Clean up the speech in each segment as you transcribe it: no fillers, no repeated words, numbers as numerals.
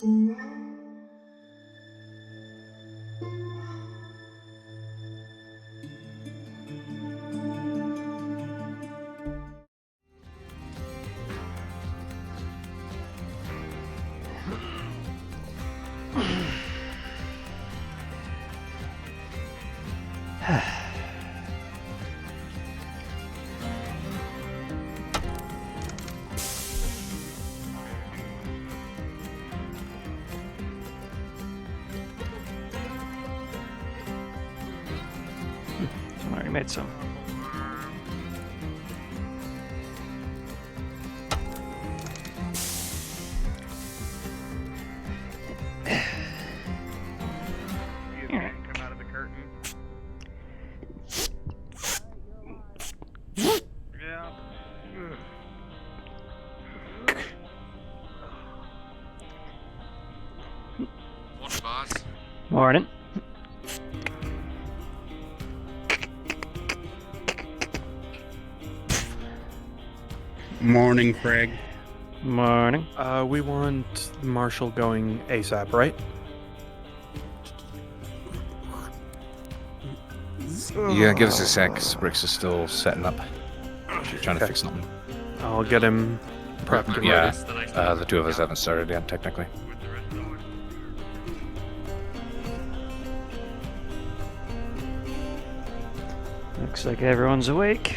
I already made some. Come out of the curtain. Yeah. Morning, boss. Morning. Morning, Craig. Morning. We want Marshall going ASAP, right? Yeah, give us a sec. Bricks is still setting up. She's trying to fix something. I'll get him prepped and Yeah, ready. the two of us haven't started yet, technically. Looks like everyone's awake.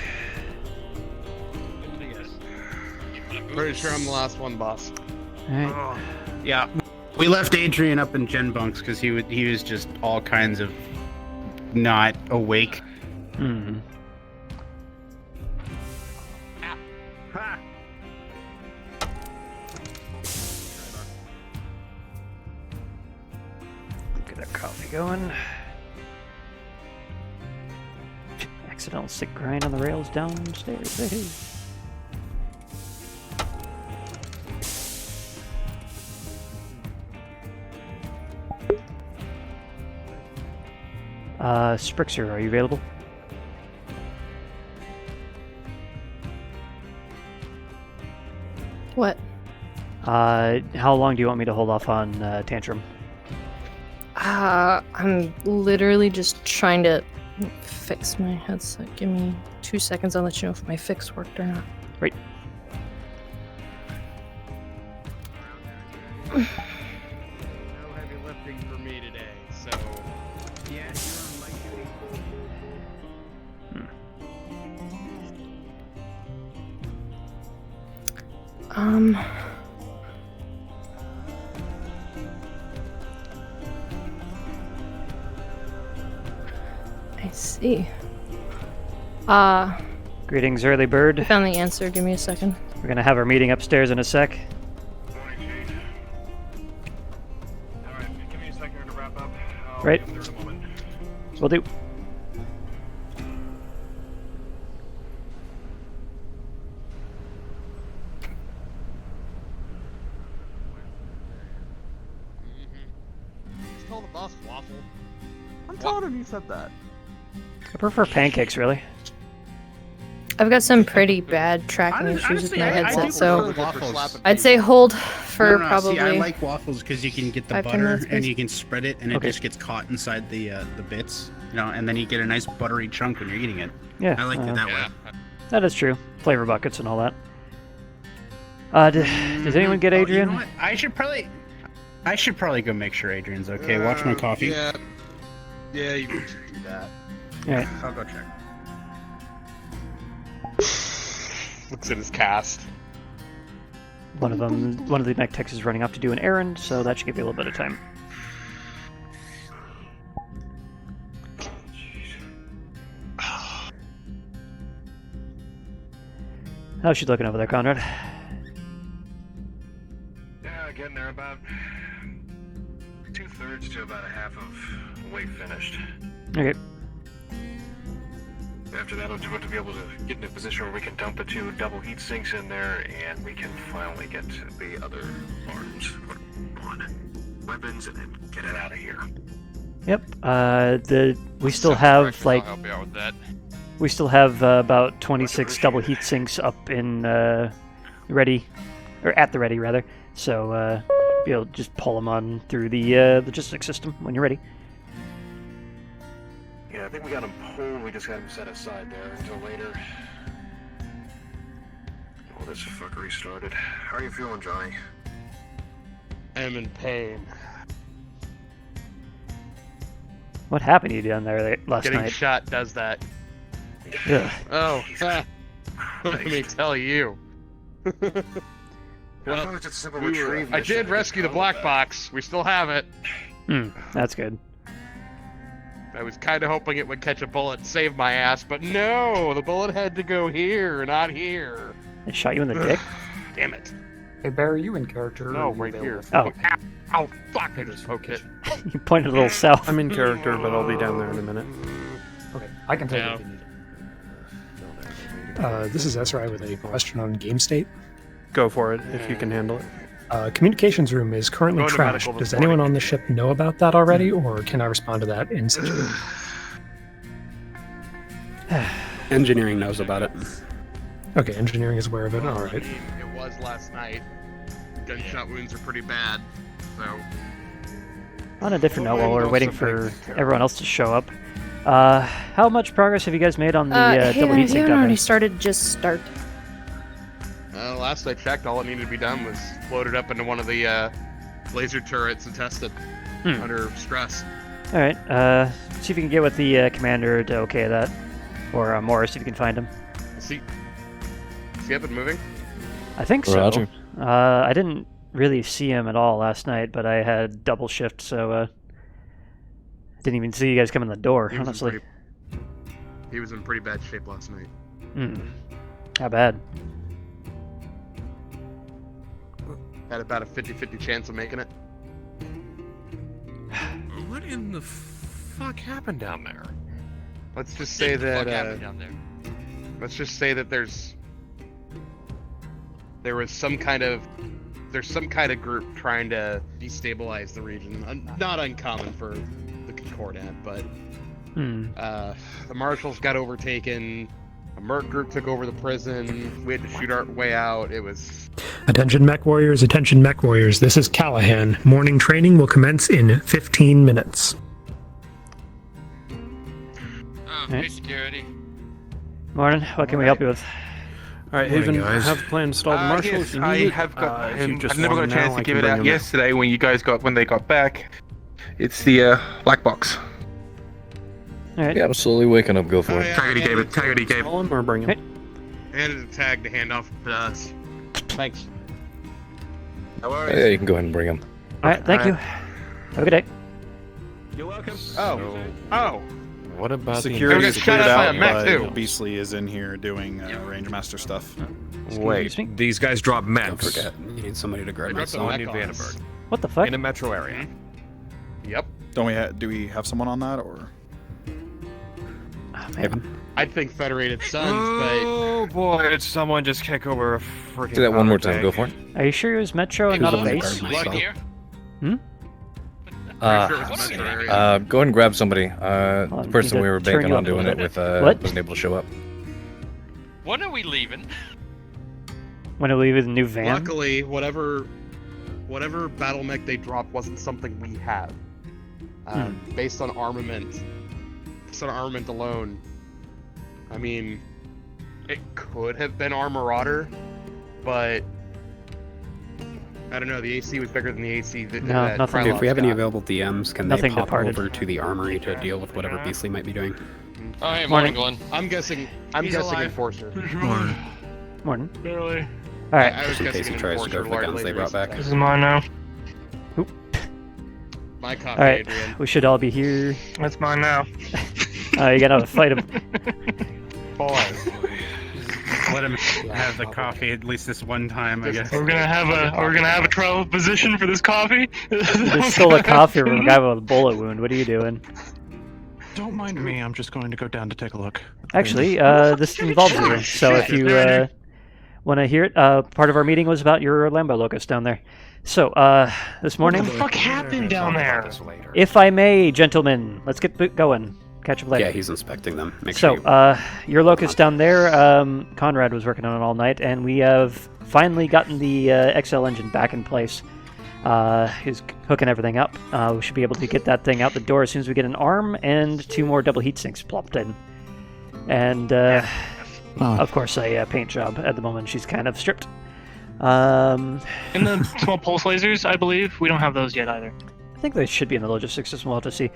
Pretty sure I'm the last one, boss. Alright. Yeah, we left Adrian up in Gen Bunks because he was just all kinds of not awake. Hmm. Ha! Get our coffee going. Accidental sick grind on the rails downstairs. Hey. Sprixer, are you available? What? How long do you want me to hold off on Tantrum? I'm literally just trying to fix my headset. Give me 2 seconds. I'll let you know if my fix worked or not. Right. No heavy lifting for me today, so Yeah, you're unlikely. I see. Greetings, early bird. I found the answer. Give me a second. We're gonna have our meeting upstairs in a sec. alright, give me a second to wrap up. I'll Right. be up there in a moment. Will do. Just tell the boss waffle. I'm telling him you said that. I prefer pancakes, really. I've got some pretty bad tracking issues with my I headset, do so prefer waffles. I'd say hold for No, probably. see, I like waffles because you can get the 5-10 butter minutes, and please. you can spread it, and it Okay. just gets caught inside the bits, you know, and then you get a nice buttery chunk when you're eating it. Yeah, I like it that way. that is true. Flavor buckets and all that. Does anyone get Oh, you Adrian? know what? I should probably go make sure Adrian's okay. Watch my coffee. Yeah. Yeah, you can do that. Alright. I'll go check. Looks at his cast. One of the mech techs is running off to do an errand, so that should give you a little bit of time. How's she looking over there, Conrad? Yeah, getting there. About 2/3 to about a half of weight finished. Okay. After that, I'll have to be able to get in a position where we can dump the 2 double heat sinks in there, and we can finally get the other arms put on weapons and then get it out of here. Yep. We still have like I'll help you out with that. we still have about 26 double heat sinks up in ready, or at the ready rather. So be able to just pull them on through the logistics system when you're ready. Yeah, I think we got him pulled. We just got him set aside there until later. Well, this fuckery started. How are you feeling, Johnny? I'm in pain. What happened to you down there last Getting night? shot does that. Ugh. Oh, let me tell you. Well, it's a simple retrieve I mission. did rescue the black box. We still have it. That's good. I was kind of hoping it would catch a bullet and save my ass, but no, the bullet had to go here, not here. It shot you in the dick? Damn it. Hey, Barry, are you in character? No, or are you right here. available? Oh. Ow, fuck, I just poked it. You pointed a little south. I'm in character, but I'll be down there in a minute. Okay, I can take Yeah. it if you need it. This is Esrai with a question on game state. Go for it if you can handle it. Communications room is currently Going to trashed. medical this Does anyone morning. on the ship know about that already, or can I respond to that in situ? Engineering knows about it. Okay, engineering is aware of it. All right. It was last night. Gunshot wounds are pretty bad, so... On a different note, while we're waiting for everyone else to show up, how much progress have you guys made on the double Haven, heat if you sink haven't down already there? started, just start. Last I checked, all that needed to be done was loaded up into one of the laser turrets and tested under stress. All right. See if you can get with the commander to okay that, or Morris if you can find him. Is he up and moving? I think so. Roger. I didn't really see him at all last night, but I had double shift, so I didn't even see you guys come in the door. He was in Honestly, he was in pretty bad shape last night. How bad? Had about a 50-50 chance of making it. What in the fuck happened down there? Let's just say that. down there? Let's just say that there was some kind of group trying to destabilize the region. Not uncommon for the Concordat, but the marshals got overtaken. A merc group took over the prison. We had to shoot our way out. It was... Attention mech warriors, attention mech warriors. This is Callahan. Morning training will commence in 15 minutes. Oh, Hey, security. Morning. What can we help you with? All right, Morning, Haven, I guys. have a plan installed. Marshall, Yes, if you need I it, have got. if you just I've never got want a it chance now, to I give can it bring out him. yesterday when they got back. It's the black box. All right. Yeah, I'm slowly waking up. Go for it. Taggedy gave it. Taggedy gave it. Call him or bring him. Hey. handed a tag to hand off to us. Thanks. No worries. Yeah, you can go ahead and bring him. All right. Thank you. Have a good day. You're welcome. Oh. What about Security is Shut cleared up by out, a mech, but too. Beastly is in here doing range master stuff. Excuse me? These guys drop Don't mechs forget, you need somebody to grab They my dropped the son. mech New on us. Vandenberg What the fuck? in a metro area. Yep. Do we have someone on that or? Oh, man. I'd think Federated Sons, Oh boy, did someone just kick over a freaking... Do that one more time. Go for it. Are you sure it was Metro and He was not a the one that base? grabbed my Look son. here. but pretty sure it was Metro area. Go ahead and grab somebody. on, The need person to we were turn banking you on up a doing little it bit. with What? wasn't able to show up. When are we leaving? When I leave with a new van? Luckily, whatever battle mech they dropped wasn't something we have. Based on armament alone, I mean, it could have been our Marauder, but I don't know. The AC was bigger than the AC that No, that nothing. Krylov If we have any got. available DMs, can Nothing they pop departed. over to the armory to deal with whatever Beastly might be doing? Oh, hey, Morning. morning, Glenn. I'm guessing He's alive. Enforcer. Morning. Barely. All right. I was Just in case guessing he tries to go Enforcer for the guns they later brought back. this This time. is mine now. My copy, All right. Adrian. We should all be here. That's mine now. You gotta fight him. Let him have the coffee at least this one time, I guess. We're gonna have a trial position for this coffee. You just stole a coffee from a guy with a bullet wound. What are you doing? Don't mind me. I'm just going to go down to take a look. Actually, this involves you. So if you want to hear it, part of our meeting was about your Lambo Locust down there. So this morning, What the fuck happened down there? if I may, gentlemen, let's get going. Catch up later. Yeah, he's inspecting them. Make So, sure you... your Locust down there, Conrad was working on it all night, and we have finally gotten the XL engine back in place. who's hooking everything up. We should be able to get that thing out the door as soon as we get an arm and 2 more double heat sinks plopped in. And, of course, a paint job. At the moment, she's kind of stripped. In the small pulse lasers, I believe, we don't have those yet either. I think they should be in the logistics system. We'll have to see.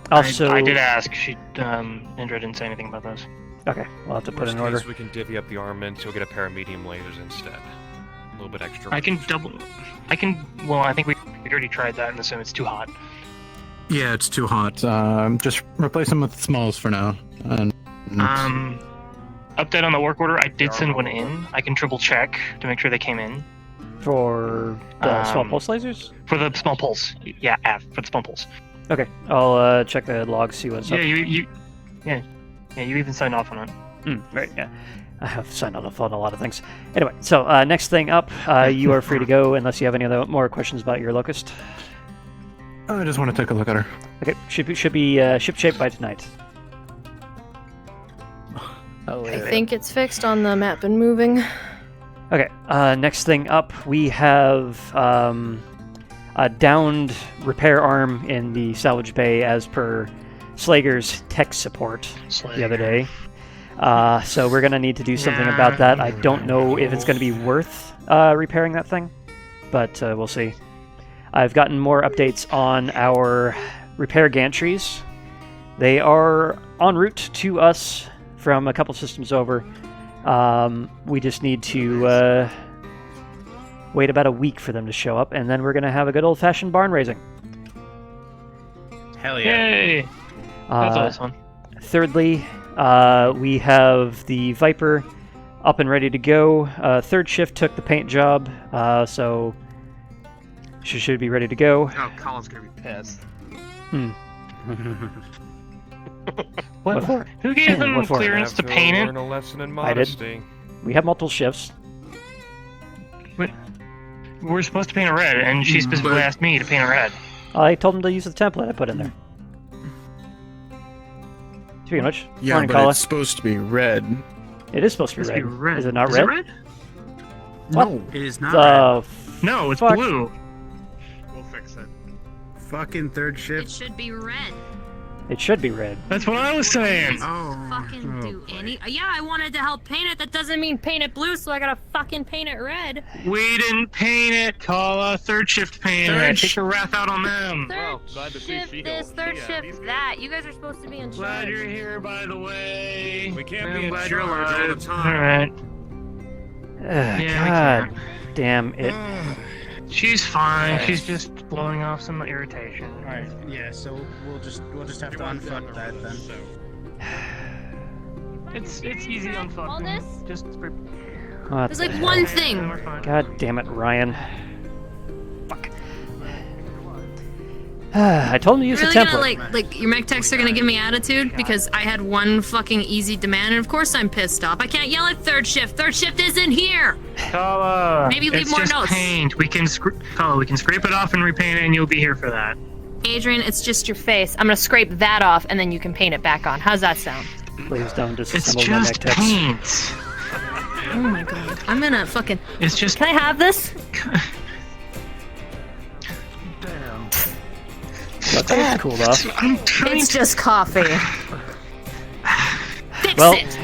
Also, I did ask. Indra didn't say anything about those. Okay, we'll have to put in order. We can divvy up the armament. You'll get a pair of medium lasers instead. A little bit extra. Well, I think we already tried that and assume it's too hot. Yeah, it's too hot. Just replace them with smalls for now. And Update on the work order. I did send one in. I can triple check to make sure they came in. For the small pulse lasers? For the small pulse. Yeah, for the small pulse. Okay, I'll check the logs, see what's up. Yeah, you even signed off on it. Right, yeah. I have signed off on a lot of things. Anyway, so next thing up, you are free to go unless you have any more questions about your Locust. I just want to take a look at her. Okay, should be ship-shape by tonight. I think it's fixed on the map and moving. Okay, next thing up, we have a downed repair arm in the salvage bay as per Slager's tech support the other day. So we're going to need to do something about that. I don't know if it's going to be worth repairing that thing, but we'll see. I've gotten more updates on our repair gantries. They are en route to us from a couple systems over. We just need to wait about a week for them to show up, and then we're going to have a good old-fashioned barn raising. Hell yeah. Yay! That's always fun. Thirdly, we have the Viper up and ready to go. Third shift took the paint job, so she should be ready to go. Oh, Colin's gonna be pissed. What for? Who gave them What for? clearance to paint it? Learn a lesson in I did. modesty. We have multiple shifts. We're supposed to paint it red, and she specifically asked me to paint it red. I told them to use the template I put in there. Speaking of which, Yeah, morning, but Kala. it's supposed to be red. It is supposed to be red. Is it not red? It red? No, it is not red. No, it's fuck? blue. We'll fix it. Fucking third shift. It should be red. It should be red. That's what I was saying. Fucking do any. Yeah, I wanted to help paint it. That doesn't mean paint it blue, so I gotta fucking paint it red. We didn't paint it, Kala. Third shift painted it. Take the wrath out on them. Third shift this, third shift that. You guys are supposed to be in charge. Glad you're here, by the way. We can't I'm be in glad charge you're all alive. the time. Alright. God damn it. She's fine. She's just blowing off some irritation. Alright, yeah, so we'll just have to unfuck that then. It's easy unfucking. All this? Just What There's the like hell? one thing. God damn it, Ryan. Fuck. I told him to use You're the really template. gonna like your mech techs are gonna give me attitude because I had one fucking easy demand, and of course I'm pissed off. I can't yell at third shift. Third shift isn't here. Kala, Maybe leave it's more just notes. paint. We can Kala, we can scrape it off and repaint it, and you'll be here for that. Adrian, it's just your face. I'm gonna scrape that off, and then you can paint it back on. How's that sound? Please don't It's disassemble my neck just tips. paint. Oh my god. I'm gonna fucking. It's just. Can I have this? That's cooled off. It's just coffee. Fix Well, it.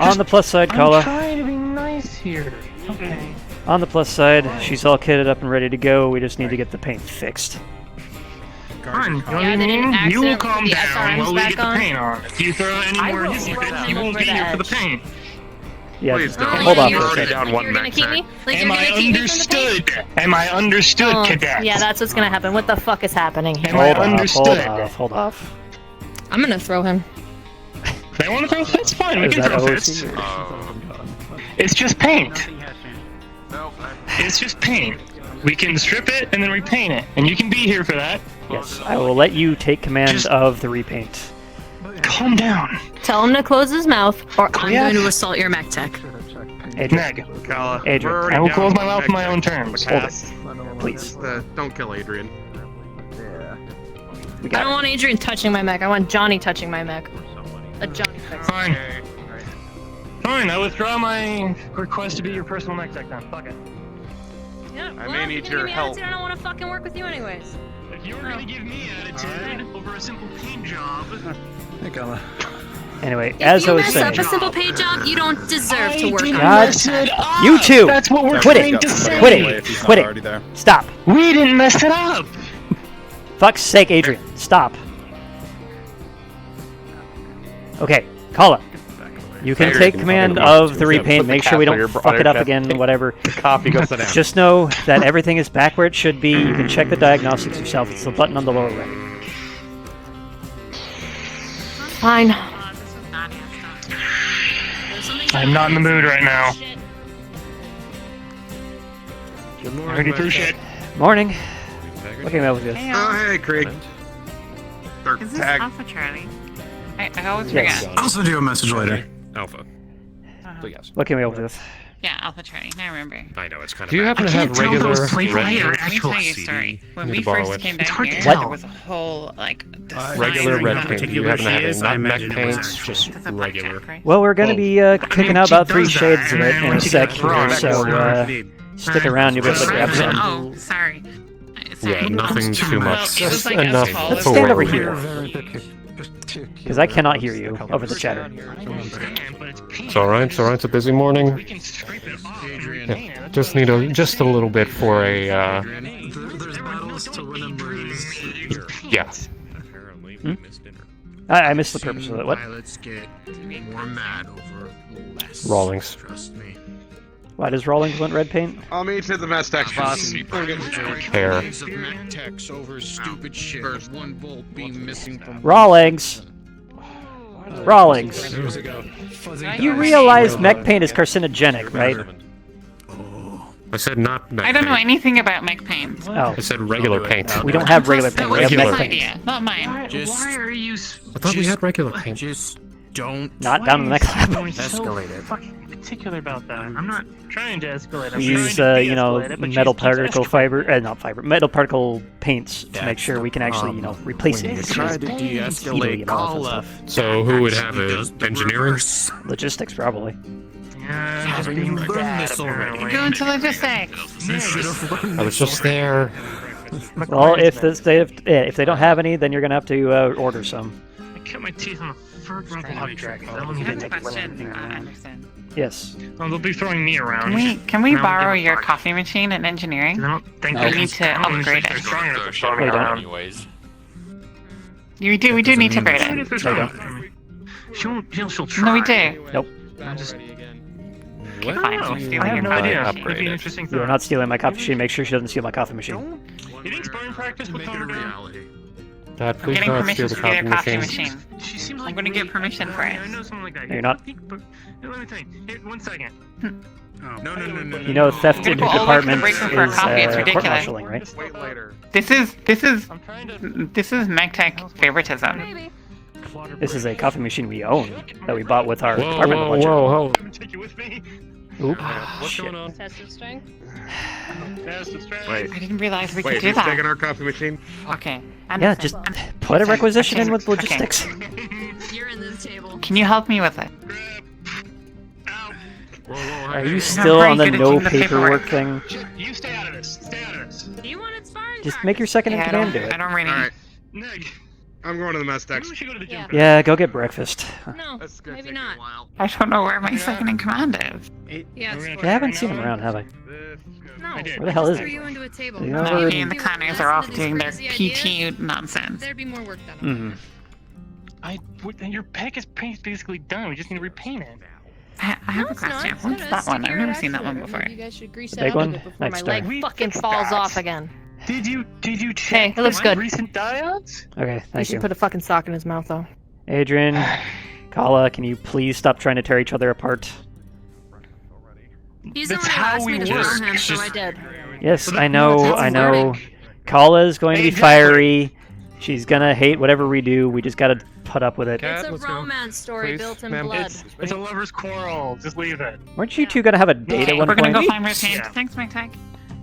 on the plus side, I'm Kala. trying to be nice here. Okay. On the plus side, she's all kitted up and ready to go. We just need to get the paint fixed. Fine. You know what Yeah, I they didn't mean? You will accidentally calm put the down SRMs while we back get the on. paint on. If you throw any I more will hissy run fits, him you won't over be the here for the edge. paint. Yeah, Please don't. hold on you're for a already second. down Like one you're gonna mech keep me? tech. Like Am you're I gonna keep me from the paint? understood? Am I understood, Oh, cadet? yeah, that's what's gonna happen. What the fuck is happening here? Am I Hold off, understood? hold off. I'm gonna throw him. They want to throw fits? Fine, we Is can that throw OC? fits. It's just paint. Nope. It's just paint. We can strip it and then repaint it, and you can be here for that. Yes, I will let you take command Just- of the repaint. Calm down. Tell him to close his mouth, or I'm Yeah. going to assault your mech tech. Adrian, Meg, Kala, Adrian, we're already I will down close my one mouth mech on my tech. own terms. hold Pass. it, please. Don't kill Adrian. We I got don't want Adrian touching my mech. I want Johnny touching my mech. A Johnny fix. Fine. Fine, I withdraw my request to be your personal mech tech then. Fuck it. Yeah, I well, may if need you're your gonna give me help. attitude, I don't want to fucking work with you anyways. If you were gonna give me attitude over a simple paint job, Hey, Kala. Anyway, If as you I was mess saying, up a simple paint job, you don't deserve to work on God, Battletech. you two, that's what we're quit trying it, to say. quit it, quit it, stop. We didn't mess it up. Fuck's sake, Adrian, stop. Okay, Kala, you can take command of the repaint. Make sure we don't fuck it up again, whatever. Coffee, go sit down. Just know that everything is back where it should be. You can check the diagnostics yourself. It's the button on the lower right. Fine. I'm not in the mood right now. Ready for shit. Morning. Looking at with you. Oh, hey, Craig. Is this Tag. Alpha Charlie? I always Yes. forget. I'll send you a message later. Alpha. So yes. What can we help with? Yeah, Alpha Charlie. Now I remember. I know, it's kind of Do you bad. happen to have regular Let me tell you a red story. When Need we to borrow first it. came It's down hard to here, tell. there was a whole like regular design red on paint? Do you particular happen to have she any is, I not mech imagine it was paints? Just It's a black regular. jack, right? Well, we're going to be cooking out she about 3 does that, shades of and it then in when a she sec gets here, wrong, so stick around, you'll be able to grab some. Oh, sorry. Sorry. Yeah, nothing too Well, much. it was Just like as enough tall Let's as stand the over room. here. Because I cannot hear you over the chatter. It's all right. It's all right. It's a busy morning. We can scrape it off. Yeah, just need just a little bit for a. There's battles to win and lose. Yeah. Apparently, Hmm? we missed dinner. I missed the purpose of it. What? Pilots get more mad over less. Rawlings. Trust me. Why does Rawlings want red paint? I'll meet you at the mess deck, boss. Hair. Days of mech techs over stupid shit. One bolt beam missing from Rawlings! Rawlings! Years ago. You realize mech paint is carcinogenic, right? I said not mech I don't know paint. anything about mech paint. Oh. I said regular paint. We don't have regular That paint, was we have regular mech his paint. idea, not mine. Why are you I thought we had regular paint. Just don't Not down in the mech lab. escalate it. fucking particular about that? I'm not trying to escalate. I'm We use, trying to you know, de-escalate it, but she metal just keeps particle escalating. fiber, not fiber, metal particle paints to make sure we can actually, you know, replace When you it. try to Heat de-escalate, them off and call stuff. So who would have it? Engineering? Logistics, probably. Yeah, just Haven't being you my learned dad, this already? apparently. Go into logistics. You should have learned I was just there. Well, if if they don't have any, then you're gonna have to order some. I cut my teeth on the third revolved dragon. That one I have didn't a take question. well. I understand. Yes. They'll be throwing me around. Can we I don't borrow give a your fuck. coffee machine in engineering? I don't think No. they We need to I don't upgrade think they're it. strong enough to throw me They don't. around. Anyways. We do need to upgrade Even it. if they're There you strong. She'll try. No, we do. Nope. I'm just, What? Fine, I we're don't know. stealing I have your no coffee idea. machine. It'd be an interesting You're thought. not stealing my coffee machine. Make sure she doesn't steal my coffee machine. You think sparring practice would Make it calm a her down? reality. Dad, I'm please getting don't permission steal to the steal your coffee coffee machine. machine. She seems like I'm gonna get permission for it. I know something like that. No, you're not. But, let me think. Here, 1 second. No. You know, theft in We're your gonna go all the way to the department break room for a is coffee, it's ridiculous. court-martialing, right? Wait later. This is I'm trying to. this is MechTech favoritism. Maybe. This is a coffee machine we own that we bought with our Whoa, department whoa, budget. whoa, Can take you with me? Oop. What's Shit. going on? Test of strength. Test the strength. Wait. I didn't realize we could Wait, do who's that. taking our coffee machine? Okay. Yeah, just put a requisition in with Okay. logistics. You're in this table. Can you help me with it? Are you still on the very good at no doing the paperwork paperwork. thing? You stay out of this. Stay out of this. Do you want it sparring Just make your second in Yeah, command do I it. don't really. Alright, Neg. I'm going to the mess deck. Maybe we should go to the gym. Yeah, go get breakfast. No, That's gonna maybe take not. a while. I don't know where my second in command is. Yeah, it's I haven't seen him around, have I? No, I did. Where the hell is threw he? you into a table. You know, If we're- Me and the clowns are off doing their PT nonsense. There'd be more work done. Mm-hmm. Your pack is basically done. We just need to repaint it. I have a question. What's that one? I've never seen that one before. You guys should grease The that big up a one? bit before Next my door. leg fucking falls off again. Did you check Hey, it looks good. recent diodes? Okay, You thank should you. put a fucking sock in his mouth, though. Adrian, Kala, can you please stop trying to tear each other apart? He's That's already how asked we me to work. throw him, so I Just- did. Yes, But I know, that's I know. learning. Kala is going to be Exactly. fiery. She's gonna hate whatever we do. We just gotta put up with it. It's a let's go. romance story Please, built in ma'am. blood. It's a lover's quarrel. Just leave it. Weren't you two gonna have a date at one We're gonna point? go find red paint. Yeah. Thanks, MechTech.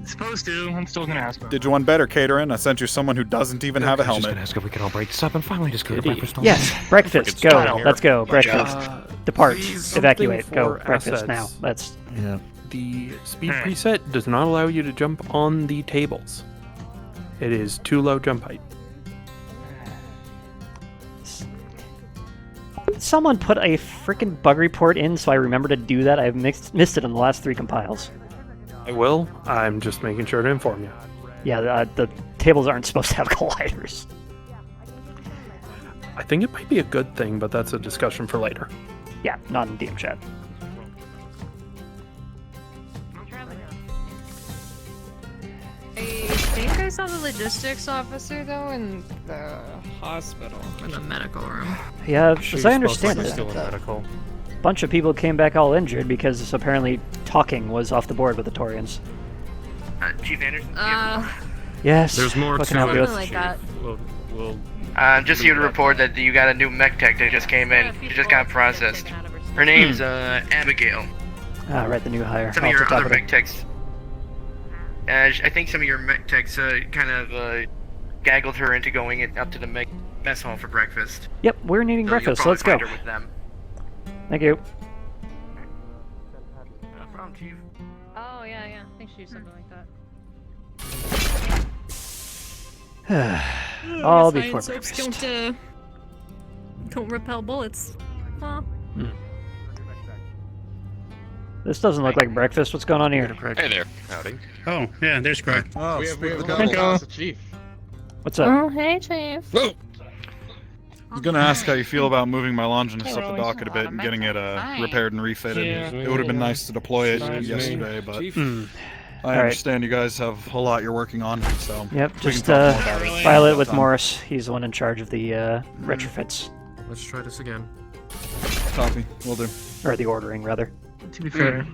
Supposed to. I'm still gonna ask him. Did you want better, Caterin? I sent you someone who doesn't even have a I was just helmet. gonna ask if we could all break this up and finally just go to breakfast. Yes, breakfast. Go. start here. Let's go. Breakfast. Depart. please. Evacuate. Something Go. for Breakfast now. assets. That's. Yeah. the speed preset does not allow you to jump on the tables. It is too low jump height. Someone put a freaking bug report in, so I remember to do that. I've missed it in the last 3 compiles. I will. I'm just making sure to inform you. Yeah, the tables aren't supposed to have colliders. I think it might be a good thing, but that's a discussion for later. Yeah, not in DM chat. I think I saw the logistics officer though in the hospital. In the medical room. Yeah, as I understand it, Still in medical. a bunch of people came back all injured because apparently talking was off the board with the Torians. Chief Anderson? Yes. There's more what to can I help you Something with? like that. Just here to report that you got a new mech tech that just came in. She just got processed. Her name's Abigail. Ah, right, the new hire. Some I'll of your have to talk other with her. mech techs. I think some of your mech techs kind of gaggled her into going up to the mess hall for breakfast. Yep, we're needing So breakfast, so you'll let's go. probably find her with them. Thank you. No problem, Chief. Oh yeah, yeah. I think she used something like that. All Science before soaps breakfast. don't repel bullets. Well, This doesn't look like breakfast. What's going on here? Hey there. Howdy. Oh, yeah, there's Craig. Oh, we have speak a of the double devil. class of Chief. What's up? Oh, hey, Chief. I was gonna ask how you feel about moving my Longinus up the docket a bit and getting it repaired and refitted. It would have been nice to deploy it yesterday, but I understand you guys have a lot you're working on, so Yep, we just can talk more about it. file it with Morris. He's the one in charge of the retrofits. Let's try this again. Copy, will do. Or the ordering, rather. To be fair,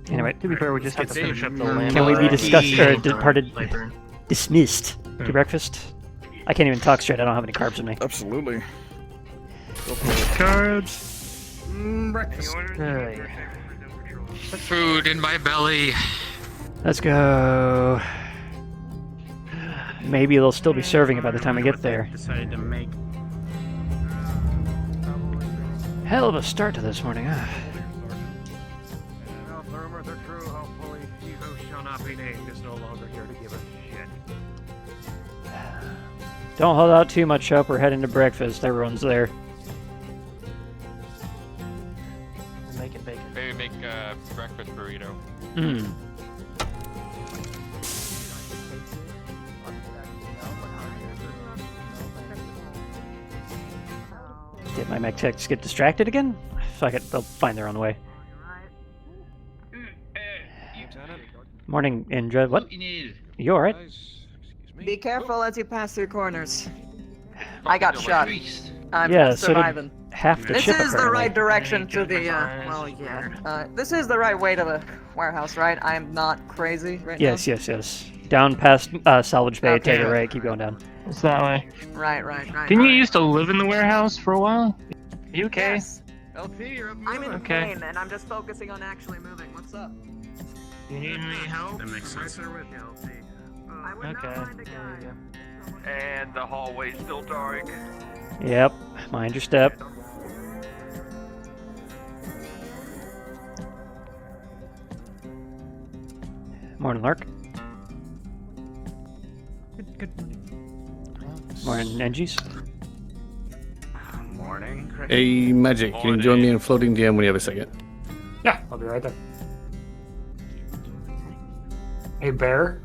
Anyway, we just have to finish up the land. can we be discussed or dismissed to breakfast? I can't even talk straight. I don't have any carbs in me. Absolutely. Carbs. Breakfast. Food in my belly. Let's go. Maybe they'll still be serving it by the time I get there. Decided to make. Hell of a start to this morning, huh? Well, if the rumors are true, hopefully he who shall not be named is no longer here to give a shit. Don't hold out too much hope. We're heading to breakfast. Everyone's there. Make it bacon. Maybe make a breakfast burrito. Hmm. Did my mech techs get distracted again? Fuck it, they'll find their own way. Morning, Indra. What? You alright? Be careful as you pass through corners. I got shot. I'm Yeah, so did surviving. half the This ship, is the apparently. right direction to the, well, yeah. This is the right way to the warehouse, right? I'm not crazy right Yes, yes, yes. Down past Salvage Bay, Okay. take a right, keep going down. It's that way. now. Right. Didn't you used to live in the warehouse for a while? You okay? Yes. LT, you're up and I'm in Okay. pain, and I'm just focusing on actually moving. What's up? You need any help? That makes sense. Right there with you, LT. I would Okay. not mind a guy. And the hallway's still dark. Yep, mind your step. Morning, Lark. Good Morning, Engis. morning. Hey, Magic, can you join me in floating jam when you have a second? Yeah, I'll be right there. Hey, Bear,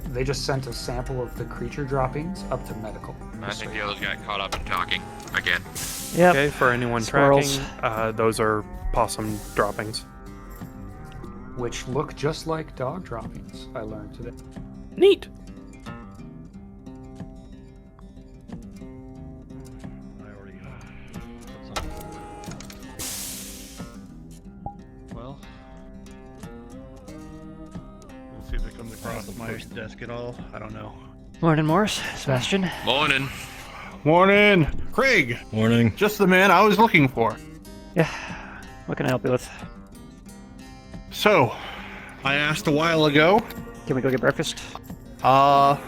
they just sent a sample of the creature droppings up to medical. I think the others got caught up in talking again. Yep. Okay, for anyone Squirrels. tracking, those are possum droppings. Which look just like dog droppings, I learned today. Neat. Well, we'll see if it comes across my desk at all. I don't know. Morning, Morris. Sebastian. Morning. Morning, Craig. Morning. Just the man I was looking for. Yeah. What can I help you with? So, I asked a while ago. Can we go get breakfast? Might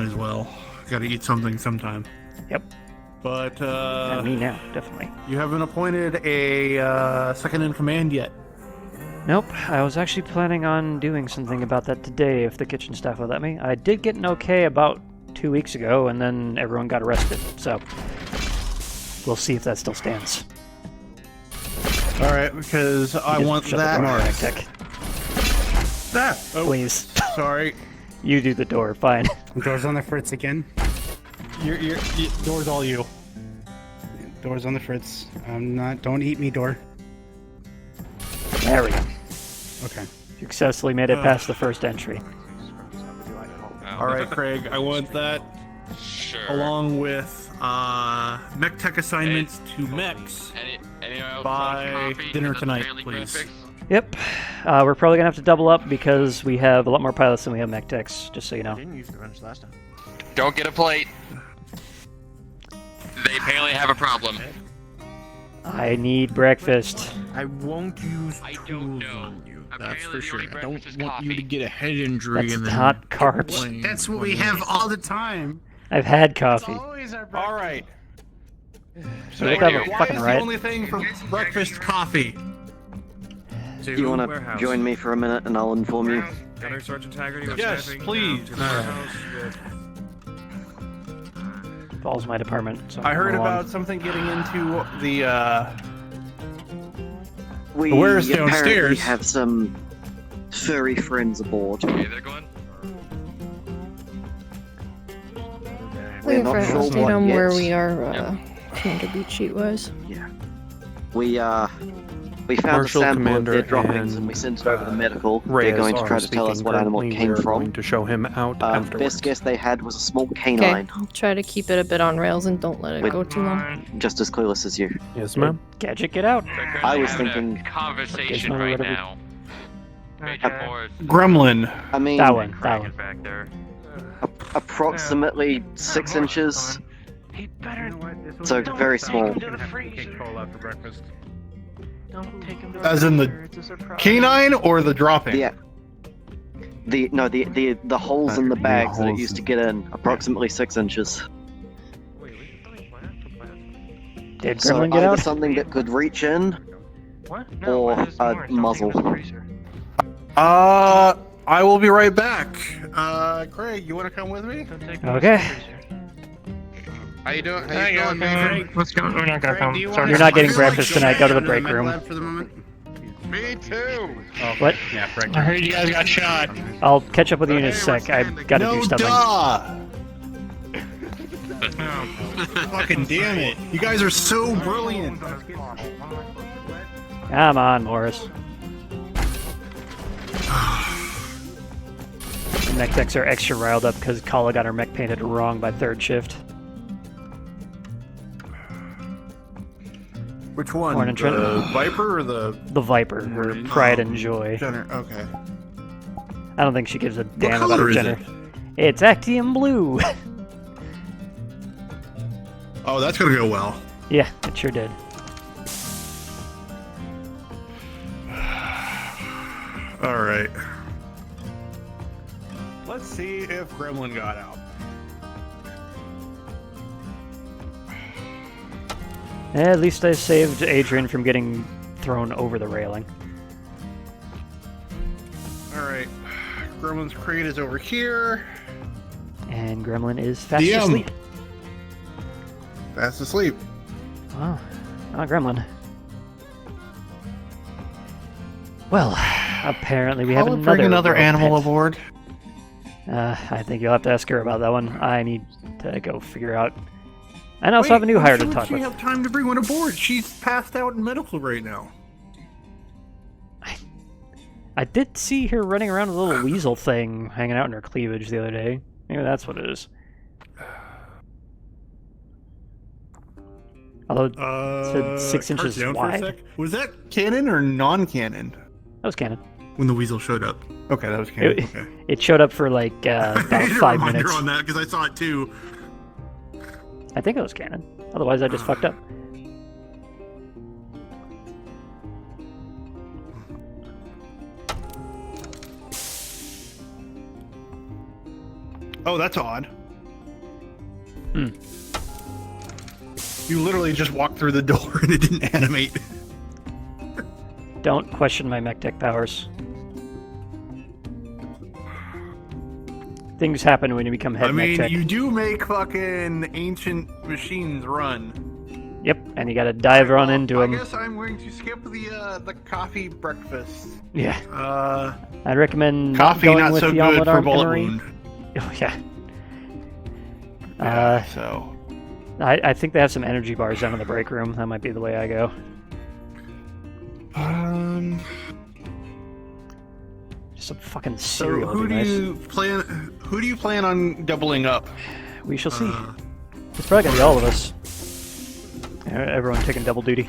as well. Gotta eat something sometime. Yep. But And me now, definitely. you haven't appointed a second in command yet. Nope, I was actually planning on doing something about that today if the kitchen staff would let me. I did get an okay about 2 weeks ago, and then everyone got arrested, so we'll see if that still stands. Alright, because I want Shut that. the door, Battletech. Oh, Please. Sorry. You do the door, fine. Doors on the fritz again. Door's all you. Doors on the fritz. I'm not. Don't eat me, door. There we go. Okay. Successfully made it past the first entry. Alright, Craig, I want that along with mech tech assignments to mechs by dinner tonight, please. Yep. We're probably gonna have to double up because we have a lot more pilots than we have mech techs, just so you know. Don't get a plate. They apparently have a problem. I need breakfast. I won't use tools on you, that's for sure. I don't want you to get a head injury That's and then not carbs. complain. That's what we have all the time. I've had coffee. Alright. So we'll have a why fucking is riot. the only thing for breakfast coffee? Do you want to join me for a minute and I'll inform you? Gunner Sergeant Haggerty. Yes, please. Falls my department. So I heard move on. about something getting into the We where's apparently downstairs? have some furry friends aboard. Okay, they're going. We're not sure Update what on where yet. we are, Commander beat sheet wise. We found Marshal, a sample Commander, of their droppings and, and we sent it over to medical. Reyes They're going to are try to tell us speaking what animal it currently. came We're from. going to show him out afterwards. Best guess they had was a small Okay, canine. try to keep it a bit on rails and don't let it With- go too long. Just as clueless as you. Yes, ma'am. Gadget, get out. I was Having thinking a conversation Gizmo, right whatever. now. Major Morris. Gremlin. I mean, That one. Back there. approximately 6 inches. So very small. As in the canine or the dropping? Yeah. The holes in the bags that it used to get in, approximately 6 inches. Did So Gremlin get either out? something that could reach in, or a muzzle. I will be right back. Craig, you want to come with me? Okay. How you doing? How you doing, man? Let's go. We're not gonna come. Sorry. You're not getting breakfast tonight. Go to the break room. For the moment. Me too. What? Yeah, break. I heard you guys got shot. I'll catch up with you in a sec. I've got to do something. Fucking damn it! You guys are so brilliant. Come on, Morris. The mech techs are extra riled up because Kala got her mech painted wrong by third shift. Which one? Morning, Trent. The Viper or the Viper, her pride and joy. Jenner? Okay. I don't think she gives a damn about color her is gender. It's Actium blue. Oh, that's gonna go well. Yeah, it sure did. All right. Let's see if Gremlin got out. At least I saved Adrian from getting thrown over the railing. All right. Gremlin's crate is over here. And Gremlin is fast DM. asleep. Fast asleep. Wow. Not Gremlin. Well, apparently we have I'll another bring another remote animal pet. aboard. I think you'll have to ask her about that one. I need to go figure out. And I also have a new hire to talk She with. have time to bring one aboard. She's passed out in medical right now. I did see her running around with a little weasel thing hanging out in her cleavage the other day. Maybe that's what it is. Although it said 6 inches down for a wide. sec. Was that canon or non-canon? That was canon. When the weasel showed up. Okay, that was canon. It, Okay. it showed up for like I about need a 5 reminder minutes. on that because I saw it too. I think it was canon. Otherwise, I just fucked up. Oh, that's odd. You literally just walked through the door and it didn't animate. Don't question my mech tech powers. Things happen when you become head mech tech. you do make fucking ancient machines run. Yep, and you gotta dive on into them. I guess I'm going to skip the coffee breakfast. Yeah. I'd recommend Coffee going not with so the good omelet for arm bullet gunnery. wound. Oh yeah. So. I think they have some energy bars down in the break room. That might be the way I go. Just some fucking cereal. So would be nice. who do you plan on doubling up? We shall see. It's probably gonna be all of us. Everyone taking double duty.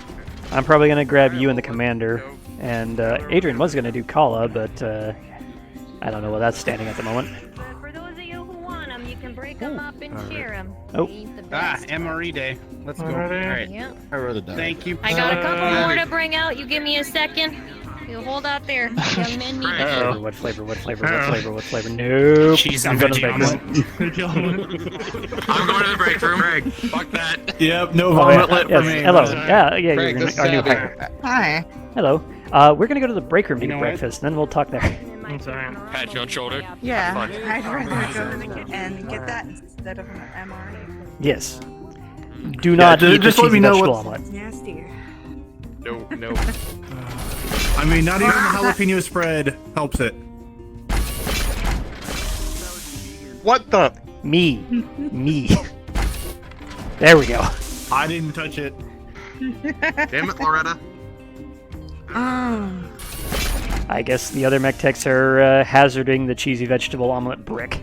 I'm probably gonna grab you and the commander, and Adrian was gonna do Kala, but I don't know what that's standing at the moment. For those of you who want them, you can break them up and share them. Oh. MRE day. Let's go. All right. Yep. I rather die. Thank you. I got a couple more to bring out. You give me a second. You hold out there, young men. What flavor? What flavor? Nope. Cheese I'm and going to the veggie break room. I'm going to the break room. Greg, fuck that. Yep, no vomit lit for me. Hello. Yeah, Craig, you're our new hire. Hi. Hello. We're gonna go to the break room to know eat what? breakfast, and then we'll talk there. I'm sorry. Pat you on shoulder. Yeah, Have fun. I'd rather go and get that instead of an MRE. Yes. Do not eat just the let me cheesy know vegetable what- omelet. It's nasty. No. I mean, not even the jalapeno spread helps it. What the? Me. There we go. I didn't touch it. Damn it, Loretta. I guess the other mech techs are hazarding the cheesy vegetable omelet brick.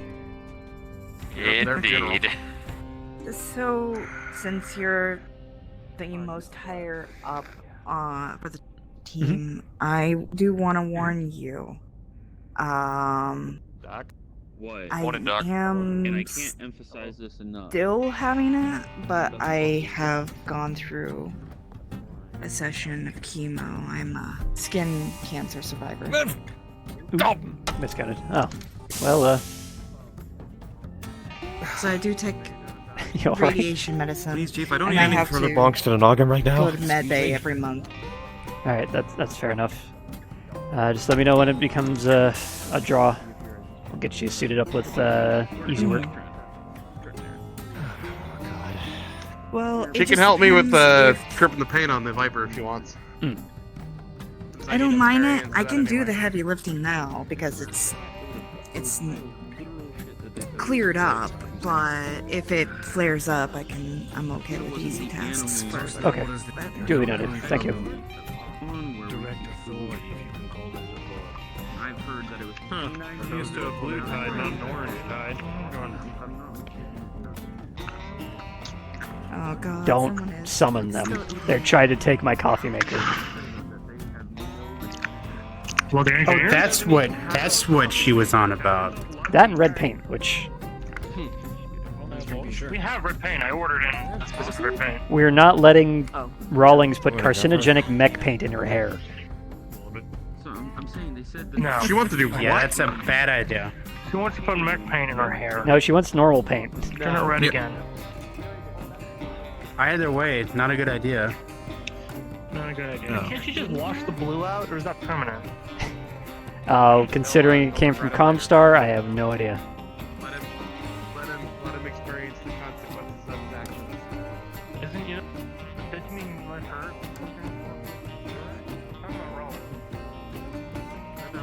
Indeed. So, since you're the most higher up for the team, I do want to warn you. Doc? What? I Morning, Doc. am And I can't emphasize this enough. still having it, but I have gone through a session of chemo. I'm a skin cancer survivor. Miscounted. Oh. Well, So I do take you all right? radiation medicine. Please, Chief, I don't and need anything have from the to bonks to the noggin right now. Go to med bay every month. Alright, that's fair enough. Just let me know when it becomes a draw. I'll get you suited up with easy work. Well, She can help me with tripping the paint on the Viper if she wants. I don't mind it. I can do the heavy lifting now because it's cleared up. But if it flares up, I'm okay with easy tasks first. Okay. Duly noted. Thank you. Direct authority, if you can call it a I've heard that it was. I'm used to a blue tide, not an orange tide. Oh god. Don't summon them. They're trying to take my coffee maker. Oh, that's what she was on about. That and red paint, which We have red paint. I ordered it. This is red paint. we're not letting Rawlings put carcinogenic mech paint in her hair. So I'm saying they said that. No. She wants to do Yeah, what? that's a bad idea. She wants to put mech paint in her hair. No, she wants normal paint. Turn it red again. Either way, not a good idea. Not a good idea. Can't you just wash the blue out, or is that permanent? Considering it came from Comstar, I have no idea. Let him experience the consequences of his actions. Isn't you? Didn't mean let her. I'm not wrong.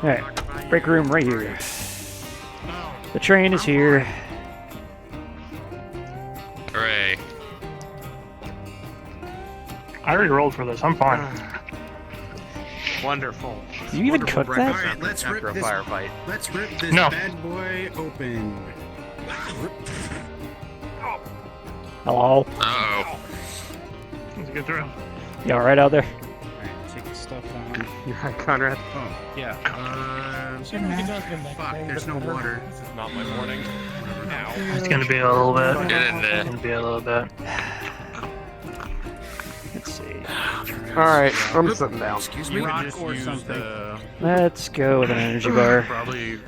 Alright, break room right here. The train is here. Hooray. I already rolled for this. I'm fine. Wonderful. Do you even cook that? Alright, let's rip After a this. firefight. Let's rip this No. bad boy open. Hello? Uh-oh. Let's get through. You alright out there? Alright, take the stuff on. You're right, Conrad. Oh, yeah. Fuck, there's no water. This is not my morning. Ow. It's gonna be a little bit. Get in there. It's gonna be a little bit. Let's see. Alright, I'm sitting down. Excuse me? Rock Just or use something. Let's go with an energy bar. Probably.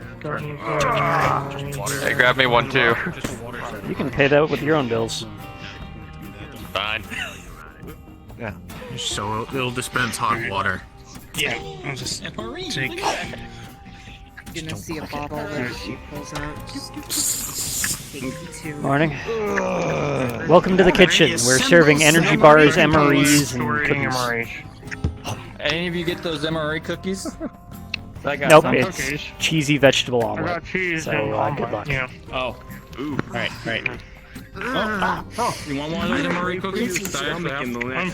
Hey, grab me one too. You can pay that with your own bills. Fine. Yeah. So it'll dispense hot water. Yeah. I'll just take. You're gonna see a bottle that she pulls out. Morning. Welcome to the kitchen. We're serving energy bars, MREs, and cookies. Any of you get those MRE cookies? I got Nope, some it's cookies. cheesy vegetable I omelet. got cheese So and good luck. Yeah. Oh. Ooh. Right. You want one of those MRE cookies?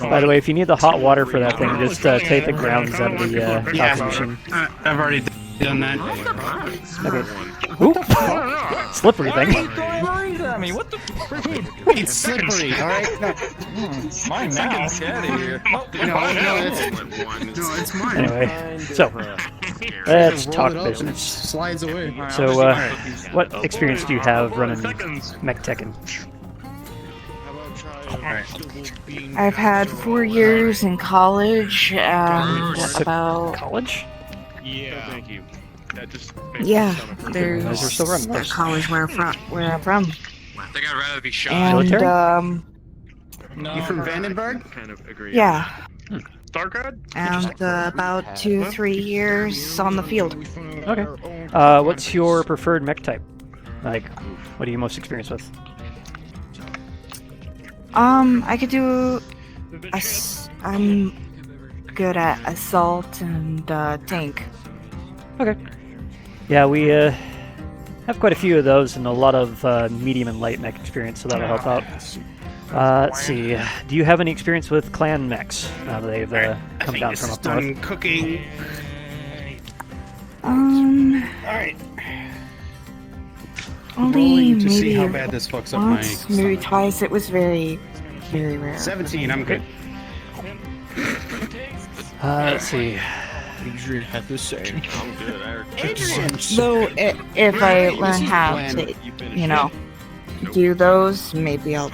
By the way, if you need the hot water for that thing, just take the grounds out of the coffee machine. I've already done that. Okay. Oop! Slippery thing. I mean, what the? It's slippery, alright? No. Mine now. Get out of here. No, it's mine. Anyway, so let's talk business. Slides away. So, what experience do you have running Mech Tekken? I've had 4 years in college and about college. Yeah. Thank you. That just there's Those are still running. a college where I'm from. I think I'd rather be shot. And Military? No. You from Vandenberg? Kind of agree. yeah, Starcard? and about 2-3 years on the field. Okay. What's your preferred mech type? Like, what are you most experienced with? I could do. I'm good at assault and tank. Okay. Yeah, we have quite a few of those and a lot of medium and light mech experience, so that'll help out. Let's see. Do you have any experience with clan mechs now that they've come down from up north? Cooking. Alright. Only Rolling to see maybe how bad this fucks up my once, maybe twice. It was very, very rare. 17, I'm good. Let's see. Adrian had the same. I'm good. Though, if I learn how to, do those, maybe I'll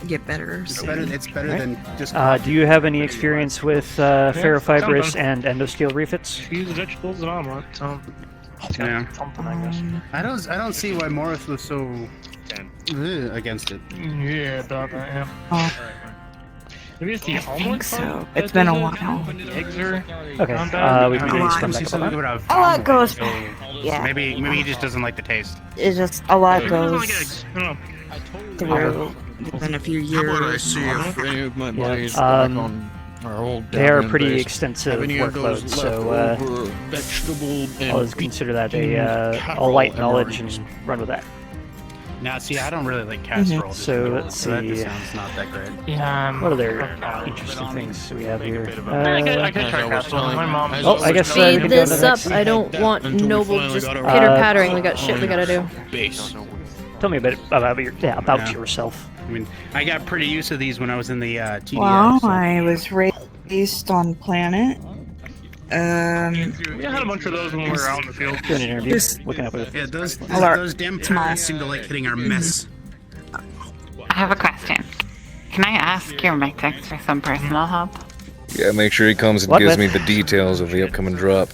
get better. It's better than just. Do you have any experience with ferrofibrous and endosteel refits? Use vegetables and omelet, so it's got Yeah. something, I guess. I don't see why Morris was so against it. Yeah, about that, yeah. Maybe it's the I omelet think so. part It's that been a does it? while. The eggs are Okay, not bad? we can do this from back up. A lot goes. Yeah. Maybe he just doesn't like the taste. It's just a lot Maybe it doesn't like goes eggs. I don't know. through within a few years. How about I see if any of my buddies Yeah, back on our old they are downwind pretty base extensive have any of those workloads, so leftover vegetable I'll and just consider that a cattle light knowledge MREs. and run with that. Now, see, I don't really like casserole. So let's So that see. just sounds not that great. Yeah. What other interesting things do we have here? I could try casserole. My mom. Oh, I guess we Speed can go to this the up. next. I don't want Until we noble finally just got our- pitter pattering. We got shit we gotta do. Base. Tell me a bit about Yeah. yourself. I mean, I got pretty used to these when I was in the TDR. Well, so- I was raised on planet. We had a bunch of those when we were out in the field. Doing an interview, looking up with. Yeah, those Alert. damn turrets seem to like hitting our mess. I have a question. Can I ask your mech techs for some personal help? Yeah, make sure he comes and What, gives man? me the details of the upcoming drop.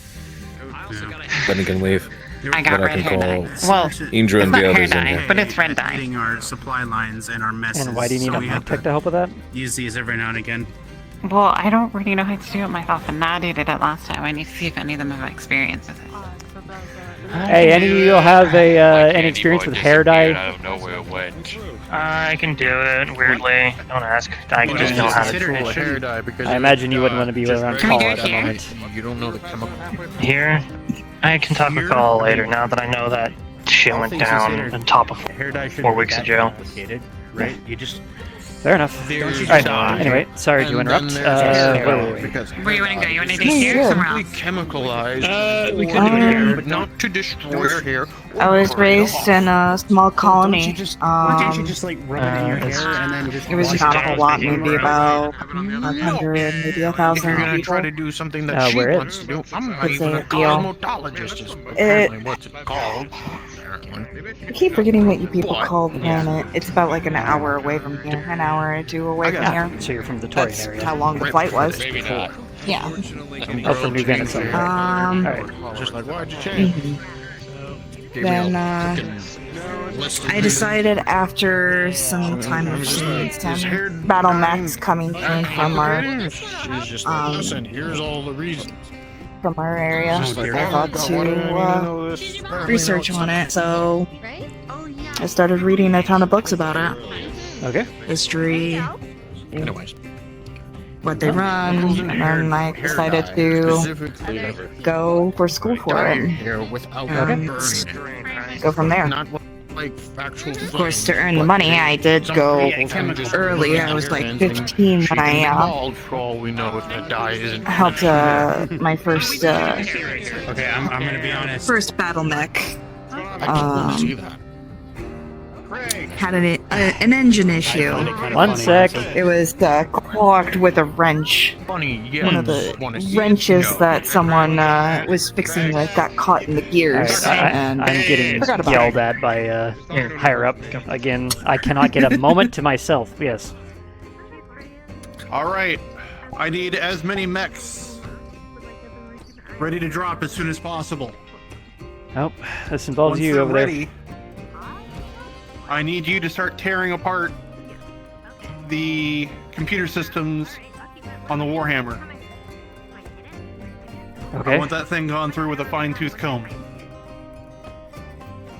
Then he can leave. I got Then I red can hair call dye. Well, Indra it's and not the hair others in dye, here. but it's red dye. Hitting our supply lines and our messes. And why do you need so a we mech have tech to help with that? use these every now and again. Well, I don't really know how to do it myself, and Nadia did it last time. I need to see if any of them have experience with it. Hey, any of you have any experience with hair dye? Out of nowhere went. I can do it, weirdly. Don't ask. I can just know how to Consider it hair dye because I imagine you wouldn't want to be around Can we Paul do at it the here? moment. you don't know the chemical. Here, I can talk with Paul later now that I know that shit All went things down considered, on top of hair dye shouldn't 4 be weeks that of jail. complicated, right? You just Fair enough. Alright, anyway, sorry to interrupt. Wait. Where you wanna go? You wanna do here or somewhere else? Chemicalized. We can do it here. but not to destroy here. I was raised in a small colony. why can't you just like rub it in your hair and then just It was wash not a it whole out? lot, maybe about 100, maybe If you're 1,000 gonna people. try to do something that she where is- wants to do, I'm not It's even a a deal. cosmetologist. Is apparently what's it called? I keep forgetting what you people call planet. It's about like an hour away from here. An hour or two away from here. So you're from the Victoria That's area. how long the flight was. Maybe not. Yeah. Oh, from New Venice. Alright. Just like, why'd you change? then I decided after some time of seeing some battle mechs coming in from our here's all the reasons. from our area, I thought to research on it. So I started reading a ton of books about it. Okay. History, what they run, and then I decided to go for school for it. Go from there. Of course, to earn the money, I did go early. I was like 15 when I helped my first Okay, I'm gonna be honest. first battle mech. Had an engine issue. One sec. It was clogged with a wrench. One of the wrenches that someone was fixing with got caught in the gears. And I'm getting forgot about yelled it. at by higher up. Again, I cannot get a moment to myself. Yes. Alright, I need as many mechs ready to drop as soon as possible. Oh, this involves Once you they're over ready, I need you to start tearing apart the computer systems on the Warhammer. Okay. I want that thing gone through with a fine-tooth comb.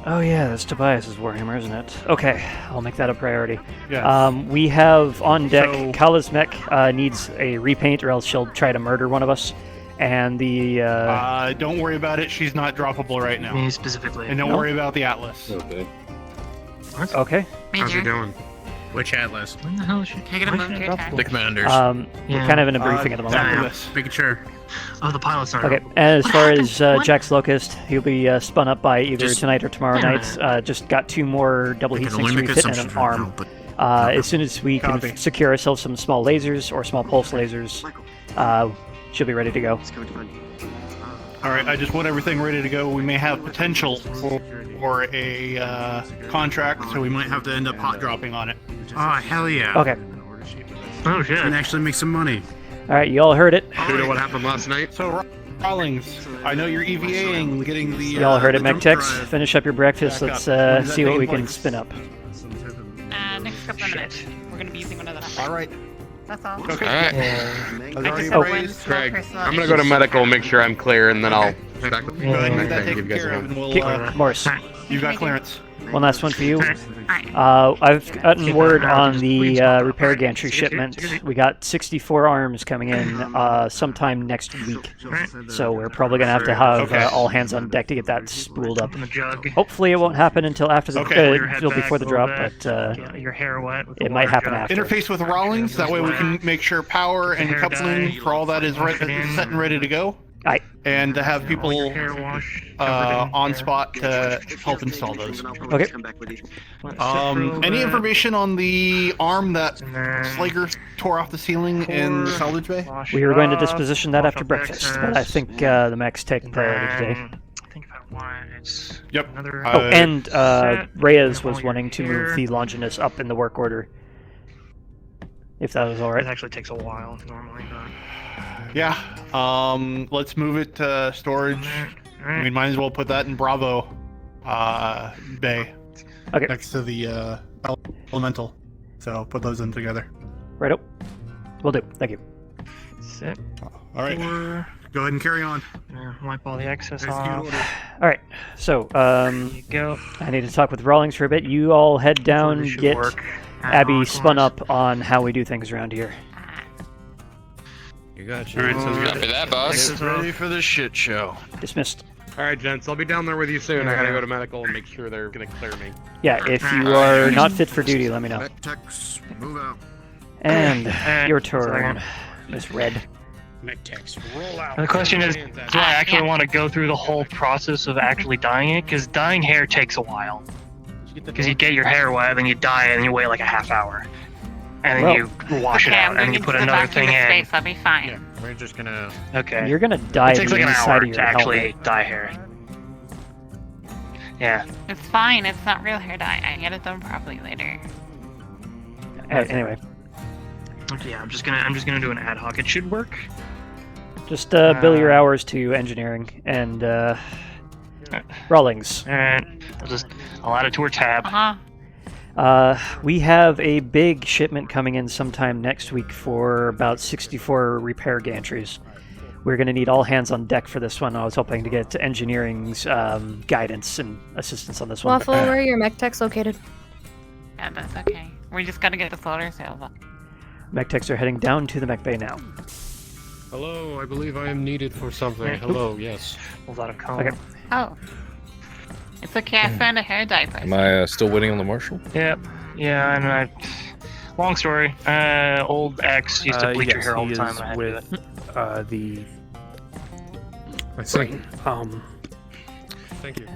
Oh yeah, that's Tobias's Warhammer, isn't it? Okay, I'll make that a priority. Yes. We have on deck, Kala's mech needs a repaint or else she'll try to murder one of us. And the... don't worry about it, she's not droppable right now. Me specifically. And don't worry about the Atlas. Okay. Okay. How's it going? Which Atlas? When the hell is she? Can I get a monkey attack? The commanders. We're kind of in a briefing at the moment. Making sure. Oh, the pilots aren't. Okay, as far as Jack's Locust, he'll be spun up by either tonight or tomorrow night. Just got 2 more double heat sinks to be fit in an arm. As soon as we can secure ourselves some small lasers or small pulse lasers, she'll be ready to go. Alright, I just want everything ready to go. We may have potential for a contract, so we might have to end up hot dropping on it. Oh, hell yeah. Okay. Oh, shit. And actually make some money. Alright, you all heard it. Do you know what happened last night? So, Rawlings, I know you're EVAing, getting the... You all heard it, the Mech jump Techs. drive Finish up your breakfast. back Let's up. When does that see what take we can place? spin up. Next couple of minutes. We're going to be using one of the... Alright. That's all. Okay. Craig, I'm gonna go to medical and make sure I'm clear, and then I'll back with Go ahead and get that taken care of, and we'll... Morris. You got clearance. One last one for you. I've gotten word on the repair gantry shipment. We got 64 arms coming in sometime next week. So we're probably going to have all hands on deck to get that spooled up. Hopefully it won't happen until after the until before the drop, but your hair wet. it might happen after. Interface with Rawlings, that way we can make sure power and coupling for all that is set and ready to go. Aye. And to have people on spot to help install those. Okay. Any information on the arm that Slager tore off the ceiling in the salvage bay? We were going to disposition that after breakfast, but I think the mechs take priority today. Yep. Oh, and Reyes was wanting to move the Longinus up in the work order. If that was alright. It actually takes a while normally, but... Yeah. Let's move it to storage. We might as well put that in Bravo bay. Okay. Next to the elemental. So put those in together. Righto. Will do. Thank you. Sit. All right. Go ahead and carry on. Wipe all the excess off. All right. So, go. I need to talk with Rawlings for a bit. You all head down, get Abby spun up on how we do things around here. You got you. Alright, so copy that, boss. Get ready for the shit show. Dismissed. Alright, gents, I'll be down there with you soon. I gotta go to medical and make sure they're gonna clear me. Yeah, if you are not fit for duty, let me know. Techs, move out. And your turn, Miss Red. Roll out. And the question is, do I actually want to go through the whole process of actually dyeing it? Because dyeing hair takes a while. Because you get your hair wet, then you dye it, and you wait like a half hour. And then you wash it out, and you put another thing in. Space, I'll be fine. Yeah, we're just gonna... Okay. You're gonna dye it takes the like an inside hour of your to actually helmet. dye hair. Yeah. It's fine. It's not real hair dye. I get it done properly later. Anyway. Yeah, I'm just gonna do an ad hoc. It should work. Just bill your hours to engineering, and Rawlings. Alright. I'll add it to her tab. We have a big shipment coming in sometime next week for about 64 repair gantries. We're going to need all hands on deck for this one. I was hoping to get engineering's guidance and assistance on this one. Waffle, where are your mech techs located? Yeah, that's okay. We just gotta get the solar sails up. Mech techs are heading down to the mech bay now. Hello, I believe I am needed for something. Hello, yes. Hold on a call. Okay. Oh. It's okay, I found a hair dye person. Am I still waiting on the marshal? Yep. Yeah, and long story. Old ex used to bleach her hair all the time. He is with the. I think. Thank you.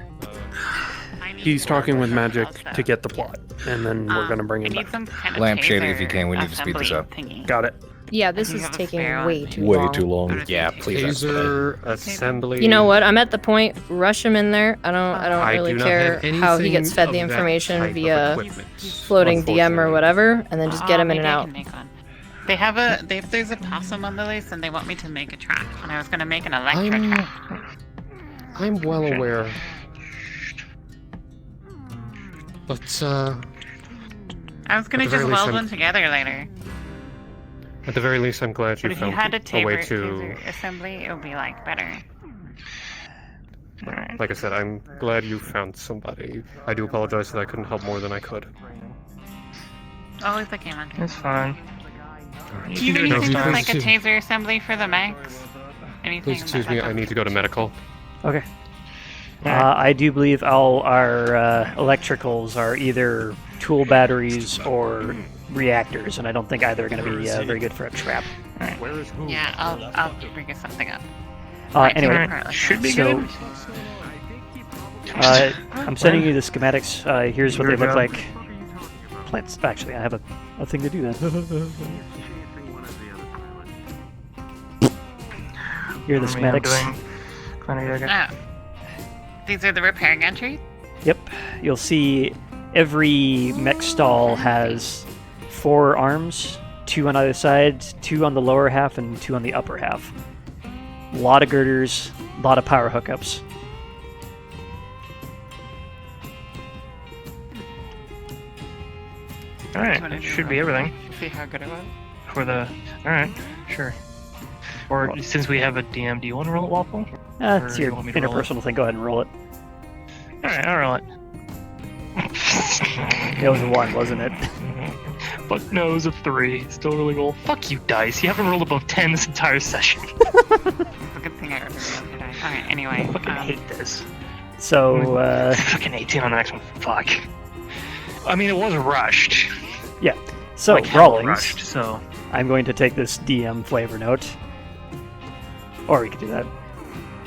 He's talking with Magic to get the plot, and then we're gonna bring him back. Lampshade, if you can, we need to speed this up. Got it. Yeah, this is taking way too long. Way too long. Yeah, please. Taser assembly. You know what? I'm at the point. Rush him in there. I don't really care how he gets fed the information via floating DM or whatever, and then just get him in and out. They have there's a possum on the list, and they want me to make a track, and I was gonna make an electro track. I'm well aware. But I was gonna just weld them together later. At the very least, I'm glad you But if you found had a a way to. taser assembly, it would be like better. Like I said, I'm glad you found somebody. I do apologize that I couldn't help more than I could. Oh, it's okay, man. It's fine. Do you need anything like a taser assembly for the mechs? Anything? Please excuse me, I need to go to medical. Okay. I do believe all our electricals are either tool batteries or reactors, and I don't think either are going to be very good for a trap. Where is who? Yeah, I'll bring you something up. Anyway, should be so, good. I'm sending you the schematics. Here's what Here they we look go. like. Plants. Actually, I have a thing to do that. Here are the schematics. These are the repair gantries? Yep. You'll see every mech stall has 4 arms, 2 on either side, 2 on the lower half, and 2 on the upper half. A lot of girders, a lot of power hookups. Alright, that should be everything. See how good it was? For the... Alright, sure. Or since we have a DM, do you want to roll it, Waffle? It's Or your you want me to roll it? interpersonal thing. Go ahead and roll it. Alright, I'll roll it. It was a 1, wasn't it? But no, it was a 3. Still really roll. Fuck you, dice. You haven't rolled above 10 this entire session. It's a good thing I remember the other day. Alright, anyway. I fucking hate this. So, fucking 18 on the next one. Fuck. I mean, it was rushed. Yeah. So, Like hell Rawlings, rushed, so... I'm going to take this DM flavor note. Or we could do that.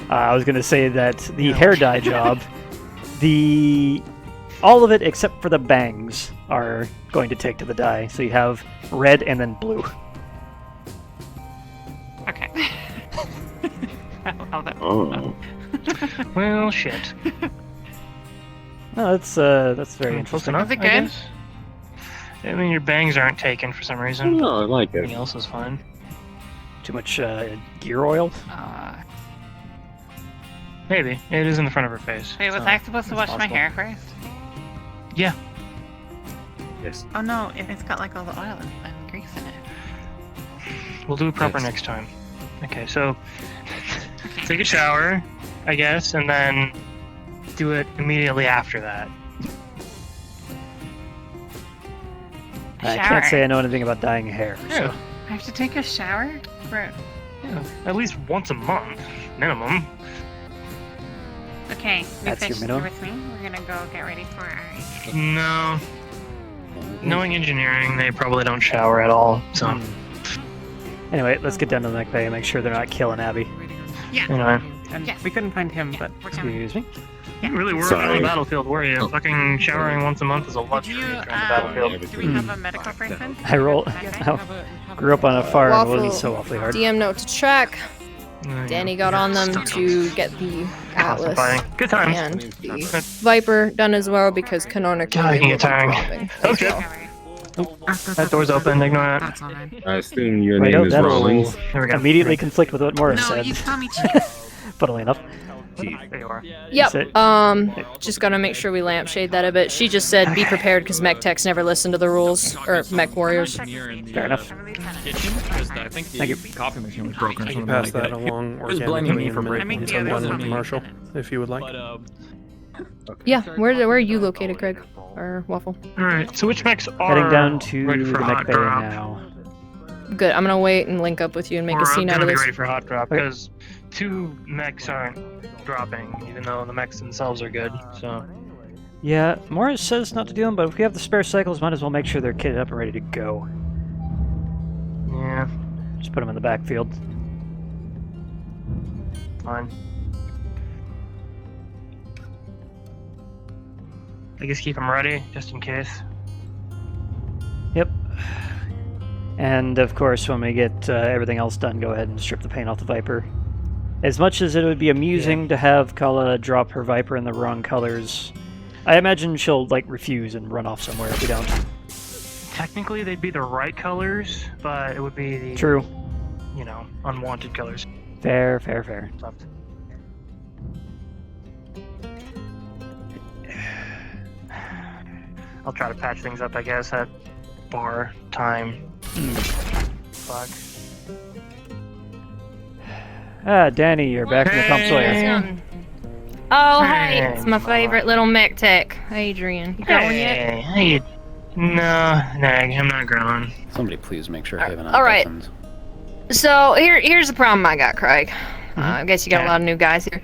I was going to say that the hair dye job, all of it except for the bangs are going to take to the dye. So you have red and then blue. Okay. Oh. Well, shit. No, that's very interesting. Enough, Is it I good? guess. I mean, your bangs aren't taken for some reason. No, I like it. Everything else is fine. Too much gear oil? Maybe. It is in the front of her face. Wait, was so I supposed to it's wash my possible. hair first? Yeah. Yes. Oh no, it's got like all the oil and grease in it. We'll do it proper next time. Okay, so take a shower, I guess, and then do it immediately after that. I can't say I know anything about dyeing hair. Yeah. I have to take a shower? For... Yeah, at least once a month, minimum. Okay, That's your fish, minimum? with me. We're gonna go get ready for our... No. Knowing engineering, they probably don't shower at all, so... Anyway, let's get down to the mech bay and make sure they're not killing Abby. Yeah. Anyway. And We couldn't find him, but Excuse me? You really were on the battlefield, were you? Fucking showering once a month is a luxury during the battlefield. Do we have a medical person? I grew up on a farm. It wasn't so awfully hard. DM note to track. Danny got on them to get the Atlas Good time. and the Viper done as well because canonically God, I can it get will be tiring. dropping. Okay. That door's open, ignore it. I assume your Right, name is that'll Rawlings. There we go. immediately conflict with what Morris No, said. you saw me cheat. Funnily enough. There you are. Yep. Just gotta make sure we lampshade that a bit. She just said be prepared because mech techs never listen to the rules, or mech warriors. Fair enough. Kitchen? Because I think the coffee machine was broken or something Pass like that that. along It was blaming me for organically breaking and it. send one Marshall, if you would like. Yeah, where are you located, Craig? Or Waffle? Alright, so which mechs are Heading down to ready the for mech hot bay drop? now. Good, I'm gonna wait and link up with you and make a scene out gonna of be this. ready for hot drop because 2 mechs aren't dropping, even though the mechs themselves are good. So Yeah, Morris says not to do them, but if we have the spare cycles, might as well make sure they're kitted up and ready to go. yeah, Just put them in the backfield. fine. I guess keep them ready just in case. Yep. And of course, when we get everything else done, go ahead and strip the paint off the Viper. As much as it would be amusing to have Kala drop her Viper in the wrong colors, I imagine she'll like refuse and run off somewhere if we don't. Technically, they'd be the right colors, but it would be the True. you know, unwanted colors. Fair, fair, fair. Left. I'll try to patch things up, I guess, at bar time. Fuck. Ah, Danny, you're back in the Tom Sawyer. Oh, hey, it's my favorite little mech tech, Adrian. You got one yet? Hey, no, Nag, I'm not growing. Somebody please make sure Haven All right. So here's the problem I got, Craig. I guess you got a lot of new guys here.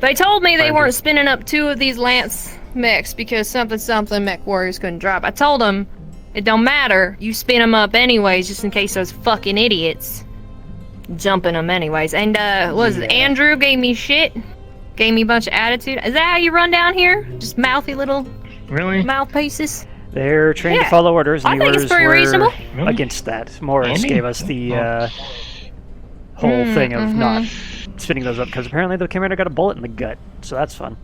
They told me they weren't spinning up 2 of these Lance mechs because something mech warriors couldn't drop. I told them it don't matter. You spin them up anyways, just in case those fucking idiots jumping them anyways. And Andrew gave me shit, gave me a bunch of attitude. Is that how you run down here? Just mouthy little mouthpieces? They're trained to follow orders, and I the think it's orders pretty were reasonable. against that. Morris Andy? gave us the whole thing of not spinning those up, because apparently the commander got a bullet in the gut, so that's fun.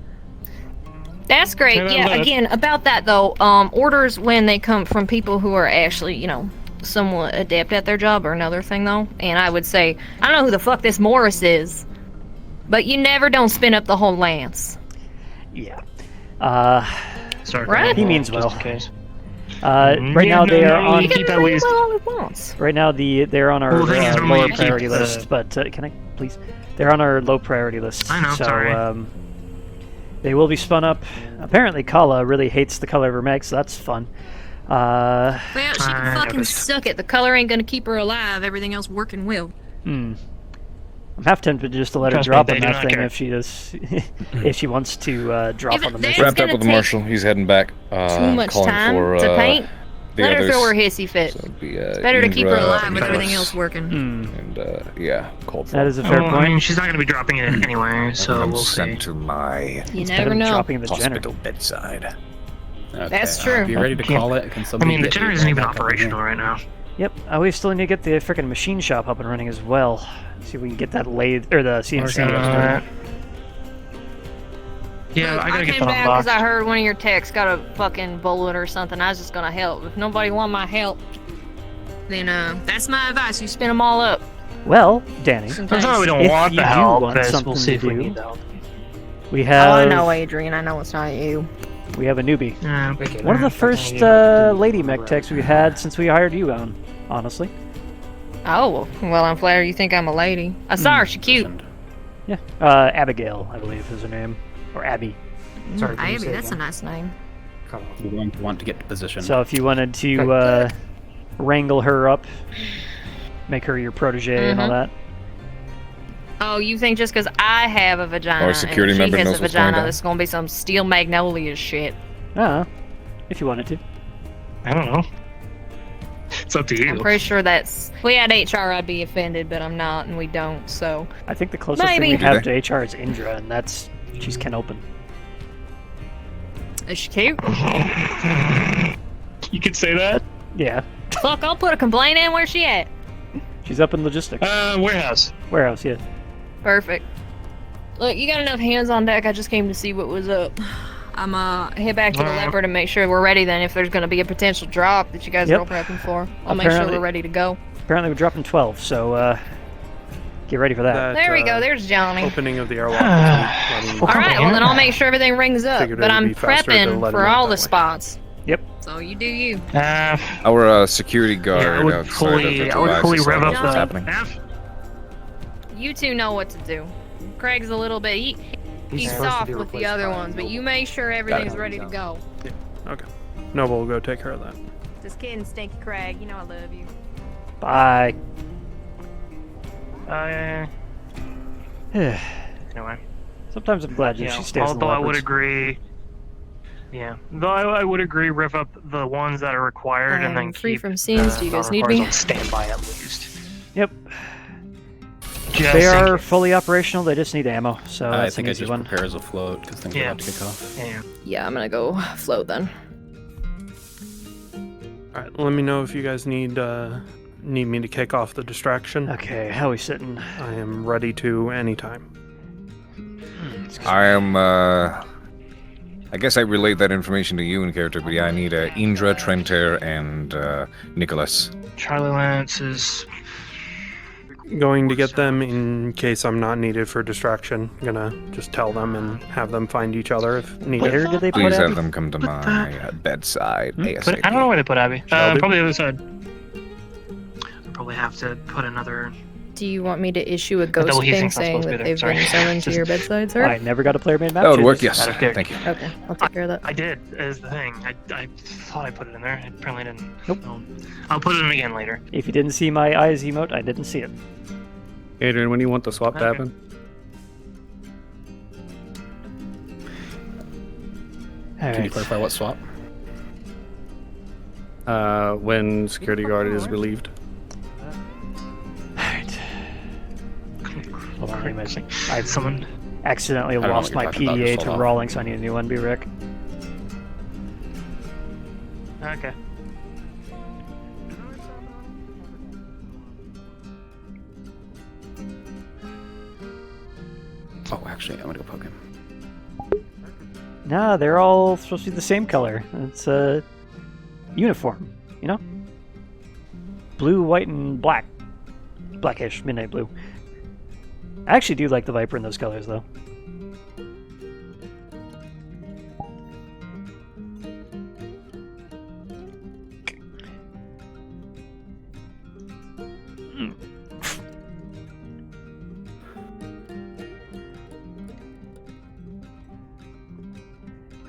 That's great. Yeah, again, about that though, orders when they come from people who are actually, you know, somewhat adept at their job are another thing though. And I would say, I don't know who the fuck this Morris is, but you never don't spin up the whole Lance. Yeah. Right? He means well. Just in case. Right now they are on. Keep at least. Right now they're on our Well, the thing is, normally lower you keep priority the- list, but can I please? They're on our low priority list. I know, so sorry. they will be spun up. Apparently, Kala really hates the color of her mech, so that's fun. Well, she can fucking suck it. The color ain't gonna keep her alive. Everything else working well. I'm half tempted just to let her Trust me, drop they on do that not thing care. if she does, if she wants to drop on the mission. Wrapped up with the Marshal. He's heading back. Too much calling time for, to paint. the Let her others. throw her hissy fit. So it'd be, It's better to keep her Indra, alive with Nicholas, everything else working. And yeah, called for. That is a fair Well, point. I mean, she's not going to be dropping it anyway, so I'm we'll see. sent to my You never know. Dropping the Hospital bedside. Okay, That's true. Be ready to call it. Can I somebody mean, the get generator me isn't even back up in operational here? right now. Yep, we still need to get the freaking machine shop up and running as well. See if we can get that lathe or the CNC. Alright. Yeah, I gotta get came that back because unboxed. I heard one of your texts got a fucking bullet or something. I was just gonna help. If nobody want my help, then that's my advice. You spin them all up. Well, Danny, That's why we don't if want you the do help, want because something we'll see to if we do, need the help. we have. Oh, I know, Adrian. I know it's not you. We have a newbie. Yeah, One of the first lady mech techs we've had since we hired you on, honestly. Oh, well, I'm flattered you think I'm a lady. I saw her. She cute. Yeah. Abigail, I believe, is her name. Or Abby. Sorry, can you Abby, say that's a again? nice name. We're going to want to get to position. So if you wanted to wrangle her up, make her your protege and all that. Oh, you think just because I have a vagina Our security and member she has knows a what's going vagina, down. there's gonna be some steel magnolia shit? If you wanted to. I don't know. It's up to you. I'm pretty sure that's. If we had HR, I'd be offended, but I'm not, and we don't. So I think the closest thing Maybe. we have to HR is Indra, and she's Ken Open. is she cute? You could say that. Yeah. Fuck, I'll put a complaint in. Where's she at? She's up in logistics. Warehouse. Warehouse, yeah. Perfect. Look, you got enough hands on deck. I just came to see what was up. I'm head back to the leopard and make sure we're ready. Then, if there's gonna be a potential drop that you guys are all prepping for, I'll make sure Apparently- we're ready to go. Apparently we're dropping 12, so Get ready for that. There we go. There's Johnny. Opening of the airlock. All right. Well, then I'll make sure everything rings up. Figured But it would I'm be faster to prepping let for him out all that the way. spots. Yep. So you do you. Our security guard would outside fully- of the I would device fully is rev saying up what's the- happening. You two know what to do. Craig's a little bit. He's supposed to soft be with the replaced other by ones, but you make sure everything's ready to go. Okay. Noble will go take care of that. Just kidding, Stinky Craig. You know I love you. Bye. Anyway. Sometimes I'm glad she stays in the although I would leopards. agree. Yeah, though I would agree, riv up the ones that are required and then Free keep from scenes. Do you guys need non-requires me? on standby at least. Yep. Just They in are case. fully operational. They just need ammo. So I that's think an I easy just one. prepare as a float because things are about to kick off. Yeah. Yeah, I'm gonna go float then. All right. Let me know if you guys need me to kick off the distraction. Okay. How we sitting? I am ready to anytime. I am, I guess I relayed that information to you in character, but yeah, I need Indra, Trenter, and Nicholas. Charlie Lance is Going to get them in case I'm not needed for distraction. Gonna just tell them and have them find each other if needed. Where did they put Please Abby? have them come to my bedside ASAP. But I don't know where to put Abby. Shelby? Probably the other side. I'll probably have to put another. Do you want me to issue a ghost double heat thing sink's not saying supposed to be that there, they've sorry. been summoned to your bedside, sir? I never got a player made map. That would to work, this. yes. Thank you. Okay, I'll take care of that. I did, is the thing. I thought I put it in there. I apparently didn't. Nope. I'll put it in again later. If you didn't see my eyes emote, I didn't see it. Adrian, when do you want the swap to Okay. happen? Can you clarify what swap? When security guard is relieved. Hold on, wait a minute. I Someone accidentally don't know lost what my you're talking about, PDA just to hold on. Rawling, so I need a new one. Be Rick. Okay. Oh, actually, I'm gonna go poke him. Nah, they're all supposed to be the same color. It's a uniform, you know? Blue, white, and black. Blackish, midnight blue. I actually do like the Viper in those colors, though.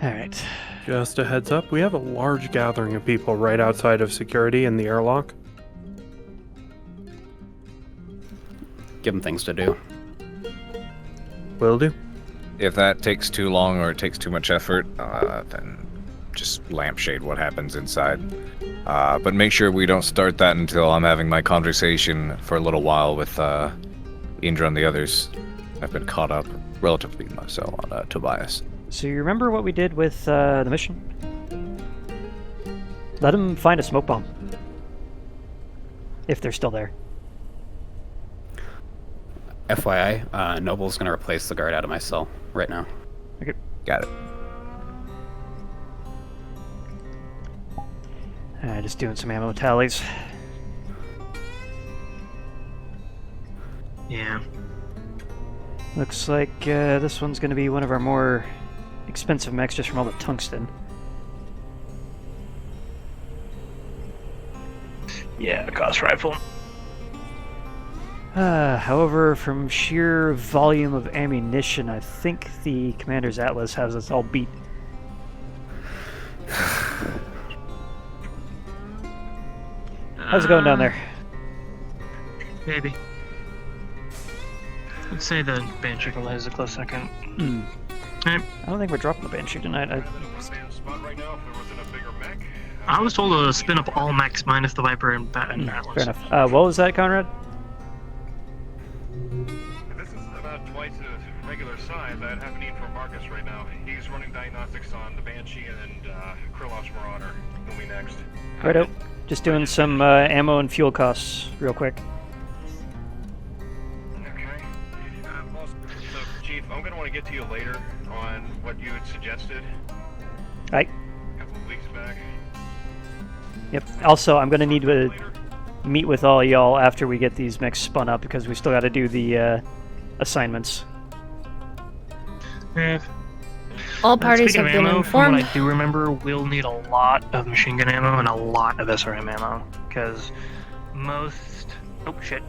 Alright. Just a heads up, we have a large gathering of people right outside of security in the airlock. Give them things to do. Will do. If that takes too long or it takes too much effort, then just lampshade what happens inside. But make sure we don't start that until I'm having my conversation for a little while with Indra and the others. I've been caught up relatively so on Tobias. So you remember what we did with the mission? Let him find a smoke bomb. If they're still there. FYI, Noble's gonna replace the guard out of my cell right now. Okay. Got it. Just doing some ammo tallies. Yeah. Looks like this one's going to be one of our more expensive mechs just from all the tungsten. Yeah, the Gauss rifle. However, from sheer volume of ammunition, I think the Commander's Atlas has us all beat. How's it going down there? Maybe. I'd say the Banshee delay is a close second. I don't think we're dropping the Banshee tonight. I was told to spin up all mechs minus the Viper and Atlas. Fair enough. What was that, Conrad? This is about twice the regular size. I have a need for Marcus right now. He's running diagnostics on the Banshee and Kryllov's Marauder. Who'll be next? Righto. Just doing some ammo and fuel costs real quick. Okay. So, Chief, I'm going to want to get to you later on what you had suggested Right. a couple of weeks back. Yep. Also, I'm going to need to meet with all y'all after we get these mechs spun up because we still got to do the assignments. Yeah. All parties Speaking have of been ammo, from informed. what I do remember, we'll need a lot of machine gun ammo and a lot of SRM ammo because most,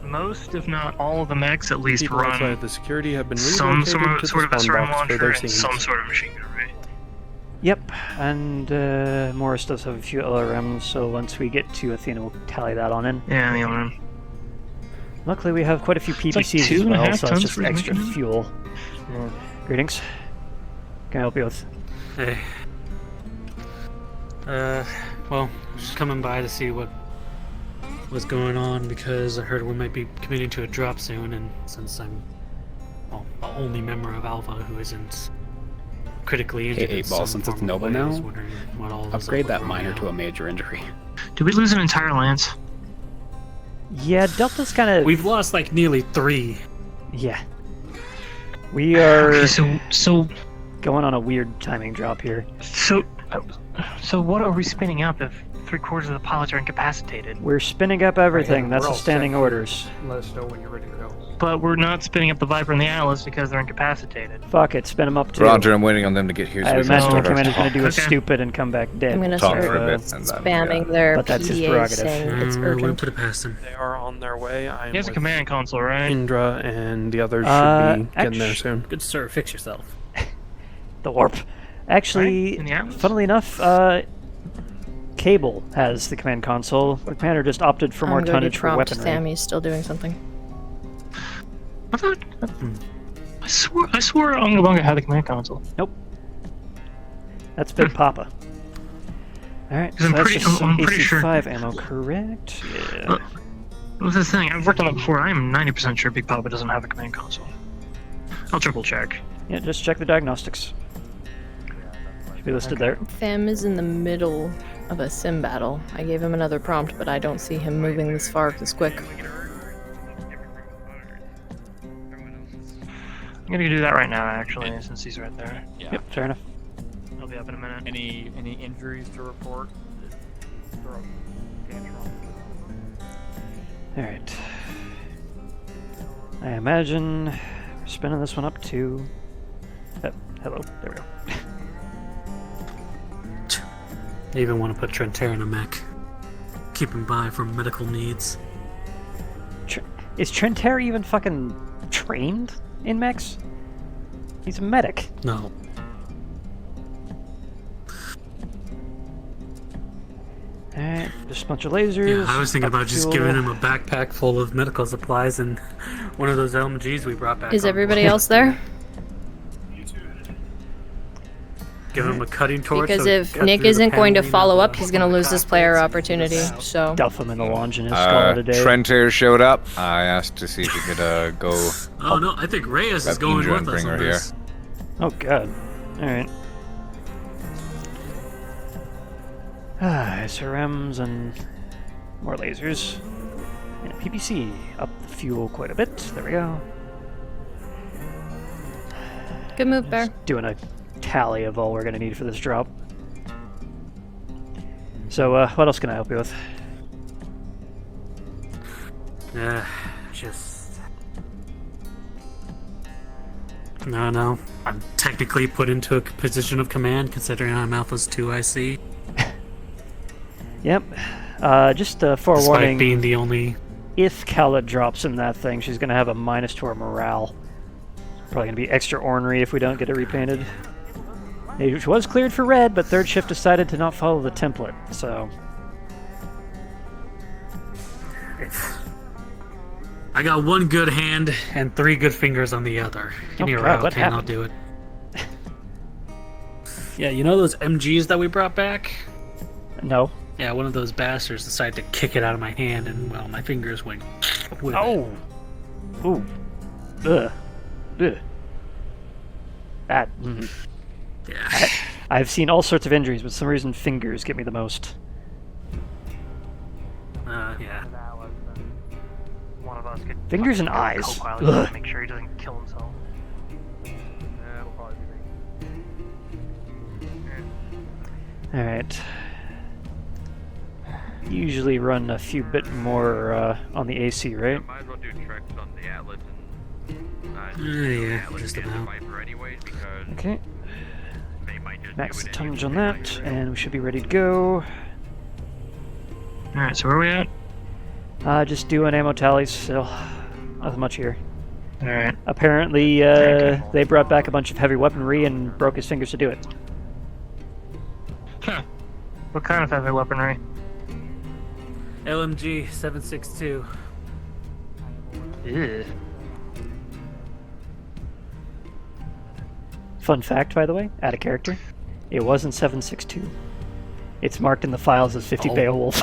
most if not all of the mechs at least People run outside the security have been some relocated to sort of the spawn SRM box for launcher their and scenes. some sort of machine gun array. Yep, and Morris does have a few LRMs, so once we get to Athena, we'll tally that on in. Yeah, the LRM. Luckily, we have quite a few It's like PPCs as well, 2.5 so it's tons just for extra machine gun? fuel. Greetings. Can I help you with? Hey. Well, just coming by to see what's going on because I heard we might be committing to a drop soon, and since I'm the only member of Alpha who isn't critically injured, Hey, in 8-ball, some since it's form noble of way, I now, was wondering what all this upgrade that uproar minor now. to a major injury. Did we lose an entire lance? Yeah, Delta's kind of... We've lost like nearly 3. Yeah. We are... Okay, so going on a weird timing drop here. So what are we spinning up if 3/4 of the pilots are incapacitated? We're spinning up everything. That's we're the all standing set. orders. Let us know when you're ready to go. But we're not spinning up the Viper and the Atlas because they're incapacitated. Fuck it, spin them up too. Roger, I'm waiting on them to get here. So I we can imagine the start our commander's going talk. to do a Okay. stupid and come back dead. I'm gonna Talk start for a bit, and then, spamming yeah. their But that's his PDA prerogative. saying it's We wouldn't urgent. put it past them. They are on their way. I'm He has a with command console, right? Indra, and the others should be getting there actu- soon. Good sir, fix yourself. The warp. Actually, Right? In the Atlas? funnily enough, Cable has the command console. The commander just opted for more I'm going to tonnage for prompt weaponry. Sammy's still doing something. I swore Unga Bunga had the command console. Nope. That's Big Papa. Alright, 'Cause so I'm that's pretty- just I'm pretty sure- AC5 ammo, correct? Yeah. What's the thing? I've worked on it before. I am 90% sure Big Papa doesn't have a command console. I'll triple check. Yeah, just check the diagnostics. Should be listed there. Fam is in the middle of a sim battle. I gave him another prompt, but I don't see him moving this far this quick. I'm gonna do that right now, actually, since he's right there. Yeah. Yep, fair enough. I'll be up in a minute. Any injuries to report? Alright. I imagine we're spinning this one up to... hello, there we go. I even want to put Trentair in a mech. Keep him by for medical needs. Is Trentair even fucking trained in mechs? He's a medic. No. Alright, just a bunch of lasers. Yeah, I was thinking up about just fuel. giving him a backpack full of medical supplies and one of those LMGs we brought back. Is on everybody board. else there? Give him a cutting torch. Because so he if can cut Nick through the isn't going to paneling follow of up, the- he's going to lose this player opportunity. So Duff him in the launch and just call it a day. Trentair showed up. I asked to see if he could go. Oh no, I think Reyes is grab going Indra with and us bring on her here. this. Oh god. Alright. SRMs and more lasers. And PPC up the fuel quite a bit. There we go. good move, Bear. Doing a tally of all we're going to need for this drop. So, what else can I help you with? Just. No. I'm technically put into a position of command considering I'm Alpha's 2 IC. Yep. Just forewarning. Despite being the only. If Kala drops in that thing, she's going to have a minus to her morale. Probably going to be extra ornery if we don't get it repainted. It was cleared for red, but third shift decided to not follow the template, so... I got one good hand and 3 good fingers on the other. Give me a God, route, what and I'll happened? do it. Yeah, you know those MGs that we brought back? No. Yeah, one of those bastards decided to kick it out of my hand, and well, my fingers went. With Oh! Ooh. Ugh. Ugh. That. Yeah. I've seen all sorts of injuries, but for some reason fingers get me the most. Yeah. One of us could Fingers and fucking eyes. co-pilot Ugh. to make sure he doesn't kill himself. Alright. usually run a few bit more on the AC, right? Might as well do tricks on the Atlas and Yeah, just about. Okay. Max tonnage on that, and we should be ready to go. Alright, so where are we at? Just doing ammo tallies, so nothing much here. Alright. Apparently, they brought back a bunch of heavy weaponry and broke his fingers to do it. Huh. What kind of heavy weaponry? LMG 762. Ew. Fun fact, by the way, out of character, it wasn't 762. It's marked in the files as 50 Beowulf.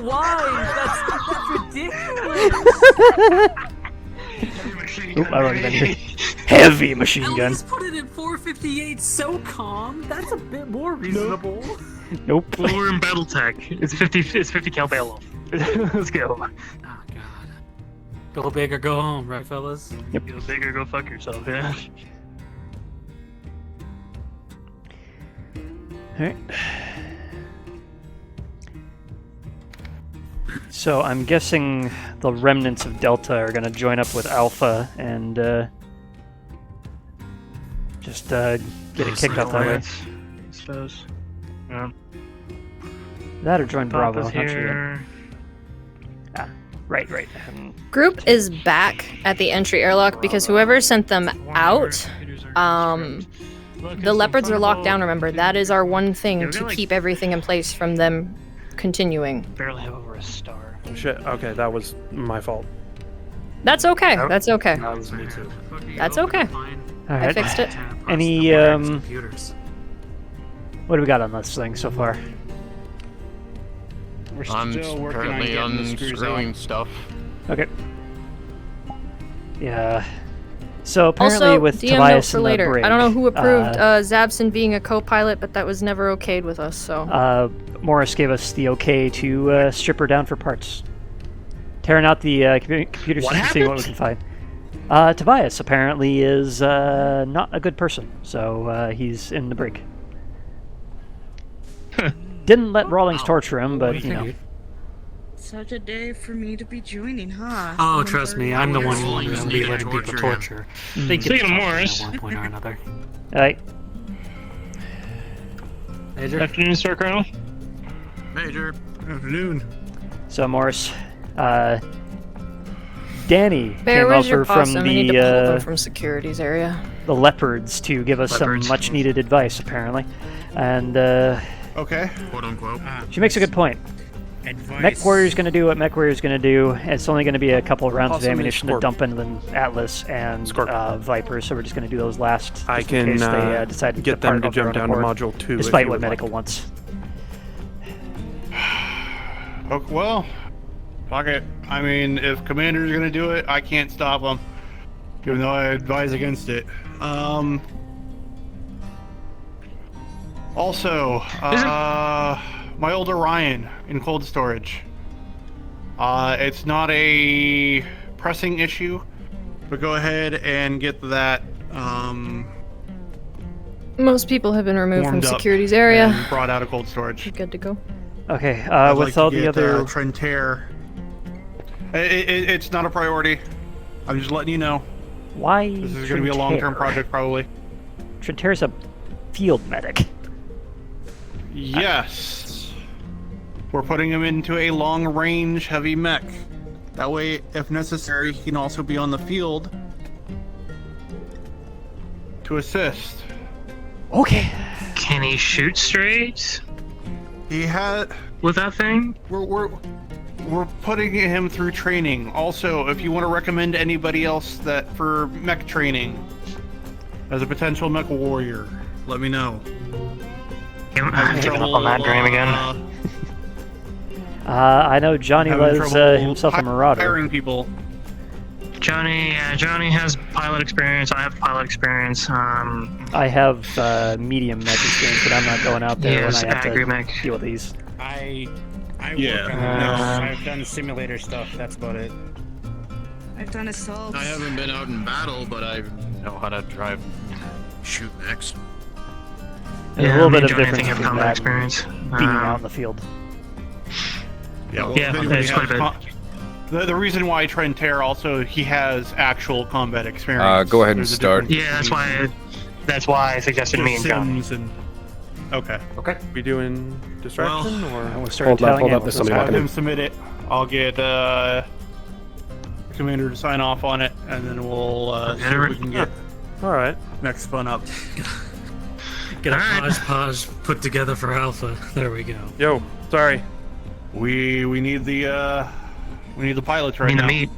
Why? That's ridiculous. Oop, I already been here. Heavy machine gun. At least put it in 458 SOCOM. That's a bit more reasonable. Nope. Well, we're in Battletech. It's 50 cal Beowulf. Let's go. Oh god. Go big or go home, right, fellas? Yep. Go big or go fuck yourself, yeah. Alright. So I'm guessing the remnants of Delta are going to join up with Alpha and just get it kicked out that way. I suppose. Yeah. That or join Bravo. Papa's Not sure here. yet. Ah, right. Group is back at the entry airlock because whoever sent them out, the leopards are locked down, remember. That is our one thing to keep everything in place from them continuing. Barely have over a star. Oh, shit. Okay, that was my fault. That's okay. That's okay. That was me too. That's okay. I Alright. fixed it. Any, Computers. what do we got on this thing so far? We're I'm still working currently on getting the screws unscrewing out. stuff. Okay. Yeah. So apparently Also, with DM note Tobias for in the later. brig, I don't know who approved Zabson being a co-pilot, but that was never okayed with us, so. Morris gave us the okay to strip her down for parts. Tearing out the computer system to see what we can find. Tobias apparently is not a good person, so he's in the brig. Didn't let Rawlings torture him, but you know. Such a day for me to be joining, huh? Oh, trust me, I'm the one who will be letting people torture. They get Speaking of tortured Morris. at one point or another. Alright. Major? Afternoon, Star Colonel. Major. Afternoon. So Morris, Danny Bear, came where's your over from possum? I need to pull them the from securities area. leopards to give us Leopards. some much needed advice, apparently. And Okay. Quote unquote. she makes a good point. Mech Warrior's going to do what Mech Warrior's going to do. It's only going to be a couple of rounds of Possum ammunition to and dump into the Atlas and Viper, so we're just going to do those last. I just in can case they decide to get them depart to of their jump own down to accord, Module 2. despite if you what would Medical like. wants. Okay, well, fuck it. I mean, if Commander's gonna do it, I can't stop him. Even though I advise against it. Also, my old Orion in cold storage. It's not a pressing issue, but go ahead and get that, Most people have been removed from warmed up securities area. and brought out of cold storage. Good to go. Okay, I'd with like to all the get, other. Trentair. It's not a priority. I'm just letting you know. Why? This is going to be a long-term project, probably. Trentair's a field medic. Yes. We're putting him into a long-range heavy mech. That way, if necessary, he can also be on the field to assist. Okay. Can he shoot straight? He had. With that thing? We're putting him through training. Also, if you want to recommend anybody else that for mech training as a potential mech warrior, let me know. I'm giving up on that dream again. I know Johnny Having was trouble himself a marauder. hiring people. Johnny has pilot experience. I have pilot experience. I have medium mech experience, but I'm not going out there Yes, when I have to agri-mech. deal with these. I Yeah. work on I've done simulator stuff. That's about it. I've done assaults. I haven't been out in battle, but I know how to drive, shoot mechs. There's a little bit of Johnny, I difference think, have between combat that experience. and being out in the field. Yeah, well, Yeah, if anybody it's quite a has the reason why Trentair also, he has actual combat experience. Go ahead and There's a start. difference Yeah, that's why I suggested me and John. Sims and... Okay. Okay. We doing distraction or? We'll start telling hold up. There's somebody Have walking in. him submit it. I'll get Commander to sign off on it, and then we'll see if we can get All right. next fun up. Get a hodgepodge put together for Alpha. There we go. Yo, sorry. We need the pilots right Need now. the meat.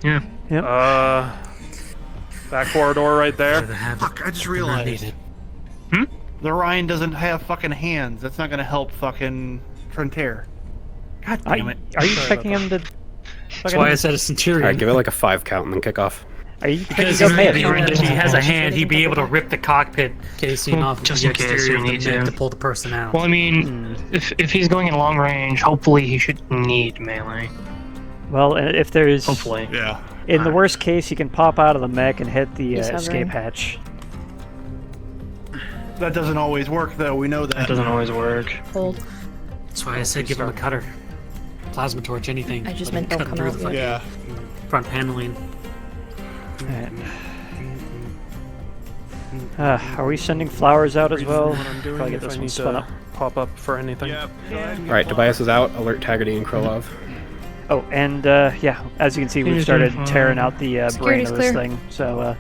Yeah. Yep. That corridor right there. Fuck! I just realized. The Ryan doesn't have fucking hands. That's not gonna help fucking Frontier. God damn it! Are you checking him to? That's why I said a Centurion. Alright, give it like a 5 count and then kick off. Are you Because checking if up he has a hand, he'd be able to rip the cockpit casing off just the in case exterior you of the need mech to. to pull the person out. Well, I mean, if he's going in long range, hopefully he should need melee. Well, if there's Hopefully. Yeah. in the worst case, you can pop out of the mech and hit the He's escape hovering. hatch. That doesn't always work, though. We know that. That doesn't always work. Hold. That's why I said give him a cutter. Plasma torch, anything. I just Let him meant don't cut come through out the yet. fucking front paneling. Are we sending flowers out as well? What I'm doing, Probably get if this I one need spun to up. pop up for anything. Alright, Tobias is out. Alert Taggedy and Krolov. Oh, and yeah, as you can see, we've started tearing out the brain Security's of this clear. thing. So,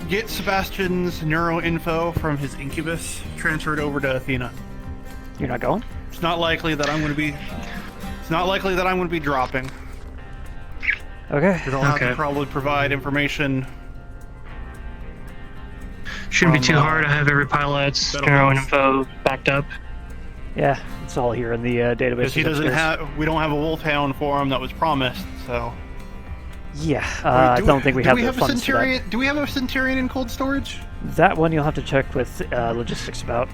Get Sebastian's neuro info from his incubus. Transfer it over to Athena. you're not going? It's not likely that I'm going to be. It's not likely that I'm going to be dropping. Okay. It'll have to probably provide information. Shouldn't be too hard. I have every pilot's neuro info backed up. Yeah, it's all here in the database. Because he doesn't have. We don't have a wolfhound for him that was promised. So. Yeah, I don't think we have the a funds for that. Centurion? Do we have a Centurion in cold storage? That one you'll have to check with logistics about.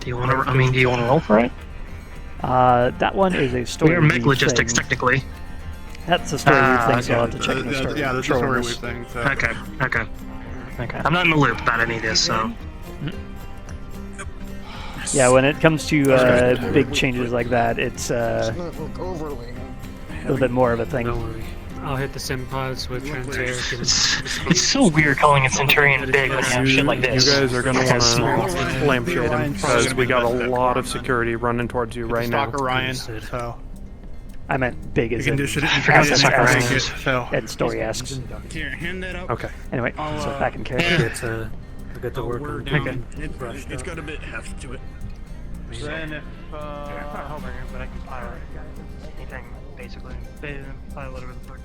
Do you want to? I mean, do you want to roll for it? That one is a story. We are mech weave logistics thing. technically. That's a story weave thing, so I'll have to check in the story. Yeah, that's a story weave thing. So. Okay. I'm not in the loop about any of this, so. Yeah, when it comes to big changes like that, it's a little bit more of a thing. Don't worry. I'll hit the sim pods with Transair. It's so weird calling a Centurion big when you have shit like this. You guys are going to want Small. to lampshade him because we got a lot of security running towards you right now. Stalker Ryan. So. I meant big as in So. and story asks. Here, hand that up. Okay. Anyway, so back in character. I'll get to work We're on down. It's got a bit heft to it. Then if, but I can pilot anything basically. Pilot whatever the fuck.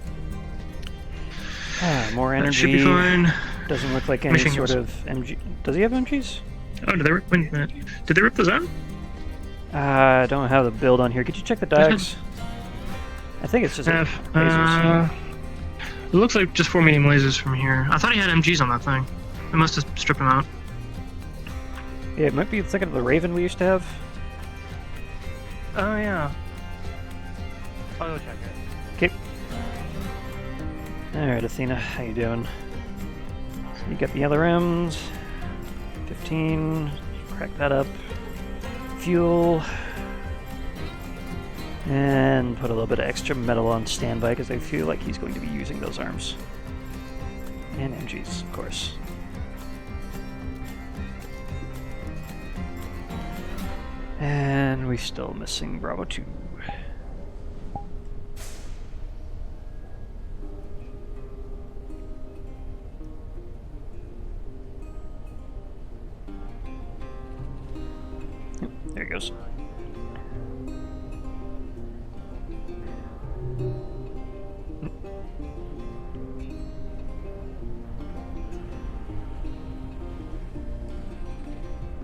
More That energy. should be fine. Doesn't look like any Machine sort guns. of MG. Does he have MGs? Oh, did they rip? Wait a minute. Did they rip those out? I don't have the build on here. Could you check the diags? I think it's just lasers. It looks like just 4 medium lasers from here. I thought he had MGs on that thing. I must have stripped them out. Yeah, it might be thinking of the Raven we used to have. Oh yeah. I'll go check it. Okay. Alright, Athena, how you doing? So you got the other M's. 15. Crack that up. Fuel. And put a little bit of extra metal on standby because I feel like he's going to be using those arms. And MGs, of course. And we're still missing Bravo 2. Yep, there he goes.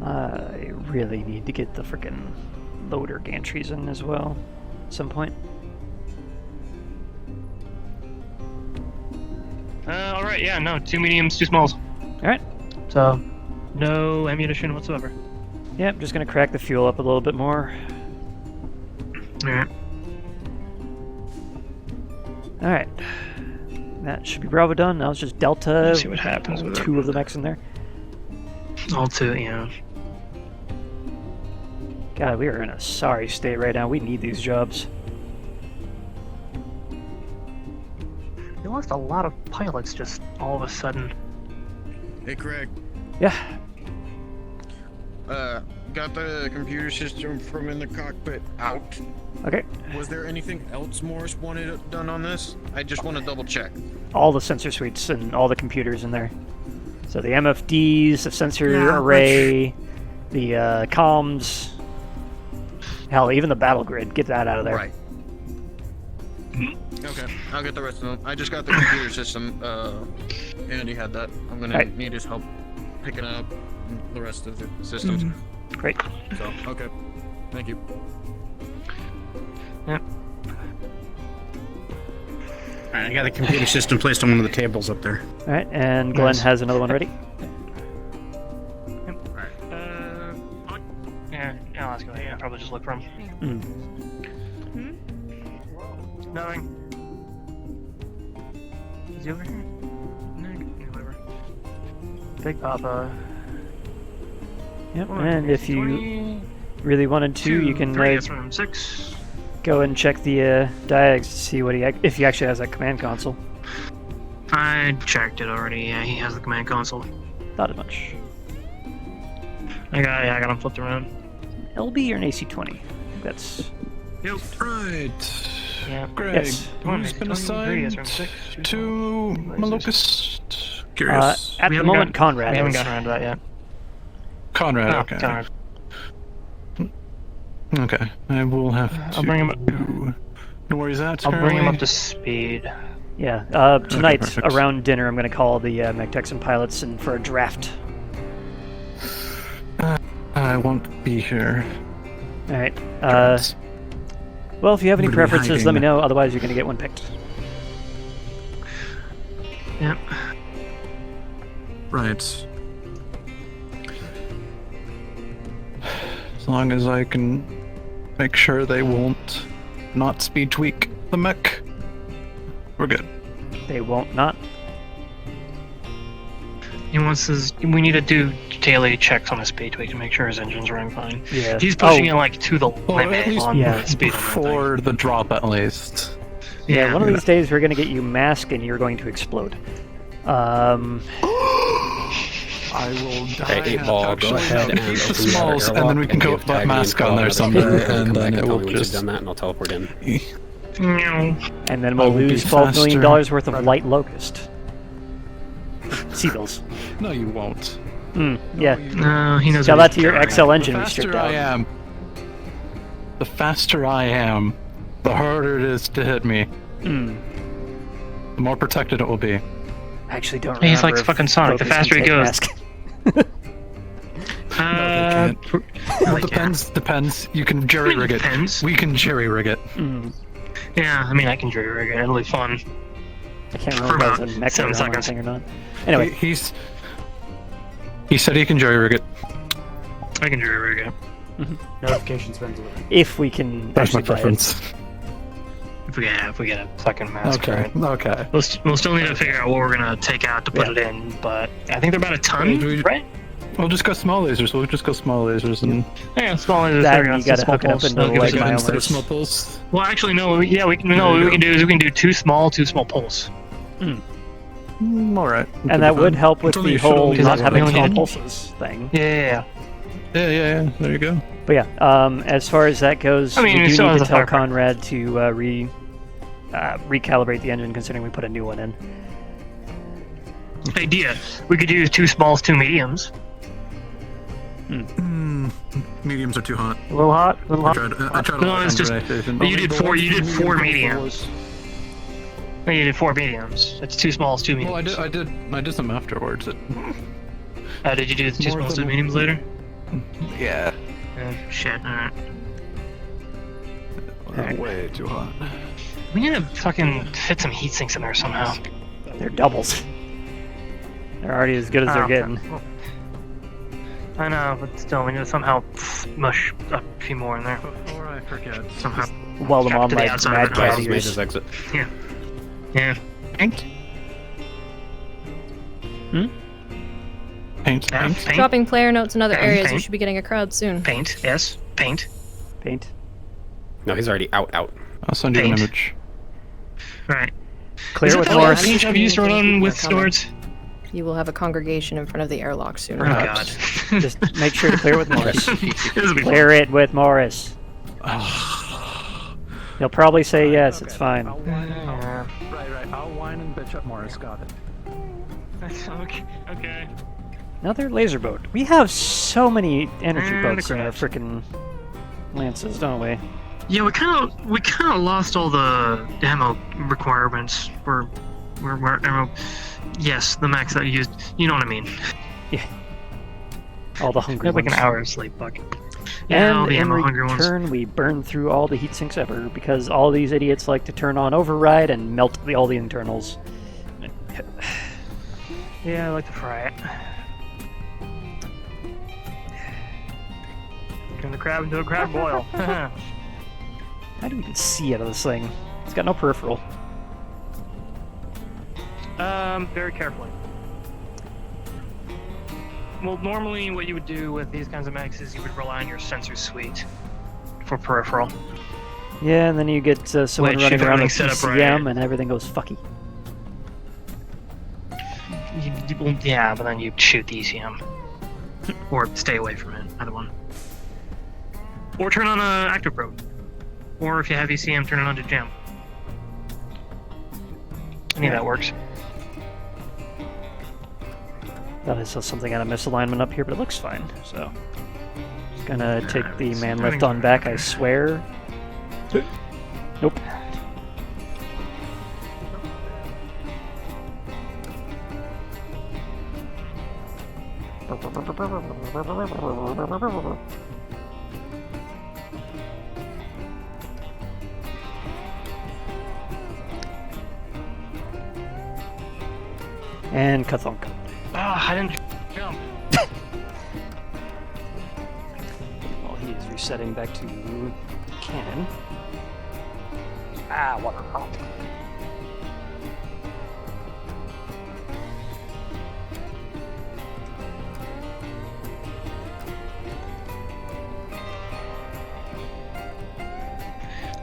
I really need to get the frickin' loader gantries in as well at some point. Alright, yeah, no, 2 mediums, 2 smalls. Alright. So, no ammunition whatsoever. Yep, just gonna crack the fuel up a little bit more. Alright. Alright. That should be Bravo done. Now it's just Delta. Let's see what happens with two of the mechs in there. All two, yeah. God, we are in a sorry state right now. We need these jobs. We lost a lot of pilots just all of a sudden. Hey, Craig. Yeah. Got the computer system from in the cockpit out. Okay. Was there anything else Morris wanted done on this? I just want to double check. All the sensor suites and all the computers in there. So the MFDs, the sensor Yeah, array, the comms. Hell, even the battle grid. Get that out of there. Right. Okay, I'll get the rest of them. I just got the computer system. Andy had that. I'm gonna need his help picking up the rest of the systems. Great. So, okay. Thank you. Yep. Alright, I got the computer system placed on one of the tables up there. Alright, and Glenn Nice. has another one ready. Yeah, I'll ask him. Yeah, probably just look for him. Nothing. Is he over here? No, whatever. Big Papa. Yep, and if you really wanted to, you can room 6. go and check the diags to see what if he actually has that command console. I checked it already. Yeah, he has the command console. Thought as much. I got him flipped around. LB or an AC-20? That's... Yep. Right. Yeah. Greg, Yes. who's been assigned to Malocust? at Curious. the moment, Conrad We haven't is. gotten around to that yet. Conrad, Oh, okay. Conrad. Okay, I will have to... I'll bring him up. Know where he's at I'll bring him currently? up to speed. Yeah, tonight, perfect. around dinner, I'm going to call the mech-techs and pilots in for a draft. I won't be here. Alright, well, if you have any I'm gonna be preferences, let me hiding. know, otherwise you're going to get one picked. Yep. Right. As long as I can make sure they won't not speed tweak the mech, we're good. They won't not? He wants his. We need to do daily checks on his speed tweak to make sure his engine's running fine. Yeah. He's pushing Oh. it like to the Well, at limit least on the speed limit. before the drop, at least. Yeah, one of these days we're going to get you masked and you're going to explode. I will die. Hey, 8-ball, go ahead and eat the open your smalls, and airlock then we can and go give with that tag me mask and on there call someday, another ping, and come then back it and tell will me once just... you've done that, and I'll teleport in. And then I we'll will be lose $12 million faster. worth of light locust. Seagulls. No, you won't. Yeah. No, he knows. Tell what that he's to your doing. XL engine The we stripped faster I out. am, the faster I am, the harder it is to hit me. The more protected it will be. I actually don't remember. He's like if fucking Sonic. The Locust faster can he take goes. mask. Well, depends. You can jerry rig it. Depends. We can jerry rig it. Yeah, I mean, I can jury rig it. It'll be fun. I can't For remember if about that was a mech 7 or seconds. thing or not. Anyway, He said he can jerry rig it. I can jury rig it. Notification's been delivered. if we can That's my actually buy it. preference. If we get a fucking mask. Okay. Right? Okay. We'll still need to figure out what we're gonna take out to put it in, but I think they're about a ton, right? We'll just go small lasers. We'll just go small lasers and. Yeah, small lasers. That there you go. gotta Small hook it up pulse. into That'll give us like a- Instead of myomers. small pulse. Well, actually, no. Yeah, we can. No, There what you we can do is we can do two small pulse. All right. And that would help with It's only- the it should whole only be not one. having We only small need- pulses thing. Yeah. Yeah. There you go. But yeah, as far as that goes, I mean, we we do still need have to the tell firepower. Conrad to recalibrate the engine, considering we put a new one in. Idea. We could do 2 smalls, 2 mediums. Mediums are too hot. A little hot. A little I hot. tried No, it's just. combination. You did 4. You did 4 mediums. No, you did 4 mediums. It's 2 smalls, 2 mediums. Well, I did some afterwards. Did you do the 2 More smalls, 2 than- mediums later? Yeah. Shit. Alright. Way too hot. We need to fucking fit some heat sinks in there somehow. They're doubles. They're already as good as they're Oh, okay. getting. I know, but still, we need to somehow mush a few more in there. Before I forget. Somehow. Weld them Strap on to the like outside mad of the cat house. Made ears. his exit. Yeah. Paint. Yeah, Paint. paint. Dropping player notes in other Paint, areas. You paint. should be getting a crowd soon. Paint. Yes. Paint. Paint. No, he's already out. I'll send you an Paint. image. Right. Clear Is with it that Morris. paint job you used to run on with Coming. swords? You will have a congregation in front of the airlock soon. Oh god. Just make sure to clear with Morris. This will be Clear it with Morris. He'll probably say yes, it's fine. Right. I'll whine and bitch up Morris. Got it. Okay. Another laser boat. We have so many energy And boats the in our crabs. frickin' lances, don't we? Yeah, we kind of lost all the ammo requirements for ammo. Yes, the max that I used. You know what I mean. Yeah. All the hungry Like an ones. hour of sleep bucket. Yeah, all And the in ammo hungry ones. return, we burn through all the heat sinks ever because all these idiots like to turn on override and melt all the internals. Yeah, I like to fry it. Turn the crab into a crab boil. How do we even see out of this thing? It's got no peripheral. Very carefully. Well, normally what you would do with these kinds of mechs is you would rely on your sensor suite for peripheral. Yeah, and then you get someone Which, running if around with everything's set up PCM right- and everything goes fucky. Well, yeah, but then you shoot the ECM. Or stay away from it, either one. Or turn on a active probe. Or if you have ECM, turn it on to jam. Any of that works. That is something out of misalignment up here, but it looks fine, so. Just gonna take the man lift on back, I swear. Nope. And Kathunk. Ah, I didn't jump. While he is resetting back to cannon. Ah, water.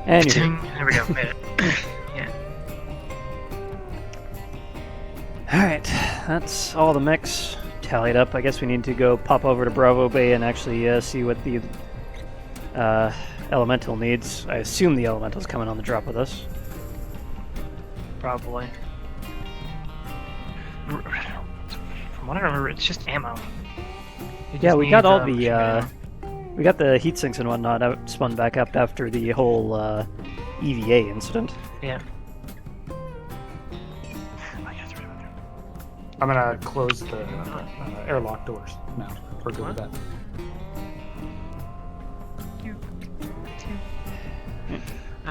And you're Ting. There we go, made it. Yeah. Alright, that's all the mechs tallied up. I guess we need to go pop over to Bravo Bay and actually see what the Elemental needs. I assume the Elemental's coming on the drop with us. Probably. From what I remember, it's just ammo. You Yeah, just we need, got all machine the gun we got the heat sinks and whatnot out spun back up after the whole EVA incident. Yeah. I'm gonna close the airlock doors now. We're good with that.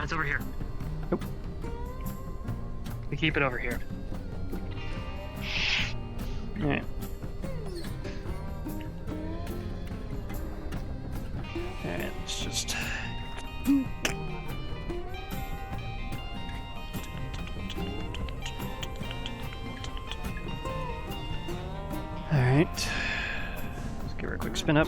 It's over here. Nope. We keep it over here. Alright. Alright, let's just... Alright. Let's give her a quick spin up.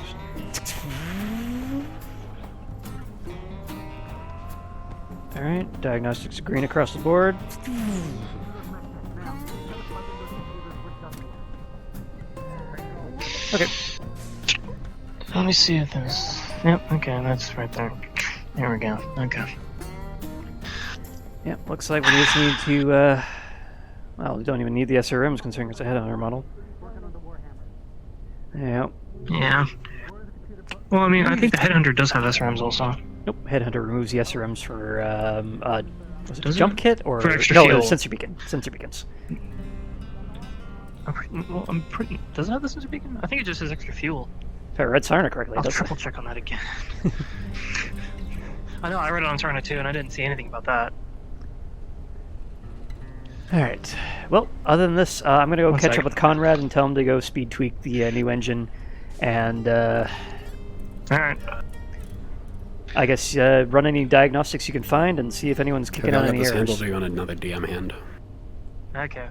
Alright, diagnostics are green across the board. Okay. Let me see if there's... Yep, okay, that's right there. There we go, okay. Yep, looks like we just need to, well, we don't even need the SRMs considering it's a headhunter model. Yep. Yeah. Well, I mean, I think the Headhunter does have SRMs also. Nope, Headhunter removes the SRMs for, was it a Does jump it? kit or... For extra no, fuel. it was sensor beacon. Sensor beacons. I'm pretty... Does it have the sensor beacon? I think it just has extra fuel. If I read Sarna correctly, it I'll does. triple check on that again. I know, I read it on Sarna too, and I didn't see anything about that. Alright. Well, other than this, I'm going to go One catch sec. up with Conrad and tell him to go speed tweak the new engine. And, Alright. I guess run any diagnostics you can find and see if anyone's kicking out any errors. Handle on another DM hand. Okay.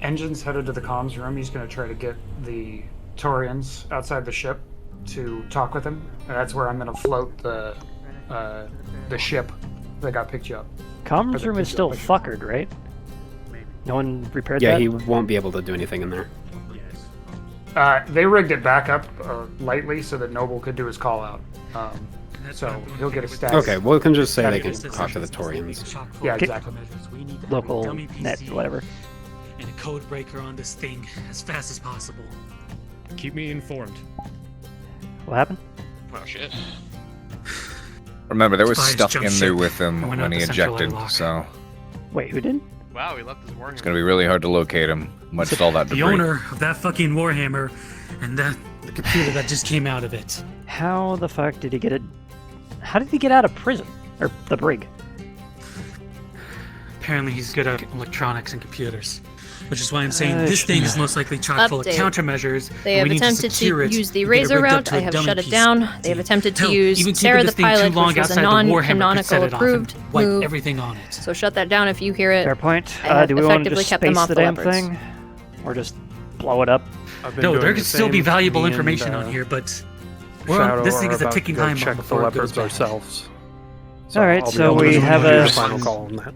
Engine's headed to the comms room. He's going to try to get the Taurians outside the ship to talk with him. And that's where I'm going to float the ship that got picked you up. Comms room is still fuckered, right? No one repaired that? Yeah, he won't be able to do anything in there. They rigged it back up lightly so that Noble could do his call out. So he'll get a status. Okay, well, we can just say they can talk to the Taurians. Yeah, exactly. Local net, whatever. And a code breaker on this thing as fast as possible. Keep me informed. What happened? Oh shit. Remember, there was Spies stuff jump in there ship with him and went when out he the central ejected, airlock. so Wait, who did? Wow, he left his warhammer. it's gonna be really hard to locate him amidst all that The debris. owner of that fucking Warhammer and the computer that just came out of it. How the fuck did he get it? How did he get out of prison? Or the brig? Apparently he's good at electronics and computers. Which is why I'm saying this thing is most likely chock full of Update. countermeasures. They and have we need to attempted secure to it use the and get it Razor rigged up route. to a I have dummy shut it piece. down. They have attempted to Hell, use even keeping Sarah the this thing too Pilot, long which was a outside the Warhammer could non-canonical set it off and approved wipe move. everything on it. So shut that down if you hear it. Fair point. I have Do we want to effectively just kept them space off the the damn leopards. thing? Or just blow it up? No, there could still be valuable information on here, but this thing is a ticking time bomb before it goes bad. ourselves. Alright, so we have a final call on that.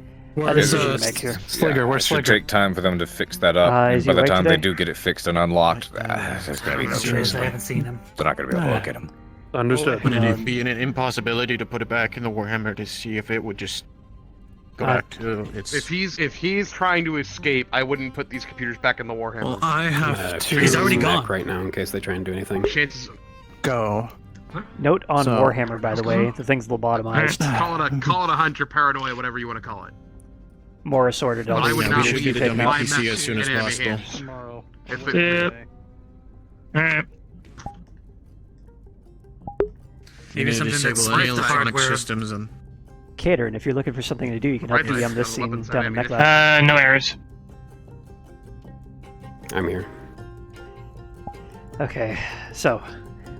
decision to make here. Yeah, it should take time for them to fix that up. And is by he the awake time they today? do get it fixed and unlocked, there's gonna be no chance. I haven't seen him. They're not gonna be able to locate him. Understood. Would it be an impossibility to put it back in the Warhammer to see if it would just go back to its... If he's trying to escape, I wouldn't put these computers back in the warhammer. Well, I have to He's already map gone. right now in case they try and do anything. Chances. Go. Note on So- Warhammer, by the way, the thing's lobotomized. call it a hunch or paranoia, whatever you want to call it. More assorted I would not we should leave get a dummy my PC mech as soon as in enemy possible. hands. Tomorrow. If it- Maybe something that's disable like any the electronic hardware. systems and... Cater, and if you're looking for something to do, you can help Right, DM this the scene weapons down in I Mech No errors. I'm here. Okay, so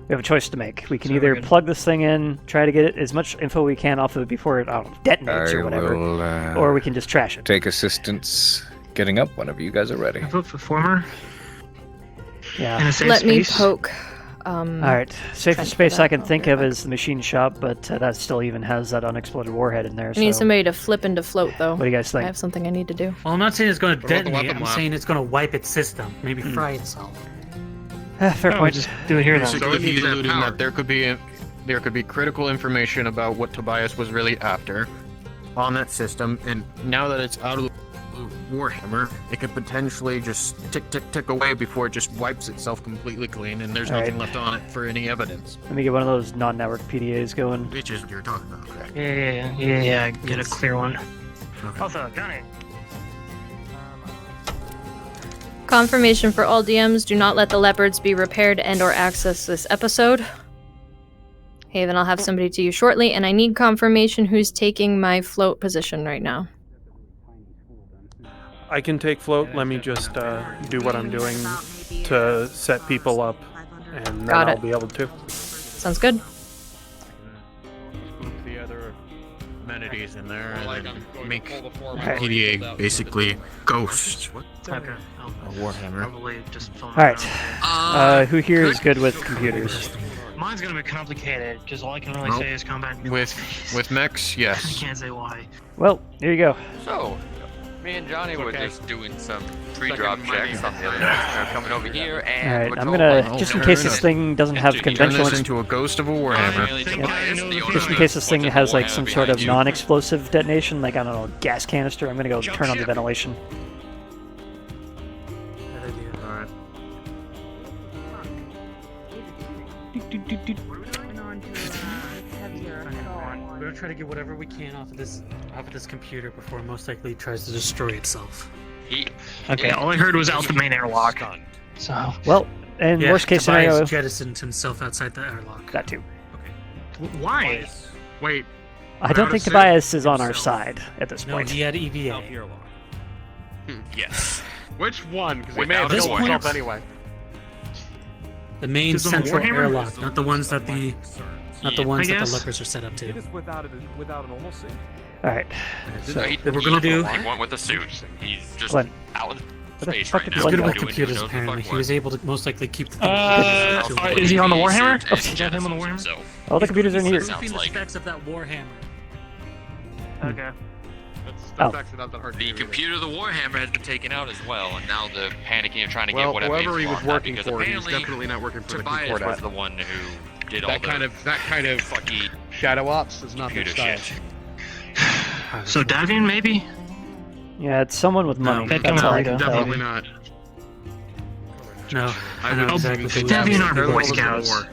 we have a choice to make. We can either plug this thing in, try to get it as much info we can off of it before it detonates or whatever, or we can just trash it. Take assistance getting up whenever you guys are ready. I vote for former. Yeah. In a safe Let me space. poke. All right, safest space I can think of is the machine shop, but that still even has that unexploded warhead in there. I need so- somebody to flip into float, though. What do you guys think? I have something I need to do. Well, I'm not saying it's going to What about the detonate. weapon I'm lab? saying it's going to wipe its system, maybe fry itself. Fair point. Just do it here then. Basically, needs he's that alluding power. that there could be critical information about what Tobias was really after on that system, and now that it's out of the Warhammer, it could potentially just tick away before it just wipes itself completely clean, and there's nothing left on it for any evidence. Let me get one of those non-network PDAs going. Which is what you're talking about, correct? Yeah. Get a clear one. Also, Johnny. Confirmation for all DMs: do not let the leopards be repaired and/or access this episode. Haven, I'll have somebody to you shortly, and I need confirmation who's taking my float position right now. I can take float. Let me just do what I'm doing to set people up, and then Got I'll it. be able to. Sounds good. Move the other amenities in there Like and I'm then going make to pull the form the out PDA without- basically ghost Okay. a Warhammer. Probably just film All right. around. Who here is good with computers? Mine's gonna be complicated, because all I can really Nope. say is combat. With mechs, I yes. can't say why. Well, here you go. So, me and Johnny were Okay. just doing some pre-drop checks on the other units that are coming over here, and All right, we're I'm told gonna by just in Holmes case that this thing doesn't have Turn conventional. Turn this into a ghost of a Warhammer. Just in case this thing has like some sort of non-explosive detonation, like I don't know, gas canister, I'm gonna go turn on the ventilation. Alright. We're gonna try to get whatever we can off of this computer before it most likely tries to destroy itself. Okay, all I heard was out the main airlock. So. Well, in worst case Tobias scenario, jettisoned himself outside the airlock. that too. Why? Wait. I don't think Tobias is on our side at this No, point. he had EVA. Yes. Which one? Because he may have Without killed a himself point. anyway. The main Is it on central Warhammer? airlock, not the ones that the I guess. leopards are set up to. without a normal suit. All right. So What we're gonna do? He went with a suit. He's just Glenn. out. space fuck right did now. He's good with Doing computers, who knows the apparently. fuck He was what. able to most likely keep the Is he on the Warhammer? Oh, is that him on the Warhammer? So, All the computers are in here. Spoofing the specs of that Warhammer. Okay. That's actually not that hard to the do either. computer of the Warhammer has been taken out as well, and now the panicking of trying to Well, get whatever whoever he was farmed out, working because for, he's apparently definitely not working for the Tobias was Concordat. the one who did all That kind of fucky shadow ops is not their computer style. shit. So Davian, maybe? Yeah, it's someone with money. that That's kinda all I like can tell. Definitely not. No, I I know know exactly what they Davian are. are Boy Scouts.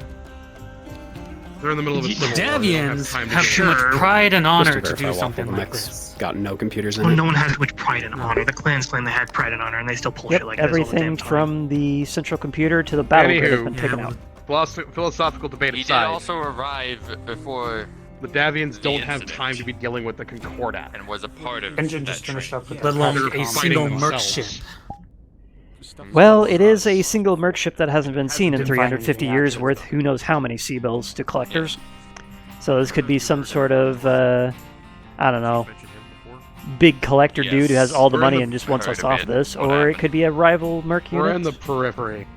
They're in the middle of a The civil war. They don't Davians time to have get- too much pride and honor to verify, do Waffle, something the like mech's this. got no computers in Well, it. no one has much pride and honor. The clans claim they had pride and honor, and they still pull Yep, shit like this all the everything damn time. from the central computer to the battle grid has been Anywho, taken out. philosophical debate He did aside, also arrive before the Davians the don't have incident. time to be dealing with the Concordat. and was a part of Engine that just finished up with Let alone They're a fighting single merc themselves. ship. Well, it is a single merc ship that hasn't been seen in Hasn't been fighting 350 anything years after. worth who knows how many sea bills to collectors. So this could be some sort of, I don't know, big collector dude who has all the We're in money the- and just wants us Heard a off bit. this, What or it happened? could be a rival merc unit. We're in the periphery.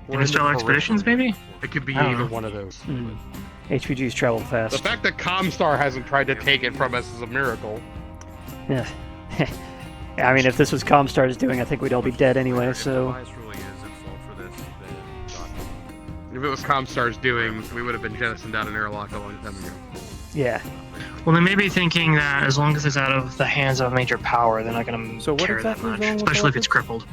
We're in the Interstellar Expeditions, maybe? It could be I don't either know. one of those. HPGs travel The fast. fact that Comstar hasn't tried to take it from us is a miracle. Yeah. I mean, if this was Comstar's doing, I think we'd all be dead anyway, so... If it was Comstar's doing, we would have been jettisoned out an airlock a long time ago. Yeah. Well, they may be thinking that as long as it's out of the hands of a major power, they're not going to care that much, especially if it's crippled.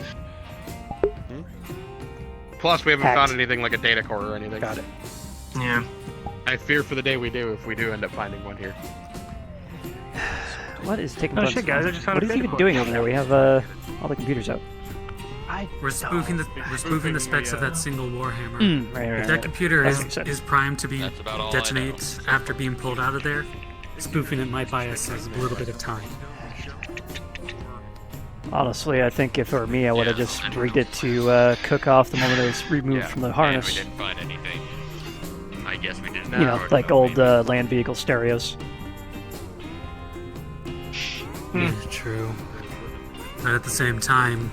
Plus, we haven't Hacked. found anything like a data core or anything. Got it. Yeah. I fear for the day we do if we do end up finding one here. What is taking Oh, place? shit, guys, I just found What a is he data even core. doing over there? We have all the computers out. We're spoofing the specs of that single Warhammer. Right, If that computer That makes sense. is primed to be That's about all I detonate after being pulled out of there, spoofing it might buy us a little bit of time. Honestly, I think if it were me, I would have just rigged it to cook off the moment it was removed from the And harness. we didn't find anything. I guess we didn't. You know, like old land vehicle stereos. Yeah, true. But at the same time,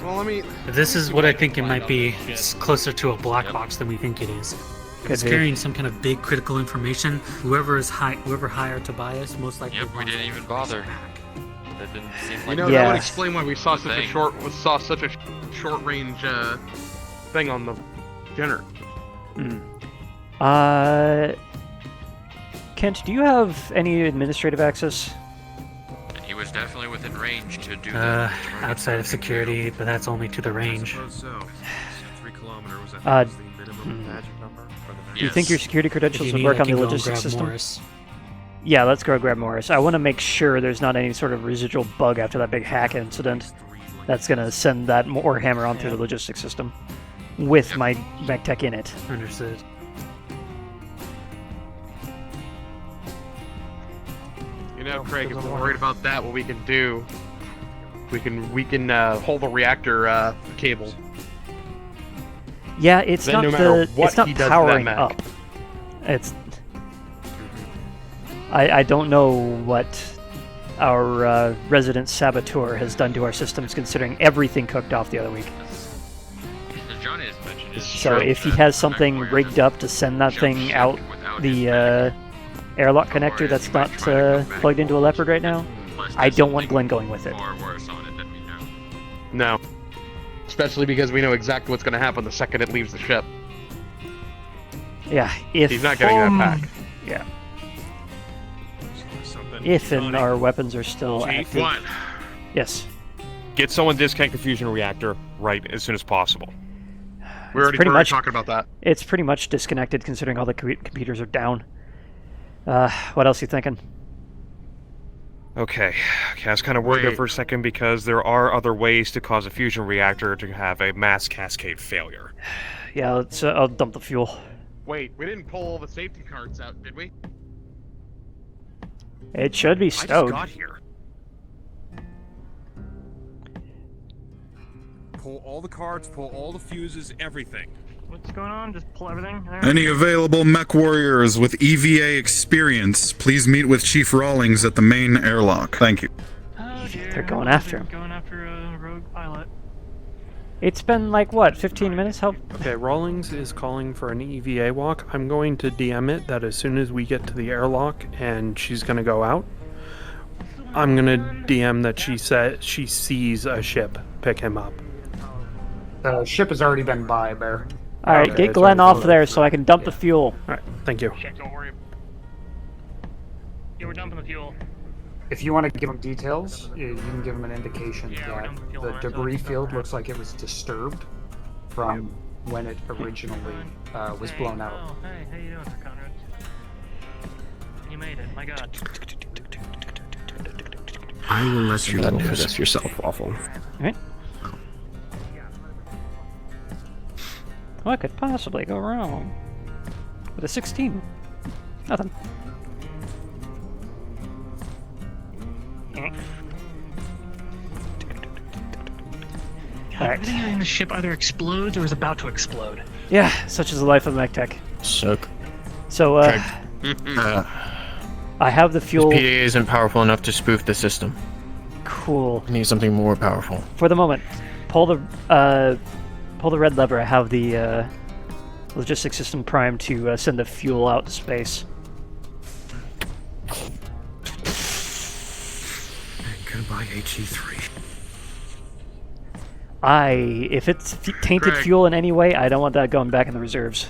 Well, let me. this is what I think it might be. It's closer to a black box than we think it is. If Could it's be. carrying some kind of big critical information, whoever hired Tobias most likely. Yep, we wants didn't that even bother. That didn't seem like You know, Yeah. that would explain why we saw such a Thing. short range thing on the Jenner. Kent, do you have any administrative access? And he was definitely within range to do Outside of security, but that's only to the range. Do you think your security credentials If would you work need, I on the can go and logistics grab system? Morris. Yeah, let's go grab Morris. I want to make sure there's not any sort of residual bug after that big hack incident that's going to send that Warhammer onto the logistics system with my mech tech in it. Understood. You know, Craig, if we're worried about that, what we can do, we can hold the reactor cable. Yeah, it's Then not no matter what it's not he does to that powering mech. up. It's I don't know what our resident saboteur has done to our systems, considering everything cooked off the other week. As Johnny has mentioned, is So if he has something rigged up to send that thing out the airlock connector that's not plugged into a Leopard right now, I don't want Glenn going with it. far worse on it than we know. No. Especially because we know exactly what's going to happen the second it leaves the ship. Yeah, if He's not getting that pack. Yeah. If and our weapons are still Chief, active. what? Yes. Get someone disconnect the fusion reactor right as soon as possible. We already pretty were much talking about that. It's pretty much disconnected, considering all the computers are down. What else you thinking? Okay, I was kind of worried there Wait. for a second because there are other ways to cause a fusion reactor to have a mass cascade failure. Yeah, let's. I'll dump the fuel. Wait, we didn't pull all the safety cards out, did we? It should be I just stowed. got here. Pull all the cards, pull all the fuses, everything. What's going on? Just pull everything? Any available mech warriors with EVA experience, please meet with Chief Rawlings at the main airlock. Thank you. Oh, dear. They're going after him. Going after a rogue pilot. It's been like, what, 15 minutes? How? Okay, Rawlings is calling for an EVA walk. I'm going to DM it that as soon as we get to the airlock and she's going to go out, I'm going to DM that she said she sees a ship pick him up. The ship has already been by, Bear. Alright, get Glenn off there so I can dump the fuel. Alright, thank you. Don't worry. Yeah, we're dumping the fuel. If you want to give him details, you can give him an indication that the debris field looks like it was disturbed from when it originally was blown out. Oh, hey, how you doing, Sir Conrad? You made it, my god. I will let you know this yourself, Waffle. Alright. What could possibly go wrong? With a 16? Nothing. Everything in the ship either explodes or is about to explode. Yeah, such is the life of mech tech. Suck. So, I have the fuel. This PA isn't powerful enough to spoof the system. Cool. I need something more powerful. For the moment, pull the red lever. I have the logistics system primed to send the fuel out to space. Goodbye, HE3. If it's tainted fuel in any way, I don't want that going back in the reserves.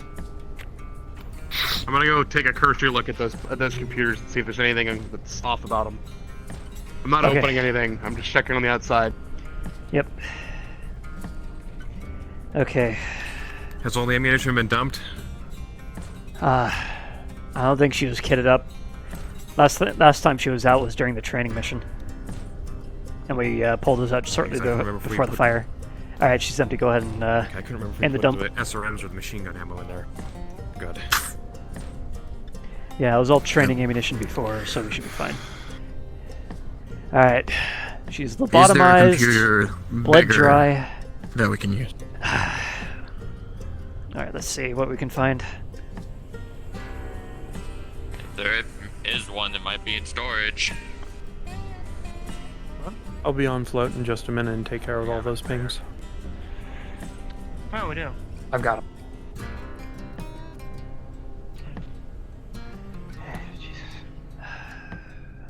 I'm gonna go take a cursory look at those computers and see if there's anything that's off about them. I'm not opening anything. I'm just checking on the outside. Yep. Okay. Has all the ammunition been dumped? I don't think she was kitted up. Last time she was out was during the training mission. And we pulled those out shortly before the fire. Alright, she's empty. Go ahead and I couldn't remember if we in the put dump. the SRMs with machine gun ammo in there. Good. Yeah, it was all training ammunition before, so we should be fine. Alright. She's lobotomized, blood dry. That we can use. Alright, let's see what we can find. There is one that might be in storage. I'll be on float in just a minute and take care of all those pings. Oh, we do. I've got him.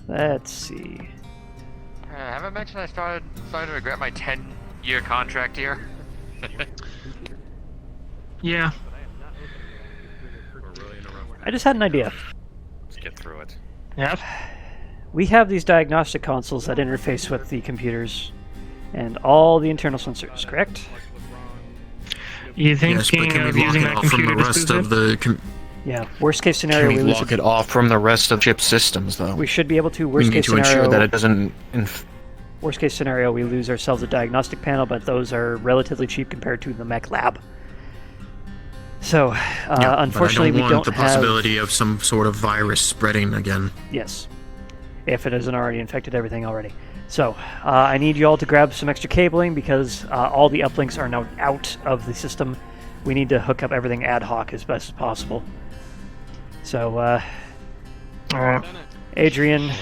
Let's see. Have I mentioned I started to regret my 10-year contract here? Yeah. I just had an idea. Let's get through it. Yep. We have these diagnostic consoles that interface with the computers and all the internal sensors, correct? You thinking of using that computer to spoof it? Yeah. Worst case scenario, Can we lose lock it off from the rest of chip systems, though? We should be able to. We Worst need case to scenario, ensure that it doesn't. Worst case scenario, we lose ourselves a diagnostic panel, but those are relatively cheap compared to the mech lab. So, unfortunately, we don't want the possibility of some sort of virus spreading again. Yes, if it hasn't already infected everything already. So, I need you all to grab some extra cabling because all the uplinks are now out of the system. We need to hook up everything ad hoc as best as possible. So, Adrian,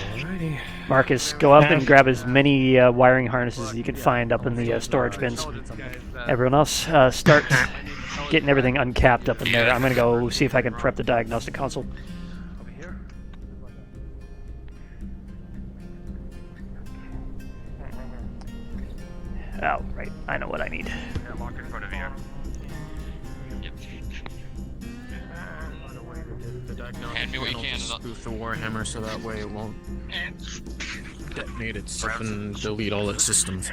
Marcus, go up and grab as many wiring harnesses as you can find up in the storage bins. Everyone else, start getting everything uncapped up in there. I'm going to go see if I can prep the diagnostic console. Oh, right. I know what I need. Lock in front of you. Hand me what you can. Spoof the Warhammer so that way it won't detonate itself and delete all its systems.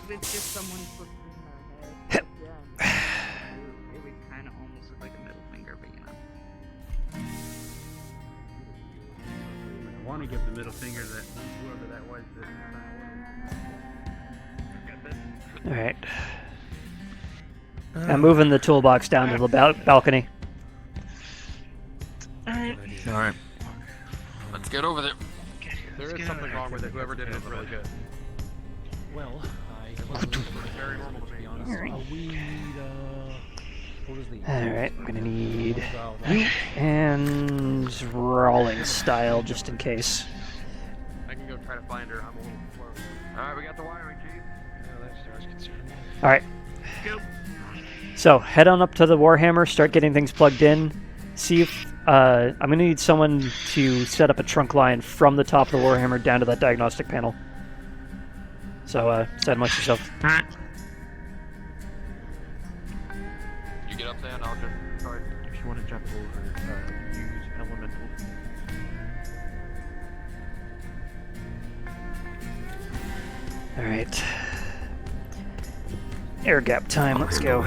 With just someone put in their head, it would kind of almost look like a middle finger, but you know. I want to give the middle finger that whoever that was. Alright. I'm moving the toolbox down to the balcony. Alright. Let's get over there. There is something wrong with it. Whoever did it is really good. Well, very normal to be honest. Alright, I'm gonna need and Rawlings style just in case. I can go try to find her. I'm a little slow. Alright, we got the wiring, Chief. Yeah, that's as concerned. Alright. So, head on up to the Warhammer, start getting things plugged in. See if... I'm going to need someone to set up a trunk line from the top of the Warhammer down to that diagnostic panel. So, set amongst yourself. You get up there and I'll just start. If you want to jump over, use elemental. Alright. Air gap time, let's go.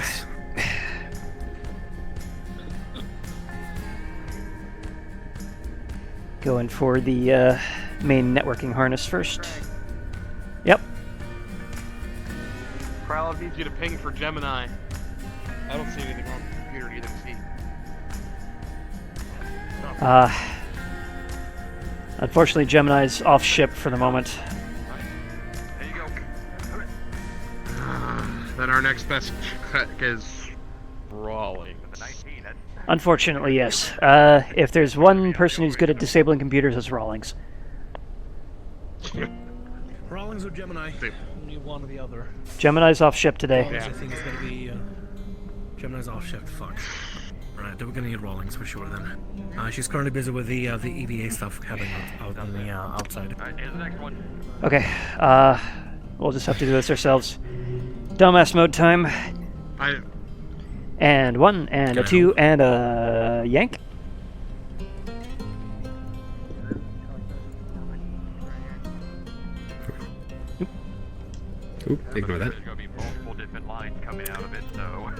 Going for the main networking harness first. Yep. Kralov needs you to ping for Gemini. I don't see anything on the computer either, see. Unfortunately, Gemini's off ship for the moment. There you go. Then our next best cut is Rawlings. Unfortunately, yes. If there's one person who's good at disabling computers, it's Rawlings. Rawlings or Gemini? Only one or the other. Gemini's off ship today. Rawlings, I think it's gonna be Gemini's off ship. Fuck. Right, then we're gonna need Rawlings for sure then. She's currently busy with the EVA stuff happening out on the outside. Alright, here's the next one. Okay. We'll just have to do this ourselves. Dumbass mode time. And one, and a two, and a yank. Oop, ignore that. There's gonna be multiple different lines coming out of it, so.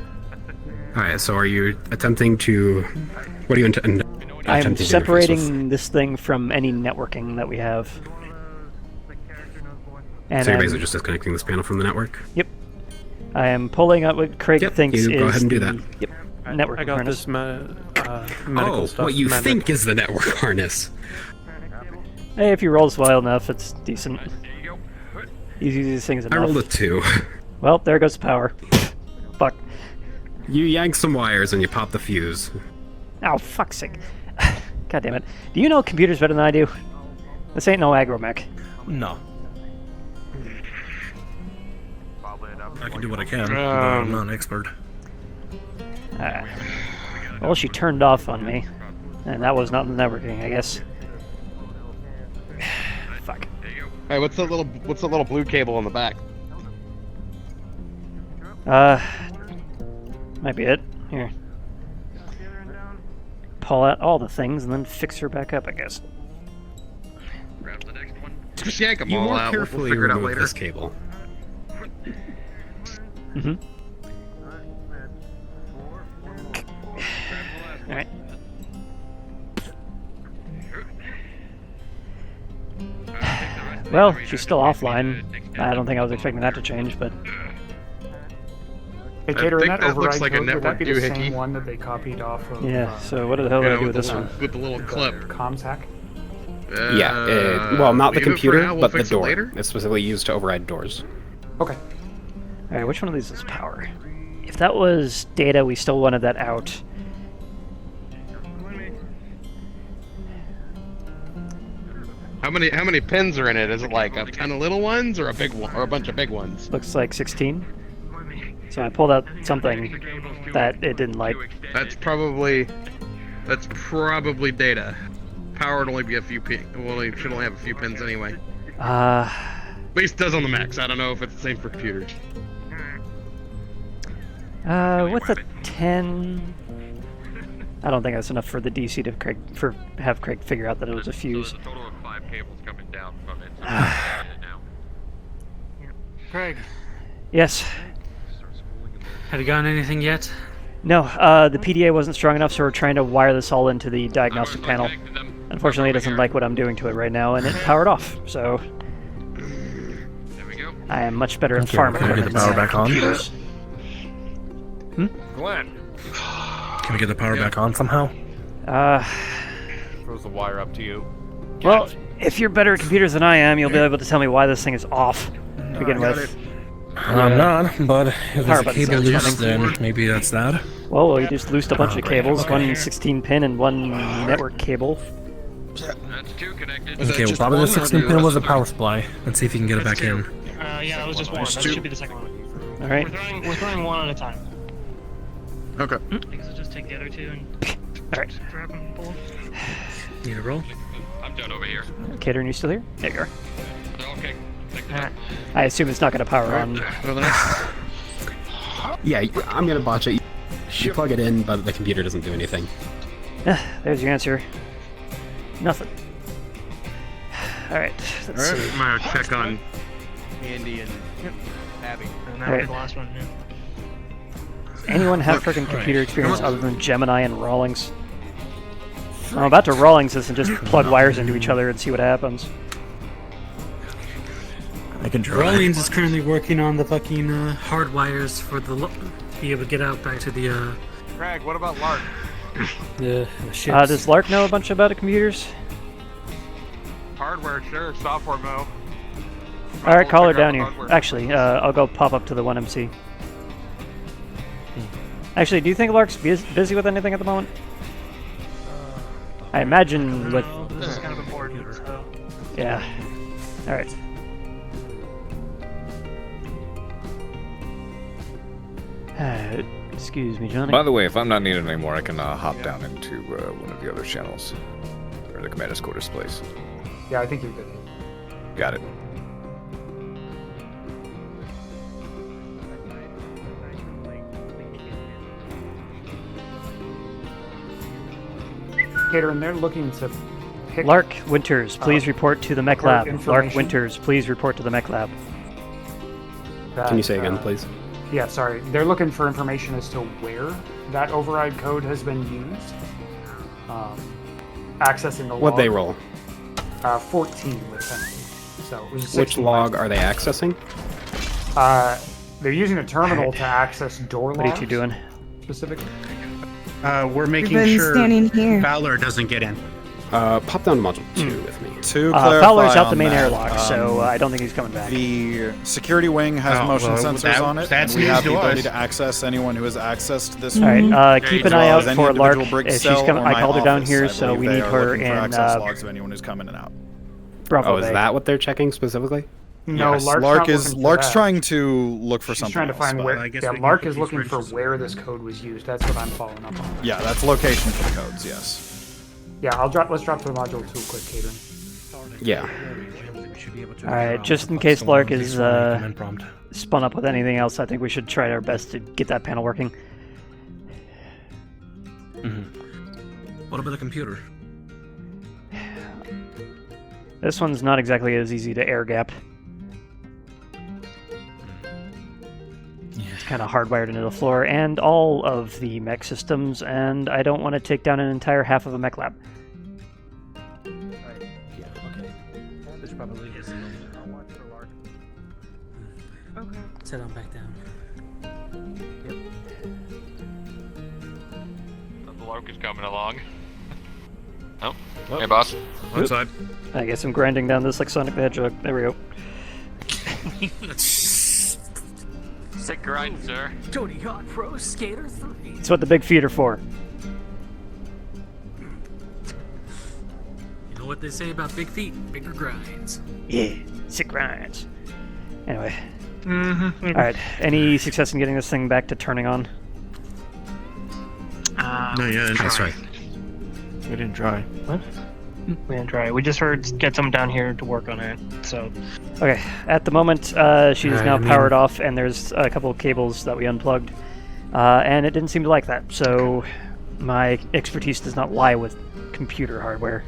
Alright, so are you attempting to... What are you attempting I'm to interface separating this thing from any networking that we have. And so you're basically just disconnecting this panel from the network? Yep. I am pulling out what Craig thinks is go ahead and do that. Yep. Network I got harness. this medical stuff. What you think is the network harness. Hey, if you rolls well enough, it's decent. Easy these things enough. I rolled a 2. Well, there goes the power. Fuck. You yank some wires and you pop the fuse. Oh, fuck's sake. God damn it. Do you know computers better than I do? This ain't no agromech. No. I can do what I can, but I'm not an expert. Well, she turned off on me. And that was not the networking, I guess. Fuck. Hey, what's that little blue cable on the back? Might be it. Here. Pull out all the things and then fix her back up, I guess. Grab the next one. Just yank them You all more out. carefully We'll figure it out remove later. this cable. Mm-hmm. Alright. Well, she's still offline. I don't think I was expecting that to change, but... Hey, Cater, in think that that looks override like a code, would that network be the doohickey. same one that they copied off of... Yeah, so what the hell did I do with this one? With the little clip. Comms hack? Well, not the leave it for computer, now, we'll but the fix it door. later. It's specifically used to override doors. Okay. Alright, which one of these is power? If that was data, we still wanted that out. How many pins are in it? Is it like a ton of little ones or a big one or a bunch of big ones? Looks like 16. So I pulled out something that it didn't like. That's probably data. Power would only be a few pins. Well, it should only have a few pins anyway. At least it does on the Macs. I don't know if it's the same for computers. With a 10... I don't think that's enough for the DC to have Craig figure out that it was a fuse. So there's a total of 5 cables coming down from it. Craig, Yes. have you gotten anything yet? No, the PDA wasn't strong enough, so we're trying to wire this all into the diagnostic panel. Unfortunately, it doesn't like what I'm doing to it right now, and it powered off, so... I am much better at farming. Can we get the power back on? computers. Glenn! Can we get the power back on somehow? Throws the wire up to you. Well, if you're better at computers than I am, you'll be able to tell me why this thing is off to begin with. I'm not, but if Power there's a button cable sounds loose, funny. then maybe that's that. Well, we just loosed a bunch of great. cables, Okay. one 16-pin and one network cable. That's two connected. Okay, well, probably the 16 pin was a power supply. Let's see if you can get it back in. Yeah, that was just one. That should be the second one. All right. We're throwing one at a time. Okay. I guess I'll just take the other two and grab them both. Need a roll? I'm done over here. Cater, you still here? There you are. Okay. I assume it's not going to power on. Yeah, I'm gonna botch it. You plug it in, but the computer doesn't do anything. There's your answer. Nothing. Alright, let's see. I'm gonna check on Andy and Abby. And that Alright. was the last one, yeah. Anyone have freaking computer experience other than Gemini and Rawlings? I'm about to Rawlings this and just plug wires into each other and see what happens. I can try. Rollins is currently working on the fucking hard wires for the to be able to get out back to the Craig, what about Lark? the ships. Does Lark know a bunch about computers? Hardware, sure. Software, Mo. Alright, call her figure out down the here. hardware. Actually, I'll go pop up to the 1MC. Actually, do you think Lark's busy with anything at the moment? I imagine with... This is kind of important, so... Yeah. Alright. Excuse me, Johnny. By the way, if I'm not needed anymore, I can hop down into one of the other channels. Or the commander's quarters place. Yeah, I think you're good. Got it. Cater, and they're looking to pick... Lark Winters, please report to the mech lab. Lark information. Winters, please report to the mech lab. Can you say again, please? Yeah, sorry. They're looking for information as to where that override code has been used. Accessing the log. What'd they roll? 14 with penalty. So it was Which log are they accessing? They're using a terminal to access door logs. What are you two doing? Specifically. We're making been sure standing here. Fowler doesn't get in. Pop down to module 2 with me. To clarify Fowler's out the on main that, airlock, so I don't think he's coming back. The security wing has motion sensors on it, and that's we have news the to ability us. to access anyone who has accessed this Alright, keep an eye out Any for Lark. individual brig If she's cell coming, or I my called her down office. here, I so we believe need they are her looking for in access logs of anyone who's coming in and out. Bravo Oh, is Bay. that what they're checking specifically? No, Yes, Lark's Lark not is looking for Lark's that. trying to look for She's something trying to else, find but where. I guess Yeah, we can Lark put is these looking for registers where this code was used. That's what I'm following up on. Yeah, that's location for the codes. Yes. Yeah, let's drop to module 2 quick, Catering. Yeah. Alright, just in case Lark is spun up with anything else, I think we should try our best to get that panel working. What about the computer? This one's not exactly as easy to air gap. It's kind of hardwired into the floor and all of the mech systems, and I don't want to take down an entire half of a mech lab. Yeah, okay. This probably is. I'll watch for Lark. Okay. Set on back down. Yep. The Lark is coming along. Oh, hey boss. One side. I guess I'm grinding down this like Sonic the Hedgehog. There we go. Sick grind, sir. Tony Hawk Pro Skater 3. It's what the big feet are for. You know what they say about big feet? Bigger grinds. Yeah, sick grinds. Anyway. Mm-hmm. Alright, any success in getting this thing back to turning on? No, yeah, That's right. We didn't try. What? We didn't try. We just heard get someone down here to work on it, so... Okay, at the moment, she's Alright, now I mean- powered off, and there's a couple of cables that we unplugged. And it didn't seem to like that, so my expertise does not lie with computer hardware.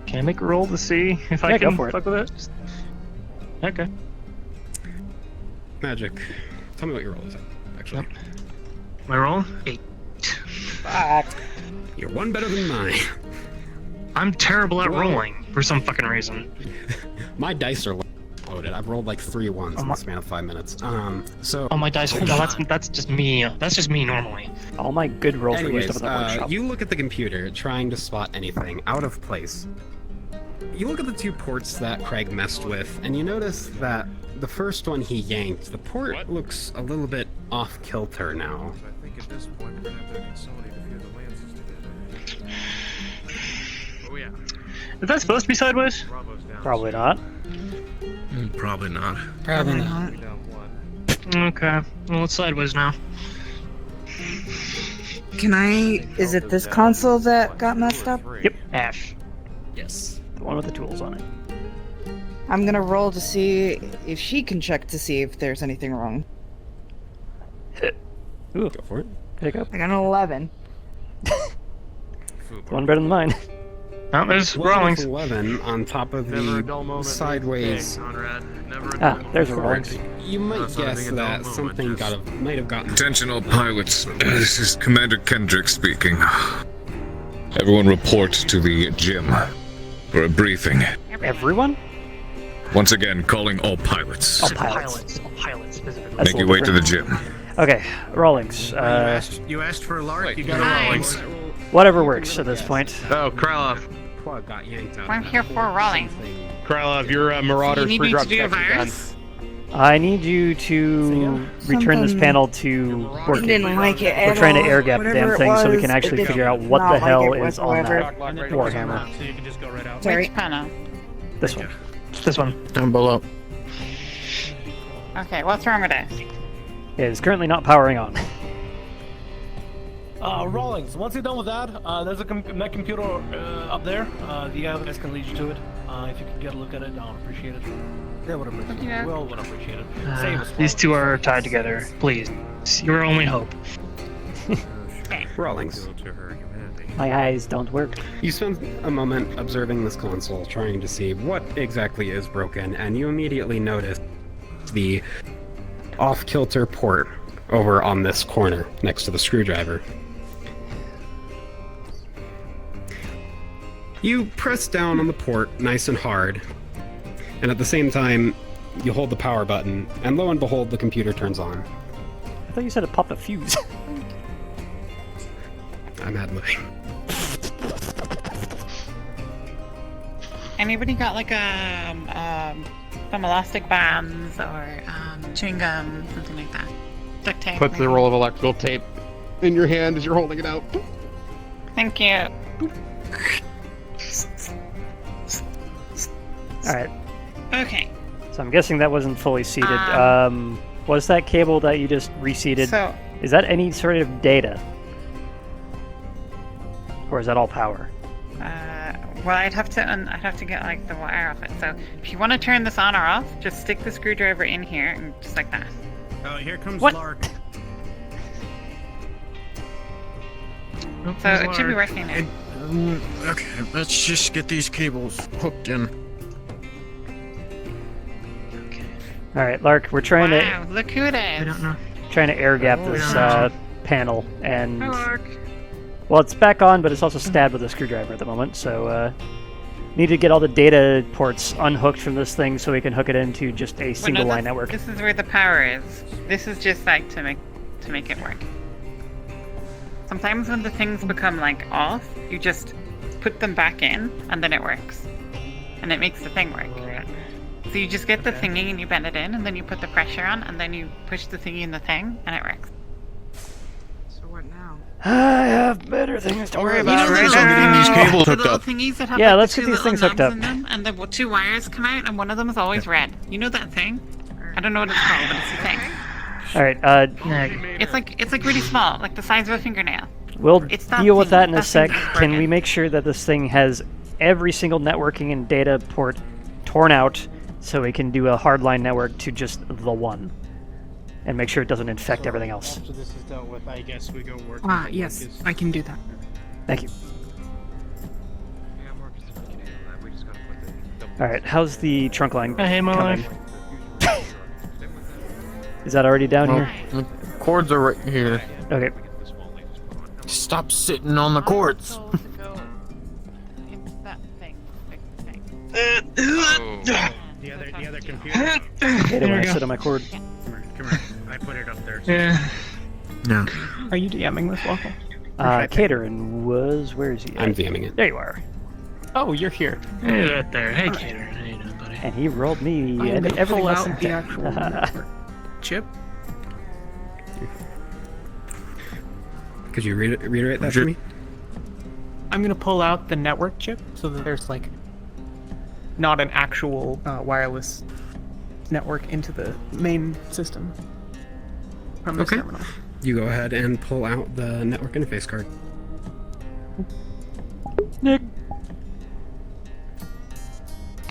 Can I make a roll to see if Yeah, I go can for it. fuck with it? Okay. Magic. Tell me what your roll is, actually. My roll? 8. You're one better than mine. I'm terrible at Well- rolling for some fucking reason. My dice are loaded. I've rolled like 3 ones in the span of 5 minutes. So. Oh, my dice. No, that's just me. That's just me normally. All my good rolls were used up Anyways, at the workshop. you look at the computer trying to spot anything out of place. You look at the 2 ports that Craig messed with, and you notice that the first one he yanked, the port looks a little bit off kilter now. I think at this point we're gonna have to consolidate a few of the lands Is that supposed to be sideways? Probably not. Probably not. Probably not. Okay. Well, it's sideways now. Can I? Is it this console that got messed up? Yep. F. Yes. The one with the tools on it. I'm gonna roll to see if she can check to see if there's anything wrong. Ooh. Go for it. Pick up. I got an 11. One better than mine. Oh, there's Rawlings. 11 on top of the sideways. There's a Rawlings. You might guess that something might have gotten. Attention all pilots. This is Commander Kendrick speaking. Everyone report to the gym for a briefing. Everyone? Once again, calling all pilots. All pilots. All pilots specifically. Make your way to the gym. Okay, Rawlings. You asked for a Lark, you got a Rawlings. Whatever works at this point. Oh, Krylov. Plug got yanked out. I'm here for Rawlings. Krylov, your Marauder's you need me pre-drop to do a check is done. virus? I need you to return this panel to working. Didn't like it We're at trying to all. air gap the Whatever damn it thing so we was, can actually it figure did out what not the hell like it is on that whatsoever. Warhammer. So you can just go right out. Which panel? This one. This one. Down below. Okay, what's wrong with it? It is currently not powering on. Rawlings, once you're done with that, there's a mech computer up there. The guys can lead you to it. If you could get a look at it, I would appreciate it. They would appreciate it. Will would appreciate it. Save us. These two are tied together. Please. It's your only hope. Rawlings. My eyes don't work. You spend a moment observing this console, trying to see what exactly is broken, and you immediately notice the off-kilter port over on this corner next to the screwdriver. You press down on the port nice and hard, and at the same time, you hold the power button, and lo and behold, the computer turns on. I thought you said it popped a fuse. I'm ad-libbing. Anybody got like some elastic bands or chewing gum, something like that? Duct tape. Put the maybe? roll of electrical tape in your hand as you're holding it out. Thank you. Alright. Okay. So I'm guessing that wasn't fully seated. Was that cable that you just reseated? So- Is that any sort of data? Or is that all power? Well, I'd have to get like the wire off it. So if you want to turn this on or off, just stick the screwdriver in here and just like that. Oh, here comes What? Lark. So it should be working now. Okay, let's just get these cables hooked in. Alright, Lark, we're trying Wow, look who it is. I don't know. trying to air gap this panel, and Hi, Lark. well, it's back on, but it's also stabbed with a screwdriver at the moment. So need to get all the data ports unhooked from this thing so we can hook it into just a single line network. This is where the power is. This is just like to make it work. Sometimes when the things become like off, you just put them back in, and then it works, and it makes the thing work. So you just get the thingy and you bend it in, and then you put the pressure on, and then you push the thingy in the thing, and it works. So what now? I have better things to worry about right getting these cables The hooked little up. thingies that have Yeah, like, let's the get two these little things hooked knobs up. in them, and the two wires come out, and one of them is always red. You know that thing? I don't know what it's called, but it's the thing. Alright, It's like really small, like the size of a fingernail. we'll It's that deal with thingy. that in a That sec. thing's Can we broken. make sure that this thing has every single networking and data port torn out so we can do a hardline network to just the one? And make sure it doesn't infect everything else. After this is dealt with, I guess we go work. Yes, I can do that. Thank you. Alright, how's the trunk line Hey, my coming? life. Is that already down Well, here? the cords are right here. Okay. Stop sitting on the cords. It's that thing. The other computer. Hate it when I sit on my cord. Come here. I put it up there. So Yeah. No. Are you DMing this waffle? Caterin was... Where is he? I'm DMing it. There you are. Oh, you're here. Hey, right there. Hey, Cater. How you doing, buddy? And he rolled me I'm and gonna everything pull less out than the 10. actual network chip. Could you reiterate that for me? I'm gonna pull out the network chip so that there's like not an actual wireless network into the main system from this terminal. You go ahead and pull out the network interface card. Nick.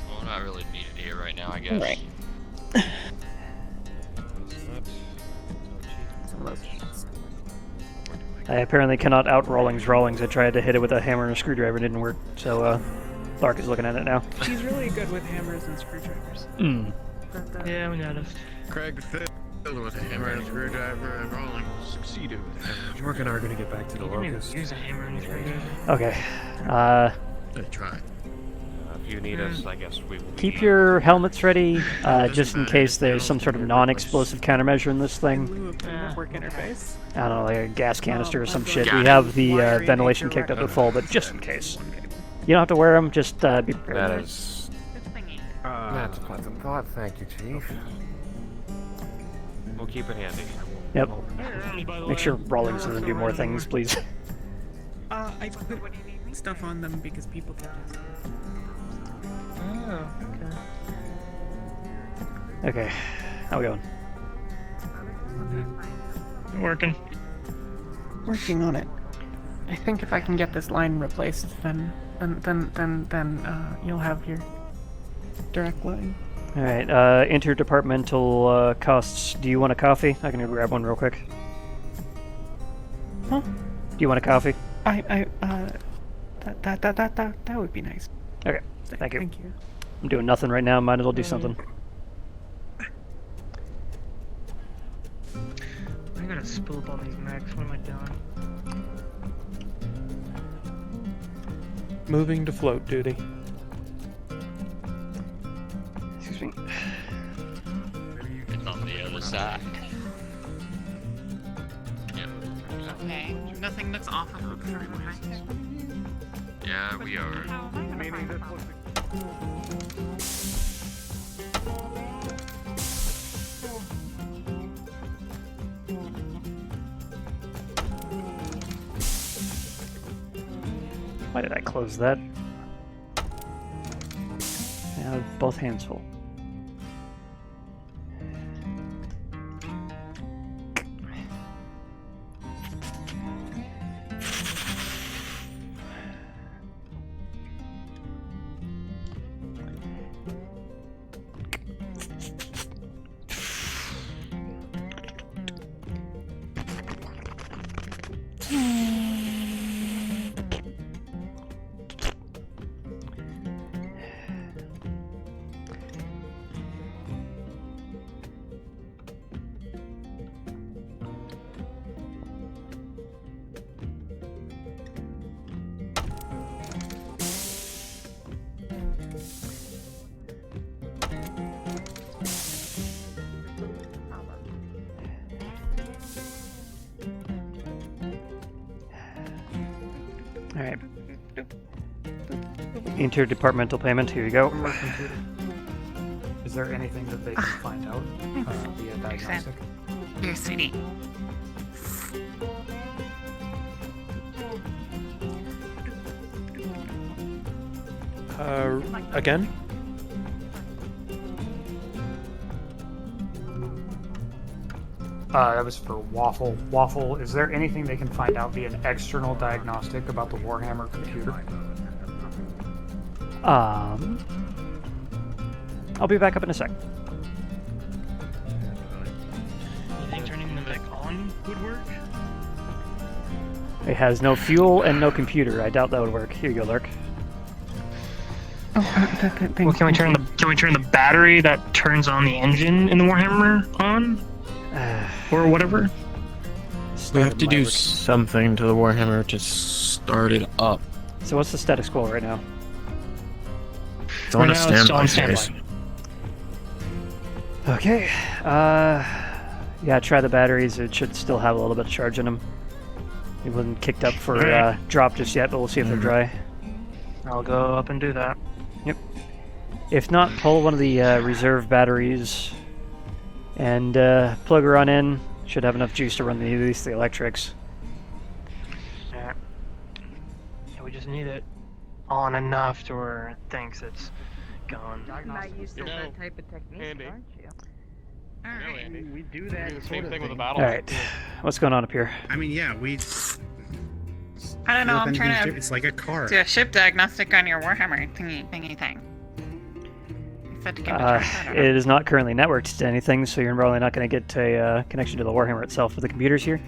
Well, not really needed here right now, I guess. Right. I apparently cannot out Rawlings. I tried to hit it with a hammer and a screwdriver, it didn't work. So, Lark is looking at it now. She's really good with hammers and screwdrivers. Yeah, we noticed. Craig failed with a hammer and a screwdriver, and Roland succeeded with a hammer. Mark and I are going to get back to the You can even locust. use a hammer and a screwdriver. Okay. They tried. If you need us, I guess we will. Keep your helmets ready, just in case there's some sort of non-explosive countermeasure in this thing. Network interface. I don't know, like a gas canister or some shit. We have the ventilation kicked up to full, but just in case. You don't have to wear them, just be prepared. That is... That's a pleasant thought, thank you, Chief. We'll keep it handy. Yep. Make sure Rawlings doesn't do more things, please. I put stuff on them because people can. Oh, Okay, how we going? Working. Working on it. I think if I can get this line replaced, then you'll have your direct line. Alright, interdepartmental costs. Do you want a coffee? I can go grab one real quick. Huh? Do you want a coffee? That would be nice. Okay, thank you. Thank you. I'm doing nothing right now, might as well do something. I gotta spill up all these mechs. What am I doing? Moving to float duty. Excuse me. It's on the other side. Okay, nothing that's off of the perimeter. Yeah, we are. Why did I close that? I have both hands full. Alright. Interdepartmental payment, here you go. Is there anything that they can find out via diagnostic? Here, sweetie. Again? That was for Waffle. Waffle, is there anything they can find out via an external diagnostic about the Warhammer computer? I'll be back up in a sec. You think turning the mech on would work? It has no fuel and no computer. I doubt that would work. Here you go, Lurk. Well, can we turn the battery that turns on the engine in the Warhammer on? Or whatever? We have to do something to the Warhammer to start it up. So what's the status quo right now? It's on a standby phase. Okay. Yeah, try the batteries. It should still have a little bit of charge in them. It wasn't kicked up for drop just yet, but we'll see if they're dry. I'll go up and do that. Yep. If not, pull one of the reserve batteries and plug her on in. Should have enough juice to run at least the electrics. Yeah. We just need it on enough to where it thinks it's gone. Not used to You know, that type of technique, Andy. aren't you? Alright. Andy. We do that. Do the same sort of thing with a thing. battle. Alright. What's going on up here? I mean, yeah, we. I don't know, I'm trying to It's like a car. do a ship diagnostic on your Warhammer thingy thing. You said to give it a try. I don't know. It is not currently networked to anything, so you're probably not going to get a connection to the Warhammer itself with the computers here.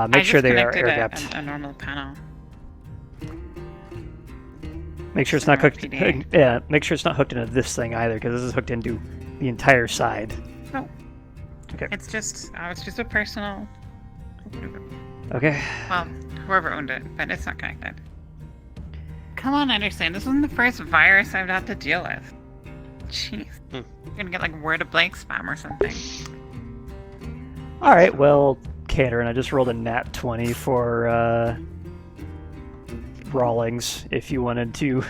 Make sure they are air gapped. A normal panel. Make sure it's not hooked. Yeah, make sure it's not hooked into this thing either, because this is hooked into the entire side. No. Okay. It's just a personal. Okay. Well, whoever owned it, but it's not connected. Come on, Anderson. This isn't the first virus I've had to deal with. Jeez. You're gonna get like word of blank spam or something. All right. Well, Caterin, I just rolled a nat 20 for Rawlings. If you wanted to,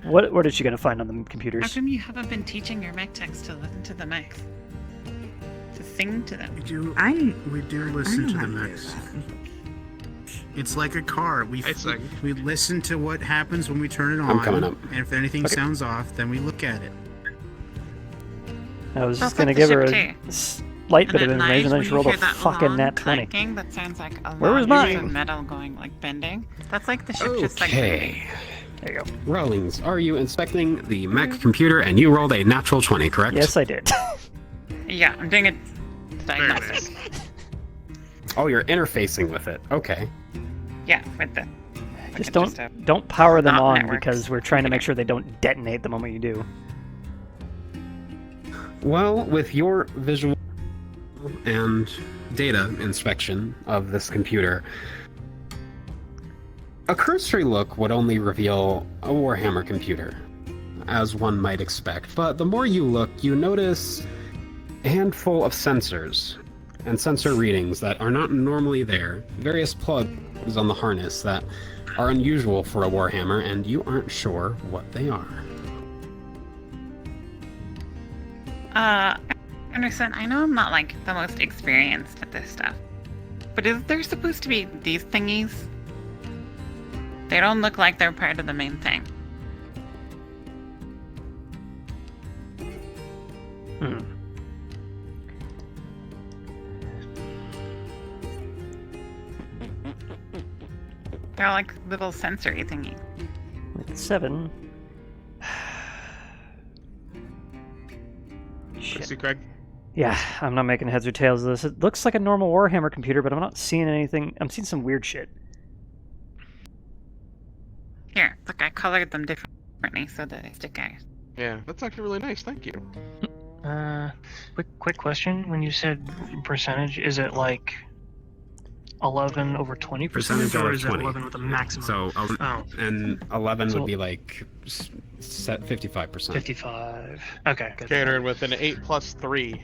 what is she gonna find on the How computers? come you haven't been teaching your mech techs to listen to the mechs? To sing to them? We do I'm listen to the not mechs. It's like a car. We listen to what happens when we turn it on. I'm coming up. And if anything Okay. sounds off, then we look at it. I was just That's gonna like give the her ship a slight bit of And at information, night, then when she you rolled a hear that fucking long nat 20. clanking that sounds like a Where was long piece mine? of metal going like bending. That's like the ship just like Okay. There you go. Rawlings, are you inspecting the Mac computer and you rolled a natural 20, correct? Yes, I did. Yeah, I'm doing a diagnostic. Oh, you're interfacing with it. Okay. Yeah, with the. Just don't power them not on networks. because we're trying to make sure they don't detonate the moment you do. Well, with your visual and data inspection of this computer, a cursory look would only reveal a Warhammer computer, as one might expect. But the more you look, you notice a handful of sensors and sensor readings that are not normally there, various plugs on the harness that are unusual for a Warhammer, and you aren't sure what they are. Anderson, I know I'm not like the most experienced at this stuff, but is there supposed to be these thingies? They don't look like they're part of the main thing. They're like little sensory thingies. With 7. See, Craig? Yeah, I'm not making heads or tails of this. It looks like a normal Warhammer computer, but I'm not seeing anything. I'm seeing some weird shit. Here, look, I colored them differently so that they stick out. Yeah, that's actually really nice. Thank you. Quick question. When you said percentage, is it like 11 over 20%, Percentage or over is 20. it 11 with a maximum? So, Oh. and 11 So- would be like set 55%. 55. Okay, good. Caterin with an 8 plus 3.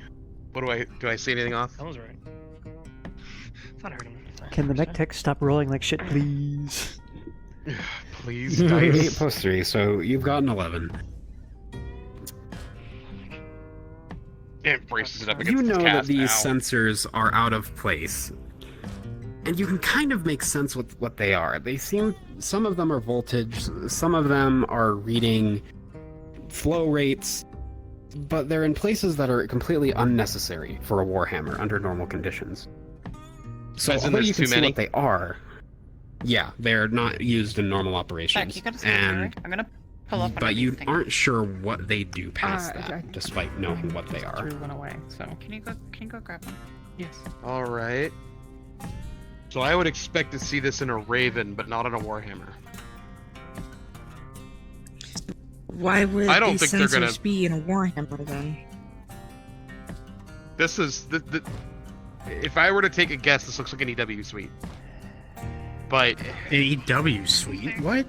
What do I see anything off? That was right. Thought I heard him. Can the mech tech stop rolling like shit, please? Please, 8 plus 3, so you've got an 11. It braces it up against You know its that cast. these Ow. sensors are out of place. And you can kind of make sense with what they are. They seem, some of them are voltage, some of them are reading flow rates, but they're in places that are completely unnecessary for a Warhammer under normal conditions. So As in although there's you can too see many? what they are, yeah, they're not used in normal operations. Look, you gotta stay and forward. I'm gonna pull up one but of you these things. aren't sure what they do past I- that, despite knowing what they are. Went away. So Can you go grab one? yes. All right. So I would expect to see this in a Raven, but not in a Warhammer. Why would I don't these think they're sensors gonna- be in a Warhammer then? This is the. If I were to take a guess, this looks like an EW suite. But An EW suite? What?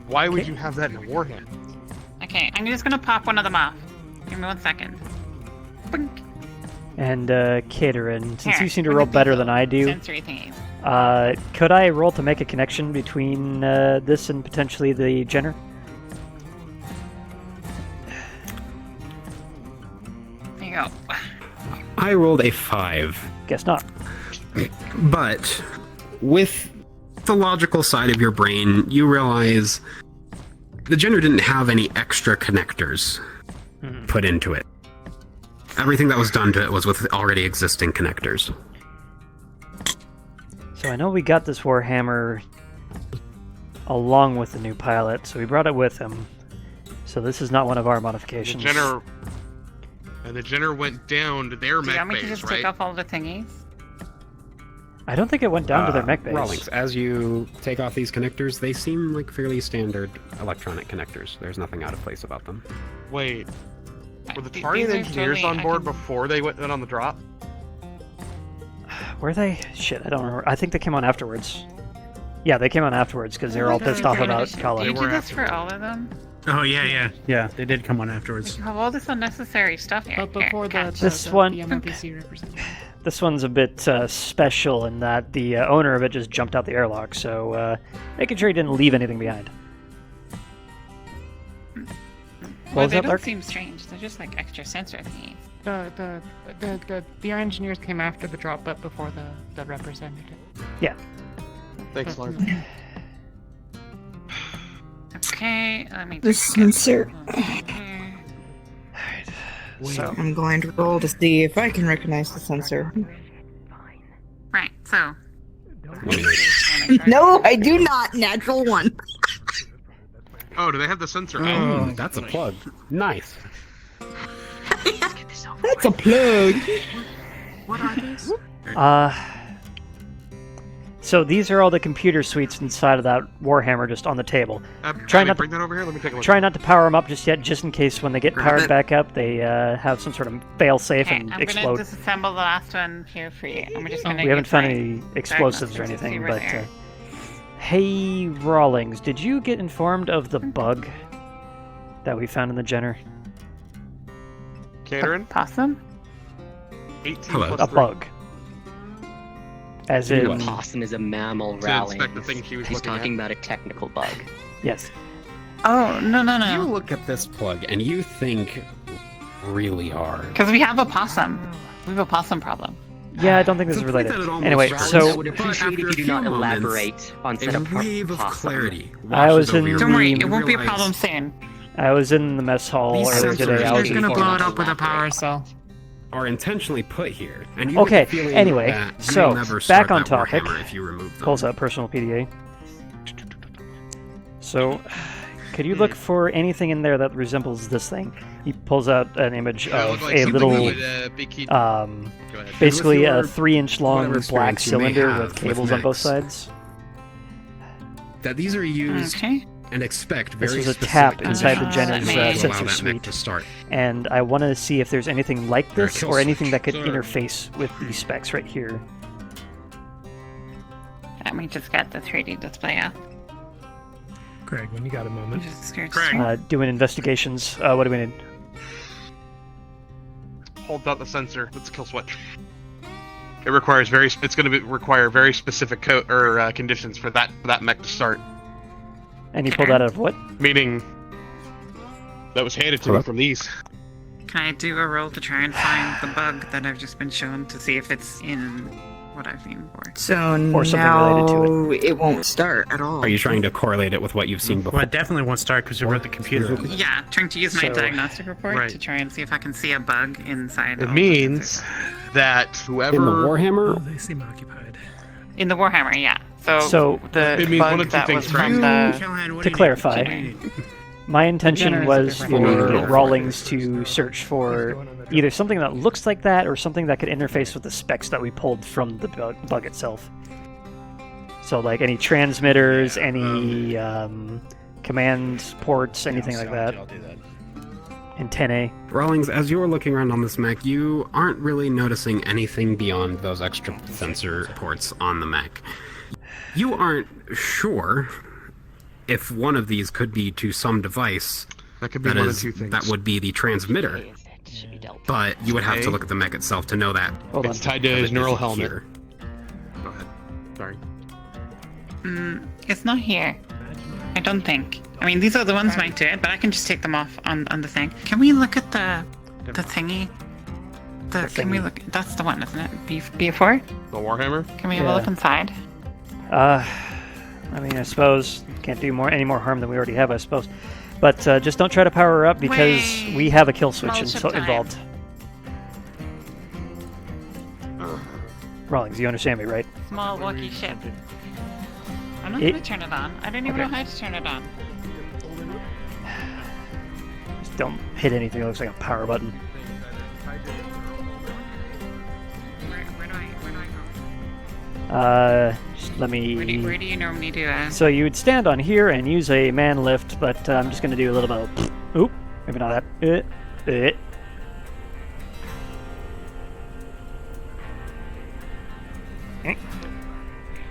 why would you have that in a Warhammer? Okay, I'm just gonna pop one of them off. Give me 1 second. Boink. And Caterin, since Here, you seem to look roll at better these than I do, sensory thingies. could I roll to make a connection between this and potentially the Jenner? There you go. I rolled a 5. Guess not. But with the logical side of your brain, you realize The Jenner didn't have any extra connectors put into it. Everything that was done to it was with already existing connectors. So I know we got this Warhammer along with the new pilot, so we brought it with him. So this is not one of our modifications. The Jenner went down to their Do you mech want me to base, just right? take off all the thingies? I don't think it went down to their mech base. Rawlings, as you take off these connectors, they seem like fairly standard electronic connectors. There's nothing out of place about them. Wait, were the These Tarian are engineers totally- on board before they went on the drop? Were they? Shit, I don't remember. I think they came on afterwards. Yeah, they came on afterwards because they were all pissed off about Did Kala. you do this for all of them? Oh yeah. They did come on afterwards. You have all this unnecessary stuff here. But before This one- the MLPC representative. This one's a bit special in that the owner of it just jumped out the airlock, so making sure he didn't leave anything behind. Well, was they that, don't Lark? seem strange. They're just like extra sensor thingies. The engineers came after the drop, but before the representative. Yeah. Thanks, Lark. Okay, let me The just get sensor. here. So I'm going to roll to see if I can recognize the sensor. Right, so. No, I do not. Natural one. Oh, do they have the sensor? Oh, that's a plug. Nice. That's a plug. What are these? So these are all the computer suites inside of that Warhammer just on the table. Try Abby, not bring that over here. Let me take a look. Try not to power them up just yet, just in case when they get Grab powered it. back up, they have some sort of fail-safe Okay, and I'm explode. gonna disassemble the last one here for you. I'm just gonna We haven't use found my any explosives or diagnostics to see anything, where but they are. hey, Rawlings, did you get informed of the bug that we found in the Jenner? Catering? Possum? 18 Hello. plus A 3. bug. As You know, in, a possum is a mammal To rallying. inspect the thing she was He's looking talking at. about a technical bug. yes. Oh, no. You look at this plug and you think really hard. Because we have a possum. We have a possum problem. Yeah, I don't think this is To the point related. that it almost Anyway, rallies, so I would appreciate after if a you do few not moments, elaborate on a said wave of possum. clarity I was washes over in your Don't worry, mind. it won't be a Realize problem soon. I was in the mess hall These earlier today. sensors I was are gonna informed. blow it up with a power cell. are intentionally put here. And you Okay, get the feeling anyway, that you so, will never start back on that topic. Warhammer if you remove them. Pulls out personal PDA. So, could you look for anything in there that resembles this thing? He pulls out an image Yeah, it of looked like a something little, that would, be keep- Go ahead. basically And a with 3-inch long whatever black experience you may cylinder have with with cables on both mechs. sides. That these are used Okay. and expect This very was a specific tap inside the conditions Jenner's to allow sensor that mech suite. to start. And I want to see if there's anything like Or a this kill or anything switch. that could Sorry. interface with these specs right here. Let me just get the 3D display up. Craig, when you got a moment. Doing investigations. What do we need? Hold out the sensor. Let's kill switch. It requires very. It's going to require very specific conditions for that mech to start. And you pulled that out of what? Meaning, that was handed to me from these. Can I do a roll to try and find the bug that I've just been shown to see if it's in what I've seen for? So Or something now related to it won't start at all. Are you trying to correlate it with what you've seen before? Well, it definitely won't start because you wrote the computer. Yeah, trying to use my So- diagnostic report Right. to try and see if I can see a bug inside. It all means that whoever In the Warhammer, They seem occupied. In the Warhammer, yeah. So, the it means one bug of two that things, was from Frank. the to clarify, my intention Jenner is a was different for one. Rawlings to search for either something that looks like that or something that could interface with the specs that we pulled from the bug itself. So, like any transmitters, any command ports, anything like that. Antennae. Rawlings, as you're looking around on this mech, you aren't really noticing anything beyond those extra sensor ports on the mech. You aren't sure if one of these could be to some device That could be one of two things. that would be the transmitter. But you would have to Okay. look at the mech itself to know that. Hold on. It's tied to because his it neural isn't helmet. here. Go ahead. Sorry. It's not here. I don't think. I mean, these are the ones might do it, but I can just take them off on the thing. Can we look at the thingy? Can we look? That's the one, isn't it? B4. The Warhammer. Can we have a Yeah. look inside? I mean, I suppose Can't do any more harm than we already have, I suppose. But just don't try to power her up because we have a kill switch involved. Rawlings, you understand me, right? Small walkie ship. I'm not gonna turn it on. I don't even know how to turn it on. Just don't hit anything that looks like a power button. Just let me... Where do you normally do that? So you would stand on here and use a man lift, but I'm just going to do a little bit of... Oop, maybe not that.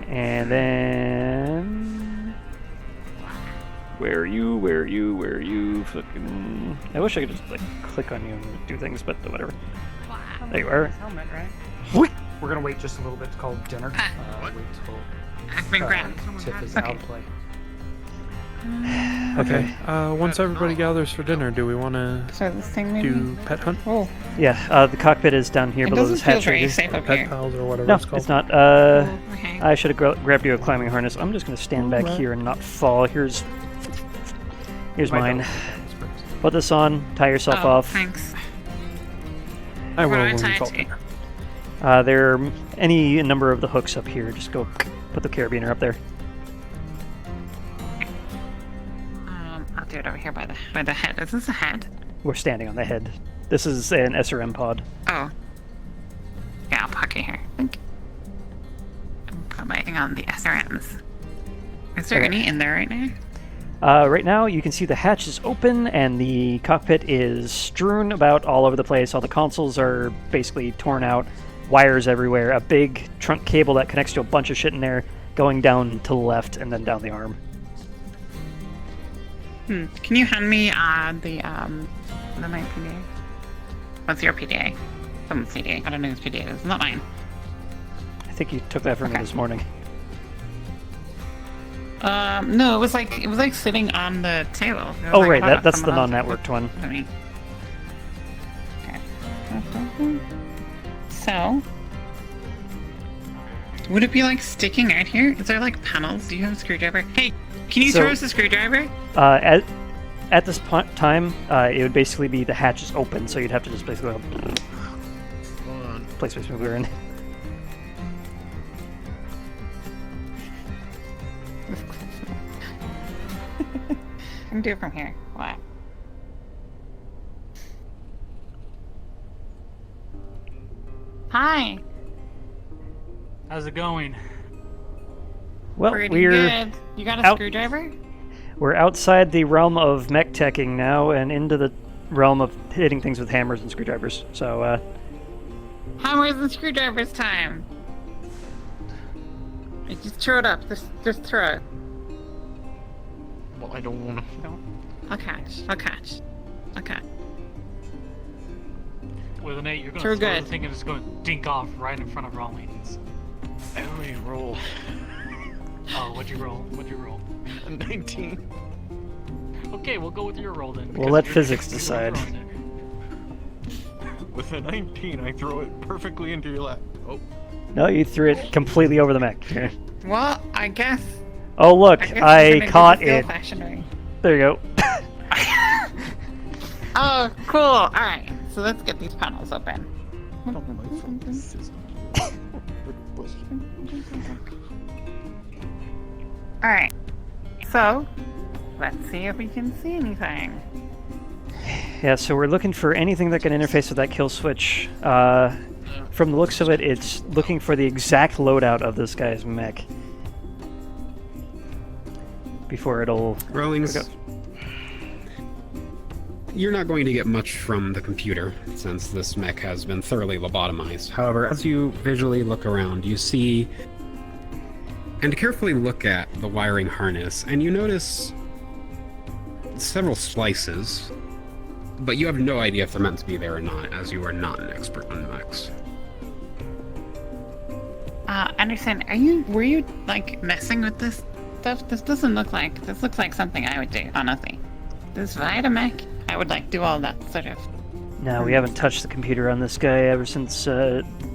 And then... Where are you? Fucking... I wish I could just, like, click on you and do things, but whatever. There you are. Helmet, right? We're gonna wait just a little bit to call dinner. Wait till Tiff is out of play. Okay. Once everybody gathers for dinner, do we want to do pet hunt? Oh. Yeah, the cockpit is down here below this hatch. Pet pals or whatever No, it's called. it's not. Okay. I should have grabbed you a climbing harness. I'm just going to stand back here and not fall. Here's mine. Put this on. Tie yourself off. Thanks. I will What do I when we tie call it to? dinner. There are any number of the hooks up here. Just go put the carabiner up there. I'll do it over here by the head. Is this a head? We're standing on the head. This is an SRM pod. Oh. Yeah, I'll park it here. Thank you. I'm putting on the SRMs. Is there any in there right now? Right now, you can see the hatch is open and the cockpit is strewn about all over the place. All the consoles are basically torn out, wires everywhere, a big trunk cable that connects to a bunch of shit in there going down to the left and then down the arm. Can you hand me my PDA? What's your PDA? Someone's PDA. I don't know whose PDA it is. It's not mine. I think you took that from me this morning. No, it was like sitting on the table. Oh, right, that's the non-networked one. Okay. So, would it be like sticking out here? Is there like panels? Do you have a screwdriver? Hey, can you throw us a screwdriver? At this time, it would basically be the hatch is open, so you'd have to just basically place Space Mover in. I can do it from here. What? Hi. How's it going? Well, Pretty we're good. You got a screwdriver? We're outside the realm of mech teching now and into the realm of hitting things with hammers and screwdrivers. So, Hammers and screwdrivers time. Just throw it up. Just throw it. Well, I don't want to. I'll catch. Okay. With an 8, you're going Too to throw good. the thing and it's going to dink off right in front of Rawlings. I only roll. Oh, what'd you roll? A 19. Okay, we'll go with your roll then. we'll let physics decide. With a 19, I throw it perfectly into your lap. Oh. No, you threw it completely over the mech. Here. Well, I guess. Oh, look, I caught it. it. There you go. Oh, cool. All right. So let's get these panels open. All right. So let's see if we can see anything. Yeah, so we're looking for anything that can interface with that kill switch. From the looks of it, it's looking for the exact loadout of this guy's mech. Before it'll... Rawlings, you're not going to get much from the computer, since this mech has been thoroughly lobotomized. However, as you visually look around, you see and carefully look at the wiring harness, and you notice several splices, but you have no idea if they're meant to be there or not, as you are not an expert on mechs. Anderson, were you like messing with this stuff? This looks like something I would do, honestly. This Vitamech, I would like do all that sort of. No, we haven't touched the computer on this guy ever since,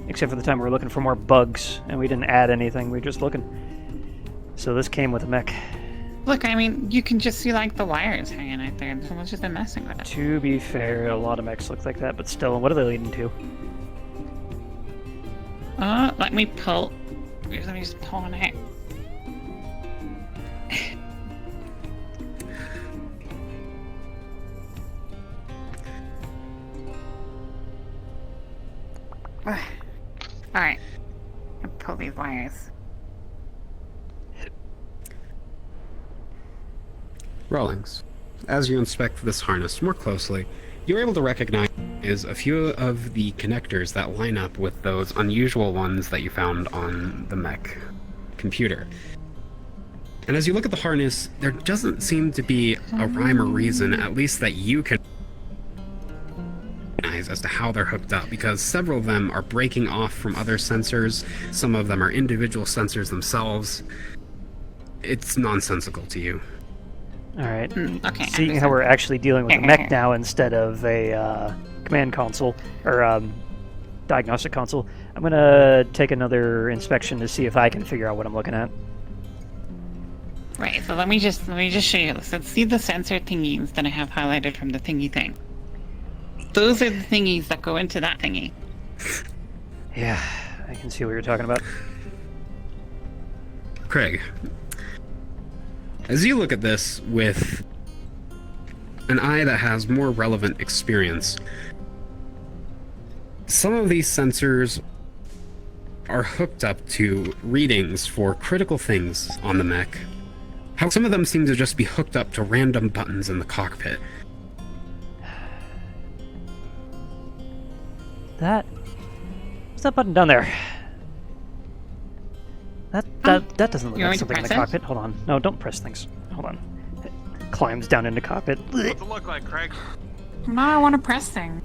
except for the time we were looking for more bugs, and we didn't add anything, we were just looking. So this came with a mech. Look, I mean, you can just see like the wires hanging out there, and someone's just been messing with it. To be fair, a lot of mechs look like that, but still, what are they leading to? Let me pull. Let me just pull one out. Alright. I'll pull these wires. Rawlings, as you inspect this harness more closely, you're able to recognize a few of the connectors that line up with those unusual ones that you found on the mech computer. And as you look at the harness, there doesn't seem to be a rhyme or reason, at least that you can recognize, as to how they're hooked up, because several of them are breaking off from other sensors, some of them are individual sensors themselves. It's nonsensical to you. Alright. Okay. Seeing how we're actually dealing with a mech now instead of a command console, or diagnostic console, I'm gonna take another inspection to see if I can figure out what I'm looking at. Right, so let me just show you this. Let's see the sensor thingies that I have highlighted from the thingy thing. Those are the thingies that go into that thingy. Yeah, I can see what you're talking about. Craig, as you look at this with an eye that has more relevant experience, some of these sensors are hooked up to readings for critical things on the mech. How some of them seem to just be hooked up to random buttons in the cockpit. What's that button down there? That doesn't look like something in the cockpit. Hold on. No, don't press things. Hold on. It climbs down into cockpit. What's it look like, Craig? No, I want to press things.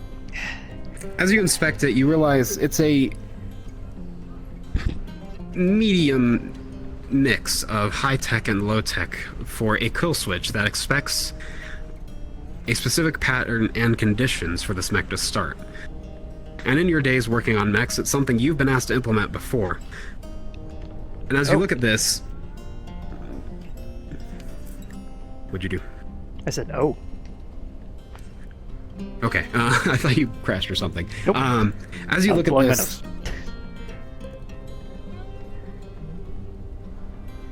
As you inspect it, you realize it's a medium mix of high-tech and low-tech for a kill switch that expects a specific pattern and conditions for this mech to start. And in your days working on mechs, it's something you've been asked to implement before. And as you look at this... What'd you do? I said, oh. Okay, I thought you crashed or something. Nope. As you look at this...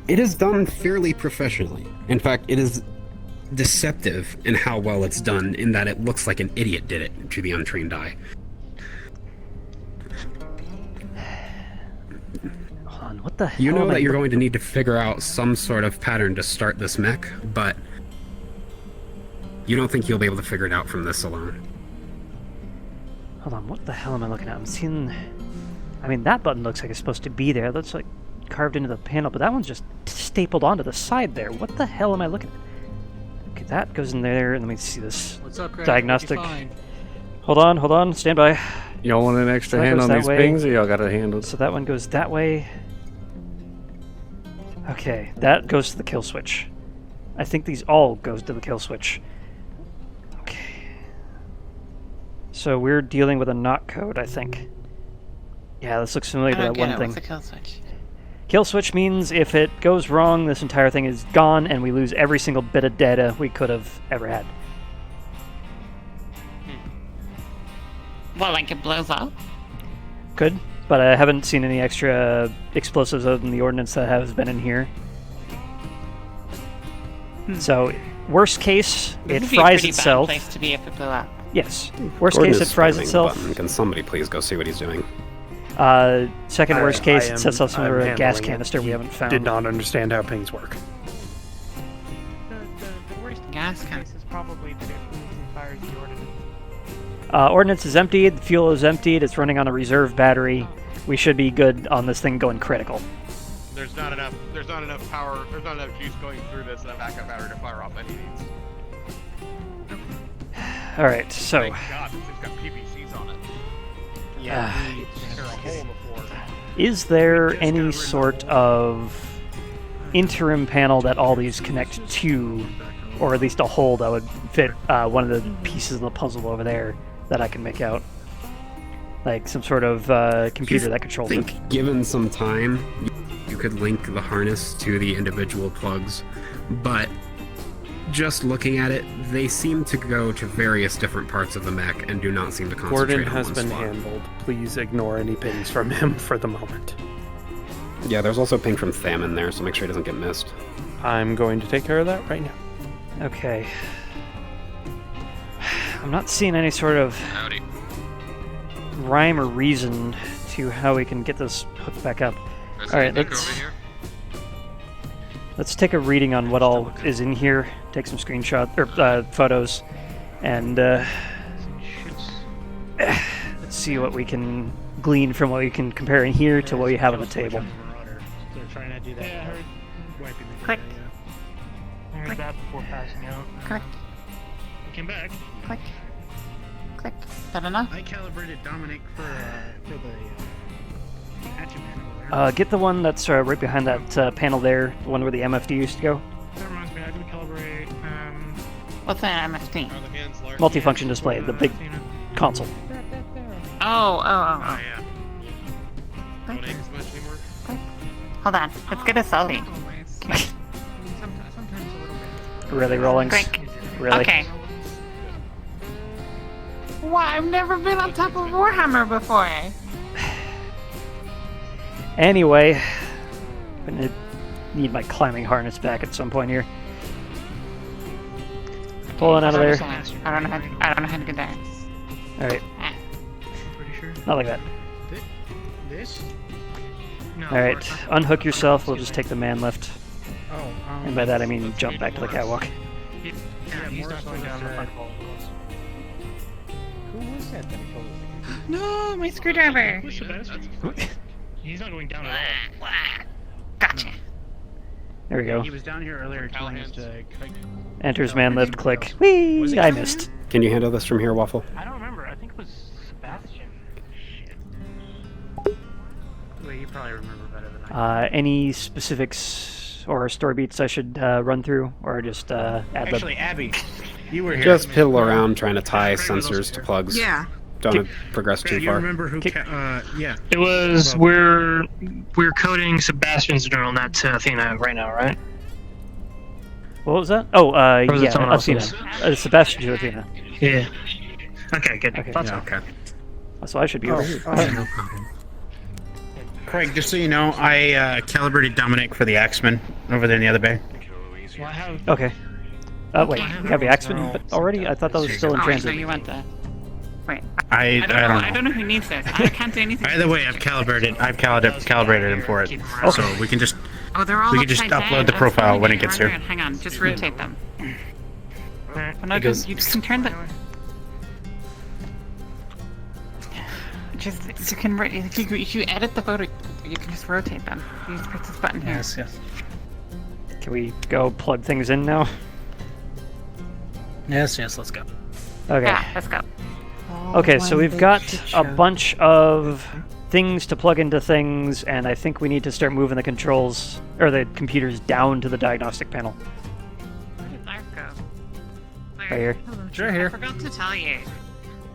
It is done fairly professionally. In fact, it is deceptive in how well it's done, in that it looks like an idiot did it to the untrained eye. Hold on, what the hell? You know that you're going to need to figure out some sort of pattern to start this mech, but you don't think you'll be able to figure it out from this alone. Hold on, what the hell am I looking at? I'm seeing... I mean, that button looks like it's supposed to be there. That's like carved into the panel, but that one's just stapled onto the side there. What the hell am I looking at? Okay, that goes in there, and let me see this. What's up, Craig? Diagnostic. Hold on, stand by. Y'all want an extra hand on these pings, or y'all got a handle? So that one goes that way. Okay, that goes to the kill switch. I think these all goes to the kill switch. Okay. So we're dealing with a NOT code, I think. Yeah, this looks familiar to that one thing. What's a kill switch? Kill switch means if it goes wrong, this entire thing is gone, and we lose every single bit of data we could have ever had. Well, like it blows up? Could, but I haven't seen any extra explosives other than the ordnance that has been in here. So, worst case, This it would be fries a pretty itself. bad place to be if it blew up. Yes. Worst Gordon case, it is fries spamming the itself. button. Can somebody please go see what he's doing? Second worst case, it sets off some I'm sort of gas handling it. canister we He haven't found. Did not understand how pings work. The worst gas canister is probably that it moves and fires the ordnance. Ordnance is emptied, the fuel is emptied, it's running on a reserve battery. We should be good on this thing going critical. There's not enough power, there's not enough juice going through this and a backup battery to fire off any needs. Alright, so... Thank God, this thing's got PVCs on it. Yeah, tear a hole in the floor. Is there any sort of interim panel that all these connect to, or at least a hole that would fit one of the pieces of the puzzle over there that I can make out? Like some sort of computer that controls it. Given some time, you could link the harness to the individual plugs but just looking at it, they seem to go to various different parts of the mech and do not seem to concentrate Gordon on has one been spot. handled. Please ignore any pings from him for the moment. Yeah, there's also a ping from Tham in there, so make sure he doesn't get missed. I'm going to take care of that right now. Okay. I'm not seeing any sort of rhyme or reason to how we can get this hooked back up. Alright, let's take a reading on what all is in here, take some screenshots, or photos, and let's see what we can glean from what we can compare in here to what we have on the table. They're trying to do that. Yeah, I heard. Wiping the Click. I heard that before passing out. Click. I came back. Click. Click. Is that enough? I calibrated Dominic for the Actium Get the one that's right behind that panel there, the one where the MFD used to go. That reminds me, I did calibrate. What's an MFT? Multifunction display, the big console. Oh. yeah. Click. Don't aim as much anymore. Click. Hold on. Let's get a Sully. Really, Rollings? Click. Really? Okay. Wow, I've never been on top of Warhammer before. Anyway, I'm gonna need my climbing harness back at some point here. Pulling out of there. I don't know how to get there. Alright. Pretty sure. Not like that. This? No, Alright, unhook yourself, we'll just take the man lift. Oh, And by that I mean jump back to the catwalk. Yeah, he's not going down the fireball. Who was that he told us? No, my screwdriver. Who's Sebastian? He's not going down at all. Gotcha. There we go. He was down here earlier telling us to click. Enters man lift, click. Whee! I missed. Can you handle this from here, Waffle? I don't remember. I think it was Sebastian. Wait, you probably remember better than I. Any specifics or story beats I should run through, or just add Actually, Abby, you were here. Just piddle around trying to tie sensors to plugs. Yeah. Don't progress too You far. remember who? Yeah. It was we're coding Sebastian's neural net to Athena right now, right? What was that? Oh, Or was it yeah, someone Athena. else's? Sebastian to Athena. Yeah. Okay, good. Okay. That's Yeah, okay. So I should be over here. No problem. Craig, just so you know, I calibrated Dominic for the Axeman over there in the other bay. Well, I have. Okay. Wait, we have the Axeman but already? I thought that was still in Oh, transit. so you went there. Wait. I don't know. I don't know who needs this. I can't do anything. Either way, I've calibrated him for it, so we can just Oh, they're all we can just upside upload down. the profile when it gets here. Hang on, just rotate them. Alright. Well, no, Because- you can turn the. Just you can if you edit the photo, you can just rotate them. You just press this button here. Yes. Can we go plug things in now? Yes, let's go. Okay. Yeah, let's go. Okay, so we've got a bunch of things to plug into things, and I think we need to start moving the controls, or the computers down to the diagnostic panel. Where did that go? Right here. Sure, here. I forgot to tell you,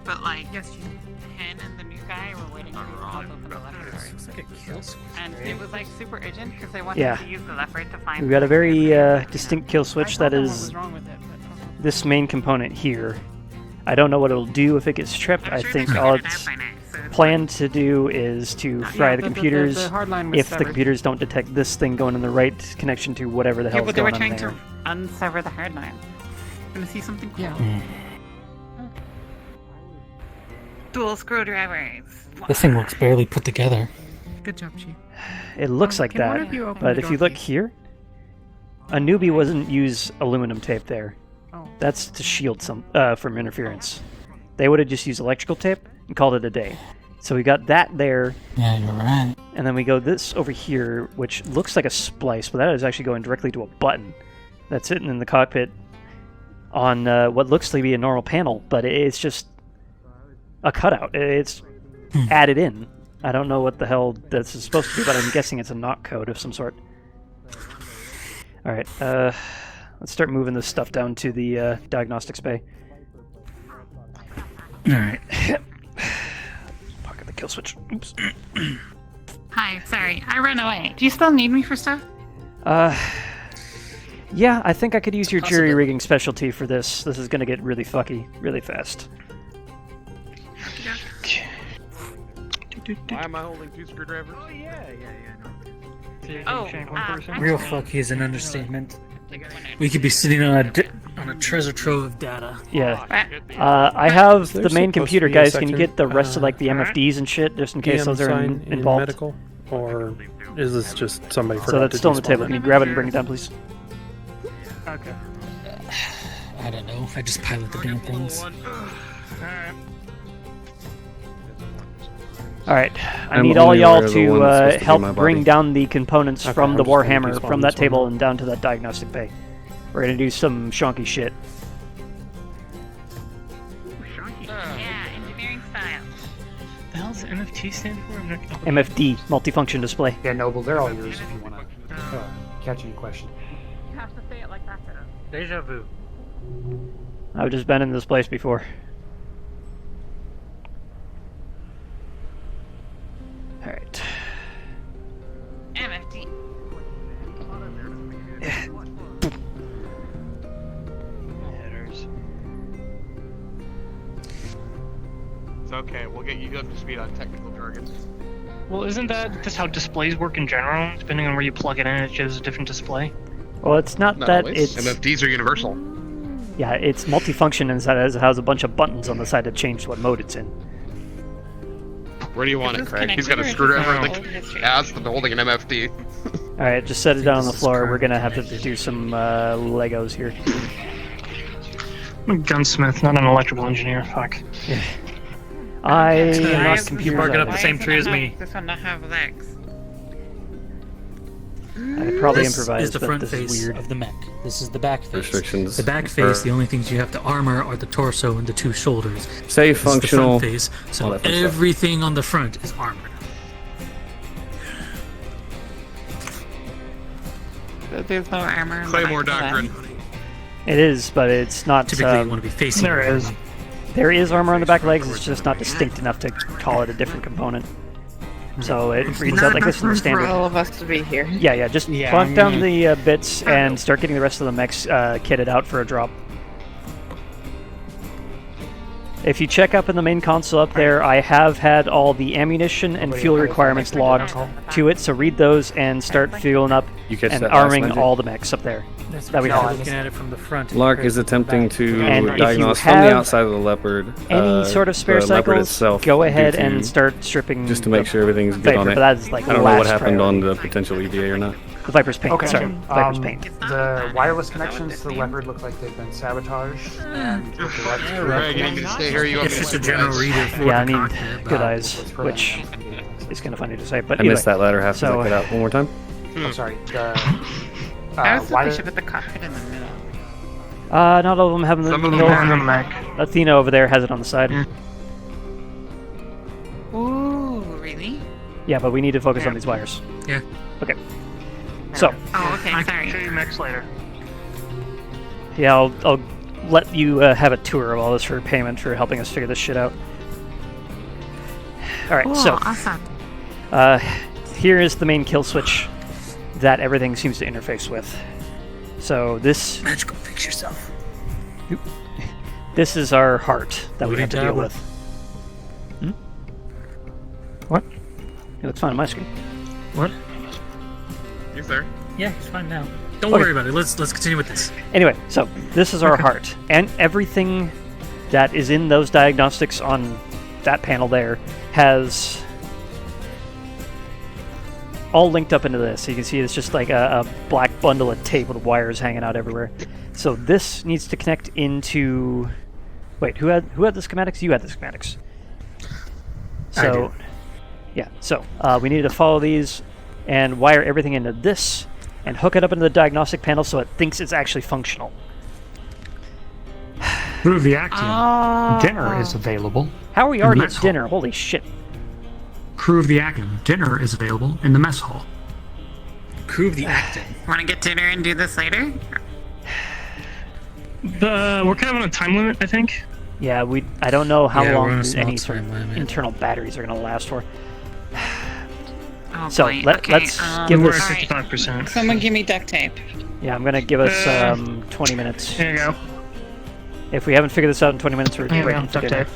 but like, Hen and the new guy were waiting for me to pop open the left door. Looks like a kill switch. And it was like super urgent because they wanted Yeah. to use the left right to find. We've got a very distinct kill switch that What is was wrong with it? But this main component here. I don't know what it'll do if it gets tripped. I think all it's planned to do is to fry the computers the hard line was if the severed. computers don't detect this thing going in the right connection to whatever the Yeah, hell is but they were going on trying there. to unsever the hard line. Gonna see something cool. Dual screwdrivers. This thing looks barely put together. Good job, Chief. It looks like can one that, of you open but the if door, you look please? here, a newbie wouldn't use aluminum tape there. Oh. That's to shield some from interference. They would have just used electrical tape and called it a day. So we got that there, Yeah, you're right. and then we go this over here, which looks like a splice, but that is actually going directly to a button that's sitting in the cockpit on what looks to be a normal panel, but it's just a cutout. It's added in. I don't know what the hell this is supposed to be, but I'm guessing it's a NOC code of some sort. Alright, let's start moving this stuff down to the diagnostics bay. Alright. Pocket the kill switch. Oops. Hi, sorry, I ran away. Do you still need me for stuff? Yeah, I think I could use your jury rigging specialty for this. This is gonna get really fucky really fast. Why am I holding 2 screwdrivers? Oh yeah. Real fucky is an understatement. We could be sitting on a treasure trove of data. Yeah. I have the main computer, guys. Can you get the rest of like the MFDs and shit, just in case those are involved? Medical, or is this just somebody? So that's still on the table. Can you grab it and bring it down, please? Okay. I don't know. I just pilot the damn things. Alright, I need all y'all to help bring down the components from the Warhammer from that table and down to that diagnostic bay. We're gonna do some shonky shit. Yeah, engineering style. The hell's MFT stand for? MFD, multifunction display. Yeah, Noble, they're all yours if you want to catch any question. You have to say it like that. Deja vu. I've just been in this place before. Alright. MFT. It's okay. We'll get you up to speed on technical jargon. Well, isn't that just how displays work in general? Depending on where you plug it in, it shows a different display. Well, it's not that always. it's... MFDs are universal. Yeah, it's multifunction inside. It has a bunch of buttons on the side to change what mode it's in. Where do you want it, Craig? He's got a screwdriver in the ass and holding an MFD. Alright, just set it down on the floor. We're gonna have to do some Legos here. I'm a gunsmith, not an electrical engineer. Fuck. Yeah. I am not computer. You're barking up the same tree as me. This one not have legs. I probably This improvised, is the but front this face is weird. of the mech. This is the back face. Restrictions. The back face, the only things you have to armor are the torso and the 2 shoulders. Say This functional. is the front face, so everything on the front is armored. There's no armor. Claymore doctrine. It is, but it's not. Typically, you want to be facing. There is. There is armor on the back legs. It's just not distinct enough to call it a different component. So it reads out like this in the standard. For all of us to be here. Yeah. Just plunk down the bits and start getting the rest of the mechs kitted out for a drop. If you check up in the main console up there, I have had all the ammunition and fuel requirements logged to it, so read those and start fueling up and arming all the mechs up there. That we have. Looking at it from the front. Lark is attempting to And if you diagnose from have the outside of the leopard. Any sort of spare the leopard cycles, itself go ahead due to- and start stripping. just to make sure everything's good Viper, on it. but that's like I don't know what last happened on priority. the potential EVA or not. The Viper's paint. Okay. Sorry, Viper's paint. The wireless connections to the Leopard look like they've been sabotaged. And the Craig, you need me to stay here. You want me It's to just a switch general eyes? reader for Yeah, I the mean, cockpit, good but eyes, which is kind of funny to say. But I missed anyway, that latter half. So, So, that out one more time. I'm sorry. The How's the wireless. bishop at the cockpit in the middle? not all of them have the Some of them middle. are on the mech. Athena over there has it on the side. Ooh, really? Yeah, but we need to focus on these wires. Yeah. Okay. So, Oh, okay, I sorry. can show you mechs later. yeah, I'll let you have a tour of all this for payment for helping us figure this shit out. All right, Cool, so awesome. here is the main kill switch that everything seems to interface with. So this Magical, fix yourself. this is our heart that we Woody have to deal tablet. with. What? It looks fine on my screen. What? Yes, sir. Yeah, it's fine now. Don't Okay. worry about it. Let's continue with this. Anyway, so this is our heart, and everything that is in those diagnostics on that panel there has all linked up into this. You can see it's just like a black bundle of tape with wires hanging out everywhere. So this needs to connect into. Wait, who had the schematics? You had the schematics. So, yeah. So we need to follow these and wire everything into this and hook it up into the diagnostic panel so it thinks it's actually functional. Prove the Actium. Dinner is available. How are we in the already mess at hall. dinner? Holy shit. Crew of the Actium. Dinner is available in the mess hall. Crew of the Actium. Want to get dinner and do this later? We're kind of on a time limit, I think. Yeah, I don't know how Yeah, we're on long a small any sort of time limit. internal batteries are going to last for. Oh, So boy. let's okay, give We're this. at 55%. Someone give me duct tape. Yeah, I'm gonna give us 20 minutes. Here you go. If we haven't figured this out in 20 minutes, we're Here you breaking go, for dinner.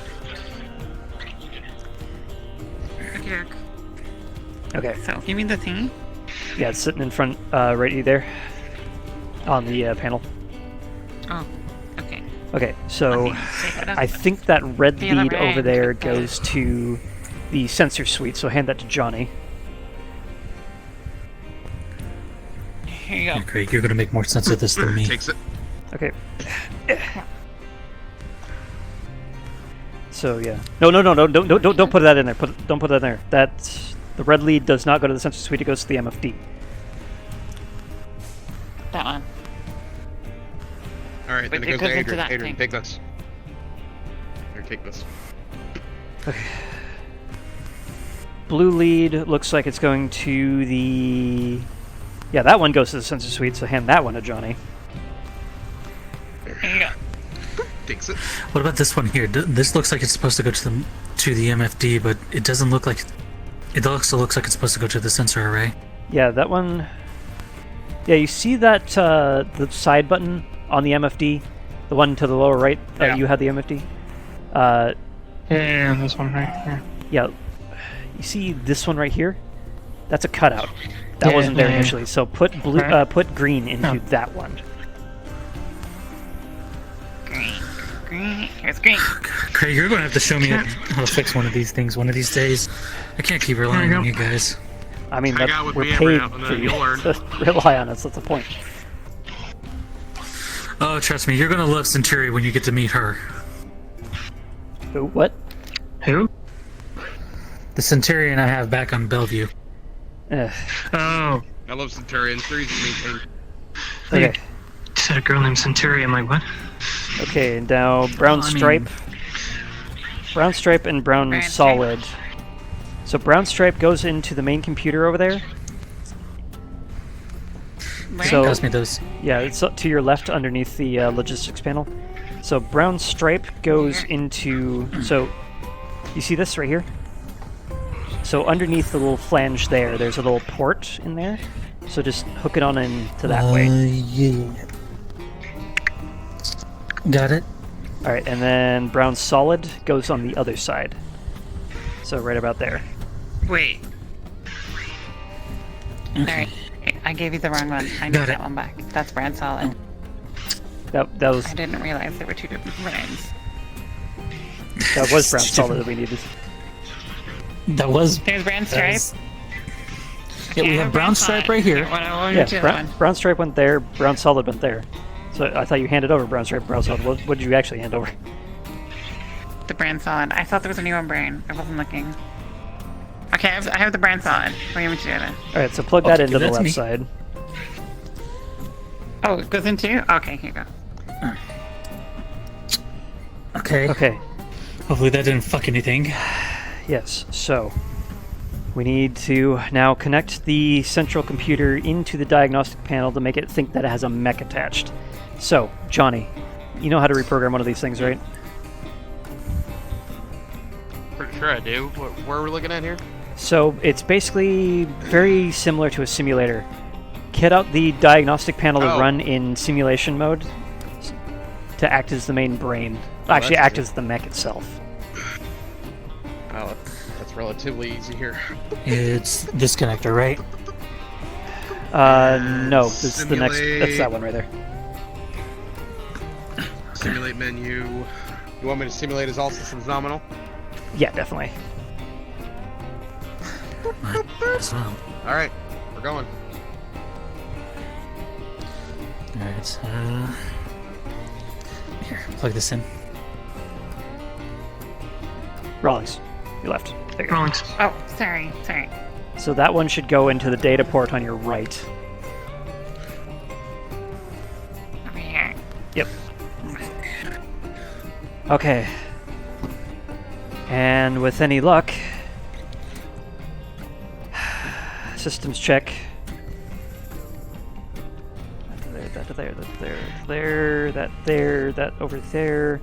Okay. So, give me the thingy. Yeah, it's sitting in front, right there, on the panel. Oh, okay. Okay, so it up. I think that red Feel lead the over red. there goes to the sensor suite, so hand that to Johnny. Here you go. Yeah, Craig, you're gonna make more sense of this than me. Takes it. Okay. So yeah, no, don't put that in there. Don't put that in there. That's the red lead does not go to the sensor suite. It goes to the MFD. That one. All right, But then it it goes goes to into Adrian. that Adrian, thing. take this. Here, take this. Okay. Blue lead looks like it's going to the. Yeah, that one goes to the sensor suite. So hand that one to Johnny. Here you go. Takes it. What about this one here? This looks like it's supposed to go to the MFD, but it doesn't look like. It also looks like it's supposed to go to the sensor array. Yeah, that one. Yeah, you see that the side button on the MFD, the one to the lower right. Yeah. You had the MFD. Yeah, this one right here. Yeah, you see this one right here? That's a cutout. That Yeah, wasn't there yeah. initially. So put blue, Right. put green into Oh. that one. Green. Here's green. Craig, you're gonna have to show me how to fix one of these things one of these days. I can't keep relying on you guys. I mean, Hang that, out with we're me every paid now and for then, you you'll learn. to rely on us. That's the point. Oh, trust me, you're gonna love Centuri when you get to meet her. Who? What? Who? The Centurion I have back on Bellevue. Oh. I love Centurions. They're easy to maintain. Okay. You said a girl named Centuri. I'm like, what? Okay, now brown Well, I mean- stripe. Brown stripe and brown Brown stripe. solid. So brown stripe goes into the main computer over there. Where? So Pass me those. yeah, it's up to your left underneath the logistics panel. So brown stripe goes into. So you see this right here? So underneath the little flange there's a little port in there. So just hook it on into that way. Yeah. Got it. All right, and then brown solid goes on the other side. So right about there. Wait. Alright. I gave you the wrong one. I need Got that it. one back. That's brand solid. That was I didn't realize there were two different brands. brown solid that we needed. That was. There's brand that stripe. was- Yeah, we have brown stripe right here. Yeah, brown stripe went there, brown solid went there. So I thought you handed over brown stripe, brown solid. What did you actually hand over? The brand solid. I thought there was a new one brand. I wasn't looking. Okay, I have the brand solid. What do you want me to do then? All right, so plug that Okay, into the that's left me. side. Oh, it goes into? Okay, here you go. Okay. Okay. Hopefully that didn't fuck anything. Yes. So we need to now connect the central computer into the diagnostic panel to make it think that it has a mech attached. So Johnny, you know how to reprogram one of these things, right? Pretty sure I do. Where are we looking at here? So it's basically very similar to a simulator. Kit out the diagnostic panel to Oh. run in simulation mode to act as the main brain. Actually, that's act easy. as the mech itself. Oh, that's relatively easy here. It's this connector, right? No, this is the next. That's that one right there. Simulate menu. You want me to simulate as all systems nominal? Yeah, definitely. All right, we're going. Alright, here, plug this in. Rawlings, you left. There you go. Rawlings. Oh, sorry. So that one should go into the data port on your right. Over here. Yep. Okay. And with any luck, systems check. That over there.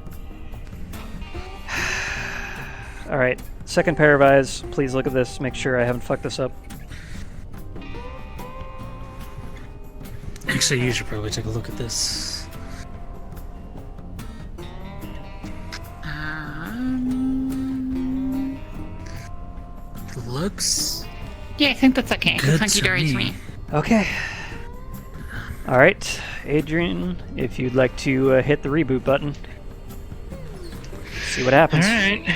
Alright, second pair of eyes. Please look at this, make sure I haven't fucked this up. Actually, you should probably take a look at this. Looks. Yeah, I think that's okay. Good It's hunky-dory to me. Okay. All right, Adrian, if you'd like to hit the reboot button. See what happens. Alright.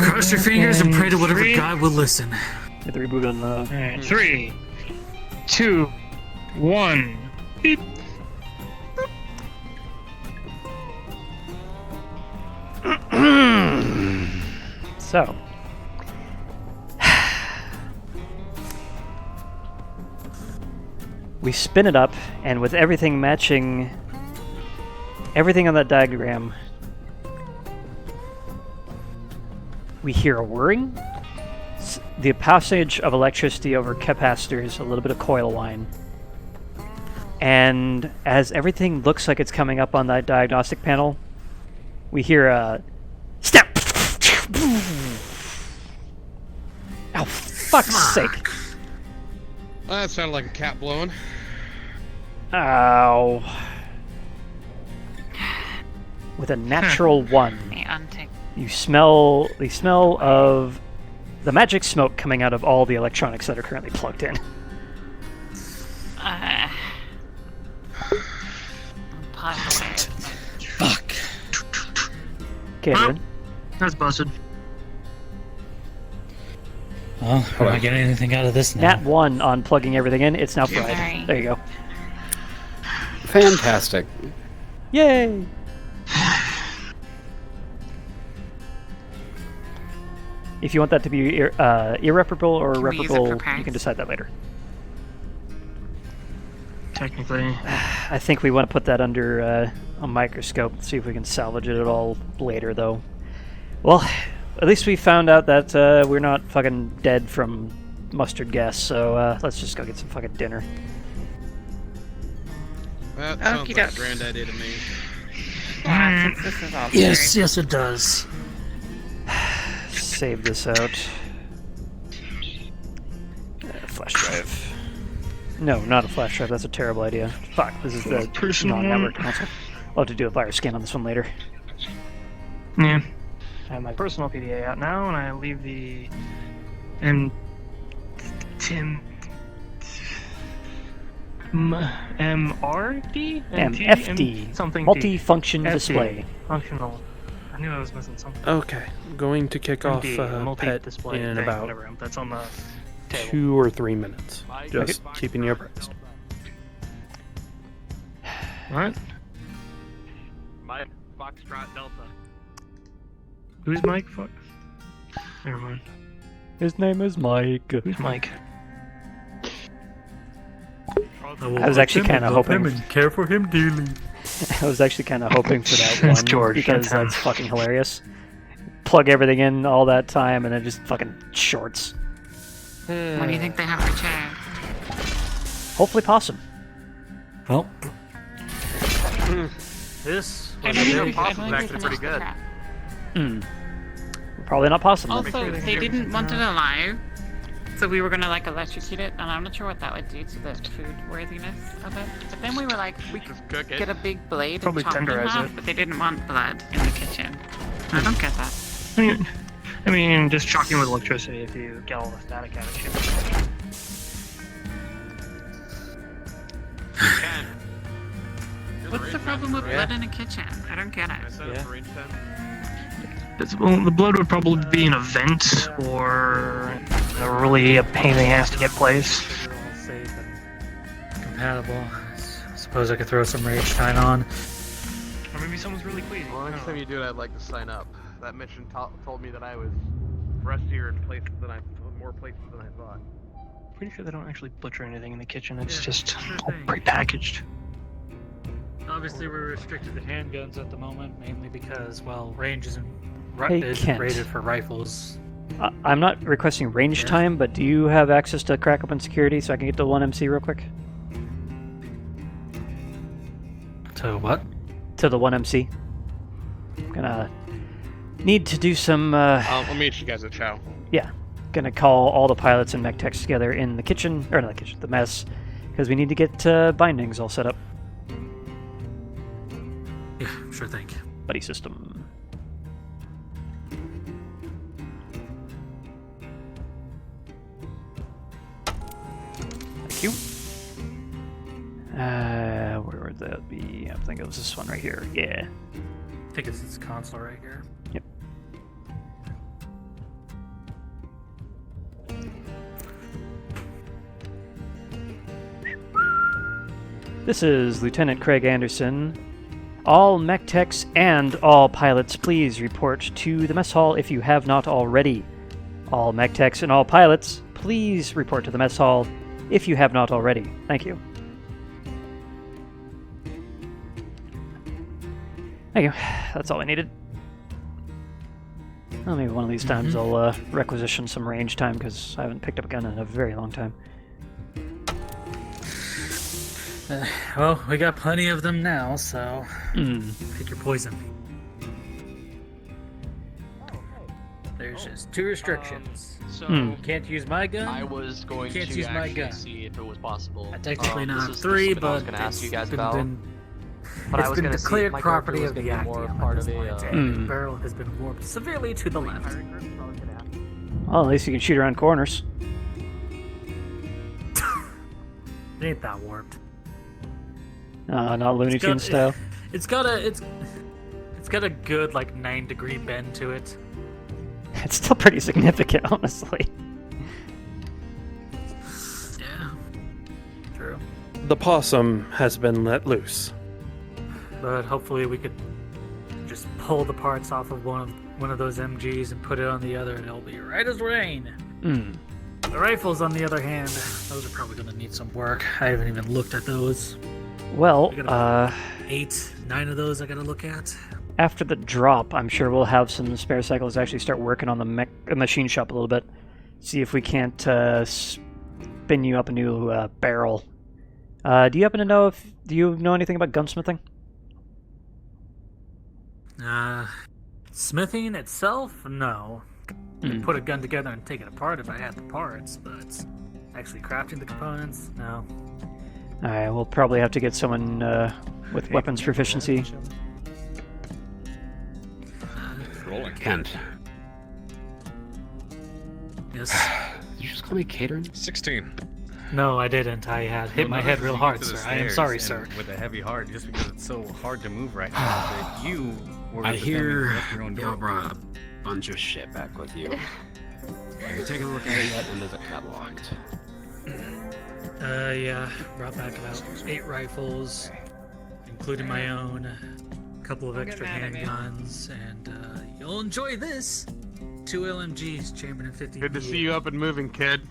Cross your fingers and pray to whatever God will listen. Hit the reboot button. Alright, 3, 2, 1. Beep. So. We spin it up, and with everything matching everything on that diagram, we hear a whirring, the passage of electricity over capacitors, a little bit of coil whine, and as everything looks like it's coming up on that diagnostic panel, we hear a snap. Oh, fuck's sake. That sounded like a cat blowing. Ow. With a natural 1. You smell the smell of the magic smoke coming out of all the electronics that are currently plugged in. Fuck. Okay, dude. That's busted. Well, we're not getting anything out of this now. Nat 1 on plugging everything in. It's now fried. Alright. There you go. Fantastic. Yay! If you want that to be irreparable or Can we use it irreparable, for you can decide that later. Technically. I think we want to put that under a microscope, see if we can salvage it at all later, though. Well, at least we found out that we're not fucking dead from mustard gas, so let's just go get some fucking dinner. That sounds like a Okey-doke. grand idea to me. Yeah, since this is all Yes, yes, it does. Save this out. Flash drive. No, not a flash drive. That's a terrible idea. Fuck, this is the non-network console. I'll have to do a virus scan on this one later. Yeah. I have my personal PDA out now, and I leave the MRD? MFD. Something Multi-function FD. display. Functional. I knew I was missing something. Okay, going to kick off MD, PET multi-display in thing, about whatever. That's on the table. 2 or 3 minutes. Just keeping you abreast. Alright. Mike Foxtrot Delta. Who's Mike? Fuck. Never mind. His name is Mike. Who's Mike? I was actually kind of hoping. care for him dearly. I was actually kind of hoping for that one George, because that's him. that's fucking hilarious. Plug everything in all that time and it just fucking shorts. What do you think they have for chair? Hopefully possum. Well, This I was don't a think possum's actually pretty good. Probably not possum. then. Also, they didn't want it alive, so we were gonna like electrocute it, and I'm not sure what that would do to the food worthiness of it. But then we were like, we could cook it. get a big blade Probably and chop it in tenderize half, it. but they didn't want blood in the kitchen. I don't get that. I mean, just shocking with electricity if you get all the static out of shit. What's the problem with blood in a kitchen? I don't get it. Well, the blood would probably be in a vent or a really a pain in the ass to get placed. we're all safe and compatible. I suppose I could throw some rage tide on. Or maybe someone's really queasy. Well, next time you do it, I'd like to sign up. That mission told me that I was rustier in places than more places than I thought. Pretty sure they don't actually butcher anything in the kitchen. It's just all prepackaged. Obviously, we're restricted to handguns at the moment, mainly because, well, range isn't Hey, is Kent. rated for rifles. I'm not requesting range time, but do you have access to crack open security so I can get to 1MC real quick? To what? To the 1MC. I'm gonna need to do some, I'll meet you guys at Chow. yeah. Gonna call all the pilots and mech techs together in the kitchen, or not the kitchen, the mess, Because we need to get bindings all set up. Yeah, sure thing. Buddy system. Thank you. Where would that be? I think it was this one right here. Yeah. I think it's this console right here. Yep. This is Lieutenant Craig Anderson. All mech techs and all pilots, please report to the mess hall if you have not already. All mech techs and all pilots, please report to the mess hall if you have not already. Thank you. Thank you. That's all I needed. Well, maybe one of these times I'll requisition some range time because I haven't picked up a gun in a very long time. Well, we got plenty of them now, so pick your poison. There's just 2 restrictions. So Can't use my gun. I was going Can't to use my actually gun. see if it was possible. I technically now this have is 3, something I but was going to ask you guys it's about. been But I it's was been gonna see if declared my property character of was the gonna be more Actium part at this of a, point, and the barrel has been warped severely to the left. Well, at least you can shoot around corners. It ain't that warped. Not Looney It's got- Tunes style. It's got a good 9-degree bend to it. It's still pretty significant, honestly. Yeah. True. The possum has been let loose. But hopefully we could just pull the parts off of one of those MGs and put it on the other, and it'll be right as rain. The rifles, on the other hand, those are probably going to need some work. I haven't even looked at those. Well, I got 8, 9 of those I got to look at. after the drop, I'm sure we'll have some spare cycles actually start working on the machine shop a little bit. See if we can't spin you up a new barrel. Do you happen to know do you know anything about gunsmithing? Smithing itself, no. I could put a gun together and take it apart if I had the parts, but actually crafting the components, no. Alright, we'll probably have to get someone with weapons proficiency. Kent. Yes. Did you just call me catering? 16. No, I didn't. I had hit my head real hard, sir. I am sorry, sir. With a heavy heart, just because it's so hard to move right now. That you were I hear your own you door. brought a bunch of shit back with you. Have you taken a look at it yet, and is it catlocked? Yeah. Brought back about 8 rifles, including my own, a couple of extra handguns, and you'll enjoy this. 2 LMGs, chambered in 50. Good to see you up and moving, kid.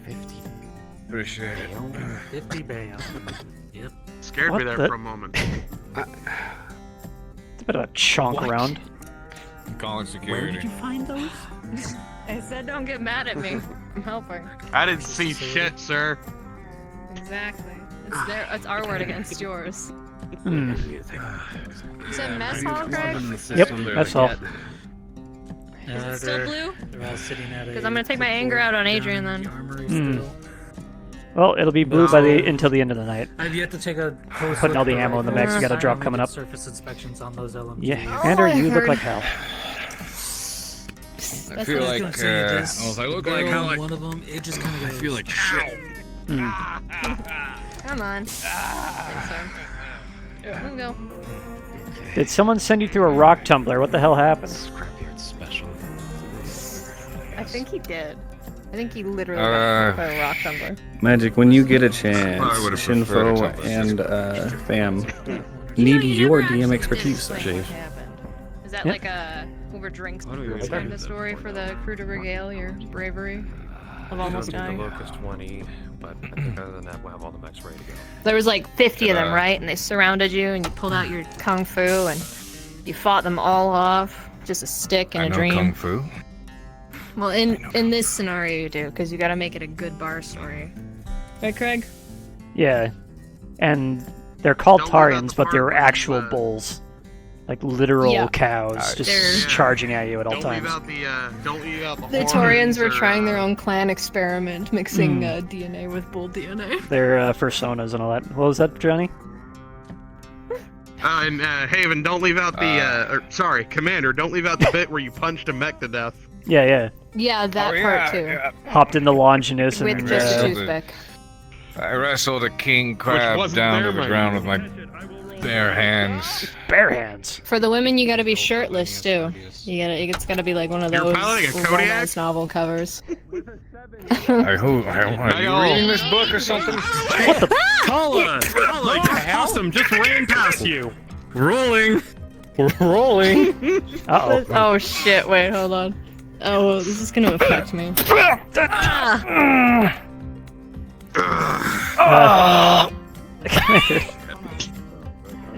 50. Appreciate it. 50 bail. Yep. Scared me there for a moment. It's a bit of a chonk around. Calling security. Where did you find those? I said don't get mad at me. I'm helping. I didn't see shit, sir. Exactly. It's our word against yours. Hmm. You said mess hall, Greg? Yep, that's all. Is it still blue? They're all sitting at Because I'm gonna take my anger out on Adrian then. Well, it'll be blue by until the end of the night. I've yet to take a close Putting all look the at ammo in the mix. We got a drop coming up. Surface inspections on those LMGs. Yeah, Commander, you look like hell. I feel like I look like how like one of them, it just kind of I feel like shit. Come on. We'll go. Did someone send you through a rock tumbler? What the hell happened? Scrapyard special. I think he did. I think he literally got hit by a rock tumbler. Magic, when you get a chance, I would've preferred Shinfo to and Fam need your DM expertise, Jave. Is that like a over drinks kind of story for the crew to regale your bravery of almost dying? The Locust 20, but I think other than that, we'll have all the mechs ready to go. There was like 50 of them, right? And they surrounded you, and you pulled out your kung fu, and you fought them all off. Just a stick and a dream. Kung Fu. Well, in this scenario, you do, because you got to make it a good bar story. Right, Craig? Yeah, and they're called Tarians, but they're actual bulls. Like literal Yeah. cows They're- just charging at you at all Don't leave times. out the don't leave out the The horns Taurians were or, trying their own clan experiment, mixing Hmm. DNA with bull DNA. Their personas and all that. What was that, Johnny? and Haven, don't leave out the sorry, Commander, don't leave out the bit where you punched a mech to death. Yeah, yeah. Yeah, that part too. Hopped in the Longinus and With just a Yeah. toothpick. I wrestled a king crab wasn't down there, to the my ground with my bare hands. Bare hands. For the women, you gotta be shirtless too. It's gotta be like one of You're those piloting a Kodiak? romance novel covers. Are you reading this book or something? What the? Kala! Awesome, just ran past you. Rolling. We're rolling. Uh-oh. Oh shit! Wait, hold on. Oh, this is gonna affect me.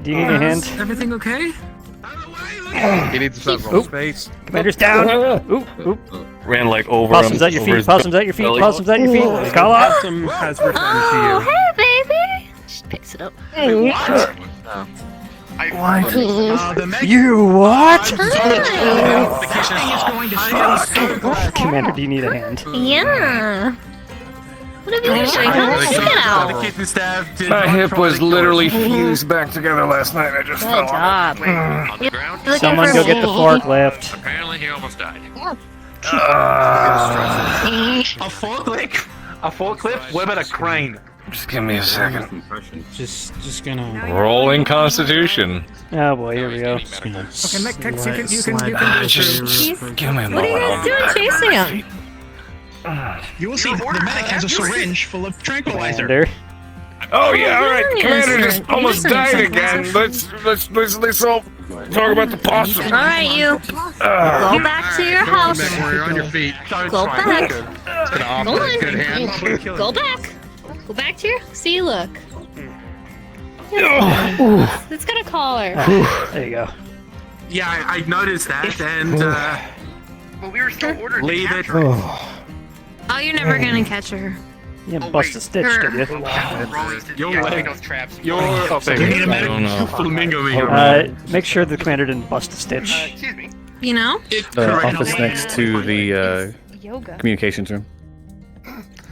Do you need a hand? Everything okay? He needs several. Space. Commander's down! Oop, oop. Ran like over Possum's him. at your over feet, his Possum's at your feet, belly. Possum's at your feet. Call up! Possum has returned Oh, to you. hey, baby! Just picks it up. What? You what? Hi. Commander, do you need a hand? Yeah. What have you been doing? How's it out? My hip was literally fused back together last night. I just Good fell job. On the ground? Someone go get the forklift. Apparently he almost died. A forklift? A forklift? What about a crane? Just give me a second. Just gonna. Rolling Constitution. Oh boy, here we go. Okay, Mech Tex, you can do Just give me a moment. What are you guys doing chasing him? You will see the medic has a syringe full of tranquilizer. Commander. Oh yeah, all right. Yes. Commander just almost Yes. died again. Let's all talk about the possum. Alright, you. Go back to your house. Where you're on your feet. Go back. It's gonna Go offer a on. good hand. Go back. Go back to your. See, look. Oh, It's got a collar. there you go. Yeah, I noticed that, and But we were still ordered to leave it. capture it. Oh, you're never gonna catch her. You didn't bust a stitch, did you? Those traps. You need a medic. Flamingo Make sure the commander didn't bust a stitch. Excuse me. You know? The office next to the Yoga. communications room.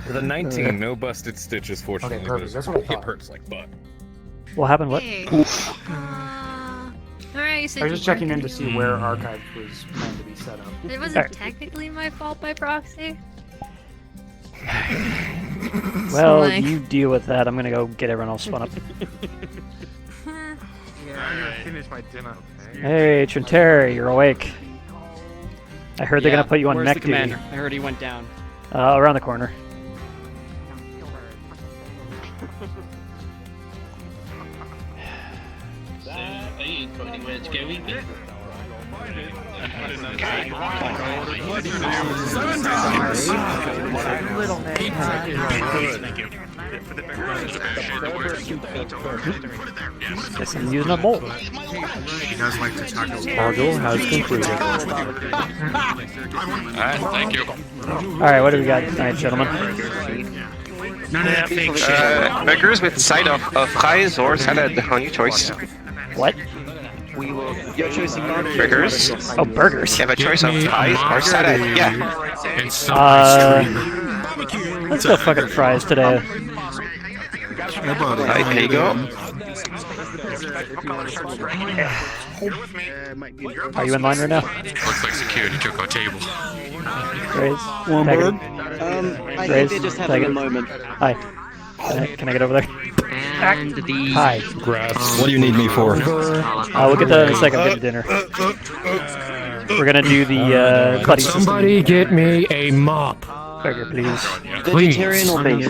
With a 19, no busted stitches, fortunately. Okay, perfect. but That's what I it thought. hurts like butt. What happened? What? Hey. Alright, you said I was you just checking in worked to see where archive was planned to be set up. It wasn't Alright. technically my fault by proxy. Well, like- you deal with that. I'm gonna go get everyone all spun up. I'm gonna finish my dinner. Hey, Trenteri, you're awake. I heard they're gonna put you on Where's mech the duty. commander? I heard he went down. Around the corner. Guess I'm using a bolt. You guys like to talk about Cargo has concluded. Alright, thank you. Alright, what do we got tonight, gentlemen? None of that fake shit. Burgers with side of fries or salad on your choice. What? You're choosing burgers. Oh, burgers. You have a choice of fries or salad. Yeah. Let's go fucking fries today. Alright, here you go. Are you in line right now? Looks like security took our table. Grace? One Taggart? I Grace? think they just having a Taggart? moment. Hi. Can I get over there? And the Hi. What do you need me for? We'll get that in a second. Get to dinner. We're gonna do the Clutty system. Somebody get me a mop. Burger, please. vegetarian or beef?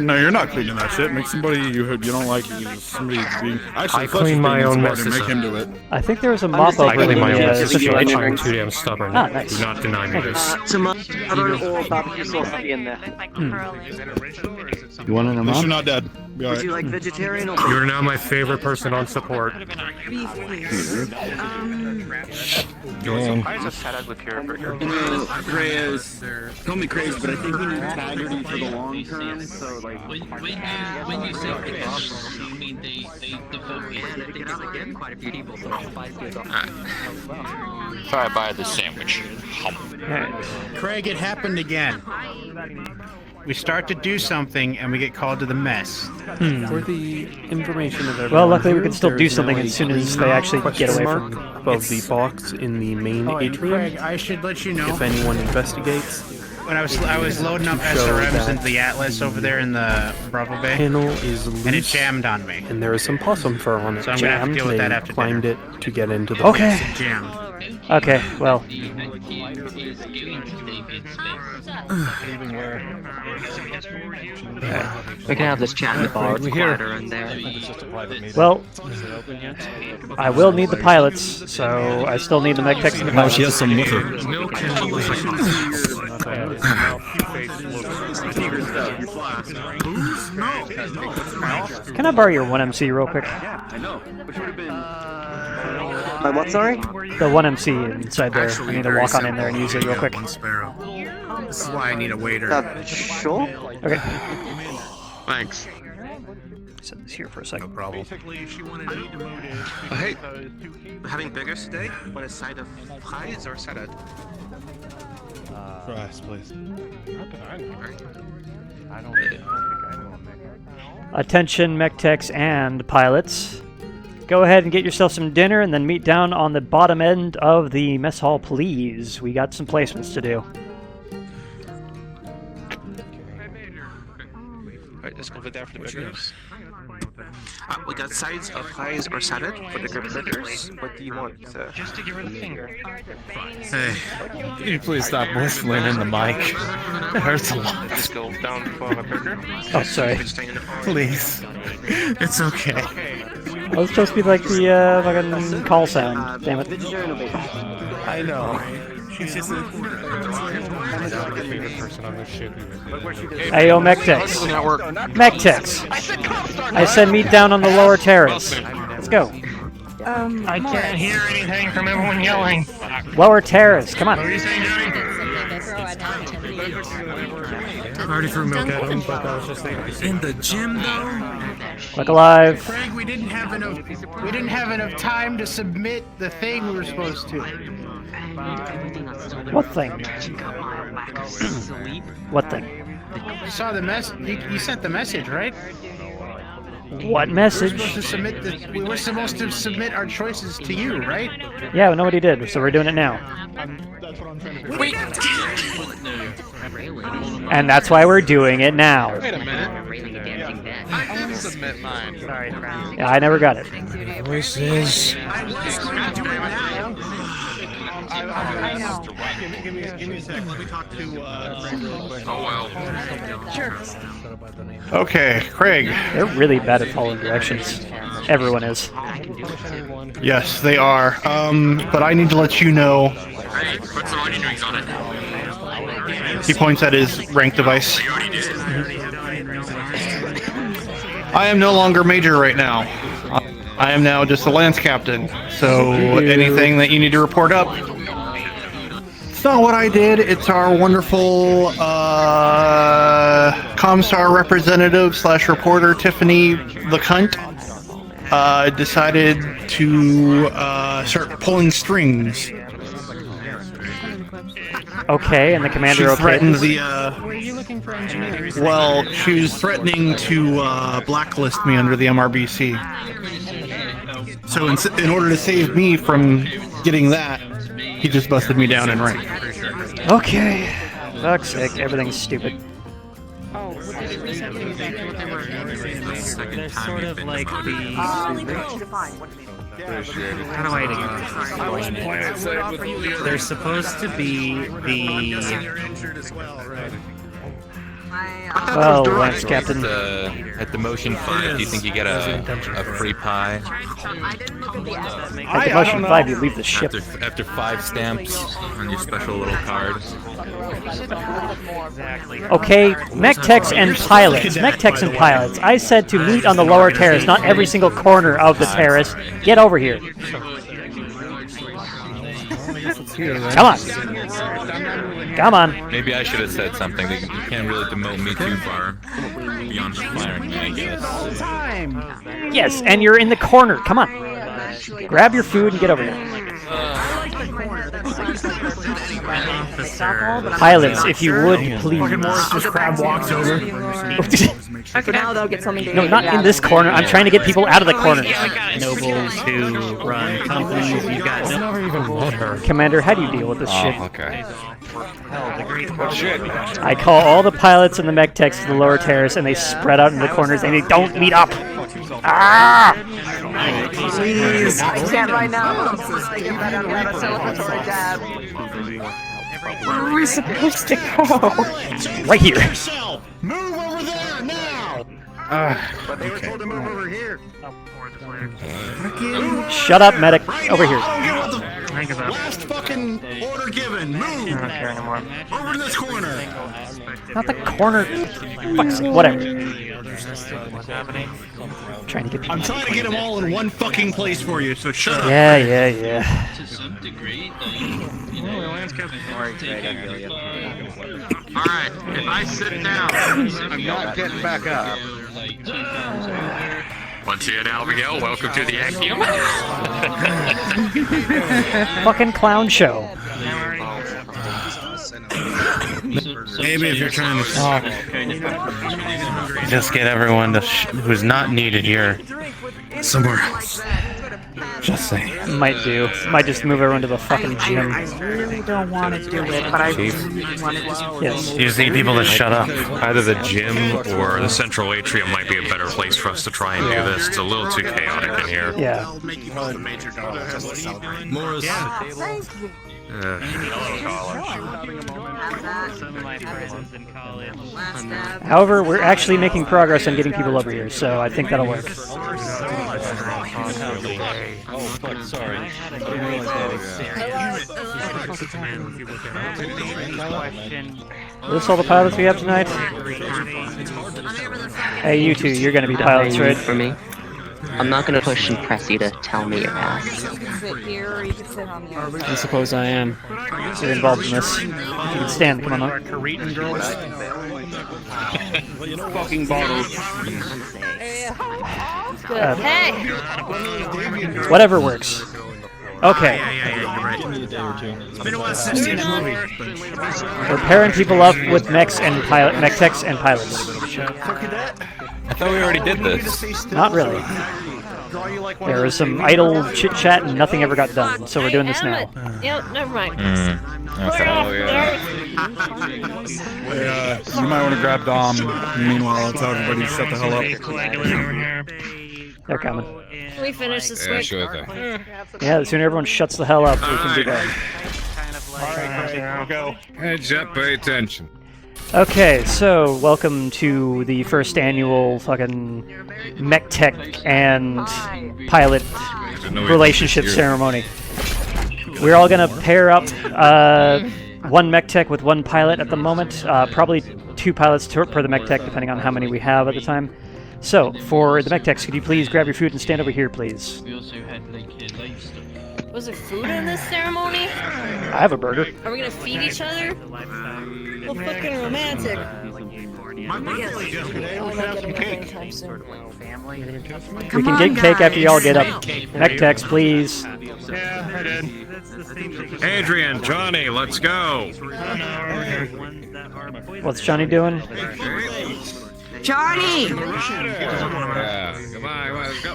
No, you're not cleaning that shit. Make somebody you don't like use somebody being. Actually, I Clutch is clean my being own insubordinate. messes. Make him do it. I think there was a mop over I clean my own messes. situation. I'm too damn stubborn. Ah, nice. Do not deny me this. Tomato or barbecue sauce at the end there. You want an At least you're not dead. Be Would alright. you like vegetarian or You're now my favorite person on support. Beef, please. Pies are salad with your burger. Reyes, call me crazy, but I think we need integrity for the long term. So like, when you say pies, you mean they vote in? I think it's again quite a few people. So So I buy the sandwich. Craig, it happened again. We start to do something and we get called to the mess. For the information of everyone. Well, luckily we here, can still do there's something now as a soon as green they actually get away question from mark above the box in the main atrium. Craig, I should let you know. If anyone investigates, When I was loading up to show SRMs that into the Atlas over there in the Bravo Bay, panel is loose, and it jammed on me. and there is some possum fur on it. So I'm gonna have to Jammed, deal with they that after climbed it to get into the Okay. base. Jammed. Okay, well. We can have this chat in the bar. It's quieter in there. Well, I will need the pilots, so I still need the mech techs and the pilots. She has some with her. Can I borrow your 1MC real quick? My what, sorry? The 1MC inside there. I need to walk on in there and use it real quick. Sparrow. This is why I need a waiter. Sure. Okay. Thanks. Set this here for a second. No problem. Hey, having burgers today? On a side of fries or salad? Fries, please. Attention mech techs and pilots. Go ahead and get yourself some dinner and then meet down on the bottom end of the mess hall, please. We got some placements to do. Alright, let's go over there for the burgers. We got sides of fries or salad for the burgers. What do you want? Just to give her the finger. Hey, can you please stop whistling in the mic? It hurts a lot. Let's go down for a burger. Oh, sorry. Please. It's okay. I was supposed to be like the fucking call sound. Damn it. I know. She's just a favorite person on this ship. Hey, yo, mech techs. Mech techs. I said meet down on the lower terrace. Let's go. I can't hear anything from everyone yelling. Lower terrace. Come on. What are you saying, Johnny? I already threw milk at him, but I was just thinking. In the gym, though? Look alive. Craig, we didn't have enough time to submit the thing we were supposed to. What thing? What thing? You saw the mess. You sent the message, right? What message? We were supposed to submit our choices to you, right? Yeah, nobody did, so we're doing it now. Wait. And that's why we're doing it now. Wait a minute. I did submit mine. Sorry. Yeah, I never got it. Voices. Give me a sec. Let me talk to Craig really quick. Oh well. Sure. Okay, Craig. They're really bad at following directions. Everyone is. Yes, they are. But I need to let you know. Hey, put some onion rings on it. He points at his rank device. I am no longer major right now. I am now just a lance captain. So anything that you need to report up. It's not what I did. It's our wonderful Comstar representative / reporter Tiffany the cunt decided to start pulling strings. Okay, and the commander She okay? threatened the, Were you looking for engineering? well, she was threatening to blacklist me under the MRBC. So in order to save me from getting that, he just busted me down in rank. Okay. Fuck's sake, everything's stupid. They're sort of like the. How do I explain it? They're supposed to be the. Well, Lance Captain. At the motion 5, do you think you get a free pie? At the motion 5, you leave the ship. After 5 stamps on your special little card. Okay, mech techs and pilots. Mech techs and pilots. I said to meet on the lower terrace, not every single corner of the terrace. Get over here. Come on. Come on. Maybe I should have said something. You can't really demote me too far beyond firing me, I guess. Yes, and you're in the corner. Come on. Grab your food and get over here. Pilots, if you would, please. Just crab walks over. For now, they'll get something to No, eat. not in this corner. I'm trying to get people out of the corner. Nobles who run companies. You've got I've never even met her. Commander, how do you deal with this shit? Okay. I call all the pilots and the mech techs to the lower terrace, and they spread out in the corners, and they don't meet up. Ah! Please. I can't right now. I'm so sick of that. I'm gonna have a celebratory dab. Where are we supposed to go? Right here. Move over there now! But they were told to move over here. Shut up, medic. Over here. Last fucking order given. Move! Over to this corner. Not the corner. Fuck's sake. Whatever. Trying to get people. I'm trying to get them all in one fucking place for you, so shut up. Yeah. To some degree, Alright, if I sit down, I'm not getting back up. Once again, Abigail, welcome to the Actium. Fucking clown show. Maybe if you're trying to talk, just get everyone to who's not needed here somewhere else. Just saying. Might do. Might just move everyone to the fucking gym. I really don't want to do it, but I Chief? really want to do it. Yes. You just need people to shut up. Either the gym or the central atrium might be a better place for us to try and do this. It's a little too chaotic in here. Yeah. Morris. Thank you. However, we're actually making progress on getting people over here, so I think that'll work. Oh, fuck, sorry. Is this all the pilots we have tonight? Hey, you two, you're gonna be pilots, right? For me. I'm not gonna push and press you to tell me your ass. You can sit here or you can sit on the other I suppose I am. You're involved in this. You can stand. Come on. Fucking bottles. Hey! Whatever works. Okay. We're pairing people up with mech techs and pilots. I thought we already did this. Not really. There was some idle chit chat and nothing ever got done, so we're doing this now. Yep, never mind. You might want to grab Dom. Meanwhile, I'll tell everybody to shut the hell up. They're coming. Can we finish this Yeah, quick? sure thing. Yeah, the sooner everyone shuts the hell up, we can do that. Alright, go. Heads up, pay attention. Okay, so welcome to the first annual fucking mech tech and pilot relationship ceremony. We're all gonna pair up one mech tech with one pilot at the moment, probably 2 pilots per the mech tech, depending on how many we have at the time. So, for the mech techs, could you please grab your food and stand over here, please? Was there food in this ceremony? I have a burger. Are we gonna feed each other? Well, fucking romantic. We can get cake after y'all get up. Mech techs, please. Yeah, I did. Adrian, Johnny, let's go. What's Johnny doing? Johnny! Yeah, come on, let's go.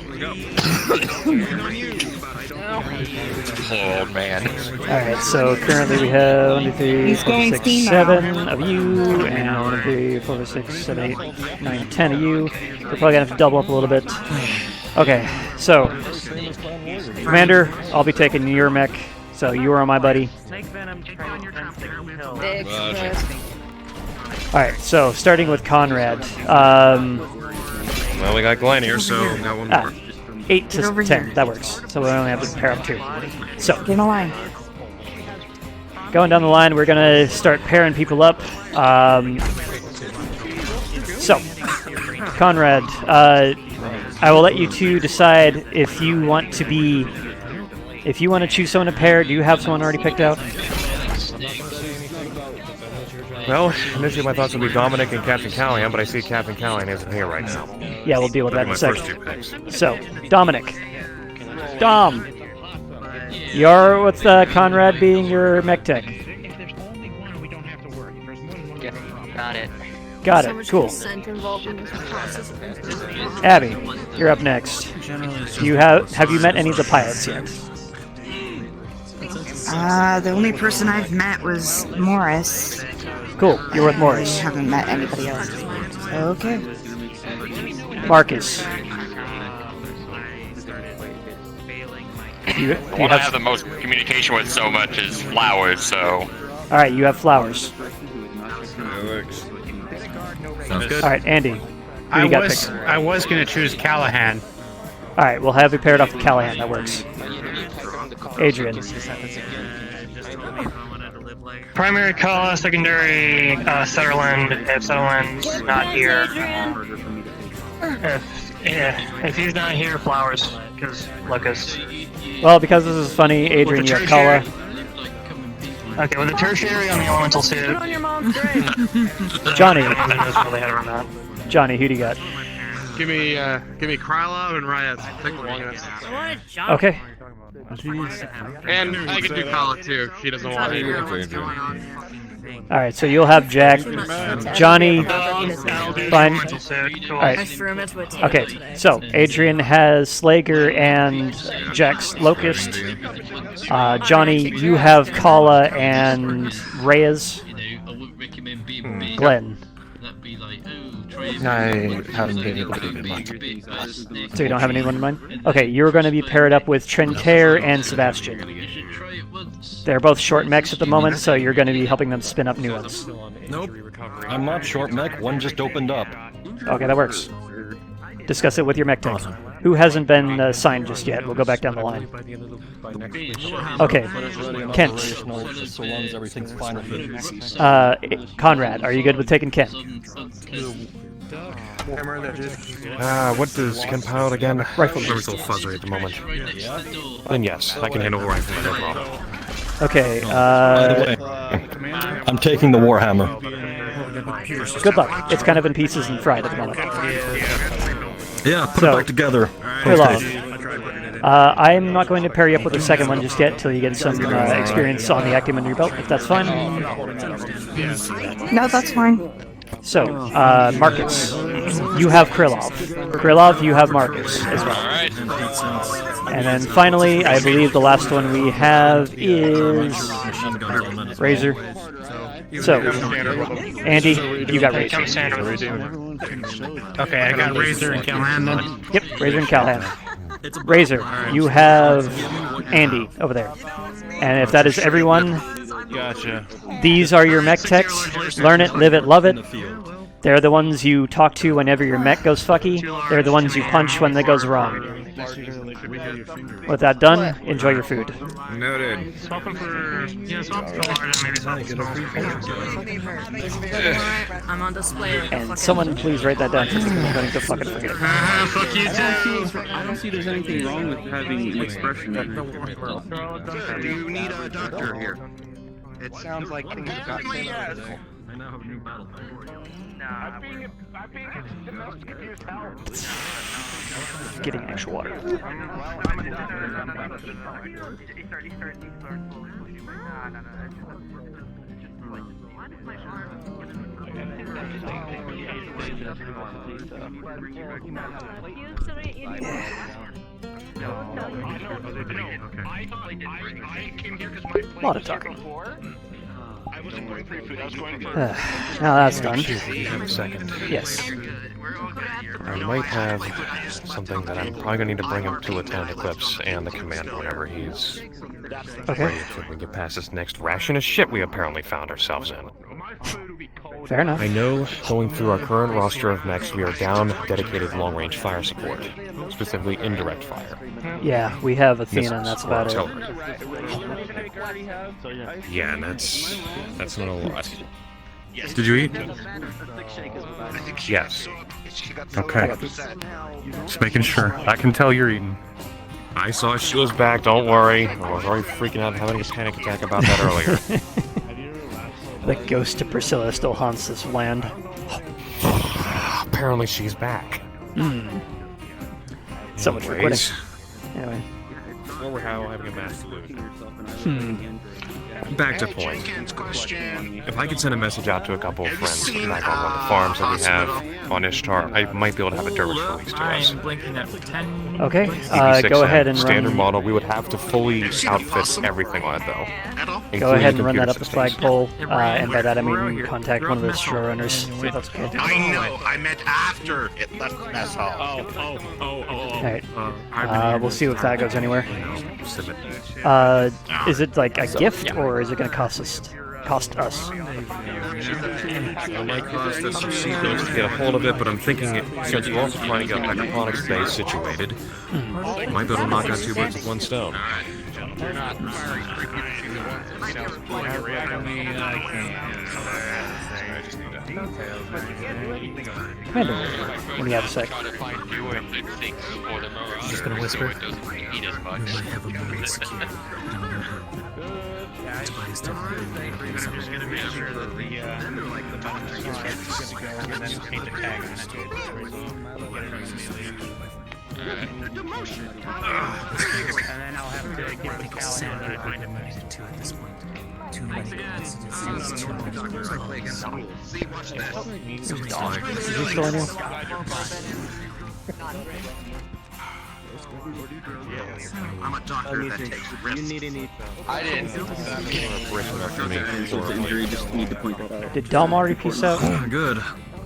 Poor old man. Alright, so currently we have 1, 2, 3, He's 4, going 6, steam 7 of you, and 1, 2, 3, 4, 6, 7, 8, 9, 10 of you. We're probably gonna have to double up a little bit. Okay, so Commander, I'll be taking your mech, so you are on my buddy. Alright, so starting with Conrad. Well, we got Glenn here, so we got one more. 8 to 10, that works. So we only have to pair up 2. So, Get in the line. going down the line, we're gonna start pairing people up. So, Conrad, I will let you two decide if you want to be If you want to choose someone to pair, do you have someone already picked out? Well, initially my thoughts would be Dominic and Captain Callahan, but I see Captain Callahan isn't here right now. Yeah, we'll deal with that in a second. So, Dominic. Dom! You're, what's Conrad being your mech tech? Got it. Got So it, much cool. consent involved in this process. Abby, you're up next. Do you have you met any of the pilots yet? The only person I've met was Morris. Cool, you're with I Morris. haven't met anybody else. Okay. Marcus. You What I have the most communication with so much is flowers, so... Alright, you have flowers. Sounds good. Alright, Andy. Who you got picked? I was gonna choose Callahan. Alright, we'll have you paired off with Callahan, that works. Adrian. Primary call, secondary Sutherland. If Sutherland's not here, if he's not here, flowers, because Lucas. Well, because this is funny, Adrian, you have Kala. Okay, with the tertiary on the elemental suit. Johnny. Johnny. Johnny, who do you got? Give me Krylov and Ryaz. Take the longest. Okay. And I can do Kala too if she doesn't want it. Alright, so you'll have Jack, Johnny, fine. Alright. Okay, so Adrian has Slager and Jack's Locust. Johnny, you have Kala and Reyes. Glenn. I haven't been able to do much. So you don't have anyone in mind? Okay, you're going to be paired up with Trincaire and Sebastian. They're both short mechs at the moment, so you're going to be helping them spin up new ones. Nope. I'm not short mech, one just opened up. Okay, that works. Discuss it with your mech tech. Who hasn't been assigned just yet? We'll go back down the line. Okay, Kent. So long as everything's fine with me. Conrad, are you good with taking Kent? What does Ken pilot again? Rifleman. I'm still fuzzy at the moment. Then yes, I can handle rifleman, no problem. Okay, By the way, I'm taking the Warhammer. good luck. It's kind of in pieces and fried at the moment. Yeah, put it back together. I'm not going to pair you up with the second one just yet until you get some experience on the Actium under your belt, if that's fine. No, that's fine. So, Marcus, you have Krylov. Krylov, you have Marcus as well. And then finally, I believe the last one we have is Razor. So, Andy, you got Razor. Okay, I got Razor and Callahan then. Yep, Razor and Callahan. Razor, you have Andy over there. And if that is everyone, Gotcha. these are your mech techs. Learn it, live it, love it. They're the ones you talk to whenever your mech goes fucky. They're the ones you punch when it goes wrong. With that done, enjoy your food. Noted. I'm on display. And someone please write that down because I'm going to fucking forget it. Fuck you too. I don't see there's anything wrong with having an expression. Do you need a doctor here? It sounds like things got today. I now have a new battle pack. Getting actual water. A lot of talking. Now that's done. You have a second. Yes. I might have something that I'm probably gonna need to bring him to Lieutenant Eclipse and the commander whenever he's ready so we can get past this next ration of shit we apparently found ourselves in. Fair enough. I know going through our current roster of mechs, we are down dedicated long-range fire support, specifically indirect fire. Yeah, we have Athena, and that's about it. Yeah, and that's not a lot. Did you eat? Yes. Okay. Just making sure. I can tell you're eating. I saw she was back, don't worry. I was already freaking out and having a panic attack about that earlier. The ghost of Priscilla still haunts this land. Apparently she's back. So much for quitting. Anyway. Or we're having a mass delusion. Back to point. If I could send a message out to a couple of friends back on one of the farms that we have on Ishtar, I might be able to have a dervish released to us. Okay, EV6 go ahead and standard run... model. We would have to fully outfit everything on it though. Go ahead and run that computer up the systems. flagpole, and by that I mean contact one of the straw runners. See if that's okay. I know. I meant after it left mess hall. Alright, we'll see if that goes anywhere. Is it like a gift, or is it going to cost us? It might cost us some seagulls to get a hold of it, but I'm thinking since we're also trying to get a hydroponics base situated, might be able to knock out two birds with one stone. Commander, when you have a sec. Just gonna whisper. We might have a moment secured. And then I'll have to give the Callahan two at this point. Too many coincidences, too many See, watch this. Is he still in here? I'm a doctor that takes risks. I didn't. Injury, just need to point that out. Did Dom already piece out? Good.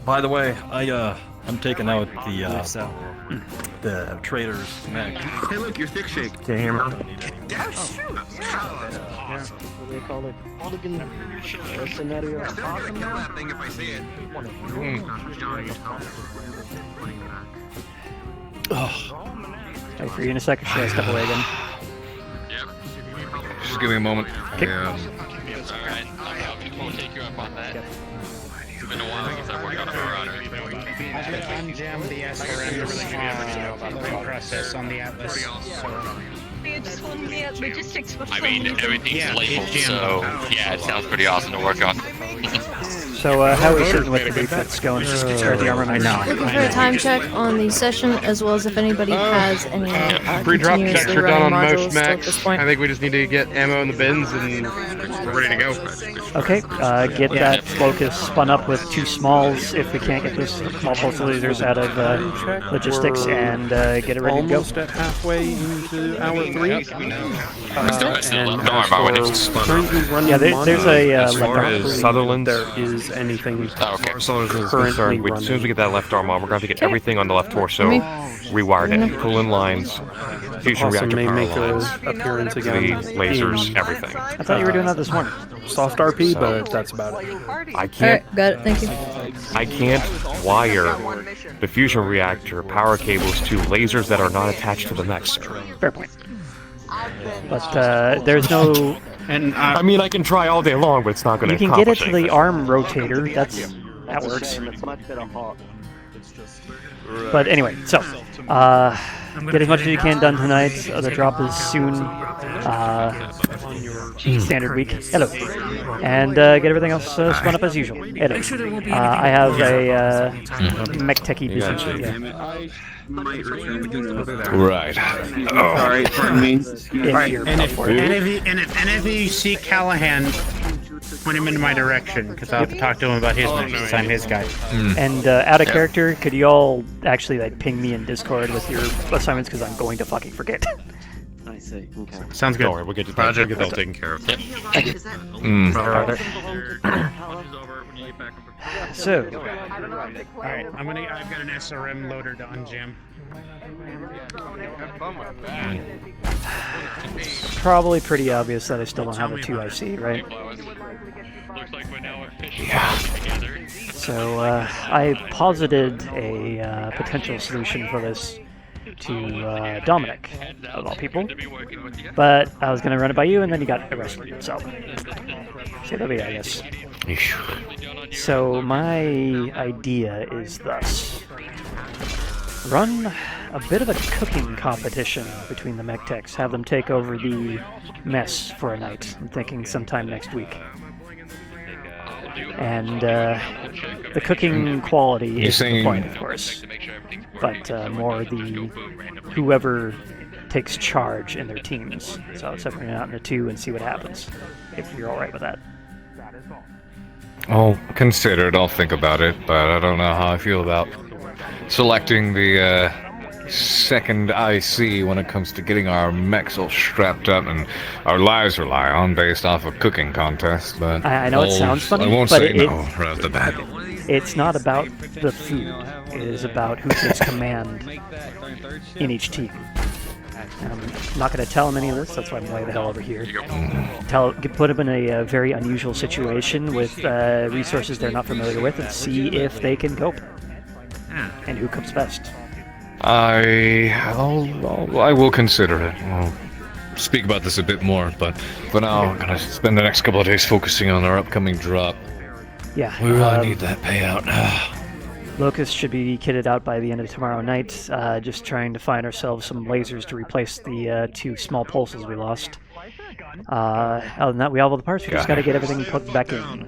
By the way, I'm taking out the trader's neck. Hey, look, your thick shake. Damn. Yes. What do they call it? Mercenary. I'll kill that thing if I see it. Wait for you in a second. Should I step away again? Just give me a moment. Okay. Alright, we'll take you up on that. It's been a while since I've worked on a marauder. I've unjammed the SRM process on the Atlas. You just want the logistics I mean, everything's labeled, so yeah, it sounds pretty awesome to work on. So, how are we sitting with the defense going? Or the armament? Looking for a time check on the session, as well as if anybody has any Pre-drop checks continuously are done running on modules most still at mechs. this point. I think we just need to get ammo in the bins and we're ready to go. Okay, get that focus spun up with 2 smalls if we can't get those small pulse lasers out of logistics, and get it ready to go. Almost at halfway into hour 3. Yeah, there's a as far as Sutherland, there is anything as far as Sutherland is currently concerned, as soon as we get that left arm on, we're going to have to get everything on the left torso rewired in, pull in lines, fusion also reactor may power make lines, an appearance again. the lasers, everything. I thought you were doing that this morning. Soft RP, but that's about it. I can't. Alright, got it, thank you. I can't wire the fusion reactor power cables to lasers that are not attached to the mech, sir. Fair point. But there's no... And I mean, I can try all day long, but it's not going to You can get it to the arm rotator. That works. But anyway, so get as much as you can done tonight. The drop is soon. Standard week. Hello. And get everything else spun up as usual. Hello. I have a mech techie business. Yeah. Right. Sorry, pardon me. Alright, and if you see Callahan, point him into my direction, because I'll have to talk to him about his mission, since I'm his guy. And out of character, could you all actually like ping me in Discord with your assignments, because I'm going to fucking forget. I see. Okay. Sounds good. Don't worry, we'll get that. We'll get that taken care of. Yep. So, Alright, I've got an SRM loader to unjam. probably pretty obvious that I still don't have a 2IC, right? Yeah. So I posited a potential solution for this to Dominic, of all people, but I was going to run it by you, and then you got arrested, so c'est la vie, I guess. So my idea is thus. Run a bit of a cooking competition between the mech techs. Have them take over the mess for a night. I'm thinking sometime next week. And the cooking quality is the point, of course, but more the whoever takes charge in their teams. So separating it out into two and see what happens, if you're all right with that. I'll consider it, I'll think about it, but I don't know how I feel about selecting the second IC when it comes to getting our mechs all strapped up and our lives rely on based off a cooking contest, but I know it sounds funny, I won't but say no right off the bat. It's not about the food. It is about who takes command in each team. And I'm not going to tell him any of this, that's why I'm way the hell over here. Put him in a very unusual situation with resources they're not familiar with and see if they can cope. And who cooks best. I will consider it. I'll speak about this a bit more, but for now I'm going to spend the next couple of days focusing on our upcoming drop. Yeah. We really need that payout. Locust should be kitted out by the end of tomorrow night, just trying to find ourselves some lasers to replace the 2 small pulses we lost. Other than that, we have all the parts, we just gotta get everything put back in.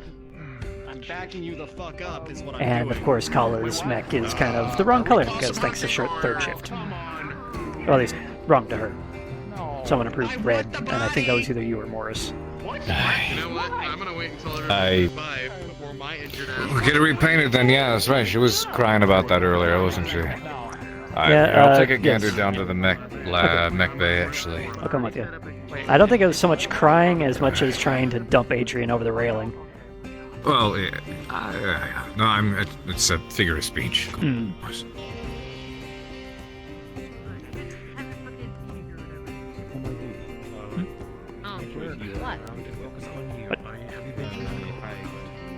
Backing you the fuck up is what I'm And of course, Kala's mech is kind of the wrong color, because thanks to third shift. Well, at least, wrong to her. Someone approved red, and I think that was either you or Morris. You know what? I'm gonna wait until everyone's alive before my injured ass. We'll get it repainted then, yeah, that's right. She was crying about that earlier, wasn't she? Alright, Yeah, I'll take a gander yes. down to the mech bay, actually. I'll come with you. I don't think it was so much crying as much as trying to dump Adrian over the railing. Well, yeah, no, it's a figure of speech. Mm.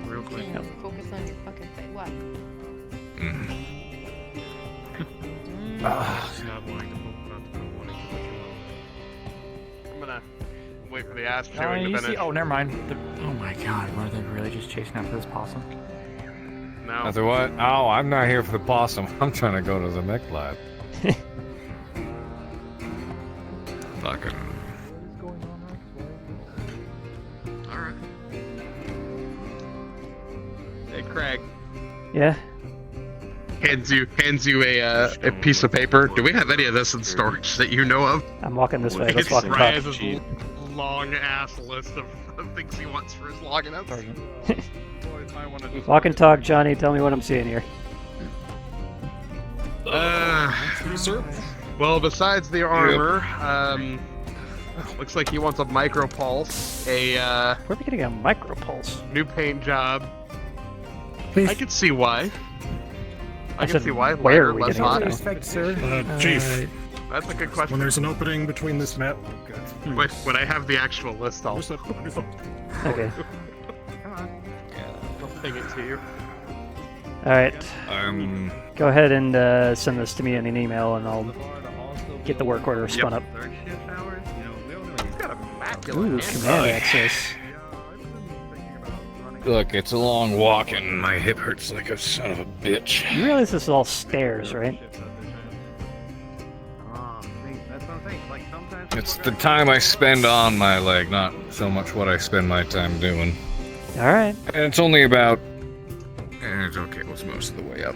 Real quick. Focus on your fucking face. What? I'm gonna wait for the ass Oh, chewing to you finish. see? Oh, never mind. Oh my god, were they really just chasing after this possum? No. After what? Oh, I'm not here for the possum. I'm trying to go to the mech lab. Fucking. Alright. Hey, Craig. Yeah? Hands you a piece of paper. Do we have any of this in storage that you know of? I'm walking this way, let's It's walk and talk. Ryan's long ass list of things he wants for his login. Walk and talk, Johnny, tell me what I'm seeing here. Sir? Well, besides the armor, looks like he wants a micropulse, Where are we getting a micropulse? new paint job. Please. I can see why. I can said, see why. where are Lighter, we less getting hot. it? Respect, sir. Chief. That's a good question. When there's an opening between this map. Wait, when I have the actual list, I'll Okay. I'll ping it to you. Alright. Go ahead and send this to me in an email and I'll get the work order spun up. Ooh, command access. Look, it's a long walk and my hip hurts like a son of a bitch. You realize this is all stairs, right? It's the time I spend on my leg, not so much what I spend my time doing. Alright. And it's only about... it's okay, it was most of the way up.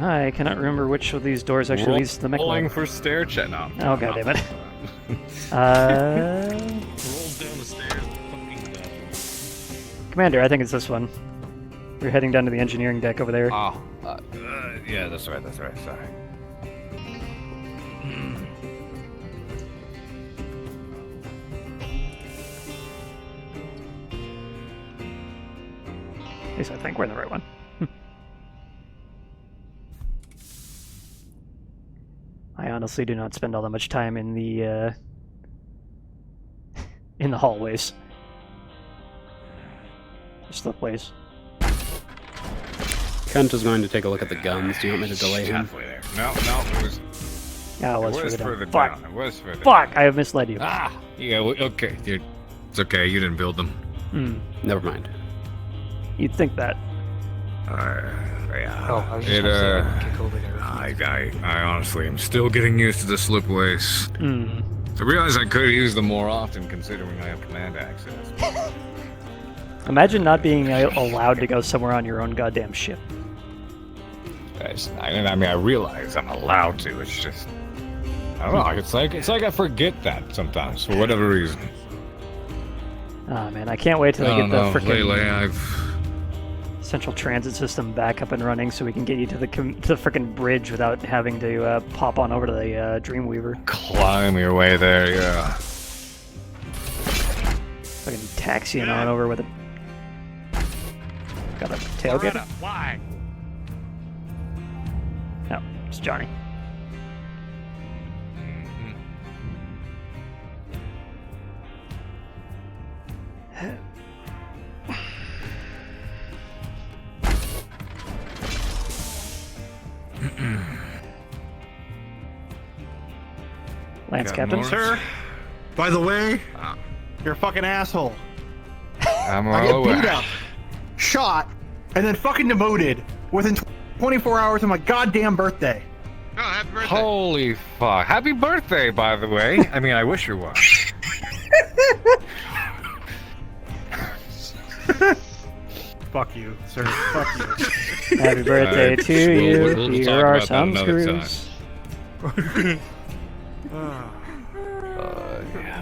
I cannot remember which of these doors actually leads to the mech Rolling lab. for stair check. No. Oh, god damn it. Commander, I think it's this one. We're heading down to the engineering deck over there. Oh, yeah, that's right, sorry. At least I think we're in the right one. I honestly do not spend all that much time in the hallways. Just the place. Kent is going to take a look at the guns. Do you want me to delay him? Halfway there. No, it was... Yeah, it was further further down. down. It was further Fuck! down. I have misled you. Ah! Yeah, well, okay, dude. It's okay, you didn't build them. Hmm. Never mind. You'd think that. Yeah. Oh, I was just gonna say, I can kick over there. I honestly am still getting used to the slipways. I realize I could use them more often considering I have command access. Imagine not being allowed to go somewhere on your own goddamn ship. I mean, I realize I'm allowed to. It's just, I don't know. It's like I forget that sometimes for whatever reason. Oh man, I can't wait till they get the Lately, freaking central transit system back up and running, so we can get you to the freaking bridge without having to pop on over to the Dreamweaver. Climb your way there, yeah. Fucking taxiing on over with it. Got a tailgate? Why? No, it's Johnny. Lance Captain? Sir, by the way, you're a fucking asshole. I'm I get all beat aware. up, shot, and then fucking demoted within 24 hours of my goddamn birthday. Oh, happy birthday. Holy fuck. Happy birthday, by the way. I mean, I wish you was. Fuck you, sir. Fuck you. Happy birthday to you. we'll Here talk are about that some another screws.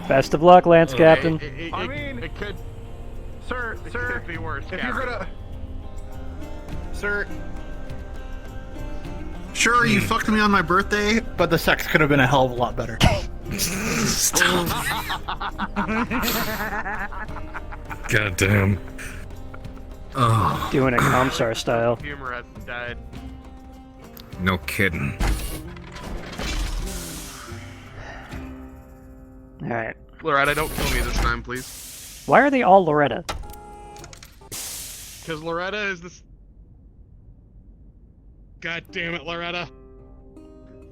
Best of luck, Lance Captain. I mean, it could. Sir, It could be worse. if you're gonna, sir. Sure, you fucked me on my birthday, but the sex could have been a hell of a lot better. God damn. Oh. Doing it Comstar style. Humor has died. No kidding. Alright. Loretta, don't kill me this time, please. Why are they all Loretta? Because Loretta is this. God damn it, Loretta.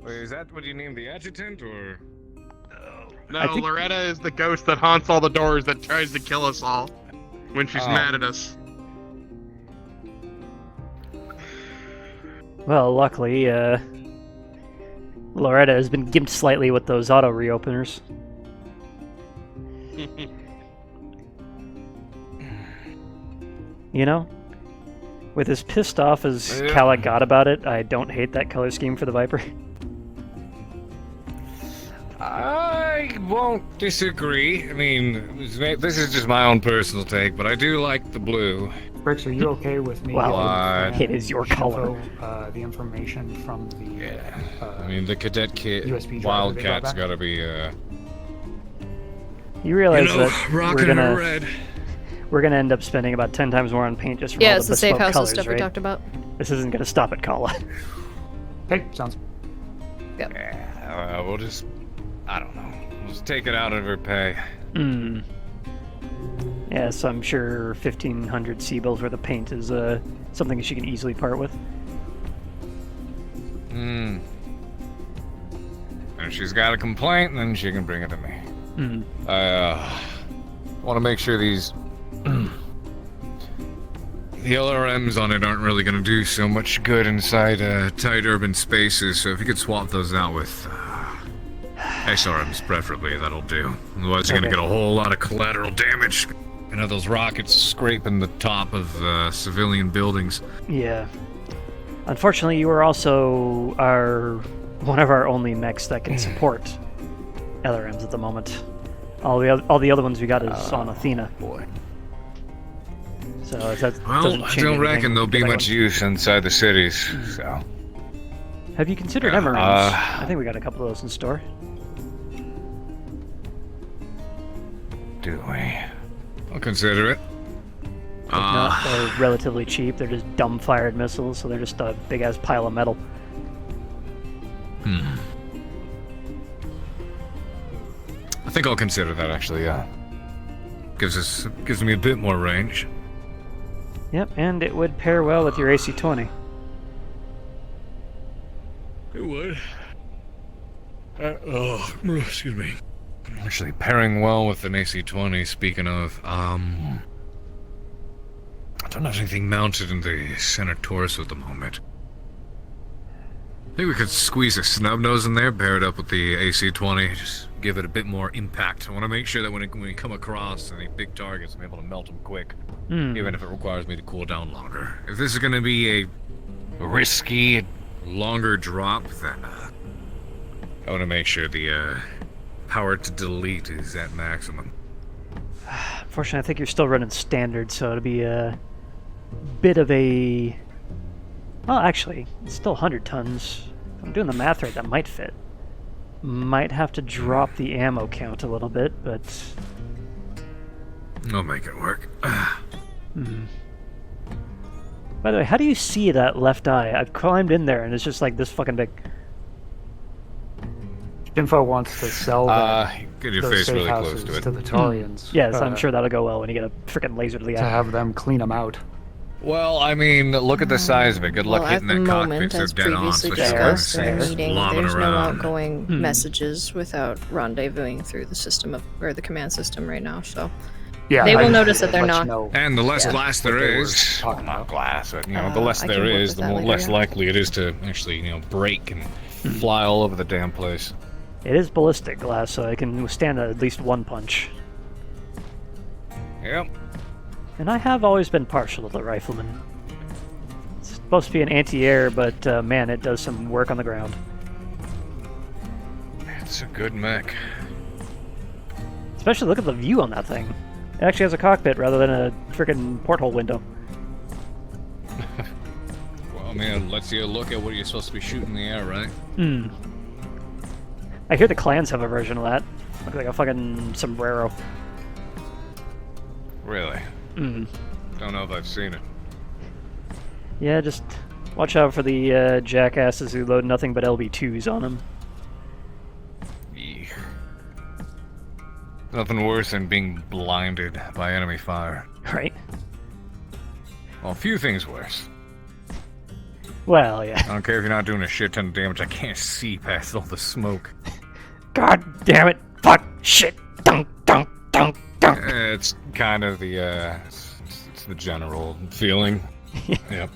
Wait, is that what you named the adjutant, or? No, Loretta is the ghost that haunts all the doors that tries to kill us all when she's mad at us. Well, luckily, Loretta has been gimped slightly with those auto reopeners. You know, with as pissed off as Kala got about it, I don't hate that color scheme for the Viper. I won't disagree. I mean, this is just my own personal take, but I do like the blue. Bricks, are you okay with me? Well, getting, it is your color. The information from the. I mean, the cadet kit, USB drive Wildcat's that they got gotta be. You realize You know, that rockin' a red. we're gonna end up spending about 10 times more on paint just for Yeah, all it's the the safe bespoke houses colors, stuff right? we talked about. This isn't gonna stop at Kala. Hey, sounds. Yep. We'll just. I don't know. We'll just take it out of her pay. Hmm. Yes, I'm sure 1,500 C-bills worth of paint is something she can easily part with. Hmm. If she's got a complaint, then she can bring it to me. Hmm. I want to make sure these the LRMs on it aren't really going to do so much good inside tight urban spaces. So if you could swap those out with SRMs, preferably, that'll do. Otherwise, you're going to get a whole lot of collateral damage. You know, those rockets scraping the top of civilian buildings. Yeah. Unfortunately, you are also one of our only mechs that can support LRMs at the moment. All the other ones we got is on Athena. Boy. So that Well, doesn't I change don't anything. reckon there'll be Good much one. use inside the cities, so... Have you considered Emeralds? I think we got a couple of those in store. Do we? I'll consider it. If not, they're relatively cheap. They're just dumb-fired missiles, so they're just a big-ass pile of metal. Hmm. I think I'll consider that, actually, yeah. Gives me a bit more range. Yep, and it would pair well with your AC-20. It would. Excuse me. Actually, pairing well with an AC-20, speaking of, I don't have anything mounted in the center torso at the moment. I think we could squeeze a snub nose in there, pair it up with the AC-20, just give it a bit more impact. I want to make sure that when we come across any big targets, I'm able to melt them quick, even if it requires me to cool down longer. If this is going to be a risky, longer drop, then I want to make sure the power to delete is at maximum. Unfortunately, I think you're still running standard, so it'll be a bit of a... Well, actually, it's still 100 tons. If I'm doing the math right, that might fit. Might have to drop the ammo count a little bit, but... I'll make it work. By the way, how do you see that left eye? I've climbed in there, and it's just like this fucking big... Info wants to sell get your those face safe really close houses to it. to the Taurians. Yes, I'm sure that'll go well when you get a freaking laser to the To eye. have them clean them out. Well, I mean, look at the size of it. Good luck Well, hitting at the that cockpit. moment, They're as dead on, previously so she's discussed gonna in the say meeting, lobbing there's no around. outgoing messages without rendezvousing through the system or the command system right now. So they will notice that they're not. And the less glass there is, not glass, but the less I there can work is, with the that more later, less yeah. likely it is to actually, break and fly all over the damn place. It is ballistic glass, so it can withstand at least one punch. Yep. And I have always been partial to the rifleman. It's supposed to be an anti-air, but man, it does some work on the ground. It's a good mech. Especially look at the view on that thing. It actually has a cockpit rather than a freaking porthole window. Well, I mean, it lets you look at what you're supposed to be shooting in the air, right? I hear the clans have a version of that. Looks like a fucking sombrero. Really? Don't know if I've seen it. Yeah, just watch out for the jackasses who load nothing but LB2s on them. Nothing worse than being blinded by enemy fire. Right. Well, a few things worse. Well, yeah. I don't care if you're not doing a shit ton of damage, I can't see past all the smoke. God damn it! Fuck! Shit! Dunk! Dunk! Dunk! Dunk! It's kind of the, it's the general feeling. Yep.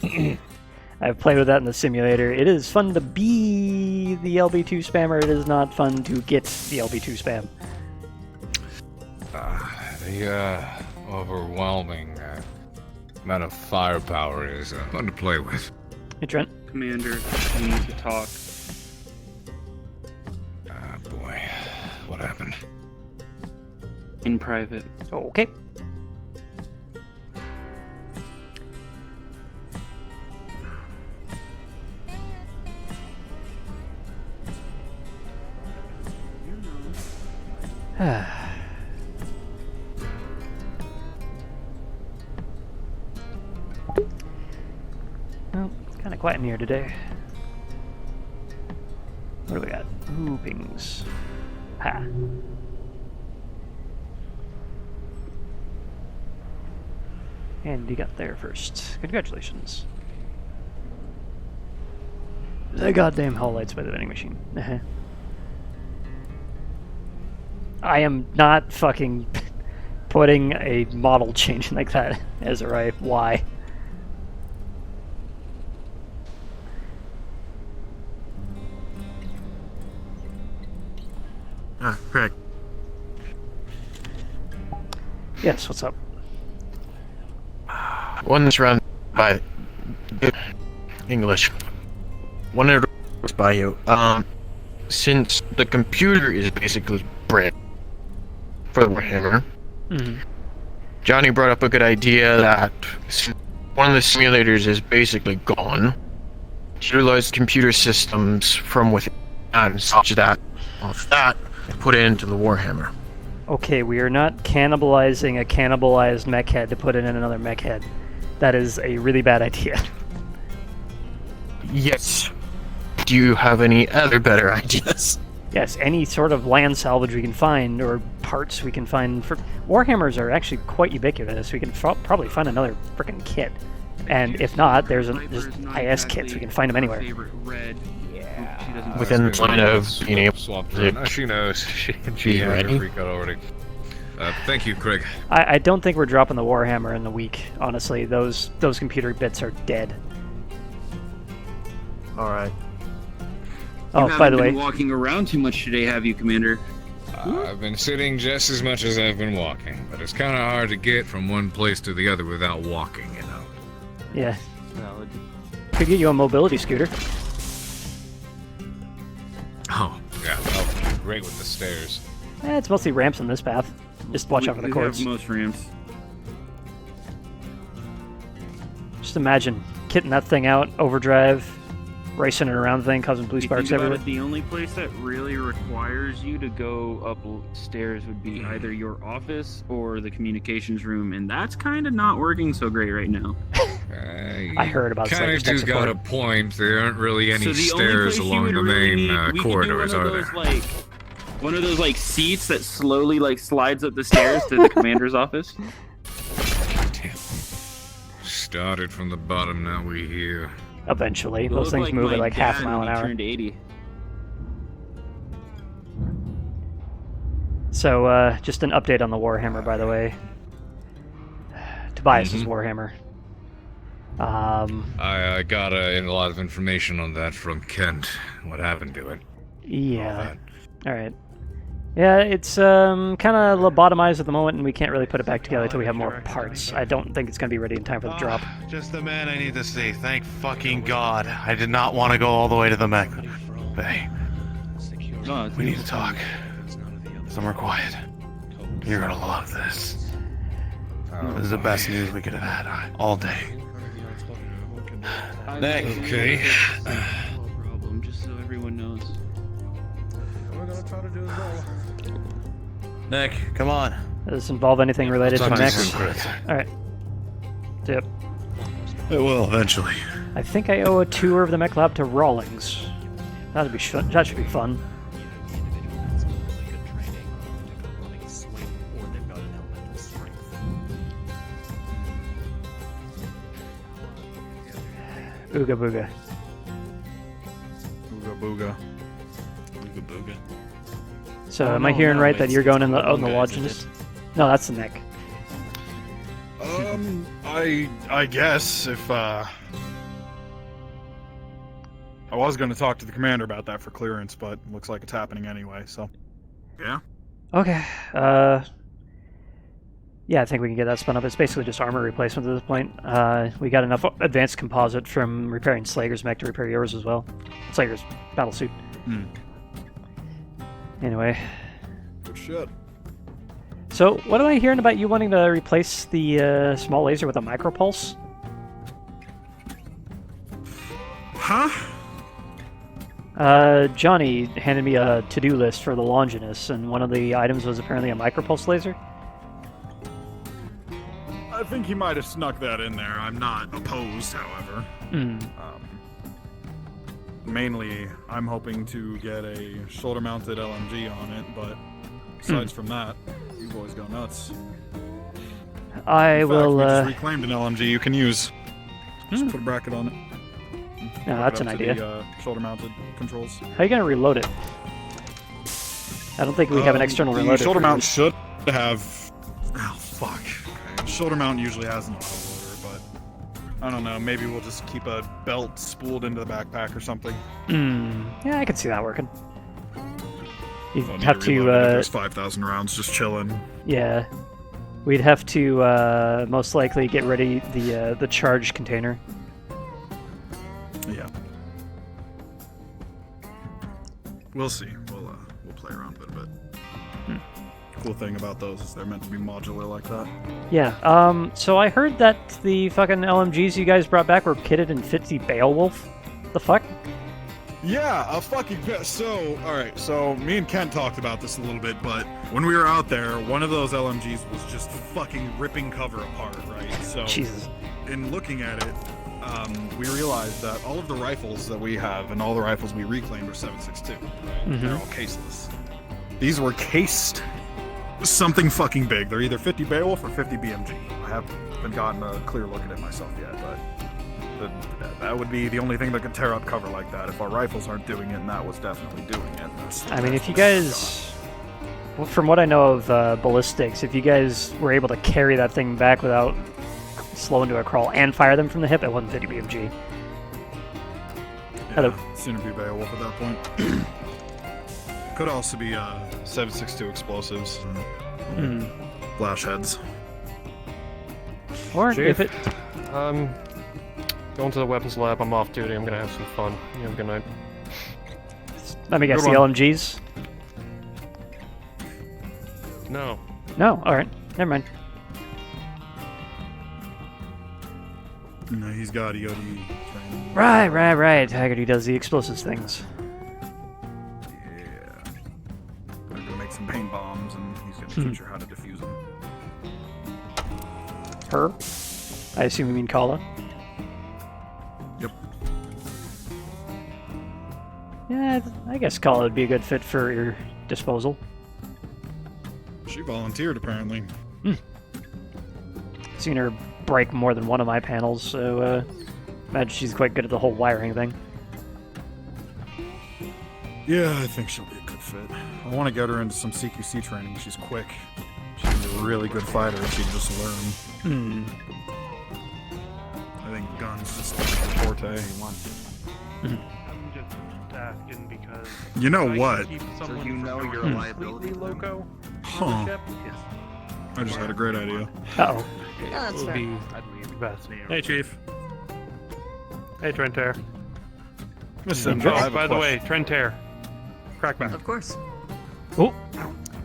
I've played with that in the simulator. It is fun to be the LB2 spammer. It is not fun to get the LB2 spam. The overwhelming amount of firepower is fun to play with. Hey, Trent. Commander, I need to talk. Ah, boy. What happened? In private. Okay. Well, it's kind of quiet in here today. What do we got? Ooh, pings. Ha. And you got there first. Congratulations. The goddamn hull lights by the vending machine. I am not fucking putting a model change like that as a right. Why? Correct. Yes, what's up? One that's run by English. One that runs by you. Since the computer is basically brick for the Warhammer, Johnny brought up a good idea that one of the simulators is basically gone. Utilize computer systems from within and such that put it into the Warhammer. Okay, we are not cannibalizing a cannibalized mech head to put in another mech head. That is a really bad idea. Yes. Do you have any other better ideas? Yes, any sort of land salvage we can find, or parts we can find. For Warhammers are actually quite ubiquitous. We can probably find another frickin' kit. And if not, there's IS kits. We can find them anywhere. Within the line of being able swap to she knows. She had ready. her freak out already. Thank you, Craig. I don't think we're dropping the Warhammer in the week. Honestly, those computer bits are dead. All right. Oh, by the way, been walking around too much today, have you, Commander? I've been sitting just as much as I've been walking, but it's kind of hard to get from one place to the other without walking, you know. yeah. Could get you a mobility scooter. Oh, yeah, that'll be great with the stairs. It's mostly ramps on this path. Just watch out for the cords. We have most ramps. Just imagine kitting that thing out, overdrive, racing it around the thing, causing blue sparks everywhere. The only place that really requires you to go upstairs would be either your office or the communications room, and that's kind of not working so great right now. I heard about kind of do got a point. There aren't really any stairs along the main corridors, are there? One of those like seats that slowly like slides up the stairs to the commander's office. Damn. Started from the bottom, now we here. Eventually, those things move at like half a mile an hour. Turned 80. So, just an update on the Warhammer, by the way. Tobias's Warhammer. I got a lot of information on that from Kent. What happened to it? Yeah. All right. Yeah, it's kind of lobotomized at the moment, and we can't really put it back together until we have more parts. I don't think it's going to be ready in time for the drop. Just the man I need to see. Thank fucking God. I did not want to go all the way to the mech bay. We need to talk. Somewhere quiet. You're gonna love this. This is the best news we could have had all day. Nick. Okay. Problem, just so everyone knows. We're gonna try to do it all. Nick, come on. Does this involve anything related to mechs? Alright. Yep. It will, eventually. I think I owe a tour of the mech lab to Rawlings. That should be fun. Ooga booga. Ooga booga. Ooga booga. So, am I hearing right that you're going in the Lodginus? No, that's the neck. I guess if I was going to talk to the commander about that for clearance, but looks like it's happening anyway. So, yeah. Okay. Yeah, I think we can get that spun up. It's basically just armor replacement at this point. We got enough advanced composite from repairing Slager's mech to repair yours as well. Slager's battlesuit. Anyway. Good shit. So, what am I hearing about you wanting to replace the small laser with a micropulse? Huh? Johnny handed me a to-do list for the Longinus, and one of the items was apparently a micropulse laser. I think he might have snuck that in there. I'm not opposed, however. Mainly, I'm hoping to get a shoulder-mounted LMG on it, but besides from that, you boys go nuts. I will. We just reclaimed an LMG you can use. Just put a bracket on it. No, that's an idea. The, shoulder-mounted controls. How are you gonna reload it? I don't think we have an external reloader. The shoulder mount should have. Oh fuck. Shoulder mount usually has an autoloader, but I don't know. Maybe we'll just keep a belt spooled into the backpack or something. Yeah, I can see that working. You'd Well, have to. There's 5,000 rounds just chilling. Yeah, we'd have to most likely get ready the charge container. Yeah. We'll see. We'll play around with it a bit. Cool thing about those is they're meant to be modular like that. Yeah. So I heard that the fucking LMGs you guys brought back were kitted in 50 Beowulf. The fuck? Yeah, a fucking so alright, so me and Ken talked about this a little bit, but when we were out there, one of those LMGs was just fucking ripping cover apart, right? So Jesus. In looking at it, we realized that all of the rifles that we have and all the rifles we reclaimed are 7.62. Right? They're all caseless. These were cased something fucking big. They're either 50 Beowulf or 50 BMG. I haven't gotten a clear look at it myself yet, but that would be the only thing that could tear up cover like that if our rifles aren't doing it, and that was definitely doing it. I mean, if you guys Well, from what I know of ballistics, if you guys were able to carry that thing back without slowing to a crawl and fire them from the hip, it wasn't 50 BMG. Yeah, sooner be Beowulf at that point. Could also be 7.62 explosives and flash heads. Or Chief, if it... Going to the weapons lab. I'm off duty. I'm gonna have some fun. You have a good night. Let me guess, Good the one. LMGs? No. No, alright. Never mind. No, he's got EOD training. Right. Haggerty does the explosives things. Yeah. Gonna go make some paint bombs, and he's gonna teach her how to defuse them. Her? I assume you mean Kala? Yep. Yeah, I guess Kala would be a good fit for your disposal. She volunteered, apparently. Seen her break more than one of my panels, so imagine she's quite good at the whole wiring thing. Yeah, I think she'll be a good fit. I want to get her into some CQC training. She's quick. She's a really good fighter if she can just learn. I think guns just like her forte. I'm just asking because... You know what? So you know you're a liability, loco? Huh. I just had a great idea. Uh-oh. Yeah, that's fair. Be best. Hey, Chief. Hey, Trentair. Listen, Oh, I have a by the way, question. Trentair. Crackback. Of course. Oh.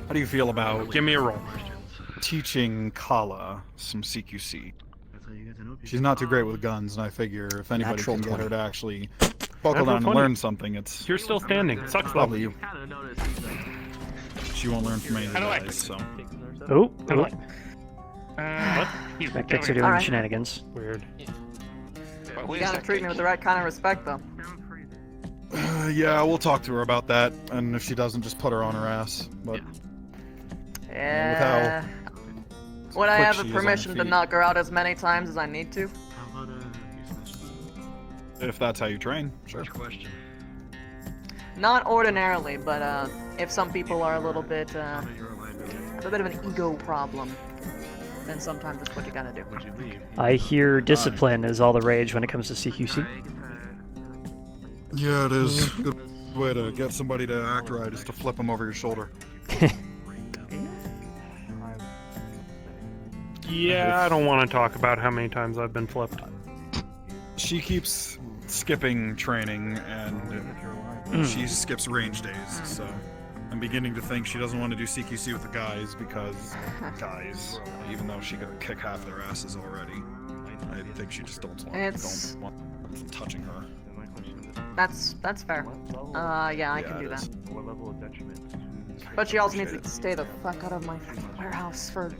How do you feel about Give me a roll. teaching Kala some CQC? She's not too great with guns, and I figure if anybody Natural can get her 20. to actually buckle Natural down and 20. learn something, it's You're still standing. Sucks probably though. you. She won't learn from any of the guys, so... Oh. What? Backticks are doing Alright. shenanigans. Weird. You gotta treat me with the right kind of respect, though. Yeah, we'll talk to her about that, and if she doesn't, just put her on her ass. But Yeah. Would I quick have she a is on permission her to feet. knock her out as many times as I need to? if that's how you train, sure. Not ordinarily, but if some people are a little bit, have a bit of an ego problem, then sometimes that's what you gotta do. I hear discipline is all the rage when it comes to CQC. Yeah, it is. Good way to get somebody to act right is to flip them over your shoulder. Yeah, I don't want to talk about how many times I've been flipped. She keeps skipping training, and she skips range days, so I'm beginning to think she doesn't want to do CQC with the guys because guys, even though she could kick half their asses already, I think she just don't want them touching her. That's fair. Yeah, I can do that. But she also needs to stay the fuck out of my warehouse for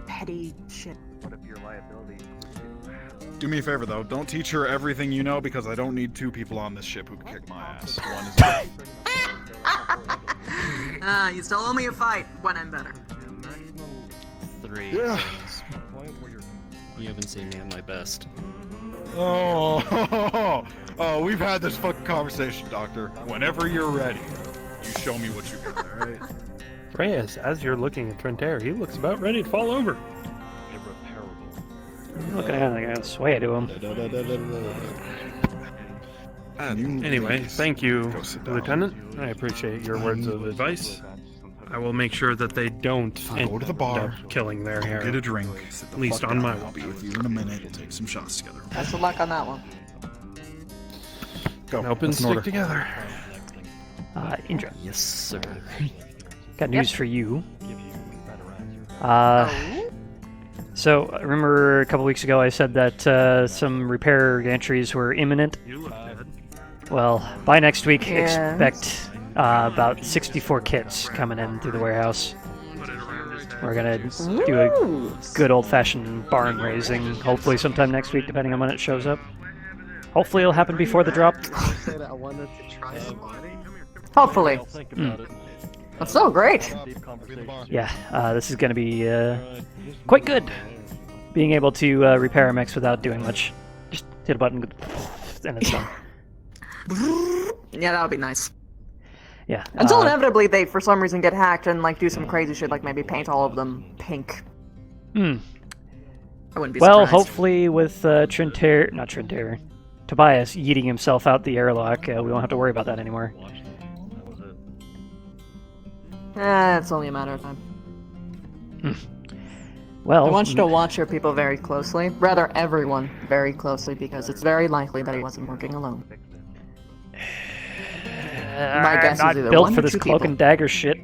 petty shit. Do me a favor though, don't teach her everything you know because I don't need two people on this ship who can kick my ass. One is You still owe me a fight when I'm better. 3 Yeah. things. You haven't seen me at my best. Oh, we've had this fucking conversation, Doctor. Whenever you're ready, you show me what you got, alright? Reyes, as you're looking at Trentair, he looks about ready to fall over. Looking at him, I gotta sway to him. Anyway, thank you, Lieutenant. I appreciate your words of advice. I will make sure that they don't Go to the bar, killing their hair. get a drink, sit the At least fuck on down. my I'll be with you in a minute. We'll take some shots together. Best of luck on that one. Go. Open Let's stick order. together. Indra. Yes, sir. Got news for you. So, remember a couple weeks ago I said that some repair gantries were imminent? You look dead. Well, by next week, Yes. expect about 64 kits coming in through the warehouse. We're gonna do a good old-fashioned barn raising, hopefully sometime next week, depending on when it shows up. Hopefully it'll happen before the drop. Hopefully. That's so great. Yeah, this is gonna be quite good. Being able to repair a mech without doing much. Just hit a button and it's done. Yeah, that would be nice. Yeah. Until inevitably they, for some reason, get hacked and like do some crazy shit, like maybe paint all of them pink. Hmm. I wouldn't be Well, surprised. hopefully with Tobias yeeting himself out the airlock, we won't have to worry about that anymore. It's only a matter of time. Well, I want you to watch your people very closely. Rather, everyone very closely, because it's very likely that he wasn't working alone. My guess I'm is not either built one for or this two cloak people. and dagger shit.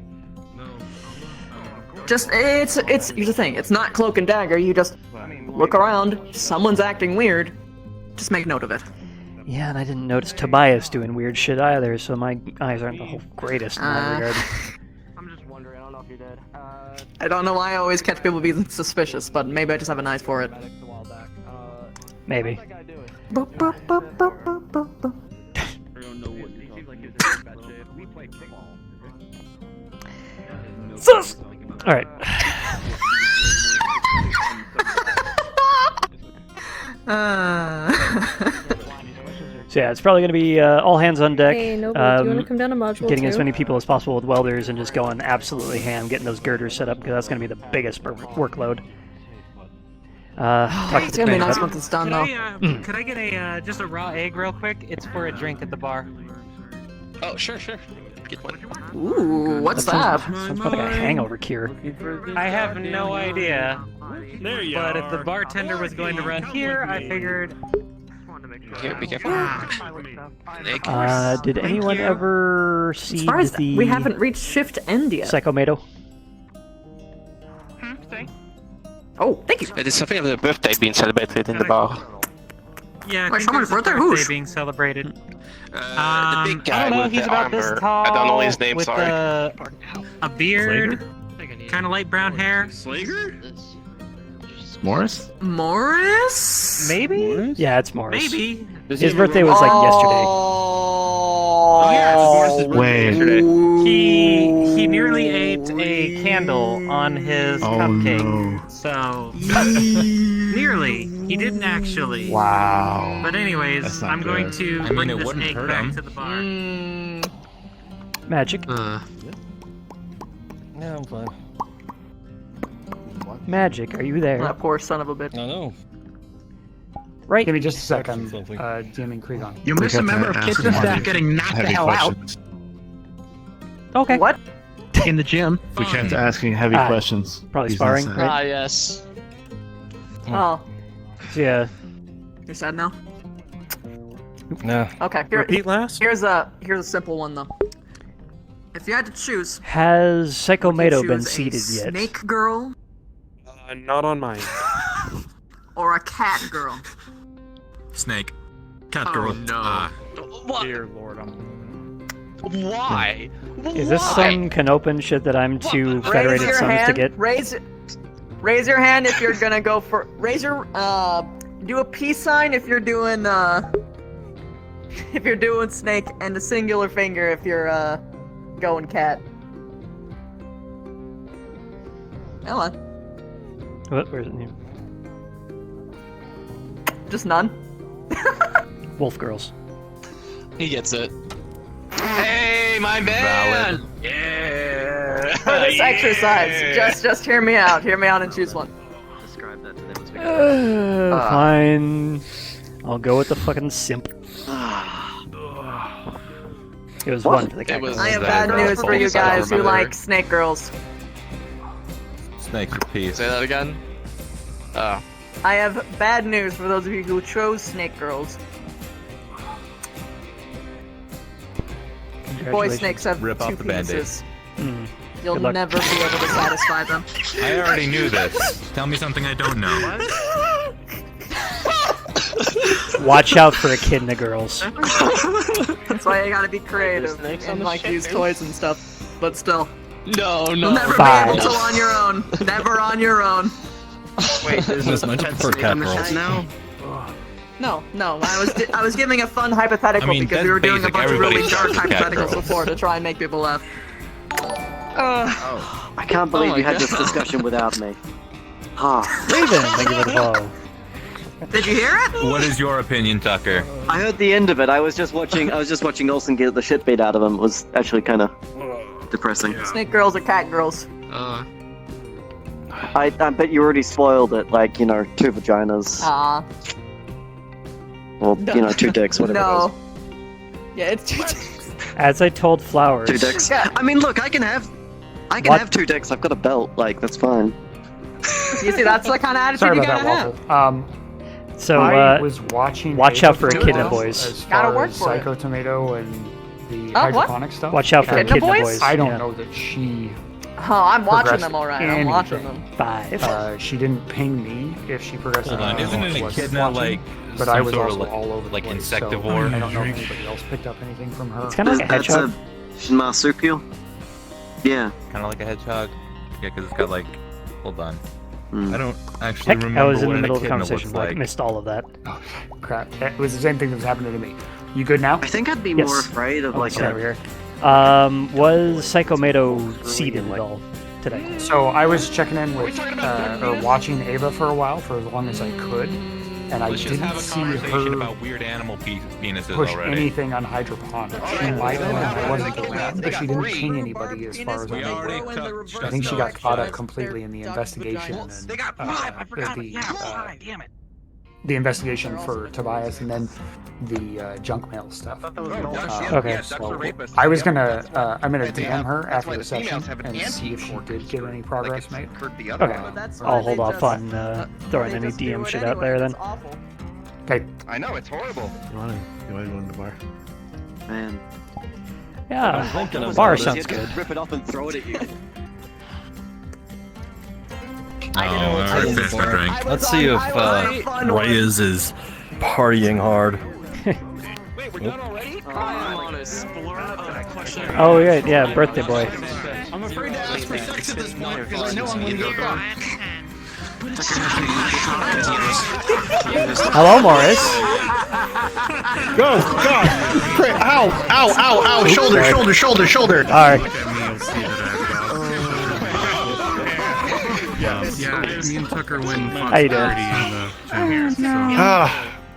Just, here's the thing, it's not cloak and dagger, you just look around, someone's acting weird, just make note of it. Yeah, and I didn't notice Tobias doing weird shit either, so my eyes aren't the whole greatest in that regard. I'm just wondering, I don't know if you did. I don't know why I always catch people being suspicious, but maybe I just have an eye for it. Maybe. Sus! Alright. So yeah, it's probably going to be all hands on deck. Hey, Noble, do you want to come down to module getting 2? as many people as possible with welders and just going absolutely ham, getting those girders set up, because that's going to be the biggest workload. It's gonna be nice once it's done, though. Could I get a just a raw egg real quick? It's for a drink at the bar. Oh, sure. Get one. Ooh, what's that? Sounds like a hangover cure. I have no idea. But if the bartender was going to run here, I figured. Here, be careful. Did anyone ever see As far as the... we haven't reached shift end yet. Psychomato? Oh, thank you. There's something of a birthday being celebrated in the bar. Yeah, Wait, I think someone's there's a birthday? birthday Whose? being celebrated. The big guy I don't know, with he's the about this armor. tall. I don't know his name, with sorry. a beard, kind of light brown hair. Slager? Morris? Morris? Maybe? Yeah, it's Morris. Maybe. His birthday was like yesterday. Oh, yes. Wait. He nearly ate a candle on his cupcake. No. So nearly. He didn't actually. Wow. But anyways, That's not I'm going good. to I mean, bring it this wouldn't egg hurt back him. to the bar. Magic. Yeah, I'm fine. Magic, are you there? That poor son of a bitch. I know. Right. Give me just a second. DMing Krieg. You miss a member of kitchen staff getting knocked the hell out. Okay. What? In the gym. We can't ask any heavy questions. Probably He's sparring, inside. right? Yes. Oh, Yeah. you're sad now? No. Okay. Repeat last? Here's a simple one though. If you had to choose, Has Psychomato would you been choose a seated yet? snake girl Not on mine. or a cat girl? Snake. Cat Oh, girl. no. Dear Lord, Why? Is this some Canopen shit that I'm too Federated your Sons to hand. get? Raise your hand if you're gonna go for. Do a peace sign if you're doing snake, and a singular finger if you're going cat. Come on. What? Where's it here? Just none. Wolf girls. He gets it. Hey, my man! Yeah! For this exercise, just hear me out. Hear me out and choose one. Describe that to them as we Fine. I'll go with the fucking simp. It was one for the cat. I have bad news for you guys who like snake girls. Snake for peace. Say that again? Oh. I have bad news for those of you who chose snake girls. Boy snakes have Rip two off the Band-Aid. penises. Good You'll luck. never be able to satisfy them. I already knew this. Tell me something I don't know. Watch out for echidna girls. That's why you gotta be creative and like use toys and stuff. But still, No. you'll never Fine. be able to on your own. Never on your own. Wait, there's no cat girls now. No. I was giving a fun hypothetical I mean, because that's we were doing a basic. bunch of really Everybody dark starts with cat hypotheticals girls. before to try and make people laugh. I can't believe my you had this God. discussion without me. Ah. Raven, thank you for the follow. Did you hear it? What is your opinion, Tucker? I heard the end of it. I was just watching Olsen get the shit beat out of him. It was actually kind of depressing. Snake girls are cat girls. I bet you already spoiled it, like, you know, 2 vaginas. Well, you know, 2 dicks, whatever it is. Yeah, it's 2 dicks. As I told Flowers. 2 dicks. Yeah. I mean, look, I can have 2 dicks. I've got a belt. Like, that's fine. You see, that's the kind of attitude Sorry you about gotta that, have. Waffle. So, I was watching. watch Ava out for for Echidna while boys. As Gotta far work as for it. Psycho Tomato and the What? hydroponic stuff. Watch out for Echidna Echidna boys? boys. I don't yeah. know that she. Oh, I'm watching progressed them alright. I'm watching them. anything. 5. She didn't ping me if she progressed. Hold on, anything. isn't an Was echidna watching, like But some I was sort of also all over the like place, insectivore? So I don't know if anybody else picked up anything from her. It's kind of like a hedgehog. That's a marsupial. Yeah. Kind of like a hedgehog. Yeah, because it's got like. Hold on. Mm. I don't actually Heck, remember I was in what the an middle of the echidna conversation. looks Like, missed all of that. Oh, crap. It was the same thing that was happening to me. You good now? I think I'd be Yes. more afraid of, Oh, like, sorry, a... over here. Was Psychomato seeded at all today? So I was checking in with, or watching Ava for a while, for as long as I could, and I Let's just didn't have a see conversation her about weird animal penises push already. anything on hydroponics. She might have, I wasn't around, but she didn't ping anybody as far as I know. I think she got caught up completely in the investigation and the investigation for Tobias, and then the junk mail stuff. Okay. So I was gonna, I'm gonna DM her after the session and see if she did get any progress made. Okay. I'll hold off on throwing any DM shit out there then. Okay. I know, it's horrible. You wanna go to the bar? Man. Yeah, bar sounds Just good. rip it off and throw it at you. Let's see if Reyes is partying hard. Oh yeah, birthday boy. I'm afraid to ask for sex at this point because I know I'm gonna get caught. Hello, Morris. Go! Great! Ow! Shoulder! All right. Yeah, me and Tucker win How you doing?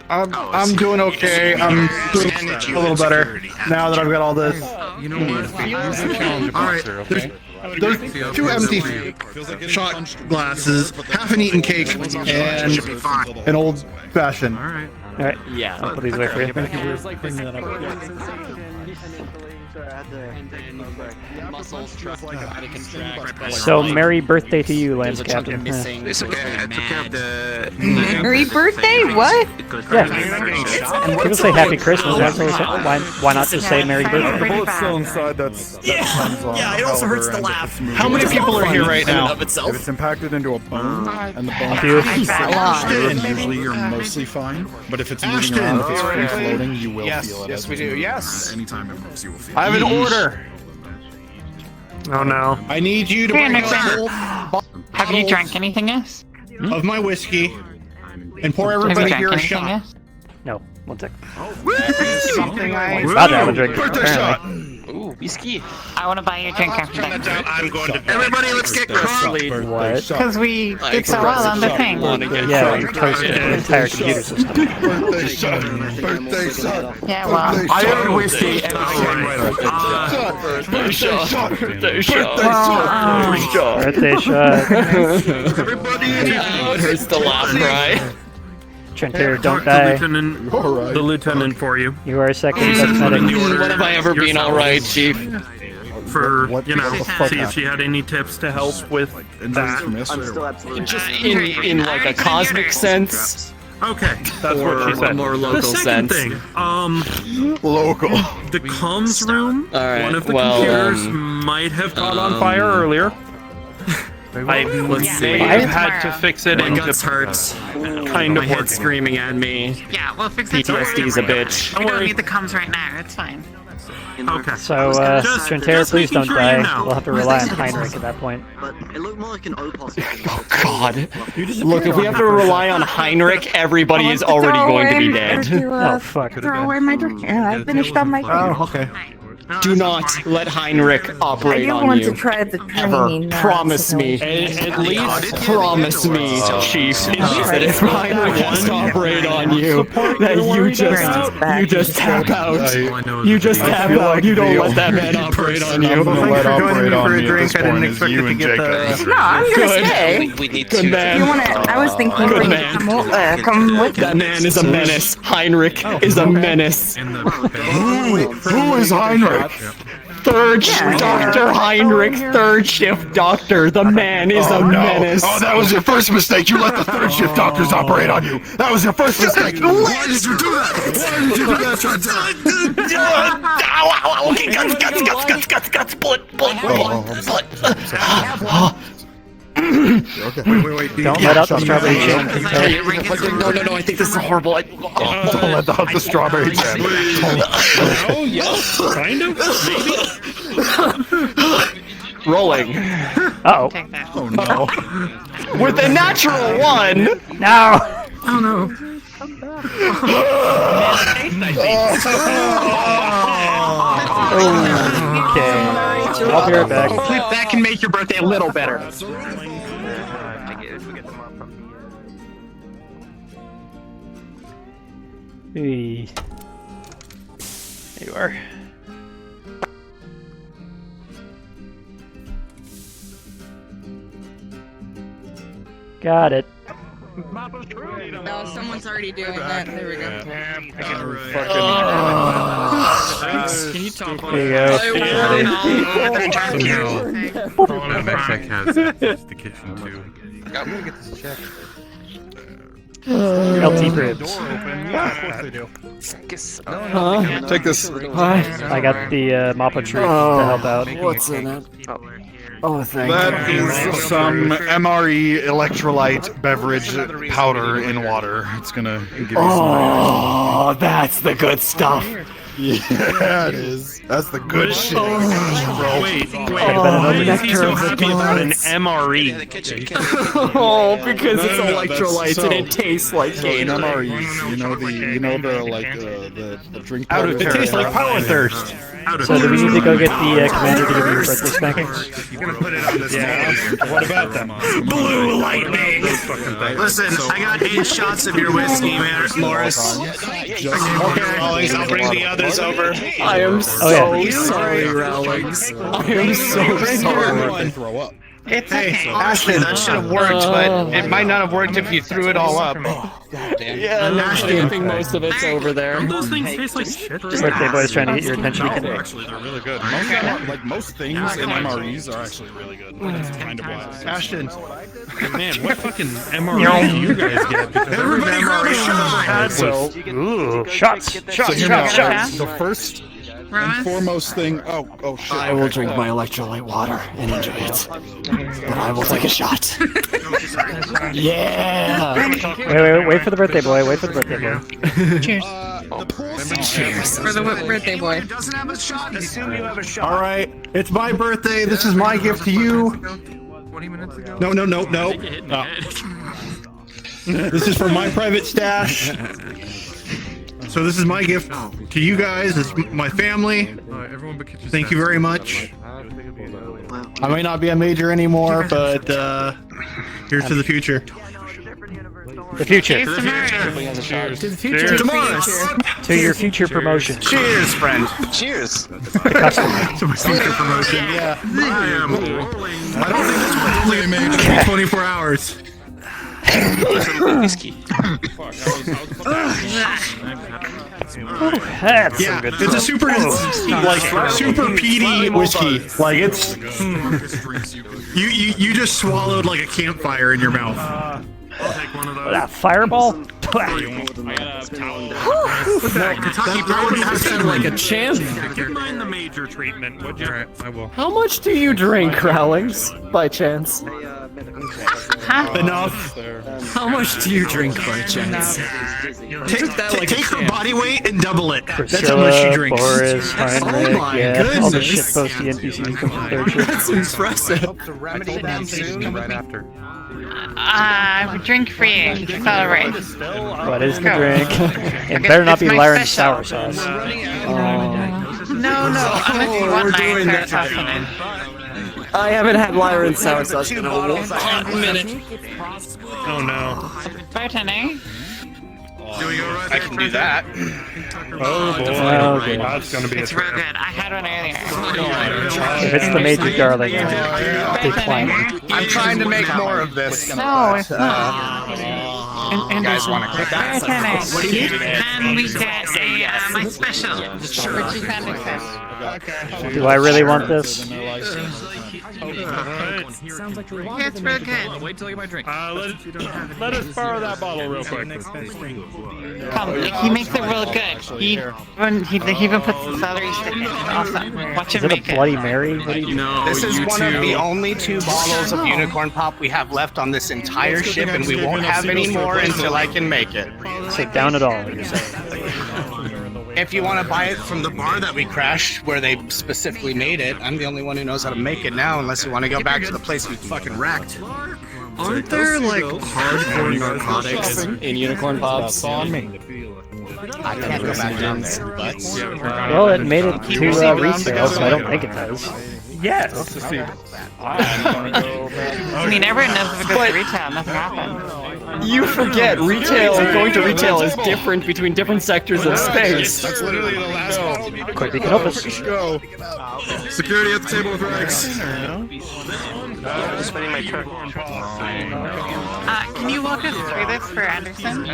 I'm doing okay. I'm doing a little better now that I've got all this. You know what? Alright, there's 2 empty shot glasses, half an eaten cake, and an old fashioned. Alright. Yeah. I'll put these away for you. So, merry birthday to you, Lance Captain. It's okay. Merry birthday? What? Yeah. People say Happy Christmas. That's what we say. Why not just say Merry Birthday? The bullet's still inside. That's Yeah, it also hurts to laugh. How many people are here right now? If it's impacted into a bone, and the bone Few. then usually you're mostly fine. But if it's moving around, if it's free floating, you will feel it. Yes, we do. Yes. Anytime it moves, you will feel it. I have an order. Oh no. I need you to bring a whole Have you drank anything else? of my whiskey and pour everybody here a shot. No. One sec. Something About to have a drink. Birthday Apparently. shot. Ooh, whiskey. I want to buy you a drink after that. I'm going to. Everybody, let's get Carly. What? Because we did so well on the thing. Yeah, you toasted the entire computer system. Birthday shot. Birthday shot. Yeah, well. I have whiskey and Birthday shot. Birthday shot. Birthday shot. Everybody, It hurts to laugh, right? Trentair, don't die. The lieutenant for you. You are second best medic. When have I ever been alright, Chief? For, see if she had any tips to help with that. I'm still absolutely. Just in like a cosmic sense? Okay, that's what she said. More local the second sense. thing, Local. the comms room, Alright, one of the well, computers might have caught on fire earlier. Let's see. I've had to fix it My into guts hurts. Kind of head screaming at me. Yeah, we'll fix it. PTSD's a bitch. We don't need the comms right now. It's fine. Okay. So, Trentair, please don't die. We'll have to rely on Heinrich at that point. But it looked more like an opal. Oh God! Look, if we have to rely on Heinrich, everybody is already going to be dead. Oh fuck! Throw away my drink. I finished on my drink. Oh, okay. Do not let Heinrich operate I do on want you. to try the Ever. training. Promise me. At least promise me, Chief. That if Heinrich has to operate on you, that you just tap out. You just tap out. You don't let that man operate on you. Thanks for joining me for a drink. I didn't expect it to get the... No, I'm gonna stay. Good man. If you wanna, I was thinking Good we man. come with That man is a menace. Heinrich is a menace. Who is Heinrich? Third shift Dr. Heinrich, third shift doctor. The man is a menace. Oh, that was your first mistake. You let the third shift doctors operate on you. That was your first mistake. Why did you do that? Why did you do that? Okay, guts, blood. Okay. Wait. Don't let out the strawberry jam. No, I think this is horrible. Don't let out the strawberry jam. Oh, yes, kind of, maybe. Rolling. Uh-oh. Oh, no. With a natural 1. No. Oh, no. Okay. I'll be right back. That can make your birthday a little better. Hey. There you are. Got it. No, someone's already doing that. There we go. Can you talk There you go. Battletech has the kitchen too. I'm gonna get this checked. LT ribs. Take this. I got the Mappa tree to help out. What's in it? Oh, thank That you. is some MRE electrolyte beverage powder in water. It's gonna give you some. Oh, that's the good stuff. Yeah, it is. That's the good shit. Wait. Nectar of the Happy about an gods. MRE. Oh, because it's electrolytes and it tastes like In Gatorade. MREs, the drink Out of powder. it tastes like power thirst. So do we need to go get the commander to give you your birthday spanking? What about them? Blue lightning. Listen, I got 8 shots of your whiskey, Morris. Okay, I'll bring the others over. I am so sorry, Rawlings. I am so sorry. Throw up. It's okay. Ashley, that should have worked, but it might not have worked if you threw it all up. Yeah, Ashley, I think most of it's over there. Those things taste like shit. Birthday boy's trying to get your attention. Actually, they're really good. Most things in MREs are actually really good. It's kind of wild. Ashton. Man, what fucking MRE do you guys get? Everybody grab a shot! Shots. The first and foremost thing. Oh shit. I will drink my electrolyte water and enjoy it. But I will take a shot. Yeah! Wait for the birthday boy. Wait for the birthday boy. Cheers. Cheers. For the birthday boy. Alright, it's my birthday. This is my gift to you. 20 minutes ago? No. This is from my private stash. So this is my gift to you guys. It's my family. Thank you very much. I might not be a major anymore, but here's to the future. The future. Cheers To the future. Cheers. Tomorrow. To your future promotion. Cheers, friend. Cheers. To my future promotion. Yeah. I don't think this one's only a major. 24 hours. Whiskey. That's Yeah, it's a super peaty whiskey. Like it's you just swallowed like a campfire in your mouth. I'll take one of those. That fireball? Kentucky has been like a champ. Keep mind the major treatment, would you? Alright, I will. How much do you drink, Rawlings, by chance? Enough. How much do you drink by chance? Take her body weight and double it. That's how much she drinks. Boris, Heinrich, Oh my all the goodness. shitposty NPCs come from third shift. That's impressive. Right after. Drink for you. It's alright. What is the drink? It better not be It's my Laren special. sour sauce. No, No, if you want my entire testament. I haven't had Lyra and Sour Sauce in a minute. Oh no. Bartender? Doing all right? I can do that. Oh boy, Okay. that's gonna be a It's real trip. good. I had one earlier. If it's the Major Darling, decline. I'm trying to make more of this. No, it's not. You guys want to quit that? Bartender, can we get my special? Richie Henderson. Do I really want this? Sounds like yeah, it's real good. Wait till I get my drink. Let us borrow that bottle real quick. Come, he makes it real good. He even puts the celery stick in it. Awesome. Watch Is him it a make it. Bloody Mary? What do you This is one of the only 2 bottles of Unicorn Pop we have left on this entire ship, and we won't have any more until I can make it. So down it all, you're saying. If you want to buy it from the bar that we crashed, where they specifically made it, I'm the only one who knows how to make it now, unless you want to go back to the place we fucking wrecked. Aren't there like hardcore narcotics in Unicorn Pops? On me. I can't go back down there, but... Well, it made it to resale, so I don't think it does. Yes. I mean, everyone knows if it goes to retail, nothing happened. You forget, going to retail is different between different sectors of space. That's literally the last one. Quickly can help us. Go. Security at the table with Rex. Spending my turn. Can you walk us through this for Anderson? You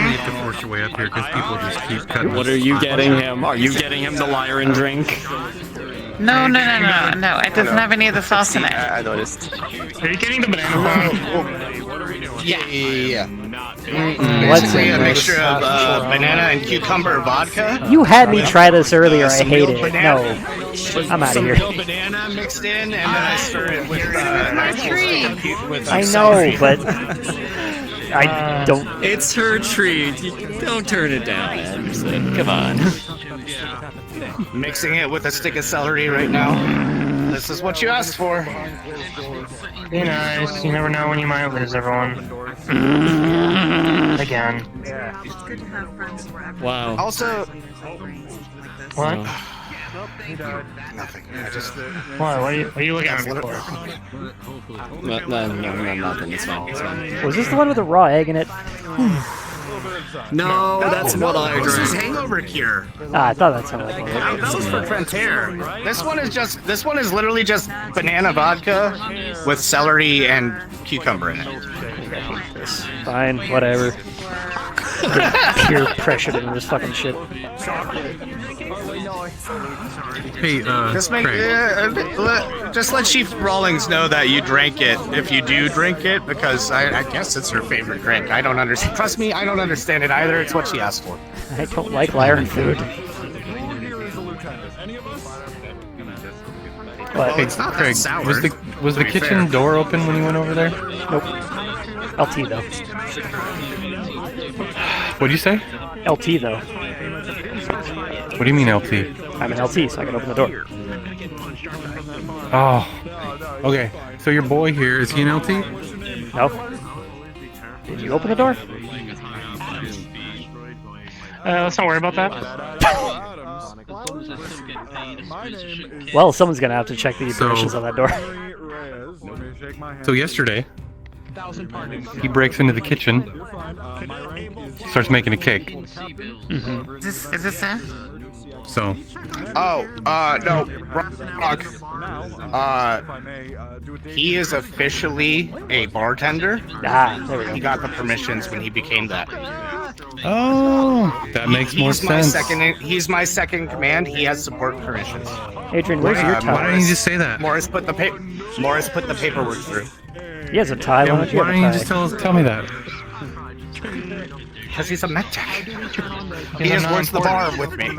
have to force your way up here because people just keep cutting. What are you getting him? Are you getting him the Lyran drink? No, it doesn't have any of the sauce in it. I noticed. Are you getting the banana? Yeah. What's Basically in a this? mixture of banana and cucumber vodka. You had me try this earlier, I Some hate real it. banana- No. I'm out of Some here. real banana mixed in, and then I stir it with I know, but I don't. It's her treat. Don't turn it down, Anderson. Come on. Mixing it with a stick of celery right now. This is what you asked for. Be nice. You never know when you might lose everyone. Again. Wow. Also, What? nothing. I just. What? What are you looking at me for? No, nothing. It's fine. It's fine. Was this the one with the raw egg in it? No, that's what I This is drank. hangover cure. I thought that sounded like it. That was for Frontier. This one is literally just banana vodka with celery and cucumber in it. Fine, whatever. Peer pressured into this fucking shit. Hey, Just let Chief Rawlings know that you drank it, if you do drink it, because I guess it's her favorite drink. I don't understand. Trust me, I don't understand it either. It's what she asked for. I don't like Lyran food. But It's not that sour. Was the kitchen door open when you went over there? nope. LT though. What'd you say? LT though. What do you mean LT? I'm an LT, so I can open the door. Oh. Okay. So your boy here, is he an LT? No. Did you open the door? Let's not worry about that. Well, someone's gonna have to check the permissions on that door. So yesterday, he breaks into the kitchen, starts making a cake. Mm-hmm. Is this it? So. Oh, no. Wrong. He is officially a bartender. Ah, there we go. He got the permissions when he became that. Oh, that makes more sense. He's my second command. He has support permissions. Adrian, where's your tie? Why don't you just say that? Morris put the paperwork through. He has a tie. Why don't you Why don't you have a just tie? tell me that? Because he's a mech tech. He just works the bar with me.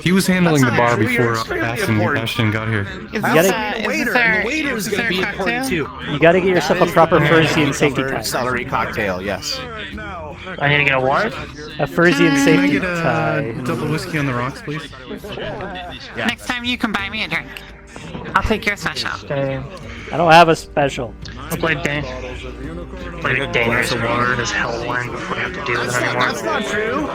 He was handling the bar true. You're before extremely important. Ashton got here. You gotta, The waiter's going to be important too. you gotta get yourself a proper Frisian safety tie. Celery cocktail, yes. I need to get a what? A Frisian Can I safety get tie. a double whiskey on the rocks, please? Next time you can buy me a drink. I'll take your special. I don't have a special. I'll play dangerous water in this hell wine before I have to deal with it anymore. That's not true.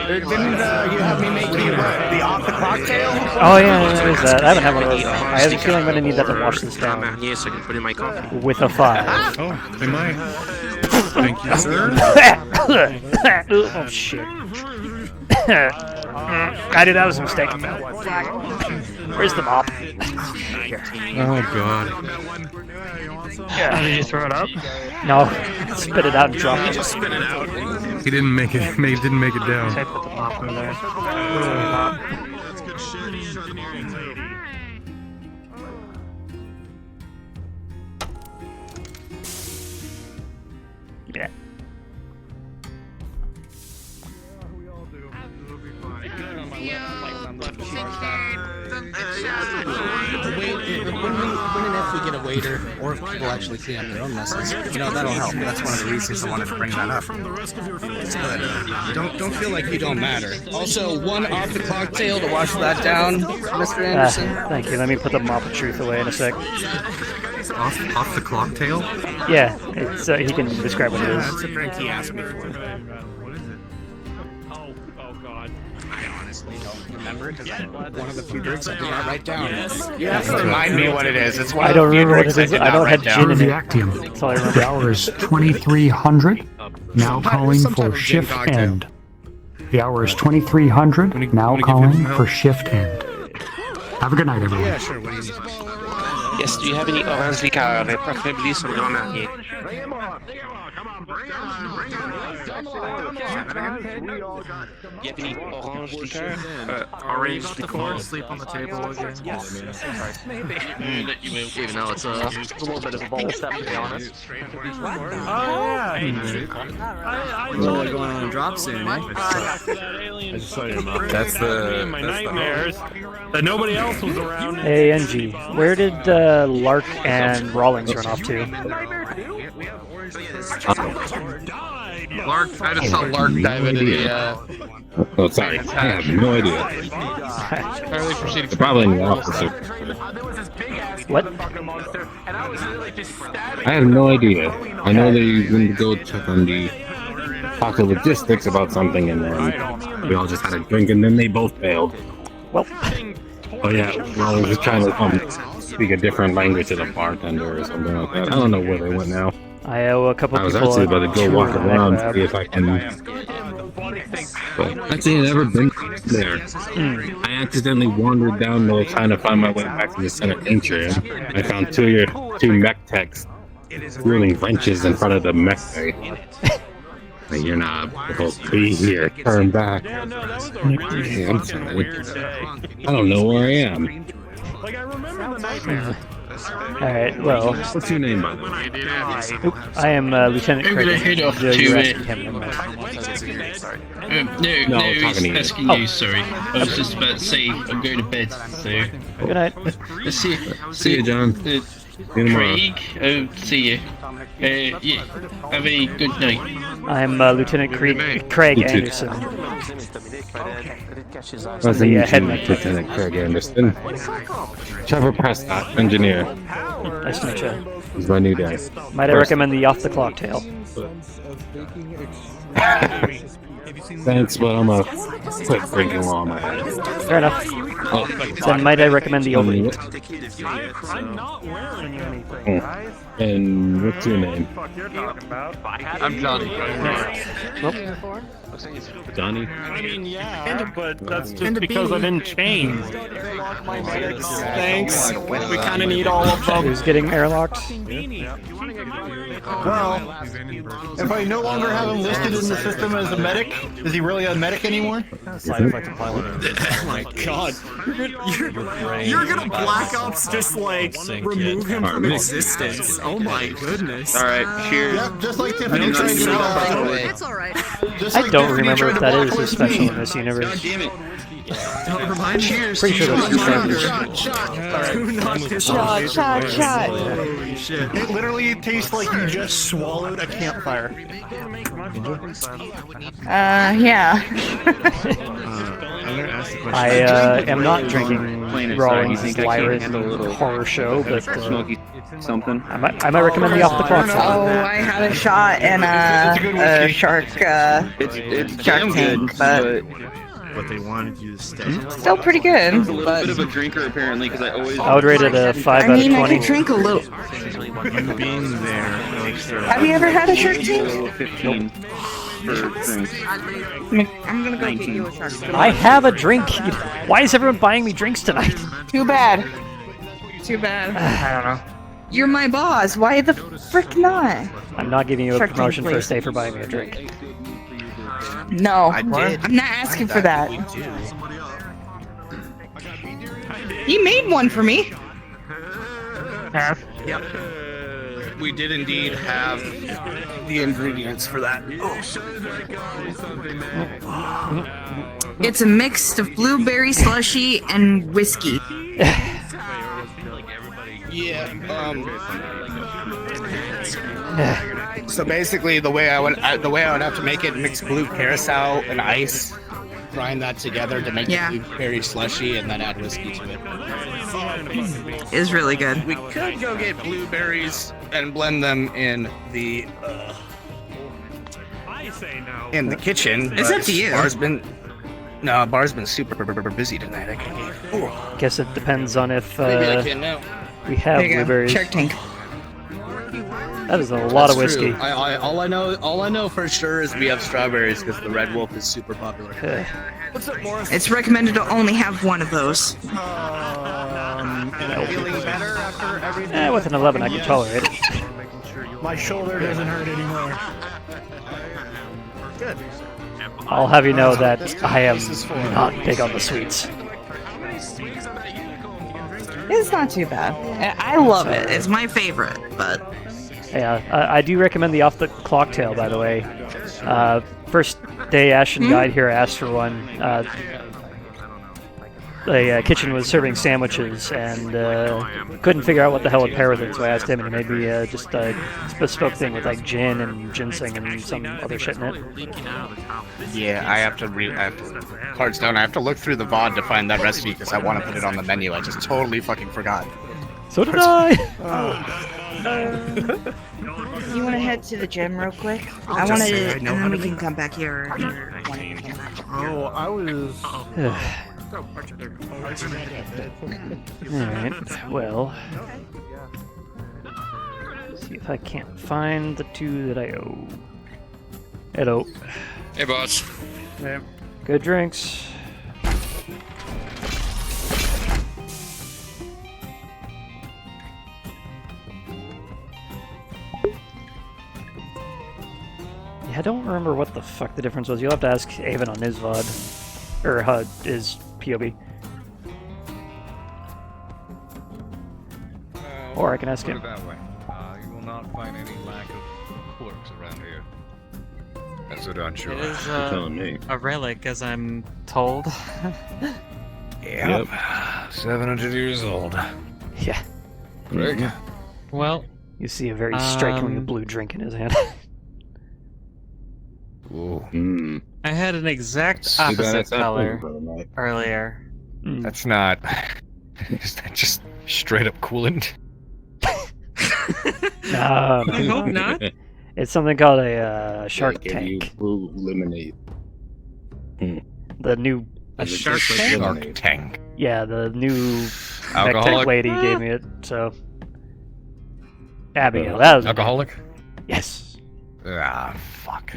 Didn't you have me make the off the cocktail? Oh yeah, there's that. I haven't had one of those. I have a feeling I'm gonna need that to wash this down. Yes, I can put in my coffee. With a 5. Oh, they might. Thank you, sir. Oh shit. I did. That was a mistake. Where's the mop? Here. Oh god. Yeah. Did you throw it up? No, spit it out and drop He it. just spit it out. He didn't make it. He didn't make it down. I put the mop in there. Yeah. When and if we get a waiter, or if people actually clean up their own messes, that'll help. That's one of the reasons I wanted to bring that up. Don't feel like you don't matter. Also, one off the cocktail to wash that down, Mr. Anderson. Thank you. Let me put the mop of truth away in a sec. Off the clock tail? Yeah, it's he can describe what it is. That's a drink he asked me for. What is it? Oh god. I honestly don't remember because one of the few drinks I did not write down. You have to remind me what it is. It's one I of don't the few remember what drinks it is. I don't have gin in The it. Actium. That's all I remember. The hour is 2300. Now calling for shift end. The hour is 2300. Now calling for shift end. Have a good night, everyone. Yeah, sure. What do you need? Yes, do you have any orange liqueur, preferably some Grand Marnier? You have any orange liqueur? Orange liqueur? Sleep on the table again. Yes. Maybe. Even though it's a little bit of a bold step, to be honest. Oh yeah. Really going on a drop soon, eh? That's the nightmares. That nobody else was around. Hey, NG. Where did Lark and Rawlings run off to? Lark, I just saw Lark dive into the, Oh, sorry. I have no idea. Probably in the officer. What? I have no idea. I know they went to go check on talk to logistics about something, and then we all just had a drink, and then they both failed. Well. Oh yeah, well, I was just trying to speak a different language to the bartender or something like that. I don't know where they went now. I owe a couple I was people actually about to go walk tour of the around lab. see if I can. But actually, I've never been there. I accidentally wandered down there trying to find my way back to the center atrium. I found two mech techs wheeling wrenches in front of the mech bay. Like, you're not supposed to be here. Turn back. Hey, I'm sorry. I don't know where I am. Like I remember the nightmare. Alright, well. What's your name, by the way? I am Lieutenant I'm gonna head off to No, I'm talking to you. asking you, sorry. I was just about to say I'm going to bed, so... Good night. Let's see. See you, John. See you tomorrow. Craig, see you. Yeah, have a good night. I'm Lieutenant Craig Anderson. Nice to meet you, Lieutenant Craig Anderson. Trevor Prescott, engineer. Nice to meet you. He's my new guy. Might I recommend the off the clock tail? Thanks, but I'm a quick drinking while I'm ahead. Fair enough. Oh. Then might I recommend the overeat? And what's your name? I'm Johnny. Johnny? I mean, yeah, but that's just because I didn't change. Thanks. We kind of need all of them. Who's getting airlocked? Well, if I no longer have him listed in the system as a medic, is he really a medic anymore? Oh my god. You're gonna Black Ops just like remove him from existence. Oh my goodness. Alright, cheers. Yep, just like Tiffany tried to It's alright. I don't remember what that is, especially in this universe. God damn it. Don't remind me. Cheers. Pretty sure that's Shot. Holy shit. It literally tastes like you just swallowed a campfire. Yeah. I am not drinking Rawlings Lyra's horror show, but something. I might recommend the off the clock. Oh, I had a shot in a shark It's shark tank, but But they wanted you to stay. still pretty good. I'm a little But bit of a drinker apparently because I always. I would rate it a 5 I out of mean, I 20. could drink a little. You being there. Have you ever had a shark tank? 15 for drinks. I'm gonna go get you a shark tank. I have a drink. Why is everyone buying me drinks tonight? Too bad. Too bad. I don't know. You're my boss. Why the frick not? I'm not giving you a Shark Tank, promotion please. first day for buying me a drink. No, I did. I'm not asking for that. We do. He made one for me. Yep. We did indeed have the ingredients for that. It's a mix of blueberry slushy and whiskey. Yeah. So basically, the way I would have to make it: mix blue carousel and ice, grind that together to make Yeah. the blueberry slushy, and then add whiskey to it. Is really good. We could go get blueberries and blend them in the kitchen. It's but up to you. Bar's been super busy tonight. I can't get. Guess it depends on if Maybe I can now. we have There you go. blueberries. Shark Tank. That is a lot of whiskey. All I know for sure is we have strawberries because the Red Wolf is super popular. What's up, Morris? It's recommended to only have one of those. And I'm feeling better after everything. With an 11, I can tolerate it. My shoulder doesn't hurt anymore. Good. I'll have you know that I am not big on the sweets. It's not too bad. I love it. It's my favorite, but Yeah, I do recommend the off the clock tail, by the way. First day Ashton Guide here asked for one. The kitchen was serving sandwiches and couldn't figure out what the hell would pair with it, so I asked him, and he made me just a bespoke thing with like gin and ginseng and some other shit in it. Yeah, I have to cards down. I have to look through the VOD to find that recipe because I want to put it on the menu. I just totally fucking forgot. So did I! you want to head to the gym real quick? I'll I just wanted say to, I and know then how we to can come back here. Oh, I was. Alright, well. See if I can't find the two that I owe. Hello. Hey, boss. Yeah. Good drinks. Yeah, I don't remember what the fuck the difference was. You'll have to ask Haven on his VOD. Or his POV. Or I can ask him. Put it that way. You will not find any lack of quirks around here. That's what I'm sure. It is You're telling me. a relic, as I'm told. Yep. 700 years old. Yeah. Greg? Well, you see a very strikingly blue drink in his hand. Ooh. I had an exact Too bad opposite it's not color blue, brother, mate. earlier. That's not. Is that just straight up coolant? No, I hope not. It's something called a shark They give you tank. blue lemonade. The new Shark Tank. Yeah, the new Alcoholic? MechTech lady gave me it. So Abigail, that was Alcoholic? Yes. Ah, fuck.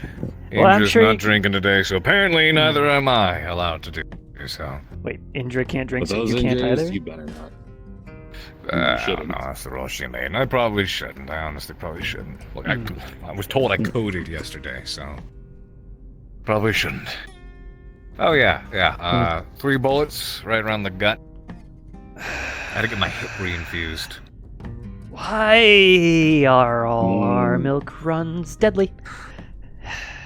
Well, I'm Indra's sure not you- drinking today, so apparently neither am I allowed to do so. Wait, Indra can't drink, With so those you can't injuries, either? you better not. I don't know, that's the rule she made. And I probably shouldn't. I honestly probably shouldn't. Look, I was told I coded yesterday, so probably shouldn't. Oh yeah. 3 bullets right around the gut. I had to get my hip reinfused. Why are all our milk runs deadly?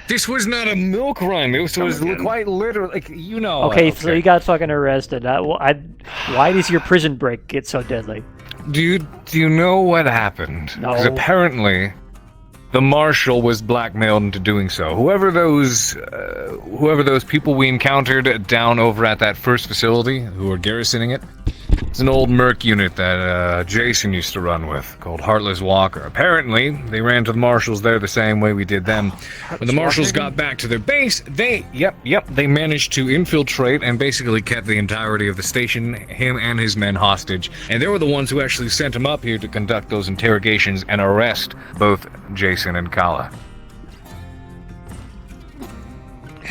This was not a milk run. This was quite literally, like, you know. Okay, so you got fucking arrested. Why does your prison break get so deadly? Do you know what happened? No. Because apparently, the marshal was blackmailed into doing so. Whoever those people we encountered down over at that first facility who were garrisoning it, it's an old merc unit that Jason used to run with, called Heartless Walker. Apparently, they ran to the marshals there the same way we did them. When the marshals got back to their base, they managed to infiltrate and basically kept the entirety of the station, him and his men, hostage. And they were the ones who actually sent him up here to conduct those interrogations and arrest both Jason and Kala.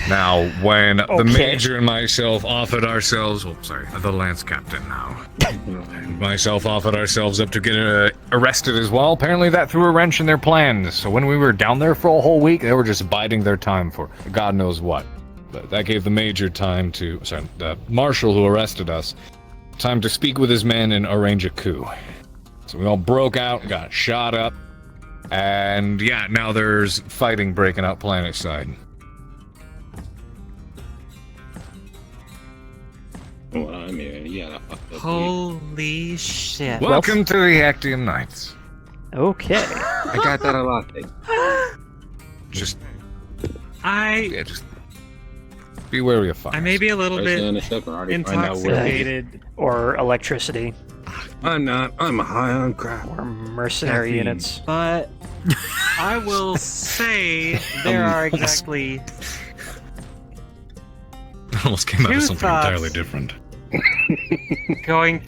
Now, when the Major and myself offered ourselves, the Lance Captain now, and myself offered ourselves up to get arrested as well, apparently that threw a wrench in their plans. So when we were down there for a whole week, they were just biding their time for God knows what. But that gave the Major time to, the Marshal who arrested us, time to speak with his men and arrange a coup. So we all broke out, got shot up, and yeah, now there's fighting breaking out planet side. Well, I mean, yeah. Holy shit. Welcome to the Actium Knights. Okay. I got that a lot. Just be wary of fire. I may be a little bit intoxicated. Or electricity. I'm not. I'm high on crap. Or mercenary units. But I will say there are exactly... Almost came out of something thoughts. entirely different. Going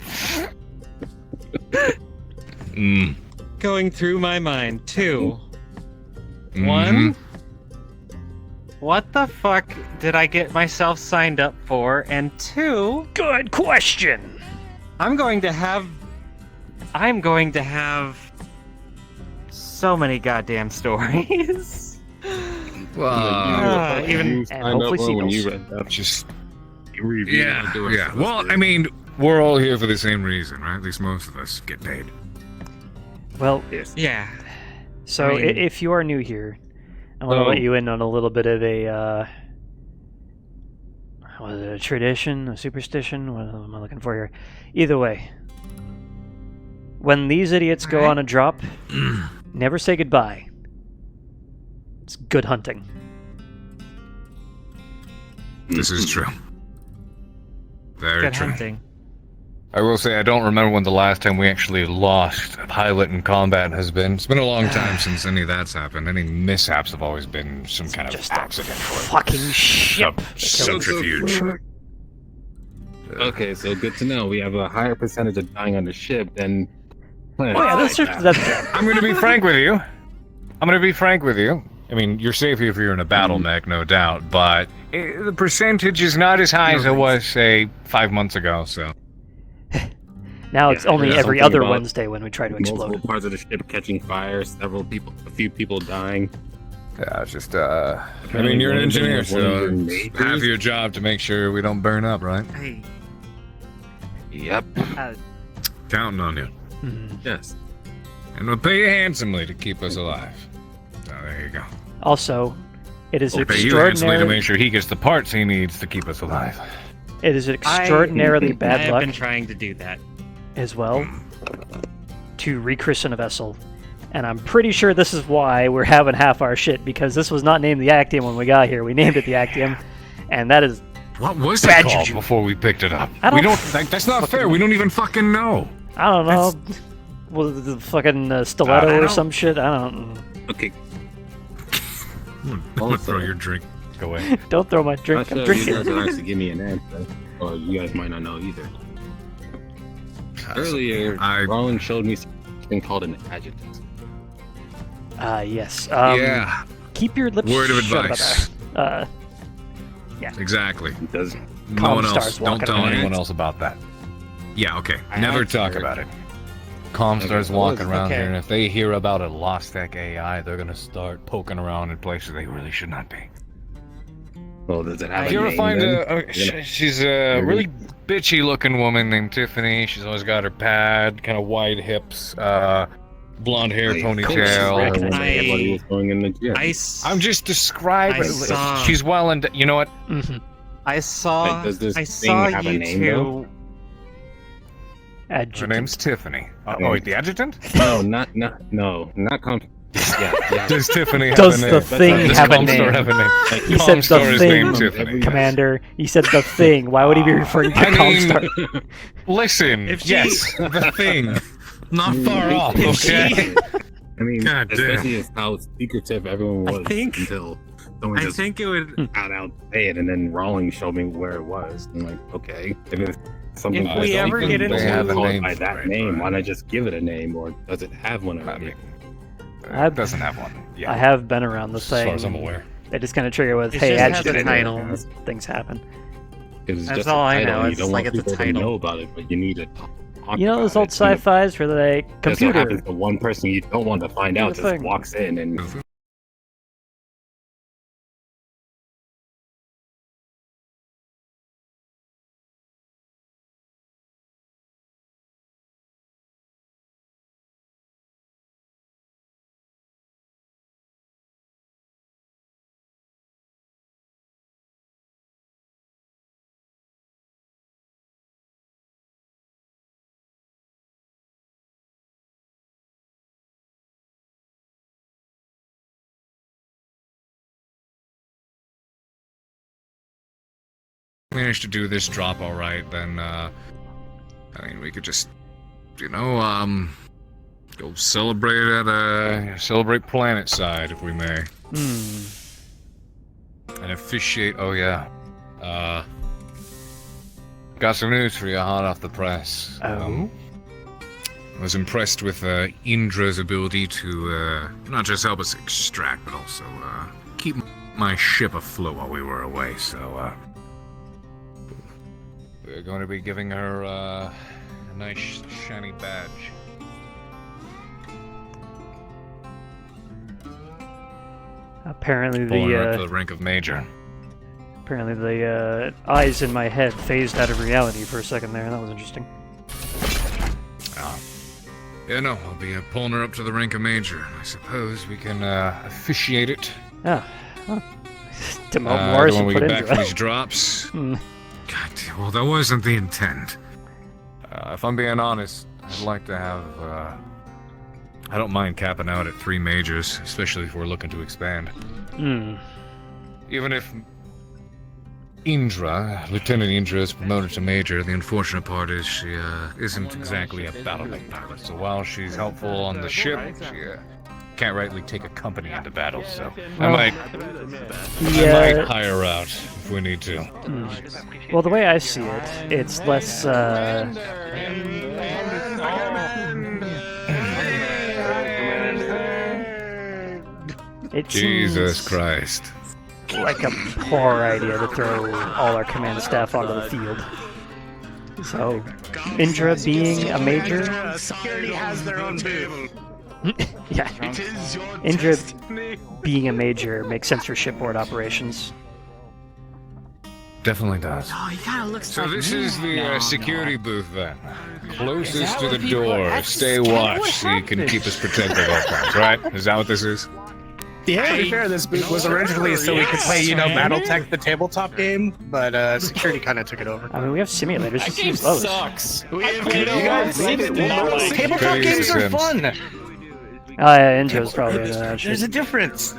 through my mind. Two. Mm-hmm. One. What the fuck did I get myself signed up for? And two. Good question. I'm going to have so many goddamn stories. Well, even and hopefully when you sequels. read that, just yeah. Well, I mean, we're all here for the same reason, right? At least most of us get paid. Well, yeah. So I mean, if you are new here, I want to let you in on a little bit of a was it a tradition, a superstition? What am I looking for here? Either way, when these idiots go on a drop, never say goodbye. It's good hunting. This is true. Very good true. hunting. I will say I don't remember when the last time we actually lost a pilot in combat has been. It's been a long time since any of that's happened. Any mishaps have always been some kind of accident. Fucking ship. Subterfuge. Okay, so good to know. We have a higher percentage of dying on the ship than. Oh yeah, that's I'm going to be frank with you. I mean, you're safe if you're in a battletech, no doubt, but the percentage is not as high as it was, say, 5 months ago, so. Now it's only every other Wednesday when we try to explode. Multiple parts of the ship catching fire, a few people dying. Yeah, it's just, I mean, you're an engineer, so it's half your job to make sure we don't burn up, right? Hey. Yep. Counting on you. Yes. And we'll pay you handsomely to keep us alive. So there you go. Also, it is We'll pay you handsomely to extraordinary. make sure he gets the parts he needs to keep us alive. It is extraordinarily I bad have luck been trying to do that. as well to rechristen a vessel. And I'm pretty sure this is why we're having half our shit, because this was not named the Actium when we got here. We named it the Actium, and that is What was it bad called juju. before we picked it up? I We don't don't. That's not fair. We don't even fucking know. I don't know. Was it the fucking stiletto I or don't- some shit? I don't. Okay. Don't throw your drink away. Don't throw my drink. I'm You drinking. guys will actually give me an answer, or you guys might not know either. Earlier, Rowan showed me something called an adjutant. Yes. Yeah. Keep your lips Word of shut advice. about that. Yeah. Exactly. Does No one else. Comstar's Don't walking tell around. anyone else about that. Yeah. Okay. I Never have talk heard. about it. Comstar's walking around okay. here, and if they hear about a lost tech AI, they're gonna start poking around in places they really should not be. Well, does it have If a you ever name find then? she's a really bitchy looking woman named Tiffany. She's always got her pad, kind of wide hips. blonde hair, ponytail. Everybody was going in the gym. I'm just describing. She's well and you know what? I saw. Does this I thing saw have a you name, two. though? Her name's Tiffany. Okay. Oh, wait, the adjutant? No, not yeah. Does Tiffany have Does a name? the thing Does have a Comstar name? have a name? He said Comstar is the named thing, Tiffany. Commander. He said the thing. Why would he be referring to I mean, Comstar? Listen, If she- yes, the thing. Not far off, okay? I mean, God damn. especially as how secretive everyone was until someone just it would out say it, and then Rawlings showed me where it was. I'm like, okay, if it's something If we ever get into- they have a called name by for that it, name, right. why not just give it a name, or does it have one already? It doesn't have one. Yeah. I have been around the As far thing. as I'm aware. They just kind of trigger with, It "Hey, just has a adjutant," title. and things happen. It's That's just all a I title, know, and you it's don't like want it's a people to title. know about it, but you need to talk You know those old about it. sci-fis where they That's what computer. happens to one person you don't want to find out the just thing. walks in and Managed to do this drop all right, then I mean, we could just, go celebrate planet side if we may, and officiate. Oh yeah, got some news for you, hot off the press. I was impressed with Indra's ability to not just help us extract, but also keep my ship afloat while we were away. So. We're going to be giving her a nice shiny badge. Apparently Pulling her up to the the rank of major. eyes in my head phased out of reality for a second there. That was interesting. Yeah, no, I'll be pulling her up to the rank of major. I suppose we can officiate it. Yeah. Demote Morris when and we put get back Indra. from these drops. God damn, well, that wasn't the intent. If I'm being honest, I'd like to have, I don't mind capping out at 3 majors, especially if we're looking to expand. Even if Lieutenant Indra is promoted to major, the unfortunate part is she isn't exactly a Battletech pilot. So while she's helpful on the ship, she can't rightly take a company into battle. So I might hire her out if we need to. Well, the way I see it, it's less. It Jesus seems Christ. like a poor idea to throw all our command staff onto the field. So, Indra being a major. Security has their own booth. Yeah. Indra being a major makes sense for shipboard operations. Definitely does. Oh, he kind of looks So like this me. is the security booth then. Closest to what the people- door. that's Stay kinda watch what so you can happened. keep us protected at all times, right? Is that what this is? Yeah, to be fair, this booth was originally so we could play, Battletech, the tabletop game, but security kind of took it over. I mean, we have simulators. That Just game use those. sucks. Tabletop games are fun. Oh yeah, Indra's probably into that shit. There's a difference.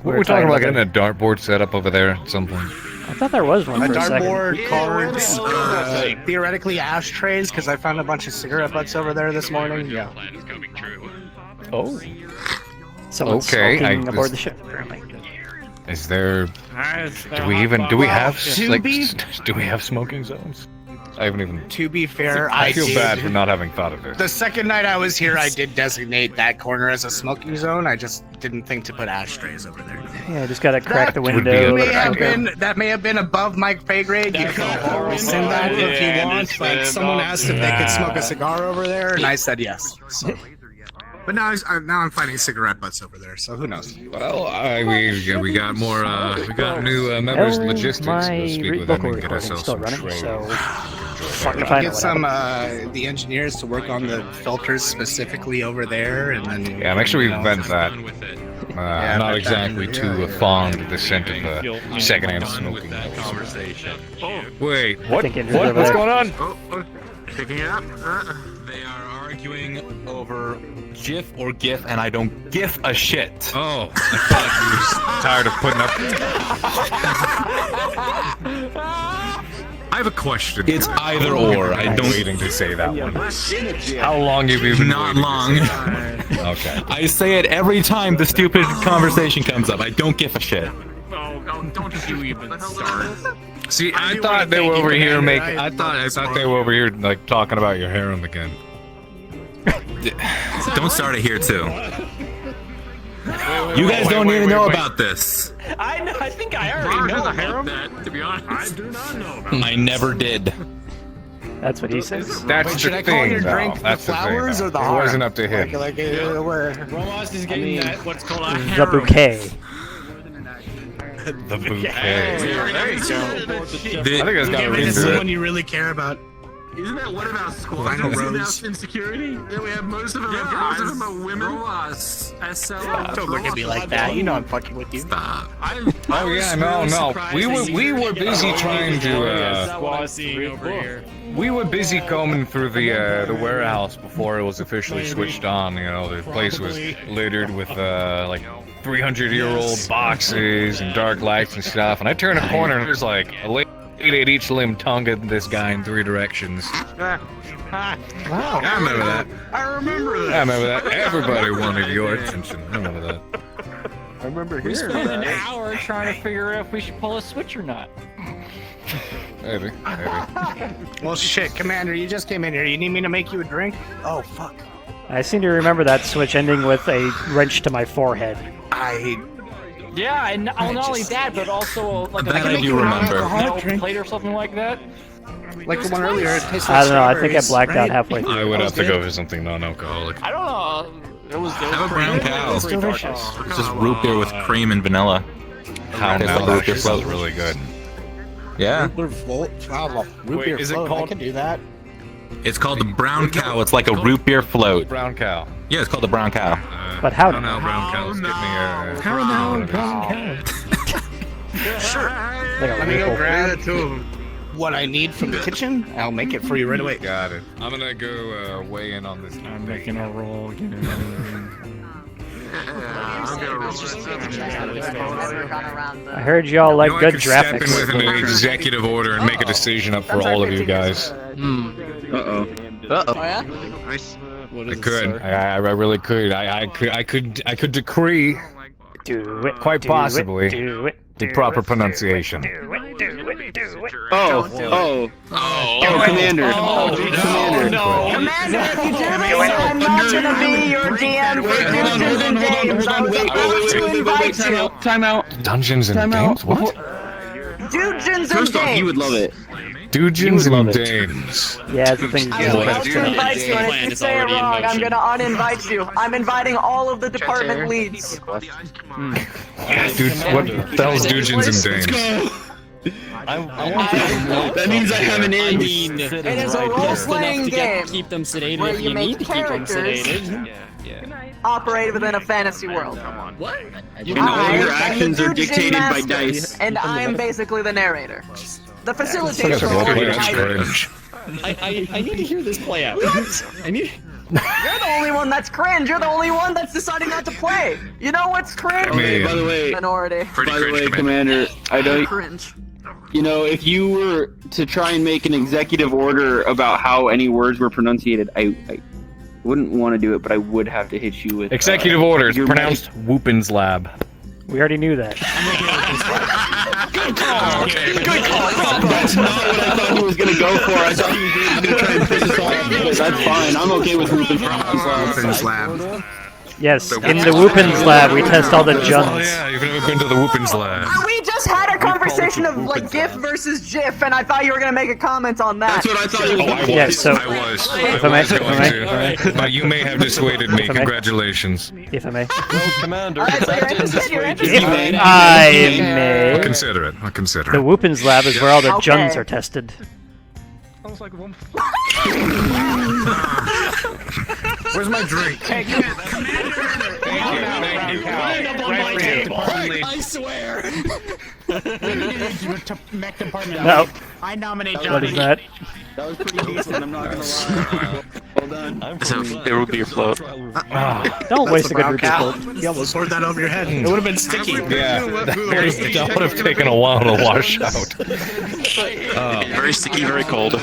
We're talking about getting a dartboard set up over there at some point. I thought there was one A for a second. dartboard, cards, theoretically ashtrays, because I found a bunch of cigarette butts over there this morning. Yeah. Oh. Someone's Okay, smoking aboard the ship, apparently. Is there? Do we have smoking zones? I haven't even. To be fair, I feel did- bad for not having thought of this. The second night I was here, I did designate that corner as a smoking zone. I just didn't think to put ashtrays over there. Yeah, just gotta crack the would be window. That may have been above my pay grade. You can rescind that if you want. Like someone asked if they could smoke a cigar over there, and I said yes. So. But now I'm finding cigarette butts over there, so who knows? Well, we got more. We got new members of logistics. My We'll speak with them local and get recording's ourselves still some running, trailers. so Fuck if I'll I know get what some the engineers to work on the filters specifically over there, and then Yeah, make sure we vent that. Yeah, not but exactly that- too fond of the scent of secondhand smoking. Wait, what? What's going on? Picking it up. They are arguing over GIF or GIF, and I don't GIF a shit. Oh, I thought you were tired of putting up. I have a question. It's either or. I don't. Waiting to say that one. How long have you been? Not long. Okay. I say it every time the stupid conversation comes up. I don't give a shit. Oh, don't you even start. See, I thought they were over here making. I thought they were over here like talking about your harem again. Don't start it here too. You guys don't even know about this. I know. I think I already know about that. To be honest, I do not know about. I never did. That's what he says. That's Wait, the should I thing, call your though. drink the That's flowers the or thing, the though. It wasn't harem? up to him. Romas is getting that what's called a The harem. bouquet. The bouquet. There you go. I think that's got a Give it to reason. someone you really care about. Isn't that what about squads? Isn't that insecurity? Yeah, we have most of them. Most of them are women. Don't look at me like that. You know I'm fucking with you. Stop. Oh yeah, no. We were busy trying to. over here. We were busy combing through the warehouse before it was officially switched on. You know, the place was littered with like 300-year-old boxes and dark lights and stuff. And I turned a corner and there's like a lady at each limb tonguing this guy in 3 directions. Wow. I remember that. I remember that. I remember that. Everybody wanted your attention. I remember that. I remember We spent an hour trying to figure out if we should pull a switch or not. Maybe. Well, shit, Commander, you just came in here. You need me to make you a drink? Oh, fuck. I seem to remember that switch ending with a wrench to my forehead. Yeah, and not only that, but also like That I do remember. a plate or something like that. Like the one earlier, it tastes I like don't know, I think I strawberries, blacked out right? halfway through. I would have to go for something non-alcoholic. I don't know. It was Have a brown cow. It's delicious. It's just root beer with cream and vanilla. How Tastes now? like root That beer sounds float. really good. Yeah. Root beer is it float, I called- can do that. It's called the brown cow. It's like a root beer float. Brown cow. Yeah, it's called the brown cow. But how I don't know, brown cows. Give me a. How now, brown cow? Let me go grab what I need from the kitchen. I'll make it for you right away. Got it. I'm gonna go weigh in on this. I'm making a roll. I heard y'all like I good could step in graphics. with an executive order and make a decision up for all of you guys. Uh-oh. Oh yeah? I could. I really could. I could decree Do it. quite do possibly It, do it. the do proper it, pronunciation. Do it. Do it. Do it. Oh, Commander. Commander. Commander, if you do this, I'm not gonna be your DM for Dungeons and Dames. I was about to invite you. Time out. Dungeons and Dames? What? Dungeons and First off, Dames. you would love it. Dungeons and Dames. Yeah, it's the thing. I was about to invite you, and if you say it wrong, I'm gonna uninvite you. I'm inviting all of the department leads. Dude, what the hell's Dungeons and Dames? That means I have an in. It is a role-playing game Keep them sedated where if you you make need to keep them characters sedated. operate within a fantasy world. What? And all your I am actions the are Dungeon dictated by Master, dice. and I am basically the narrator. The Such facilitator. a roleplay, that's I strange. I need to hear this play out. I need. You're the only one that's cringe. You're the only one that's deciding not to play. You know what's cringe? By the way, Minority. Commander, I don't. Cringe. You know, if you were to try and make an executive order about how any words were pronunciated, I wouldn't want to do it, but I would have to hit you with Executive orders your pronounced Whoopin's Lab. We already knew that. Good call. Good call. That's not what I thought he was gonna go for. I thought he was gonna try and piss us off. But that's fine. I'm okay with Whoopin's Lab. Yes, in the Whoopin's lab, we test all the Oh juns. yeah, you've never been to the Whoopin's Lab. We just had a conversation of like GIF versus GIF, and I thought you were gonna make a comment on that. That's what I thought you were Oh, Yeah, so I was if I may, going to. But you may have dissuaded me. Congratulations. if I may, Commander. Alright, so you're interested? You're interested? if I may, I'll consider it. I'll consider the it. Whoopin's lab is where all the juns Okay. are tested. Smells like one. Where's my drink? Thank you. I swear. Mech department. No. I nominate Johnny. What is that? That was pretty decent, I'm not gonna lie. Well done. So there will be your float. Don't waste a good root beer float. You almost poured that over your head. It would have been sticky. Yeah, that would have taken a while to wash out. Very sticky, very cold. I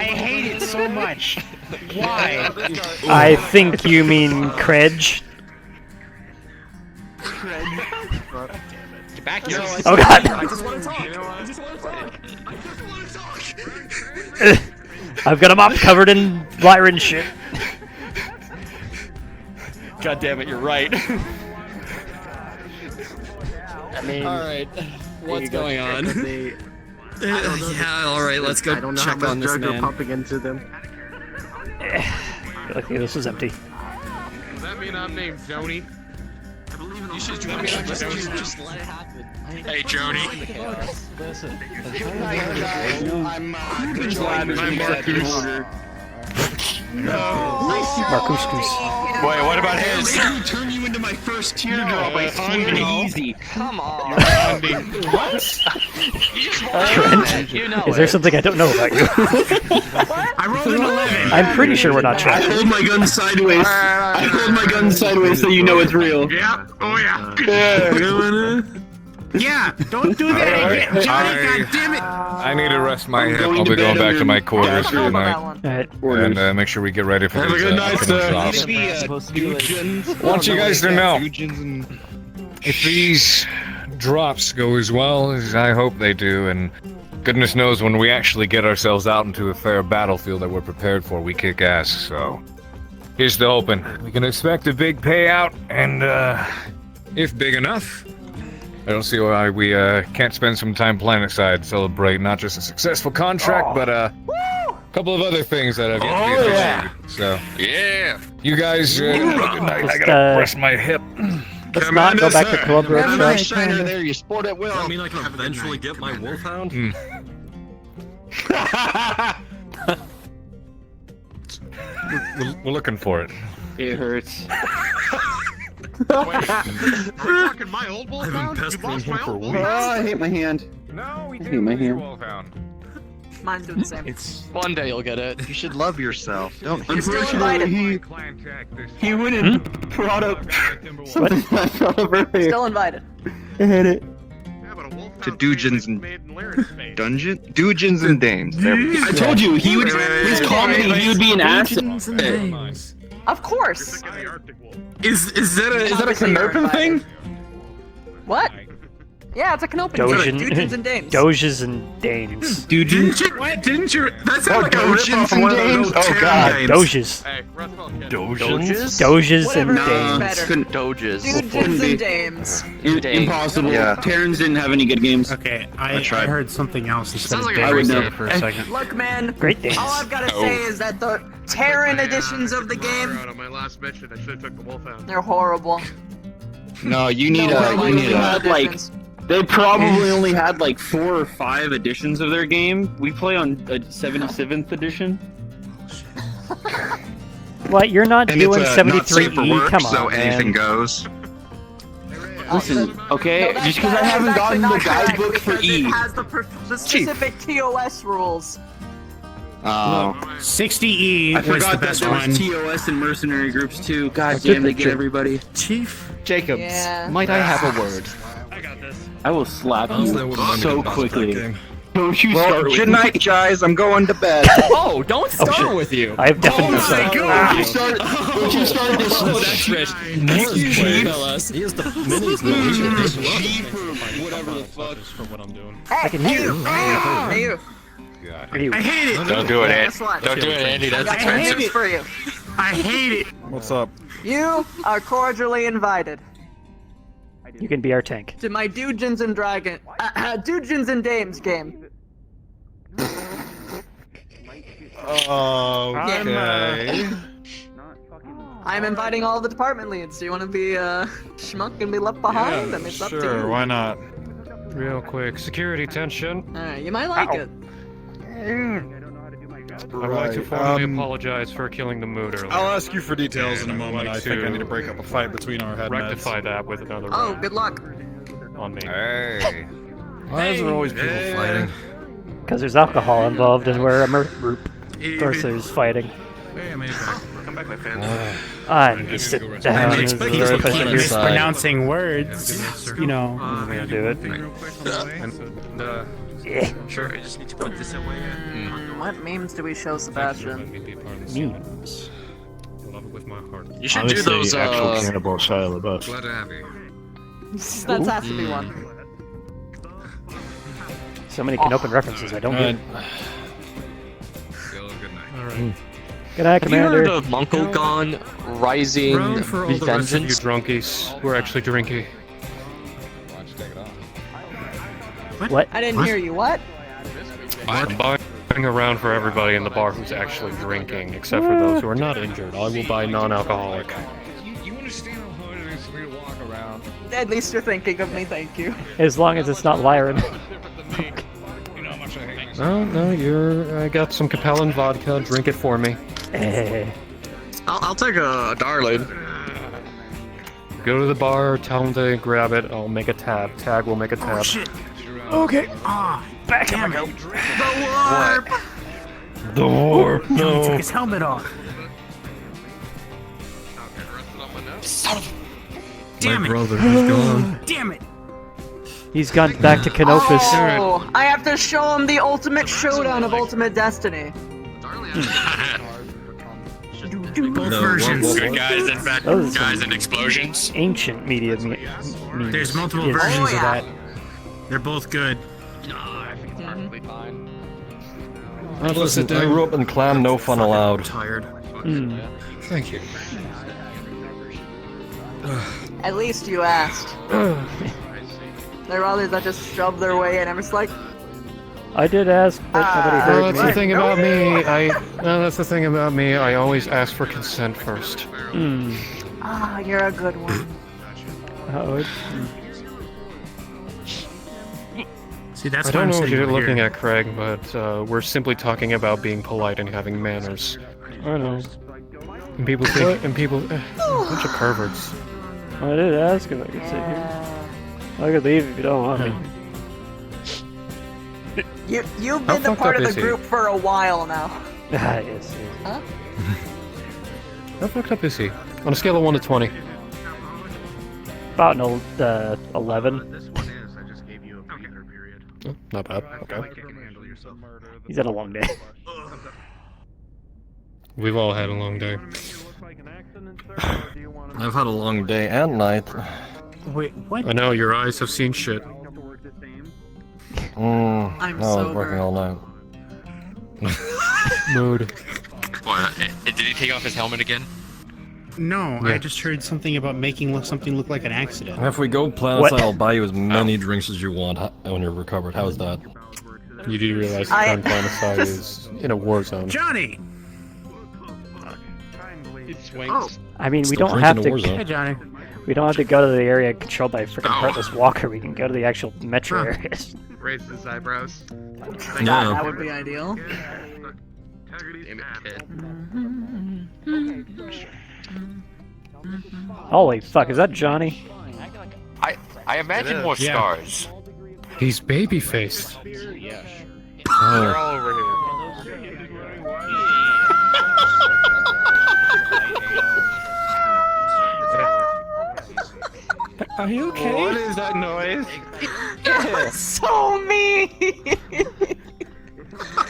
hate it so much. Why? I think you mean Credge. Get back here. Oh god! I just want to talk. I just want to talk. I've got a mop covered in Lyran shit. God damn it, you're right. I mean, Alright, what's going on? Yeah, alright, let's go check on this man. pumping into them. Okay, this is empty. Does that mean I'm named Joni? You should just let it happen. Hey, Joni. Listen. I'm Marcus. Marcus. Wait, what about his? Turn you into my first teardrop. I swing it easy. Come on. What? Trent, is there something I don't know about you? I rolled an 11. I'm pretty sure we're not I Trent. hold my gun sideways. I hold my gun sideways so you know it's real. Yeah. Oh yeah. Yeah. Yeah. Don't do that again, Johnny. God damn it. I need to rest my hip. going I'll to be going bed back to and my quarters for the night. Alright. And make sure we get ready for Have a these good night, upcoming sir. drops. Dugens. I want you guys to know, if these drops go as well as I hope they do, and goodness knows when we actually get ourselves out into a fair battlefield that we're prepared for, we kick ass, so here's the hoping. We can expect a big payout, and if big enough, I don't see why we can't spend some time planetside celebrate not just a successful contract, but a couple of other things that have yet to be appreciated. So, yeah. You guys, have a good night. I gotta rest my hip. Let's not go back to Club Roadshow. Shiner there, you sport at will. Does that mean I can eventually get my wolfhound? We're looking for it. It hurts. We're talking my old wolfhound? You lost my old wolfhound? Oh, I hate my hand. No, we I hate my hand. Mine's doing the same. One day you'll get it. You should love yourself. Don't. still invited. He went and brought up something I thought of earlier. Still invited. I hate it. To Dujins and Dungeon? Dujins and Dames. There we go. I told you, he would. His comedy, he would be an asset. Of course. Is that a Canopin thing? What? Yeah, it's a Canopin. Dujins and Dames. Doges and Dames. Dujins? What? Didn't you? That Oh, sounded like a Dojins ripoff of one of and those Dames? Oh, Terran God. games. Doges. Doges? Doges Whatever and it is Dames. better. Doges. Dujins and Dames. Impossible. Yeah. Terrans didn't have any good games. Okay, I heard something else instead of I Dames would there know. for a second. Look, man. Great Dames. All I've got to say is that the Terran editions of the game, On my last mission, I should have took the wolfhound. they're horrible. No, you need They probably only had like 4 or 5 editions of their game. We play on a 77th edition. What? You're not And doing it's, not 73E? safe for work, Come on, so anything man. goes. Listen, okay, just because I haven't gotten the guidebook for E. It has the specific TOS rules. Oh. 60E I was the forgot that best there one. was TOS and mercenary groups too. God damn, they get everybody. Chief Jacobs, Yeah. might I have a word? I will slap Honestly, I you wouldn't mind so being boss quickly. that game. Don't you start with good night, guys. I'm going to bed. Oh, don't start with you. I have definitely Don't you start this. Oh, that's rich. Fellas. He is the minis. Whatever the fuck. For what I'm doing. I can hear you. Hey, you. I hate it. Don't do it, Andy. Guess what? Don't do it, Andy. That's I got expensive. news for you. I hate it. What's up? You are cordially invited You can be our tank. to my Dujins and Dujins and Dames game. Okay. I'm inviting all the department leads. Do you want to be schmuck and be left behind? I mean, it's up to you. Sure, why not? Real quick, security tension. Alright, you might like it. I'd like to formally apologize for killing the mood earlier. I'll ask you for details in a And moment. I think I need to break up a fight between our head rectify that with another Oh, round good luck. on me. Hey. Why is there always people fighting? Because there's alcohol involved and we're a merc group. Of course there's fighting. Hey, I made it back. Come back, my friend. I need to sit down. He's mispronouncing words. You know. I'm gonna do it. Yeah. Sure, I just need to put this away. What memes do we show Sebastian? Memes. Love it with my heart. You should do those. Actual cannibal Shia LaBeouf. Glad to have you. That has to be one. So many can open references I don't get. Good night. Alright. Good night, Have you Commander. heard of Munklegon Rising Round for all the rest of you Revengeance? drunkies. We're actually drinking. What? I didn't hear you. What? I'm buying around for everybody in the bar who's actually drinking, except for those who are not injured. I will buy non-alcoholic. You understand how hard it is for me to walk around? At least you're thinking of me. Thank you. As long as it's not Lyran. You know how much I hate myself. Oh, no, I got some Capellan vodka. Drink it for me. I'll take a Darling. Go to the bar, tell them to grab it. I'll make a tab. Tag will make a tab. Oh shit. Okay. Ah, Back damn up. it. The warp. The warp. Johnny No. took his helmet off. Damn it. brother, he's gone. Damn it. He's gone back to Canopus. Oh, I have to show him the ultimate showdown of Ultimate Destiny. Both versions. Good guys and bad Those are guys and explosions. Ancient media memes. There's multiple Yes. versions Oh, of yeah. that. They're both good. Listen, I grew up in clan, no fun allowed. Tired. Thank you. At least you asked. There are others that just shove their way in. I'm just like, I did ask, but nobody heard That's me. the thing about me. That's the thing about me. I always ask for consent first. ah, you're a good one. Oh, See, that's I why don't I'm know what sitting you're over looking here. at, Craig, but we're simply talking about being polite and having manners. I know. And people think, and people, bunch of perverts. I did ask if I could sit here. I could leave if you don't want me. You've How been a fucked part up of the is he? group for a while now. Ah, yes. Huh? How fucked up is he? On a scale of 1 to 20. About an 11. Oh, not bad. Okay. He's had a long day. We've all had a long day. I've had a long day and night. Wait, what? I know, your eyes have seen shit. I'm I was working sober. all night. Mood. What, did he take off his helmet again? No, Yeah. I just heard something about making something look like an accident. If we go planet What? side, I'll buy you as many drinks as you want when you're recovered. How's that? You do realize the current planetide is in a war zone. Johnny! I mean, we Still don't have drinking to. in Warzone. Hey, Johnny. We don't have to go to the area controlled by freaking Heartless Walker. We can go to the actual metro areas. Raise his eyebrows. That would be ideal. Damn it, kid. Holy fuck, is that Johnny? I imagine more Yeah. scars. He's baby-faced. They're Oh. all over here. Are you okay? What is that noise? So mean!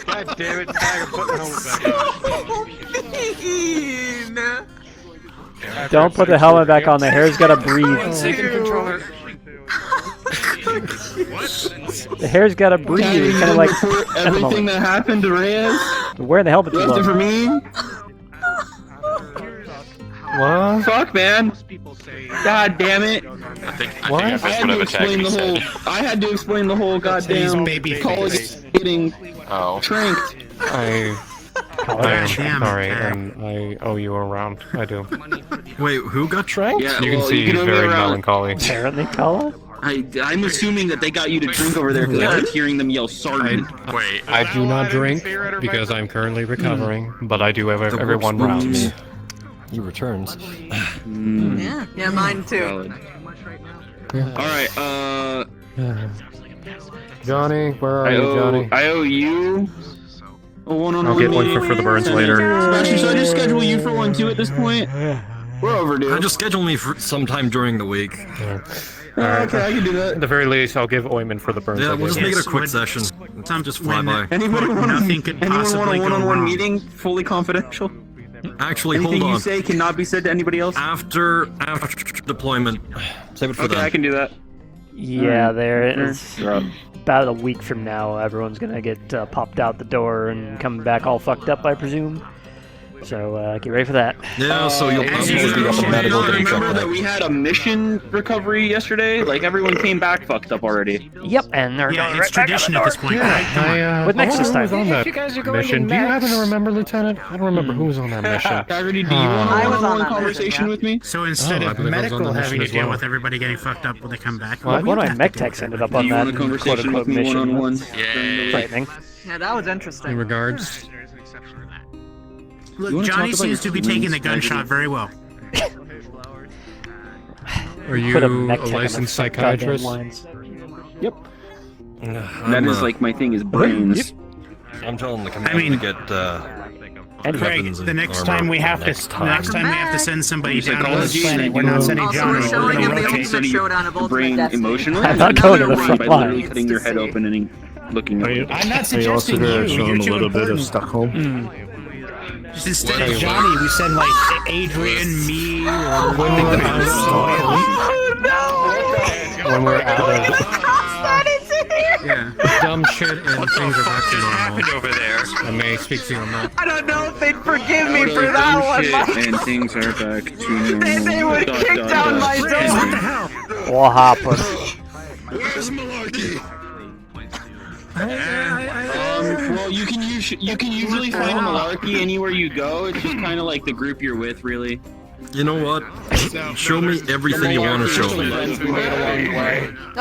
God damn it, Tiger, put the helmet back on. Don't put the helmet back on. The hair's gotta breathe. Second controller. The hair's gotta breathe. Kind of like everything that happened to Reyes. wearing the helmet too Left it for long. me. What? Fuck, man. God damn it. I think What? I I missed had whatever to tag explain he the said. whole. I had to explain the whole goddamn baby college face. getting Oh. tranked. I am damn it, sorry, Eric. and I owe you a round. I do. Wait, who got tranked? Yeah, You can well, see you he's can very around. melancholy. Apparently, Kala. I'm assuming that they got you to drink over there because I kept hearing them yell sergeant. I do not drink because I'm currently recovering, but I do have everyone round me. He returns. Yeah, mine too. Alright, Johnny, where are you, Johnny? I owe you a one-on-one. I'll get one for the burns later. Sebastian, should I just schedule you for one too at this point? We're overdue. Just schedule me for sometime during the week. Okay, I can do that. At the very least, I'll give ointment for the burns. Yeah, we'll just make it a quick session. Just fly by. Anyone want Nothing could a possibly go one-on-one wrong. meeting, fully confidential? Actually, Anything hold on. you say cannot be said to anybody else? After deployment. Save it for Okay, them. I can do that. Yeah, there is. About a week from now, everyone's gonna get popped out the door and come back all fucked up, I presume. So get ready for that. Yeah, so you'll probably be up in medical to Remember that we had a mission recovery yesterday? Like, everyone came back fucked up already. Yep, and they're going right back out the door. With next this time. on that If you guys are going mission. in Do you next- happen to remember, Lieutenant? I don't remember who was on that mission. Haggerty, do you want I was a on one-on-one that conversation mission, with me? So instead I of believe I was on medical the having mission to as deal well. with everybody getting fucked up when they come back, Well, one of have my to mech deal techs with ended up Do on you that want a conversation quote-unquote with me mission. one-on-one? Frightening. Yeah, that was interesting. In regards. Look, Johnny seems to be taking the gunshot very well. Are you Put a a mech tech on the licensed front goddamn psychiatrist? lines. Yep. That is like my thing is brains. I'm telling the commander mean- to get Craig, weapons the and next armor time we have next to, time. the next time we have to send somebody down to this Psychology, planet, we're not sending Also, Johnny. we're We're showing gonna him the rotate. ultimate showdown of ultimate brain destiny. emotionally. I'm not going to the By front literally line. cutting your head open and looking at you. I'm not suggesting you. You're too important. Stockholm. Just instead of Johnny, we send like Adrian, me, or When we're out of yeah. dumb shit and things are back to normal. over there? I may speak to you on that. I don't know if they'd forgive me for that one, Mike. And things are back to normal. They would kick down my door. What happened? Where's Malarkey? Well, you can usually find a malarkey anywhere you go. It's just kind of like the group you're with, really. You know what? Show me everything you want to show me. No,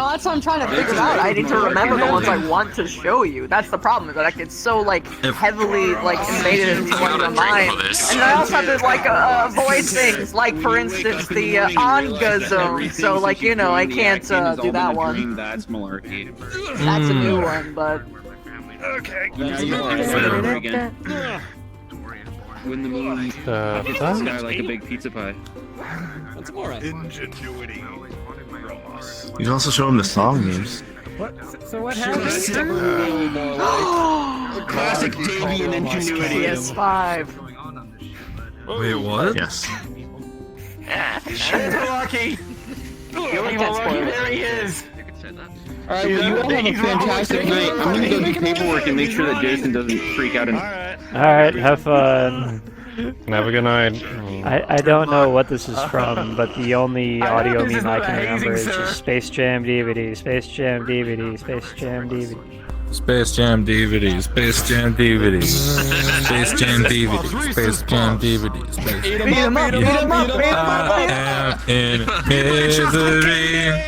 that's what I'm trying to figure out. I need to remember the ones I want to show you. That's the problem, is that I get so like heavily like invaded into my mind. And I also have to like avoid things, like for instance the Anga zone. So like I can't do that one. That's malarkey. That's a new one, but Okay. Yeah, you are. Again. When the moon hits the sky like a big pizza pie. That's more right. Ingenuity. You can also show him the song names. So what happened? Classic Davian ingenuity. PS5. Wait, what? Yes. Malarkey! There he is! Alright, well, you all have a fantastic night. I'm gonna go do paperwork and make sure that Jason doesn't freak out and... Alright, have fun. Have a good night. I don't know what this is from, but the only audio meme I can remember is just Space Jam DVD, Space Jam DVD, Space Jam DVD. Space Jam DVD, Space Jam DVD, Space Jam DVD, Space Jam DVD, Space Jam Beat him up, beat him up, beat him up! I am in misery.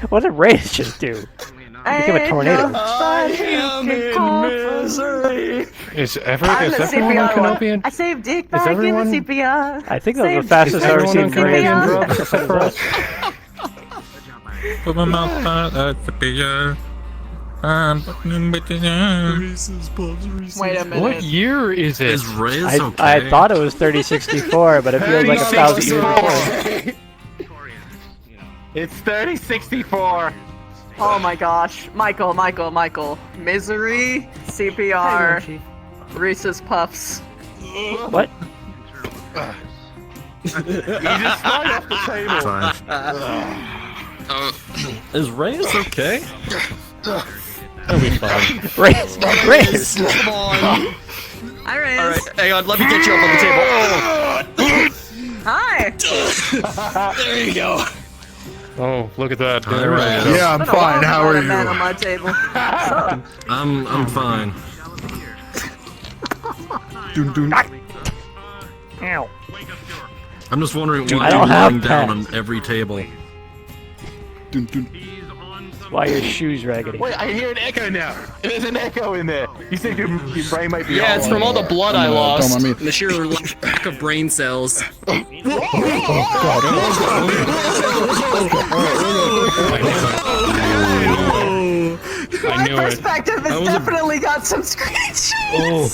What did Reyes just do? He became a tornado. Is I'm everyone the on CPR one. Canopian? I saved Dick Is back in everyone- the CPR. I think that was the Saved fastest Dick I've ever back seen in Canopian CPR. drugs except for us. Put my mouth out at the pier. I'm fucking Wait a minute. What year is it? Is Reyes I okay? thought it was 3064, but it feels like 1,000 years before. It's 3064! Oh my gosh. Michael. Misery, CPR, Reese's Puffs. What? You just slide off the table. Is Reyes okay? It'll be fine. Reyes! Hi, Reyes. Alright, hang on, let me get you up on the table. Hi. There you go. Oh, look at that. All right. Yeah, I'm fine. How are Man on you? my table. I'm fine. Ow. I'm just wondering I why don't you're have lying down pets. on every table. Why are your shoes raggedy? Wait, I hear an echo now. There's an echo in there. You think your brain might be? Yeah, it's from all the blood I lost. The sheer lack of brain cells. My perspective has definitely got some screenshots. Oh.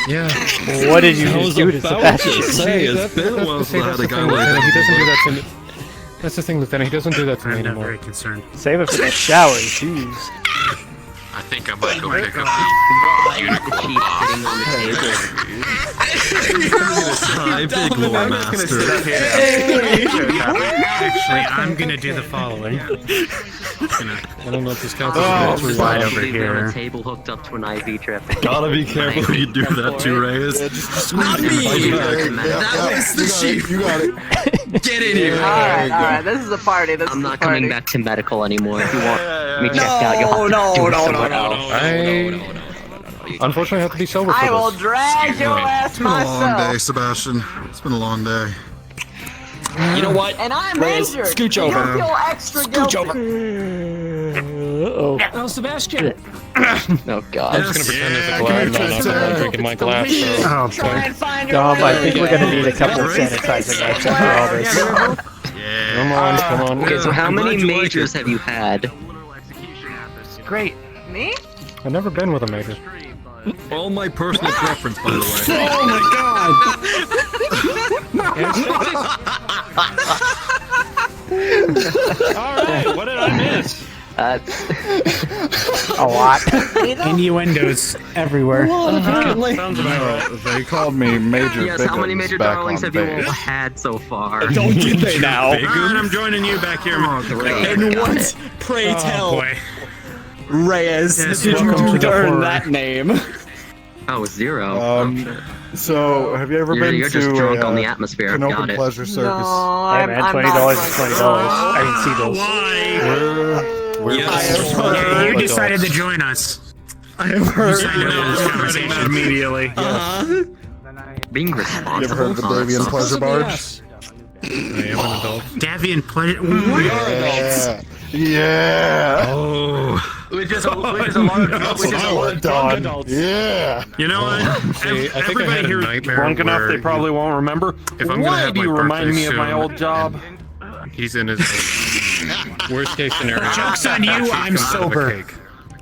Yeah. What did you just do to Sebastian? That's the thing, Lieutenant. He doesn't do that to me. That's the thing, Lieutenant. He doesn't do that to me I'm not anymore. very concerned. Save it for the shower, jeez. I think I might go pick up the unicorn Hi, big lore master. Actually, I'm gonna do the following. I don't know if this counts as a right over here. A table hooked up to an IV trip. Gotta be careful you do that too, Reyes. Not me! That was the sheep. You got it. Get in here. Alright, this is a party. This I'm is not a party. coming back to medical anymore. If you want me checked out, you'll have to do it somewhere else. Unfortunately, I have to be sober for I will this. drag your ass It's been a long day, myself. Sebastian. It's been a long day. You know what? And I'm Reyes, injured. scooch You over. feel extra Scooch guilty. Uh-oh. Oh, Sebastian. Oh God. I'm just gonna pretend there's a glass not drinking my glass. So. Try and find Dom, your I way. think we're gonna need a couple of sanitizing wipes after all this. Come on. Okay, so how many majors have you had? Great. Me? I've never been with a major. All my personal preference, by the way. Oh my god! Alright, what did I miss? A lot. Innuendos everywhere. Sounds about right. They called me Major Yes, how many major back darlings on have you base. all had so far? Don't get they now. Alright, I'm joining you back here. And what, pray tell, boy. Reyes, Yes, did you welcome to the earn horror. that name? Oh, 0. So, have you ever You're, been you're to just drunk a, on the atmosphere. an Got open it. pleasure circus? No, Hey I'm man, not $20 is drunk. $20. I mean, see those. We're You decided to join us. I have heard. Decided to end this conversation immediately. Being You responsible. ever heard of the Oh, that Davian sucks. Pleasure Barge? I am an adult. Davian pleasure. Yeah. Yeah. Oh. Which is a large Done. Yeah. You know what? See, I think I Everybody had a here nightmare drunk enough where they probably won't remember. If I'm gonna Why have do my you remind birthday me of my soon, old job? He's in his worst case scenario. Joke's on you, I'm sober.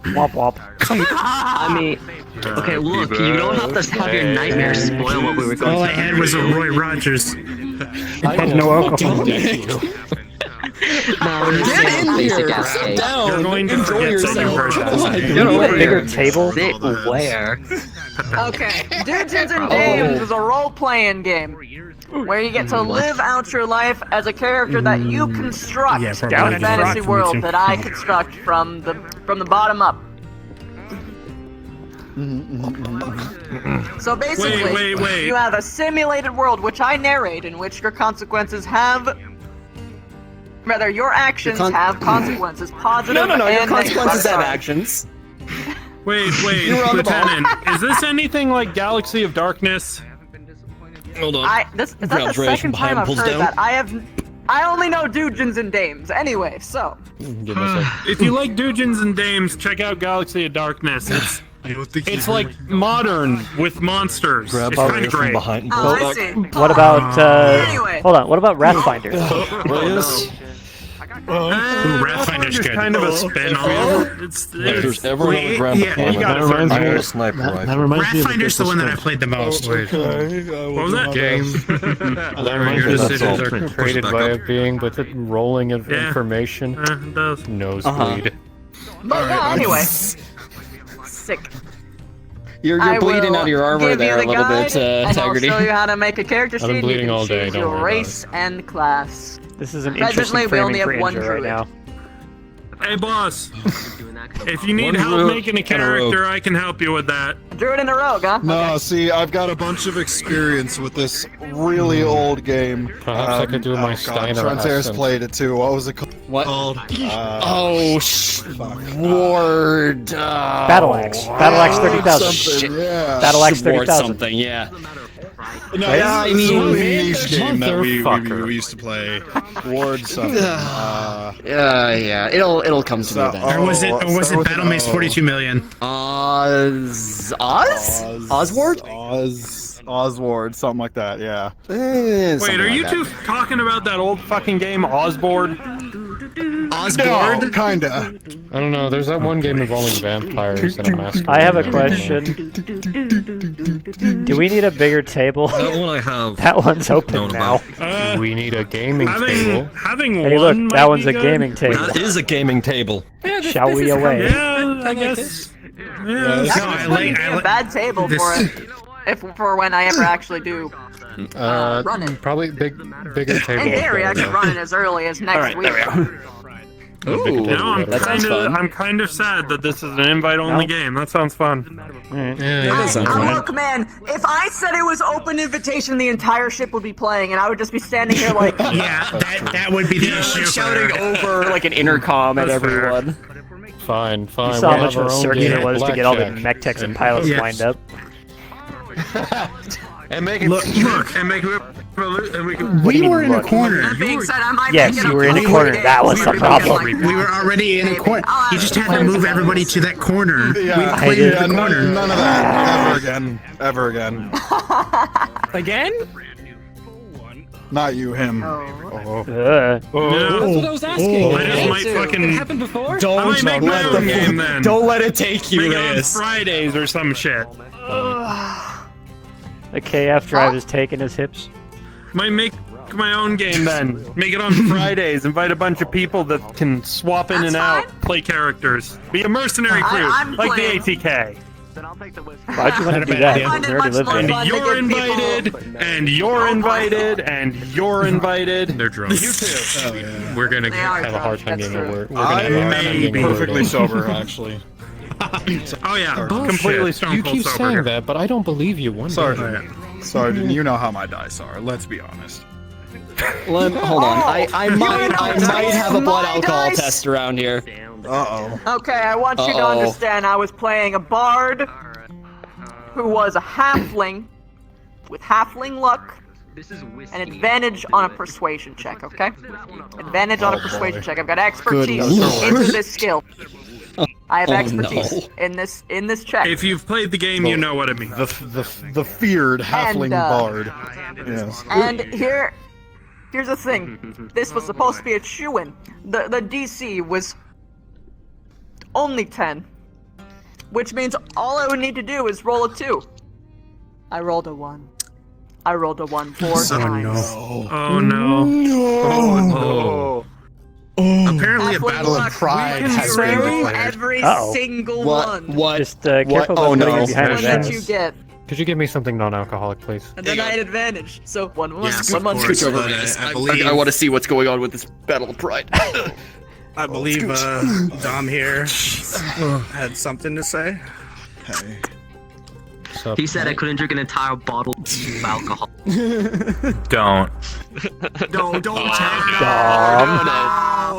Womp womp. I mean, okay, look, you don't have to have your nightmares spoil what we were going All I to had was a Roy Rogers. I had no alcohol. No, Get in basic here. ass Sit cake. down. You're going to Enjoy forget something yourself. precious. You need a bigger table? Sit where? Okay, Dungeons and Games is a role-playing game where you get to live out your life as a character that you construct Yeah, in probably a just fantasy rock from world you. that I construct from the bottom up. So basically, Wait. you have a simulated world which I narrate, in which your consequences have. Rather, your actions have consequences, positive No, your and consequences negative. have actions. Wait, You're on the ball. Lieutenant. Is this anything like Galaxy of Darkness? Hold on. Is that the Grabs Reyes second from behind, time I've pulls heard down. that? I only know Dungeons and Dames. Anyway, so. If you like Dungeons and Dames, check out Galaxy of Darkness. It's like modern with monsters. It's kind of great. Oh, I see. What about, Anyway. hold on, what about Wrathfinder? Wrathfinder's kind of a spin-off. There's ever another ground yeah, you got it. I got a sniper rifle. That reminds me of Wrathfinder's the one that I played the most. Okay, What was that? game? That reminds me of Decisions that are created pushed by back a being with it rolling of Yeah. information. It does. Nosebleed. But yeah, anyway. Sick. You're I bleeding will out of your armor give there you a the little guide, bit, and Integrity. I'll show you how to make a character I've been sheet. You bleeding can all day, choose don't your worry about race and class. This is an Presently, interesting we only framing have one for Andrew right druid. now. Hey, boss. If you need One help rogue making a and a character, I can help you with that. Druid and a rogue, huh? No, see, I've got a bunch of experience with this really old game. Perhaps I could do my Steiner Frontiers accent. played it too. What was it called? What? Called? Ward. Battle Axe. Battle Axe 30,000. Something, yeah. Battle Axe Ward 30,000. something, yeah. No, Yeah, this is a I mean, niche game that we motherfucker. used to play. Ward something. Yeah, it'll come to me then. Or was it Battlemates 42 million? Oswald? Oswald, something like that, yeah. Wait, are you two talking about that old fucking game, Osboard? Osboard? No, kinda. I don't know. There's that one game involving vampires and a mask. I have a question. Do we need a bigger table? That one I have. That one's open now. We need a gaming table. Having Hey, one look, that might one's be a good. gaming table. That is a gaming table. Shall we away? Yeah, I guess. Yeah, That wouldn't be a bad table for it. For when I ever actually do run it. Probably bigger table. In theory, I could run it as early as next week. Ooh, now that sounds fun. I'm kind of sad that this is an invite-only game. That sounds fun. Look, man, if I said it was open invitation, the entire ship would be playing, and I would just be standing here like... Yeah, that would be the issue. Shouting over like an intercom at everyone. Fine. You saw how much of a circuit it was to get all the mech techs and pilots lined up. And make it We were in a corner. That being said, I might Yes, make it you were a in a clean corner. game. That was the problem. We were already in a corner. You just had to move everybody to that corner. Yeah, We played in the corner. None of that. Ever again. Again? Not you, him. Ugh. That's what I was asking. I just might fucking... It happened before? I might make my own game then. Don't let it take you, Make it on Reyes. Fridays or some shit. The KF drive is taking his hips. Might make my own game then. Make it on Fridays. Invite a bunch of people that can swap in and out, play characters. Be a mercenary crew, like the ATK. Why'd you want to do that? We already lived And there. you're invited, and you're invited, and you're invited. They're drunk. You too. We're gonna Have a hard time getting to work. I may be perfectly sober, actually. Oh yeah, Bullshit. completely stone You cold keep sober saying here. that, but I don't believe you one Sorry, bit. Sergeant, you know how my dice are. Let's be honest. Hold on. I might have a blood alcohol test around here. Okay, I want you to understand I was playing a bard who was a halfling with halfling luck and advantage on a persuasion check, okay? Advantage on a persuasion check. I've got expertise into this skill. I have expertise in this check. If you've played the game, you know what it means. The feared halfling bard. Yes. And here's the thing. This was supposed to be a shoo-in. The DC was only 10. Which means all I would need to do is roll a 2. I rolled a 1. I rolled a 1 4 times. Oh no. No. Apparently a battle of pride has been declared. Every single one. What? Just careful about putting it behind One his that ass. you get. Could you give me something non-alcoholic, please? And then I had advantage. So one Yes, one of course, over but, this. I believe- I want to see what's going on with this battle of pride. I believe Dom here had something to say. Hey. He said I couldn't drink an entire bottle of alcohol. Don't. Don't challenge.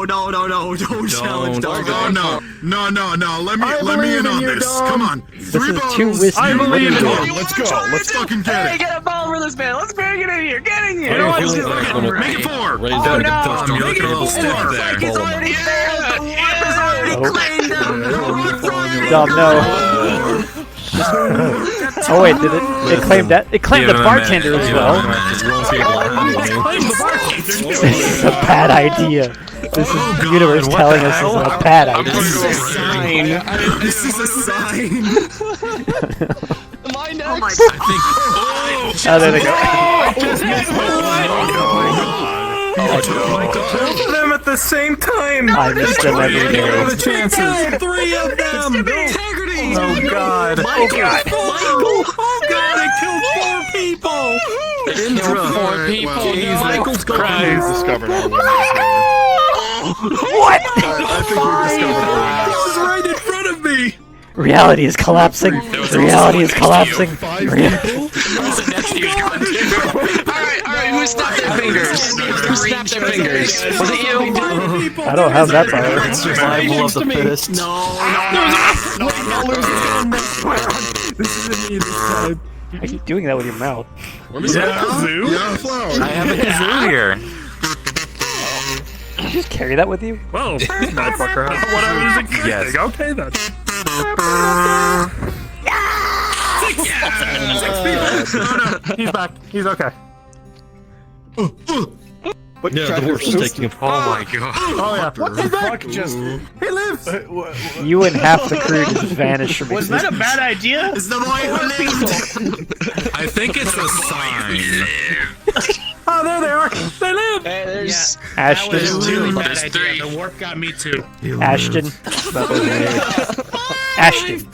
No, don't challenge. No. Let me in on this. Come on. This 3 is bottles. too risky. I believe in What are you it. Let's go. Let's fucking get Hey, it. get a ball for this man. Let's bring it in here. Get in here. You know what? Let's do Make it 4. Raise Oh that. no! You're looking a little stiff there. Like he's already failed. The warp is already claimed him. Dumb, no. Oh wait, did it claimed that? It claimed the bartender as well. This is a bad idea. This is the universe telling us this is a bad idea. This is a sign. Oh my god. Oh, there they go. Both of them at the same time. I missed them every What are the day. chances? 3 of them. Integrity. Oh god. Oh god, it killed 4 people. Indra. 4 people. Michael's We've discovered our winners What? I think we've discovered our winners. This is right in front of me. Reality is collapsing. Reality is collapsing. Alright, who snapped their fingers? Who snapped their fingers? Was it you? I don't have that power. Survival of the fittest. This isn't me this time. Why are you doing that with your mouth? Let me see a kazoo. Yeah, flower. I have a kazoo here. Did you just carry that with you? Whoa, motherfucker. That's what I was expecting. Yes. Okay, then. Oh, no. He's back. He's okay. But yeah, the horse is taking him. Oh my god. Oh, yeah. What the fuck? Just he lives. You and half the crew just vanished from Was that a existence. bad idea? It's the boy who lived. I think it's a sign. Oh, there they are. They live. Hey, there's Ashton. That was a really bad There's idea. three. The warp got me too. Ashton. Ashton,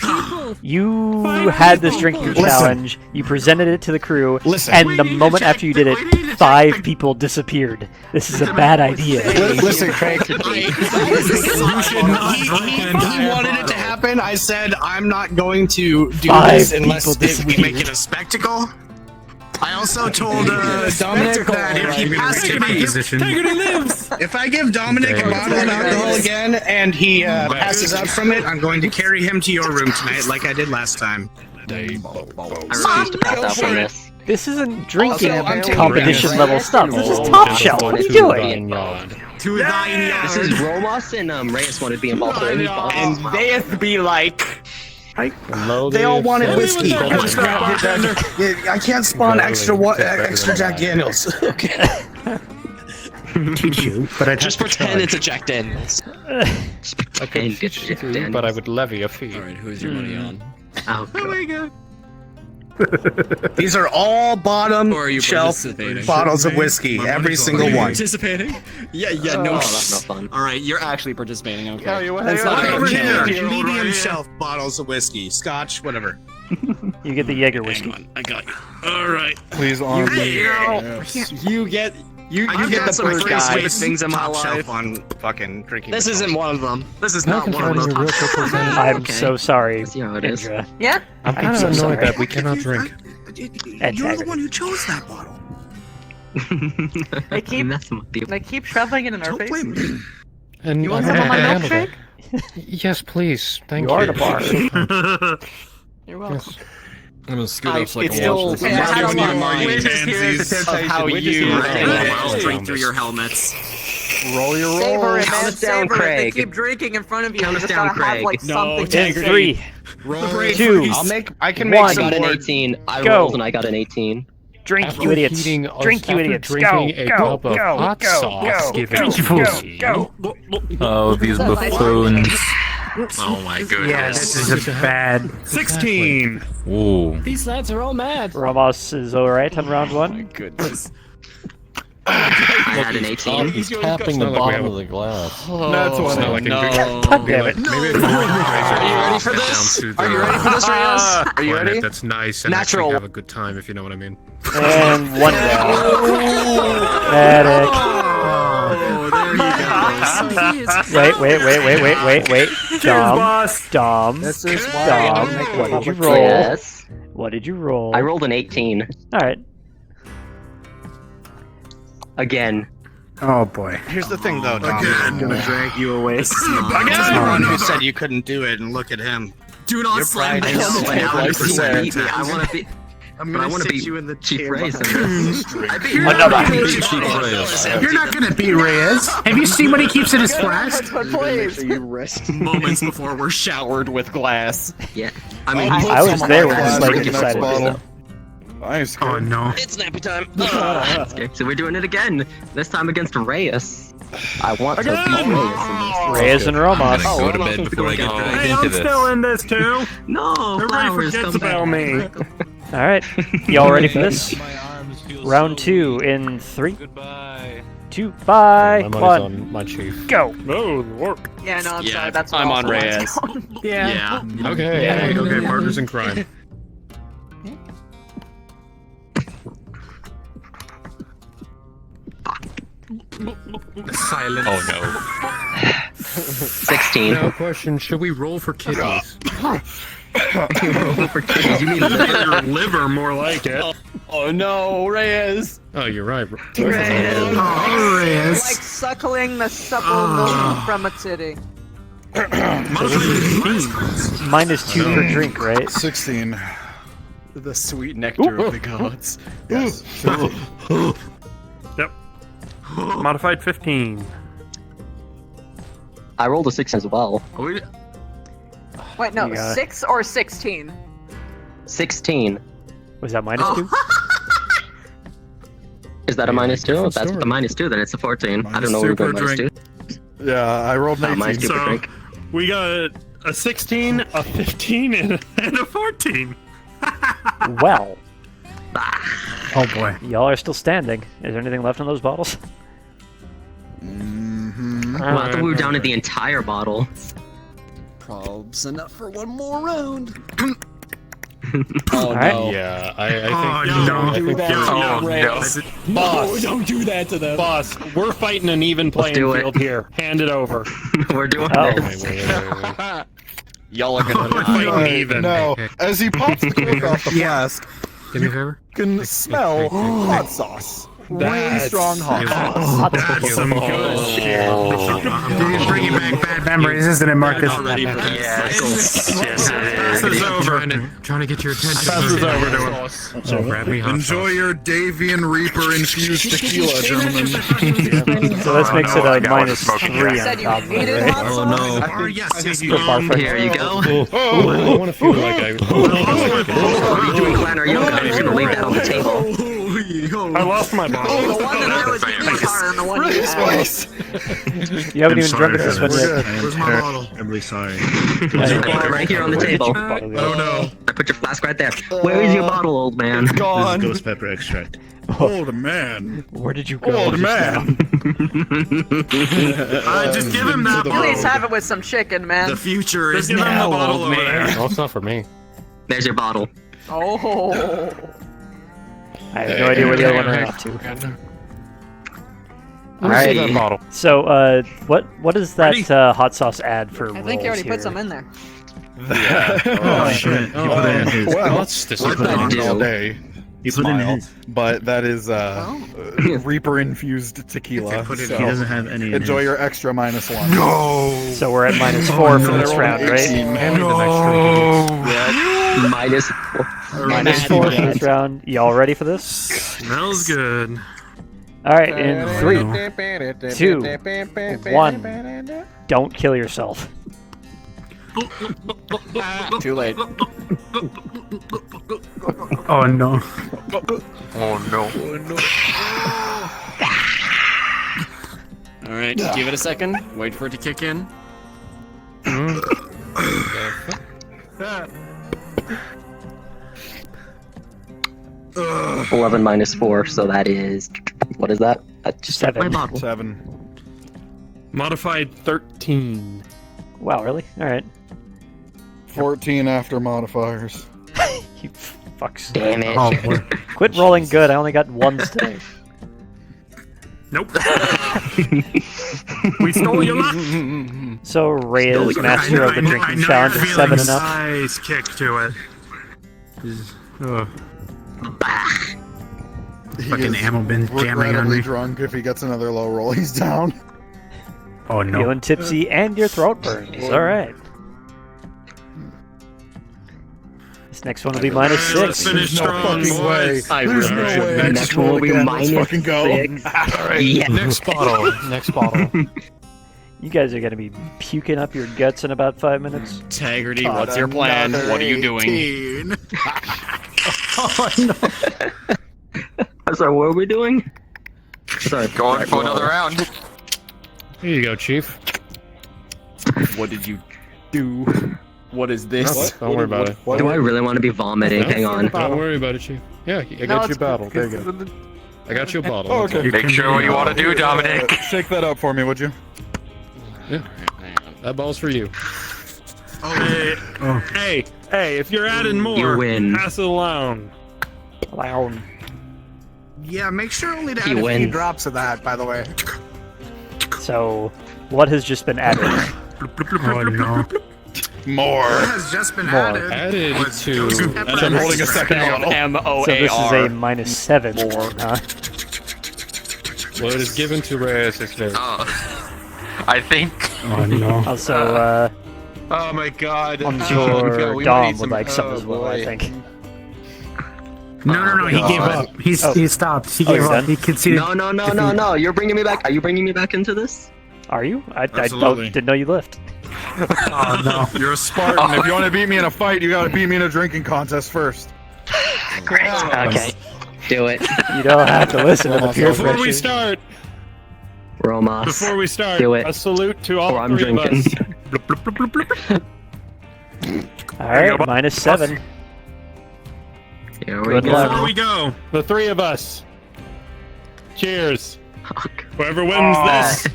you had this drinking challenge, you presented it to the crew, and the moment after you did it, 5 people disappeared. This is a bad idea. Listen, Craig. He wanted it to happen. I said, I'm not going to do 5 this unless people we make it a spectacle. I also told Dominic that if he passes if I give Dominic a bottle of alcohol again and he passes out from it, I'm going to carry him to your room tonight like I did last time. I refuse to pass out from this. This isn't drinking Also, competition level stuff. This is top shelf. What are you doing? This is Romas and Reyes wanted to be involved in these bottles. And they be like, they all wanted whiskey. I can't spawn extra Jack Daniels. Okay. But I Just pretend it's a Jack Daniels. I could teach you, but I would levy a fee. Alright, who's your money on? Oh my god. These are all bottom Or are you shelf participating? bottles of whiskey, every single one. Participating? Yeah, Oh, that's no fun. Alright, you're actually participating, okay. That's not okay. over here. Yeah. Medium shelf bottles of whiskey, scotch, whatever. You get the Jaeger whiskey. I got you. Alright. Please on me. You get you I get the some bird pretty sweet guys. things in my Top life shelf. on fucking drinking. This isn't one of them. This is not one of those. I'm so sorry, See how it is. Indra. Yeah? I'm kind of so annoyed sorry. that we cannot drink. You're the one who chose that bottle. They keep Messing with you. they keep shoving it in our Don't blame faces. me. And You want I some of my handle milkshake? that. Yes, please. Thank You you. are the bar. You're welcome. Yes. I'm gonna scoot up so I It's can still watch I this. had a lot of We're mind just here to of how temptation. you We're drink through your helmets. Roll your Savor roll. it, man. Count us down, Savor it. They Craig. keep drinking in front of you. Count You us just down, gotta have Craig. like No, something to In say. 3, Roll 2, I can One. make I some got an more. 18. I Go. rolled and I got an 18. drink, After you idiots. heating- Drink, you after idiots. Go, drinking a go, cup of go, hot go, sauce, go, given go, to go, you. go. Oh, these buffoons. Oh my goodness. Yeah, this is a bad 16. Ooh. These lads are all mad. Ramos is alright on round 1. Goodness. I had an 18. He's tapping the bottom of the glass. That's what I like. God damn it. Maybe if Are you ready for this? Are you ready for this, Reyes? Are you ready? That's nice and Natural. actually have a good time, if you know what I mean. And 1 down. Medic. Wait. Dom. This is why Dom. I make What did you public roll? Yes. What did you roll? I rolled an 18. Alright. Again. Oh boy. Here's the thing, though, Dom. I'm gonna drag you away. This is the one who said you couldn't do it, and look at him. Do not Your slam pride me is on the so table. I 100% swear. Beat me. I want to be. I'm But I gonna want to sit beat you in the Chief chair Reyes in behind this. I beat You're not gonna beat Reyes. Have you seen what he keeps in his flask? Moments before we're showered with glass. Yeah. I mean, I was there when the Slayer decided bottle. Nice. Oh no. It's nappy time. okay, so we're doing it again. This time against Reyes. I want to beat Reyes in this. Reyes and Ramos. I'm gonna go to bed before I get dragged Hey, into I'm this. still in this too. No, Everybody flowers forgets come about back. me. Alright. Y'all ready for this? Round 2 in 3, 2, bye. My money's 1, on my chief. go. No, work. Yeah, no, I'm Yeah, sorry. That's what I'm also on went Reyes. down. Yeah. Okay. Okay, partners in crime. Silence. Oh no. 16. Now, question: should we roll for kidneys? Roll for kitties. You mean Your liver, more like it. Oh no, Reyes. Oh, you're right. Oh, Reyes. Like suckling the supple milk from a titty. -2 per drink, right? 16. The sweet nectar of the gods. Yes. Yep. Modified 15. I rolled a 6 as well. Wait, no, You got it. 6 or 16? 16. Was that -2? Is that a -2? If different that's story. a -2, then it's a 14. I don't know Minus where two we're per going drink. Yeah, I rolled an 18. minus two per So drink. we got a 16, a 15, and a 14. Well. Oh boy. Y'all are still standing. Is there anything left in those bottles? Well, I thought we were down to the entire bottle. Probs enough for one more round. Oh Alright. no. Yeah, I think. Don't do that to Oh, the rails. no. Boss, don't do that to them. Boss, we're fighting an even playing do it. field here. Hand it over. We're doing this. Y'all are gonna We're fighting even. No, as he pops the cork off the Yes. Give me a favor. you can smell hot sauce. Really That's- strong hot sauce. That's some good shit. Bringing back bad memories, isn't it, Marcus? Yes, it is over. Trying to get your attention. Pass this over to him. So grab me hot Enjoy sauce. your Davian Reaper infused tequila, gentlemen. So this makes it a -3 Said on you top of needed it, hot right? sauce? Oh, yes. The bar fight. Here you go. I want to feel like I. What are you doing, Clan or Yoga? I'm just gonna leave that on the table. I lost my bottle. Oh, the one that I was using was harder than the one you had. You haven't even drunk this one yet. Where's my bottle? I'm really sorry. Right here on the table. Oh no. I put your flask right there. Where is your bottle, old man? Gone. Ghost pepper extract. Old man. Where did you go? Old just man. Just give him that Please bottle. have it with some chicken, man. The future Just is give him the now, bottle old over man. there. No, it's not for me. There's your bottle. Oh. I have no idea where the other one ran off to. Alright. That bottle. So, what does that hot sauce add for I think you rolls already here? put some in there. Oh, shit. He put it in his. Well, Let's we're disappoint not do? all day. He put it in Smile. his. But that is Reaper infused tequila. He So doesn't have any. in enjoy his. your extra -1. So we're at -4 for this round, right? -4 for this round. Y'all ready for this? Smells good. All right, in 3, 2, 1. Don't kill yourself. Too late. Oh no. Oh no. Alright, give it a second. Wait for it to kick in. 11 minus 4, so that is. What is that? That's just like my 7. bottle. 7. Modified 13. Wow, really? All right. 14 after modifiers. You fucks. Damn it. Oh, boy. Quit rolling good. I only got 1s today. Nope. We stole your luck. So Ray is master of the drinking challenge at 7 and up. Nice kick to it. Fucking ammo bin jamming on Regrettably me. drunk. If he gets another low roll, he's down. Oh no. Feeling tipsy and your throat burns. All right. This next one will be -6. Let's finish There's no strong, fucking boys. way. There's no way. Next Just one roll will be again. Let's fucking go. -6. All right. Yeah. Next bottle. Next bottle. You guys are gonna be puking up your guts in about 5 minutes. Integrity, what's your plan? What are you doing? Oh no. I'm sorry, what are we doing? Sorry. Going for another round. Here you go, Chief. What did you do? What is this? Don't worry about it. Do I really want to be vomiting? Hang on. Don't worry about it, Chief. Yeah, I got you a bottle. There you go. I got you a bottle. Oh, okay. Make sure what you want to do, Dominic. Shake that up for me, would you? Yeah. That ball's for you. Hey, hey, if you're adding more, You win. pass it along. Loud. Yeah, make sure only to He add a few wins. drops of that, by the way. So, what has just been added? Oh no. More. What has just been More. added? Added was to. ghost pepper I'm holding a extract. second bottle. So this is a M-O-A-R. -7. Huh? Well, it is given to Ray as his favorite. I think. Oh no. Also, Oh my god. I'm Oh, sure we might Dom need would some- like some oh, as well, I boy. think. No, he gave up. He stopped. He gave up. He conceded. No. You're bringing me back. Are you bringing me back into this? Are you? I Absolutely. didn't know you left. Oh no, you're a Spartan. If you want to beat me in a fight, you gotta beat me in a drinking contest first. Great. Okay. Do it. You don't have to listen to the peer Before we pressure. start, Romas. before we start, Do it. a salute to all Or I'm three of us. All right, -7. Here we Good go. luck. Before we go, the three of us. Cheers. Whoever wins this.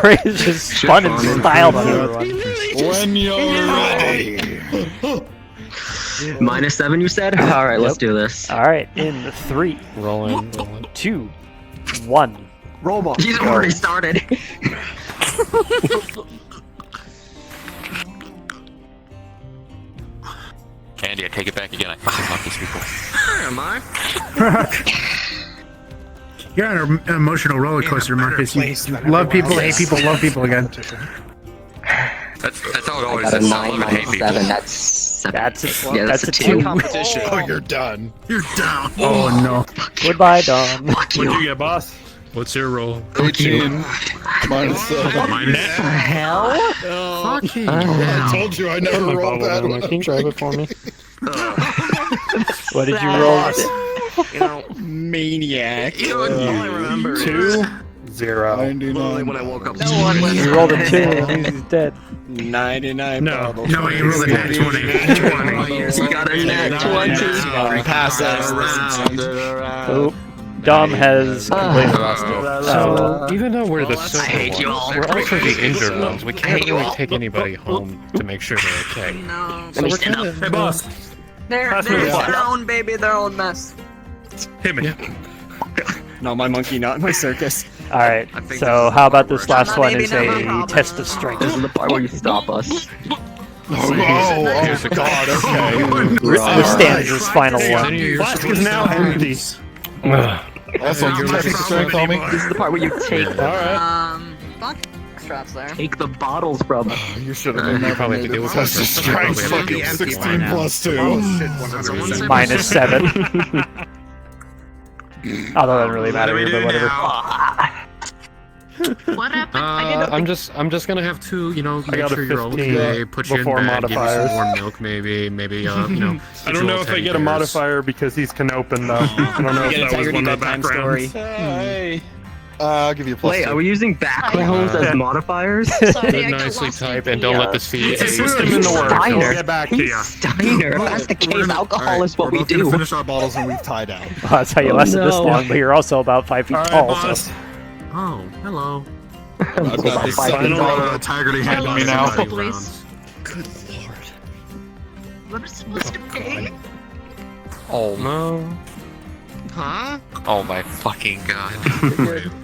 Ray just spun and styled on everyone. When you're ready. -7, you said? All right, let's do this. All right, in 3, Rolling. 2, 1. Robot. He's already started. Andy, I take it back again. I fucking love these people. Am I? You're on an emotional roller coaster, Marcus. You love people, hate people, love people again. That's how it always Got a is. I 9 love and hate people. -7. That's 7. That's a, Yeah, that's that's a a 2. Competition. Oh, you're done. You're down. Oh no. Goodbye, Dom. What'd you get, boss? What's your roll? 18. -7. Hell? Fucking I told you I never rolled that one. Can you grab it for me? What did you roll? Maniac. All I remember 2, 0. 99. when I woke up. You rolled a 2. He's dead. 99 No. bottles. No, you rolled a nat 20. You got a net 20. Pass us. Oh, Dom has completely lost it. So, even though we're the I silver hate you all. ones, we're also the injured ones. We can't really take anybody home to make sure they're okay. No. So we're kind of... Hey, boss. They're Pass me the box. their own baby, their own mess. Hit me. Not my monkey, not my circus. All right. So how about this last one is a test of strength. This is the part where you stop us. Oh, God, okay. Withstand this final one. Flask is now empty. Also, you're looking strength on me? This is the part where you take Fuck straps there. take the bottles from. You should have been there. probably have to deal with that. Strength fucking 16 plus 2. -7. Although that doesn't really matter here, but whatever. What happened? I'm just gonna have to, I got a 15 before modifiers. warm milk, maybe, you know. I don't know if I get a modifier because he's Canopen though. I don't know if that was one of the backgrounds. Hey. I'll give you a plus Wait, 2. are we using backgrounds as modifiers? Good nicely type and don't let this feed It's a system in the works. I'll Steiner. get back to you. Steiner, if that's the case, alcohol is what we We're gonna do. finish our bottles and we've tied down. Well, that's how you lasted this no. long, but you're also about 5 feet All right, tall. boss. So. Oh, hello. I've got this Final tiger hand on me now. Please. Good lord. What is supposed to be? Oh no. Huh? Oh my fucking god.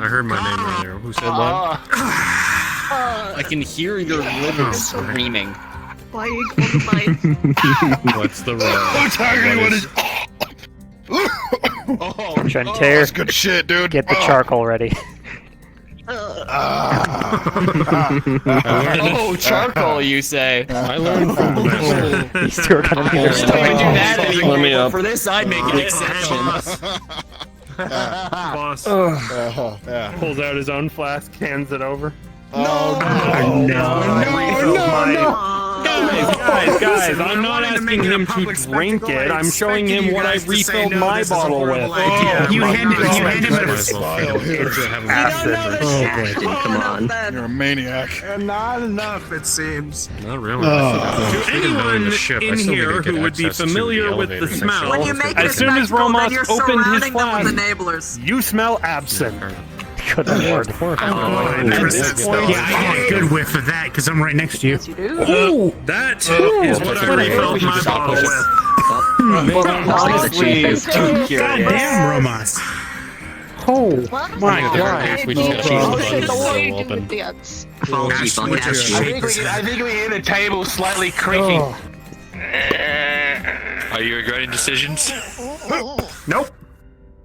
I heard my name earlier. Who said what? I can hear your liver screaming. Why you gonna fight? What's the roll? Oh, tiger, what is... Trentair, that's good shit, dude. get the charcoal ready. Oh, charcoal, you say? I learned from the best. These two are gonna be their If I stuff. could do that anymore, Let me but up. for this, I'd make an exception. Boss Yeah. pulls out his own flask, hands it over. Oh, No, Guys, I'm not asking him to drink it. I'm showing him what I refilled my bottle with. You hand him Come on. You're a maniac. Not enough, it seems. Not really. To anyone in here who would be familiar with the smell, When you make as it soon as spectacle, then Romos you're opened his surrounding them with flask, enablers. you smell absinthe. Good lord. Yeah, I get a good whiff of that because I'm right next to you. That is what I refilled my bottle with. Honestly, it's too curious. Goddamn, Romas. Oh My god. We just gotta push the buttons so open. I think we hear the table slightly creaking. Are you regretting decisions? Nope.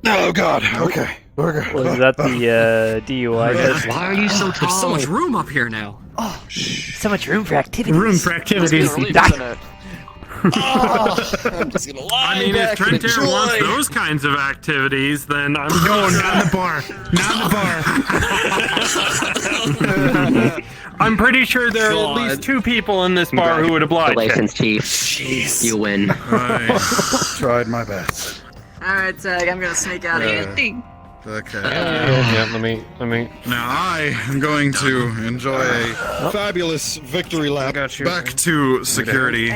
Oh god. Okay. Was that the DUI? Why are you so tall? There's so much room up here now. Oh, so much room for activities. Room for activities. I'm just gonna lie I mean, if Trent Air wants those kinds of activities, then I'm going not in the bar. Not in the bar. I'm pretty sure there are at least 2 people in this bar who would oblige. Congratulations, Chief. Jeez. You win. I tried my best. Alright, Tag, I'm gonna sneak out of here. Okay. Yeah, let me. Now I am going to enjoy a fabulous victory lap back to security.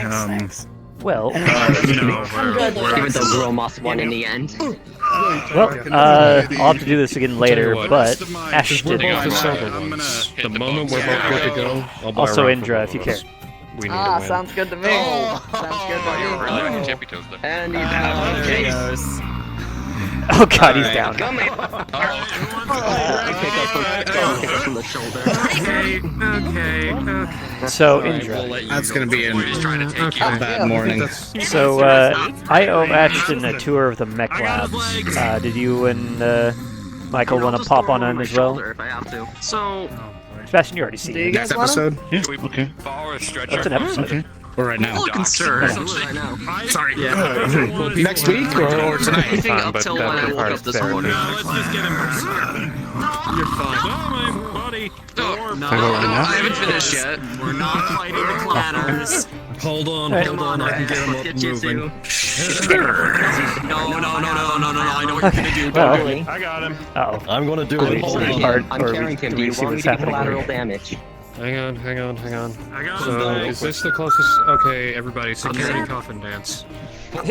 Well, even though Gromos won in the end. Well, I'll have to do this again later, but Ashton. The moment we're both good to go, I'll buy Also a Indra, if you care. We need to win. Sounds good to me. Sounds good to me. And he's out. Okay. Oh god, he's down. Come here. Okay. So, Indra. That's gonna be a bad morning. So, I owe Ashton a tour of the mech labs. Did you and Michael want to pop on as well? So, Sebastian, you already see it. Next episode? Yeah, okay. That's an episode. Okay. Or right now? concerned. Sorry. Next week or tonight? Anything up till when I woke up this morning. Let's just get him. You're fine. Oh, my buddy. No, I haven't finished yet. We're not fighting the clanners. Hold on, I can get him up and moving. No, I know what you're gonna do. Well, I got him. uh-oh. I'm gonna do it. Hold on. I'm carrying him. Do you want me to do collateral damage? Hang on. I got So, him. is this the closest? Okay, everybody, security coffin dance. Yeah,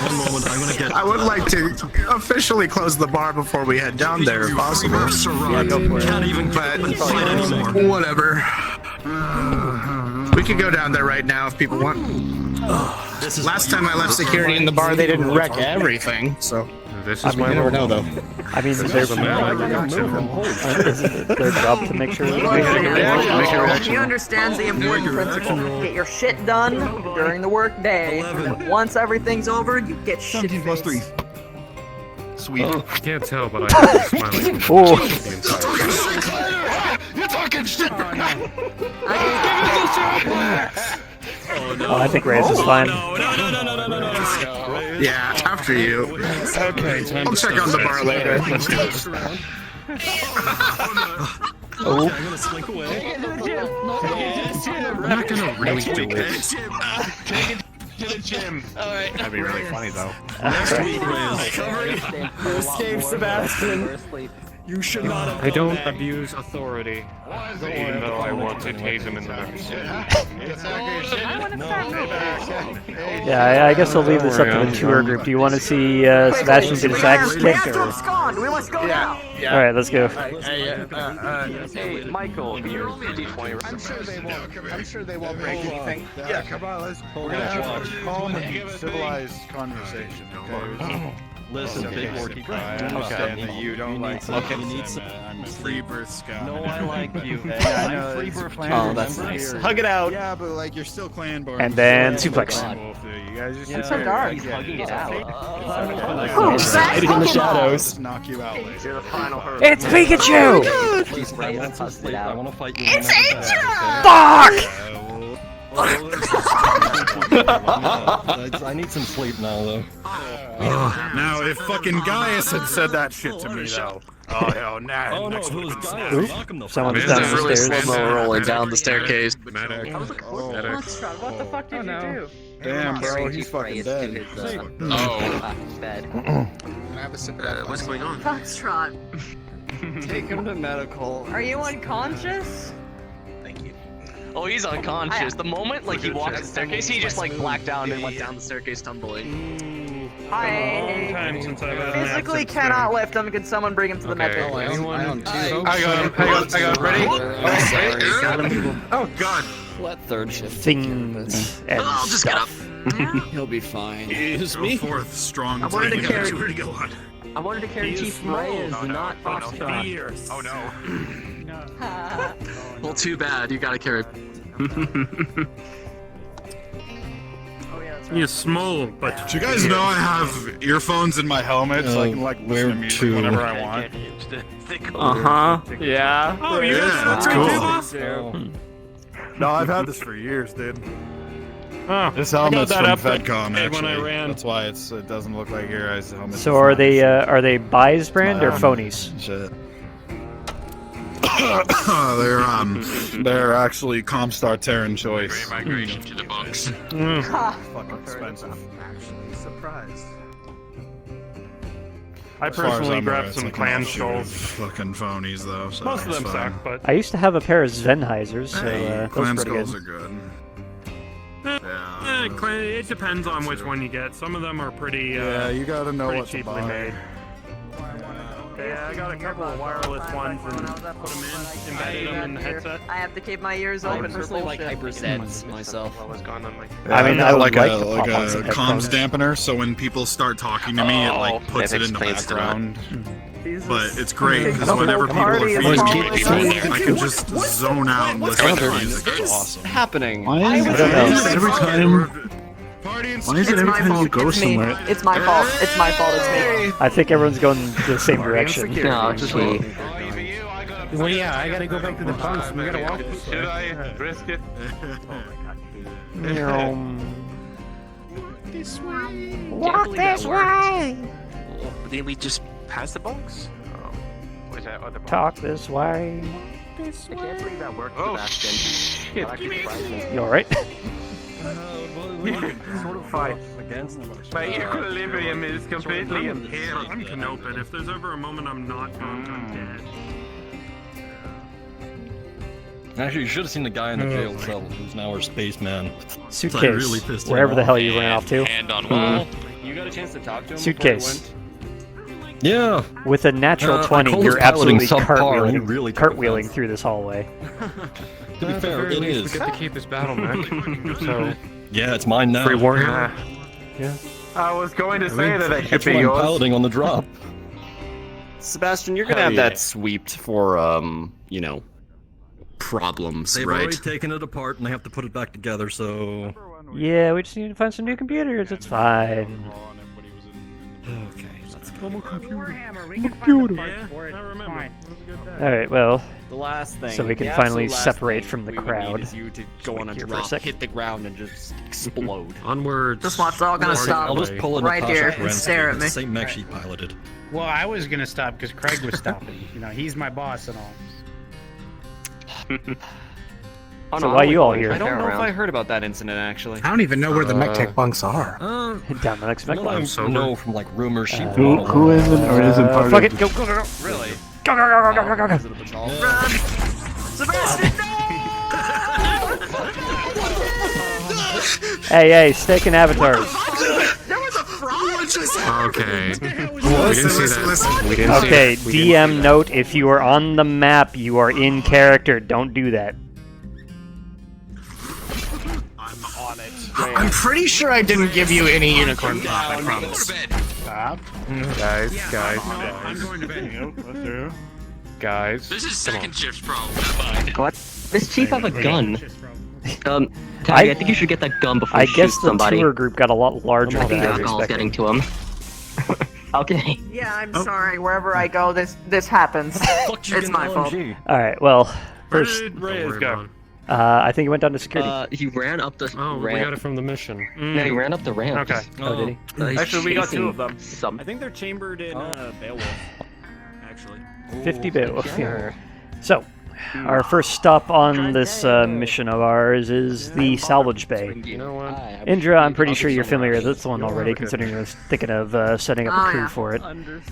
one moment. I'm gonna get. I would like to officially close the bar before we head down there, if possible. Yeah, go for it. Can't even fight anymore. Whatever. We could go down there right now if people want. Last time I left security in the bar, they didn't wreck everything, so. This is my you never know, though. I mean, they're isn't it their job to make sure that He understands the important principle. Get your shit done during the work day. And once everything's over, you get shit fixed. Sweet. I can't tell, but I have smiling. Oh. You're talking shit! Oh, I think Reyes is fine. Yeah, after you. Okay, time I'll check on the bar later. Oh. I'm gonna slink away. I'm not gonna really do it. Take it to the gym. Alright. That'd be really funny, though. Next week, Riz. Escape, Sebastian. You should not have. I don't abuse authority, even though I want to tase him in the nose. Yeah, I guess I'll leave this up to the tour group. Do you want to see Sebastian get his axe kicked? Or... We must go now. Alright, let's go. Hey, Michael, you're only a D20. I'm sure they won't break anything. Yeah, come on, we're gonna have a calm and civilized conversation, okay? Listen, big worky guy. I understand that you don't like me. You need some. I'm a free birth scout. No, I like you. I'm free birth clan. Oh, that's nice. Hug it out. Yeah, but like you're still clan bar. And then suplex. You guys just It's so dark. He's hugging it out. Hiding in the shadows. Knock you out later. It's Pikachu! I want to fight you. It's I need some sleep now, though. Now, if fucking Gaius had said that shit to me, though. Oh, hell, nah. Oh, no, it was Gaius. Someone's down the stairs. rolling down the staircase. What the fuck did you do? Damn, bro, he's fucking dead. What's going on? Foxtrot. Take him to medical. Are you unconscious? Oh, he's unconscious. The moment like he walked the staircase, he just like blacked out and went down the staircase tumbling. I physically cannot lift him. Can someone bring him to the medical? I got him. Ready? Oh, God. What third shift? Things and I'll just get up. stuff. He'll be fine. Excuse me? Forth strong. I wanted to carry. Where to go on? I wanted to carry Chief Reyes, not Foxtrot. Oh no. Well, too bad. You gotta carry. Oh yeah, that's You're small, but Do you guys know I have earphones in my helmet so I can like listen to music whenever I want? Yeah. Oh, you Yeah, that's cool. No, I've had this for years, dude. Oh, This helmet's I got from that FedCom, update when I actually. ran. That's why it doesn't look like your guys' helmet. So are they buys brand or phonies? Shit. They're actually Comstar Terran choice. Migration to the bunks. Fucking expensive. Actually surprised. I As far as personally I'm grabbed aware, some it's like an offshoot clamshells. of Fucking phonies, though. So Most of it's them fine. suck, but I used to have a pair of Sennheisers, so those Clam are pretty skulls good. are good. it depends on which one you get. Some of them are pretty. Yeah, you gotta know pretty what to cheaply buy. made. Yeah, I got a couple of wireless ones and put them in, embedded them in the headset. I have to keep my ears I open for personally like bullshit. hypersets myself. Yeah, I mean, got I would like like a to like pop on a some comms headphones. dampener, so when people start talking to me, it like puts it in the background. But it's great because whenever people are feeding, I can just zone out and listen to music. It's awesome. Happening. Why is it every time? Why is it every time you go somewhere? It's my fault. It's my fault. It's me. I think everyone's going the same direction. No, just me. Well, yeah, I gotta go back to the bunks. We gotta walk. Should I risk it? This way. Walk this way. Didn't we just pass the bunks? Where's that other Talk this way. I can't believe that worked, Oh, Sebastian. That actually surprised me. You alright? We can sort of fight against them. My equilibrium is completely impaired. I'm Canopin. If there's ever a moment I'm not drunk, I'm dead. Actually, you should have seen the guy in the jail cell who's now our spaceman. Suitcase. Wherever the hell you ran off to. Hand on wall. You got a chance to talk to him Suitcase. Yeah. With a natural I 20, called you're his piloting absolutely subpar, and he really took cartwheeling offense. through this hallway. To be fair, it is. We get to keep his battle mech. So Yeah, it's mine now. free warrior. Yeah. I was going to say that it should That's be what I'm yours. piloting on the drop. Sebastian, you're gonna Hell have yeah. that sweeped for you know, problems, They've right? already taken it apart and they have to put it back together, so... Yeah, we just need to find some new computers. It's fine. Okay, let's go. Yeah, I remember. Alright, well, The last thing. so we can the finally absolute last separate thing from the we would crowd. need is you to go on a Here for a drop, sec. hit the ground, and just explode. Onwards. This one's all gonna stop I'll just pull in right Natasha here Kerensky, and stare at the me. same mech she piloted. Well, I was gonna stop because Craig was stopping. You know, he's my boss and all. Oh, So no, why I'm you all going here? I don't know if around. I heard about that incident actually. I don't even know where the mech tech bunks are. Down the next I know from like rumors she... Who isn't or isn't part fuck of it, go, go, go, go. Really? Go, go, go, go, go, go, go. Is it a patrol? Sebastian, Hey, steak and avatars. there was a frog. Okay. Listen, listen. We didn't Okay, see DM note, if you are on the map, you are in character. Don't do that. I'm on it. I'm pretty sure I didn't give you any unicorn pop, I promise. Stop. Guys. I'm going to bed. Guys. This is second shift's problem, not mine. What? This chief have a gun. Tag, I think you should get that gun before I you shoot guess the somebody. tour group got a lot larger I think than I the was alcohol's expecting. getting to him. Okay. Yeah, I'm sorry. Wherever I go, this happens. It's my fault. Alright, well, Where first, did Reyes go? I think he went down to security. He ran up the Oh, we ramp. got it from the mission. Yeah, he ran up the ramp. Okay. Oh, did he? He's Actually, we got two of them. chasing Some... I think they're chambered in Beowulf. Actually. 50 bill. So, our first stop on this mission of ours is the salvage bay. You know what? Indra, I'm pretty sure you're familiar with this one already, considering you were thinking of setting up a crew for it.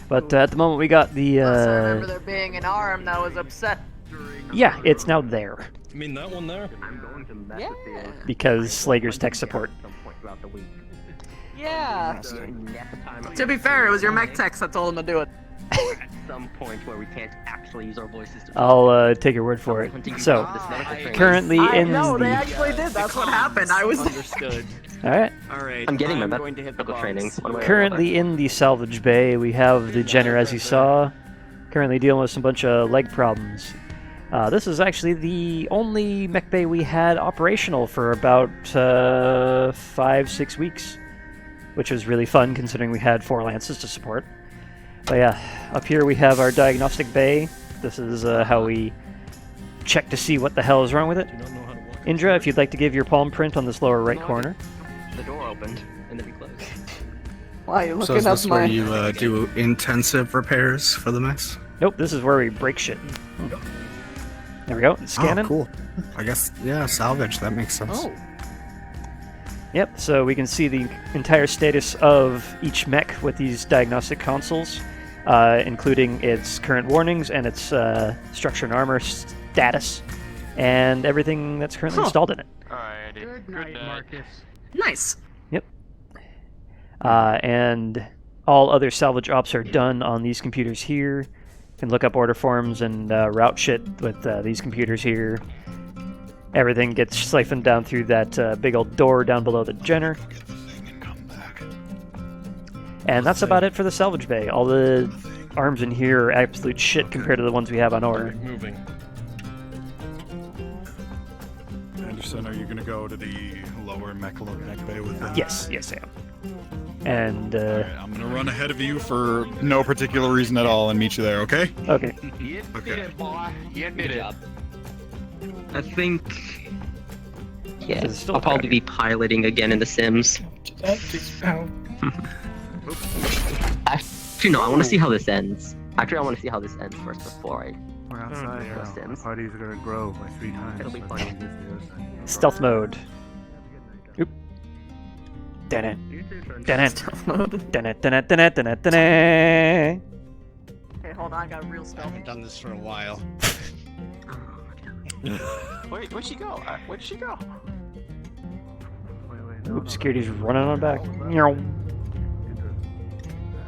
But at the moment, we got the. I remember there being an arm that was upset. Yeah, it's now there You mean that one there? Yeah. because Slager's tech support. Yeah. To be fair, it was your mech techs that told him to do it. At some point where we can't actually use our voices to I'll take your word for it. So, currently in No, they the. actually did. That's what happened. I was Understood. Alright. Alright. I'm getting my going to hit the medical training. box. one way or Currently in the salvage bay, we have the Jenner, as you saw, currently dealing with some bunch of leg problems. This is actually the only mech bay we had operational for about 5-6 weeks, which was really fun considering we had 4 lances to support. But yeah, up here we have our diagnostic bay. This is how we check to see what the hell is wrong with it. Indra, if you'd like to give your palm print on this lower right corner. The door opened and then we closed. Why you So looking is up this my? where you do intensive repairs for the mess? Nope, this is where we break shit. There we go, scanning. Oh, cool. I guess, yeah, salvage, that makes sense. Oh. Yep, so we can see the entire status of each mech with these diagnostic consoles, including its current warnings and its structure and armor status, and everything that's currently installed in it. Alrighty. Good night, Marcus. Nice. Yep. And all other salvage ops are done on these computers here. You can look up order forms and route shit with these computers here. Everything gets siphoned down through that big old door down below the Jenner. And that's about it for the salvage bay. All the arms in here are absolute shit compared to the ones we have on order. Moving. Anderson, are you going to go to the lower mech bay with them? Yes, I am. And Alright, I'm going to run ahead of you for no particular reason at all and meet you there, okay? Okay. Okay. Good job. I think... Yeah, This is still I'll probably be piloting again in The Sims. Actually, no, I want to see how this ends. Actually, I want to see how this ends first before I... We're outside go now. Sims. Parties are gonna grow by 3 times. It'll be funny. Stealth mode. Oop. Dun-it. Dun-it. Dun-it, dun-it, dun-it, dun-it, dun-it. Okay, hold on, I got real stealth. I haven't done this for a while. Wait, where'd she go? Where'd she go? Oops, security's running on back. Meow.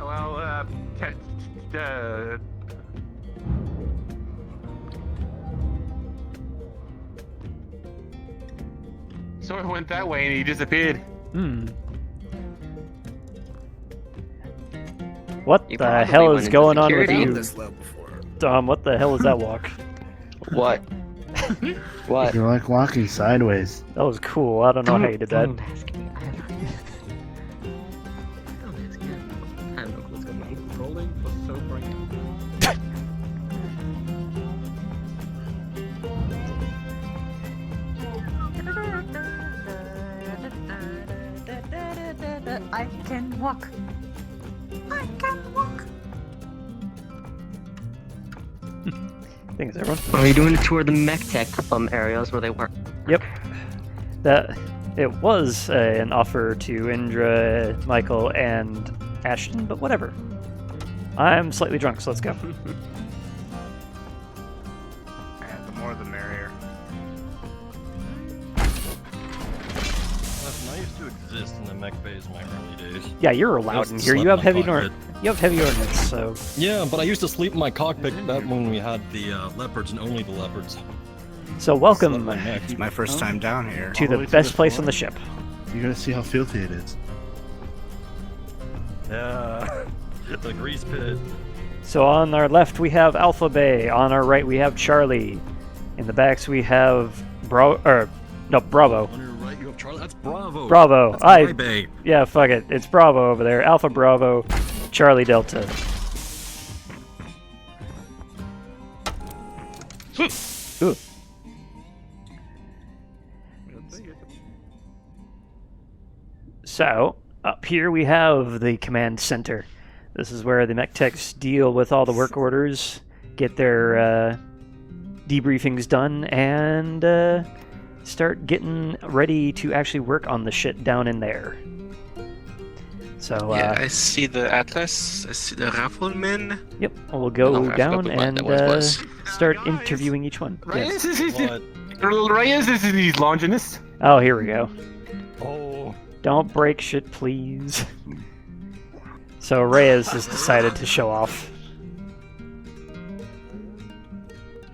Well, so it went that way and he disappeared. What You the probably hell went is into going on with security. you? This low before. Dom, what the hell was that walk? What? What? You're like walking sideways. That was cool. I don't know how you did that. Don't ask me. I have no clue what's going on. Rolling was so bright. I can walk. I can walk. Thanks, everyone. Are you doing a tour of the mech tech areas where they work? Yep. It was an offer to Indra, Michael, and Ashton, but whatever. I'm slightly drunk, so let's go. The more the merrier. Listen, I used to exist in the mech bays in my early days. Yeah, you're allowed in here. You have heavy ordnance, so. Yeah, but I used to sleep in my cockpit back when we had the leopards and only the leopards. So welcome It's my first time down here. to the best place on the ship. You're gonna see how filthy it is. Yeah, the grease pit. So on our left we have Alpha Bay. On our right we have Charlie. In the backs we have Bravo. On your right, you have Charlie. That's Bravo. Bravo. That's my bay. Yeah, fuck it. It's Bravo over there. Alpha Bravo, Charlie Delta. Ooh. So, up here we have the command center. This is where the mech techs deal with all the work orders, get their debriefings done, and start getting ready to actually work on the shit down in there. So, yeah, I see the Atlas, I see the Rifleman. Yep, we'll go Oh, I down forgot and what was. start interviewing each one. Reyes Yes. is he's launching this. Oh, here we go. Oh. Don't break shit, please. So Reyes has decided to show off.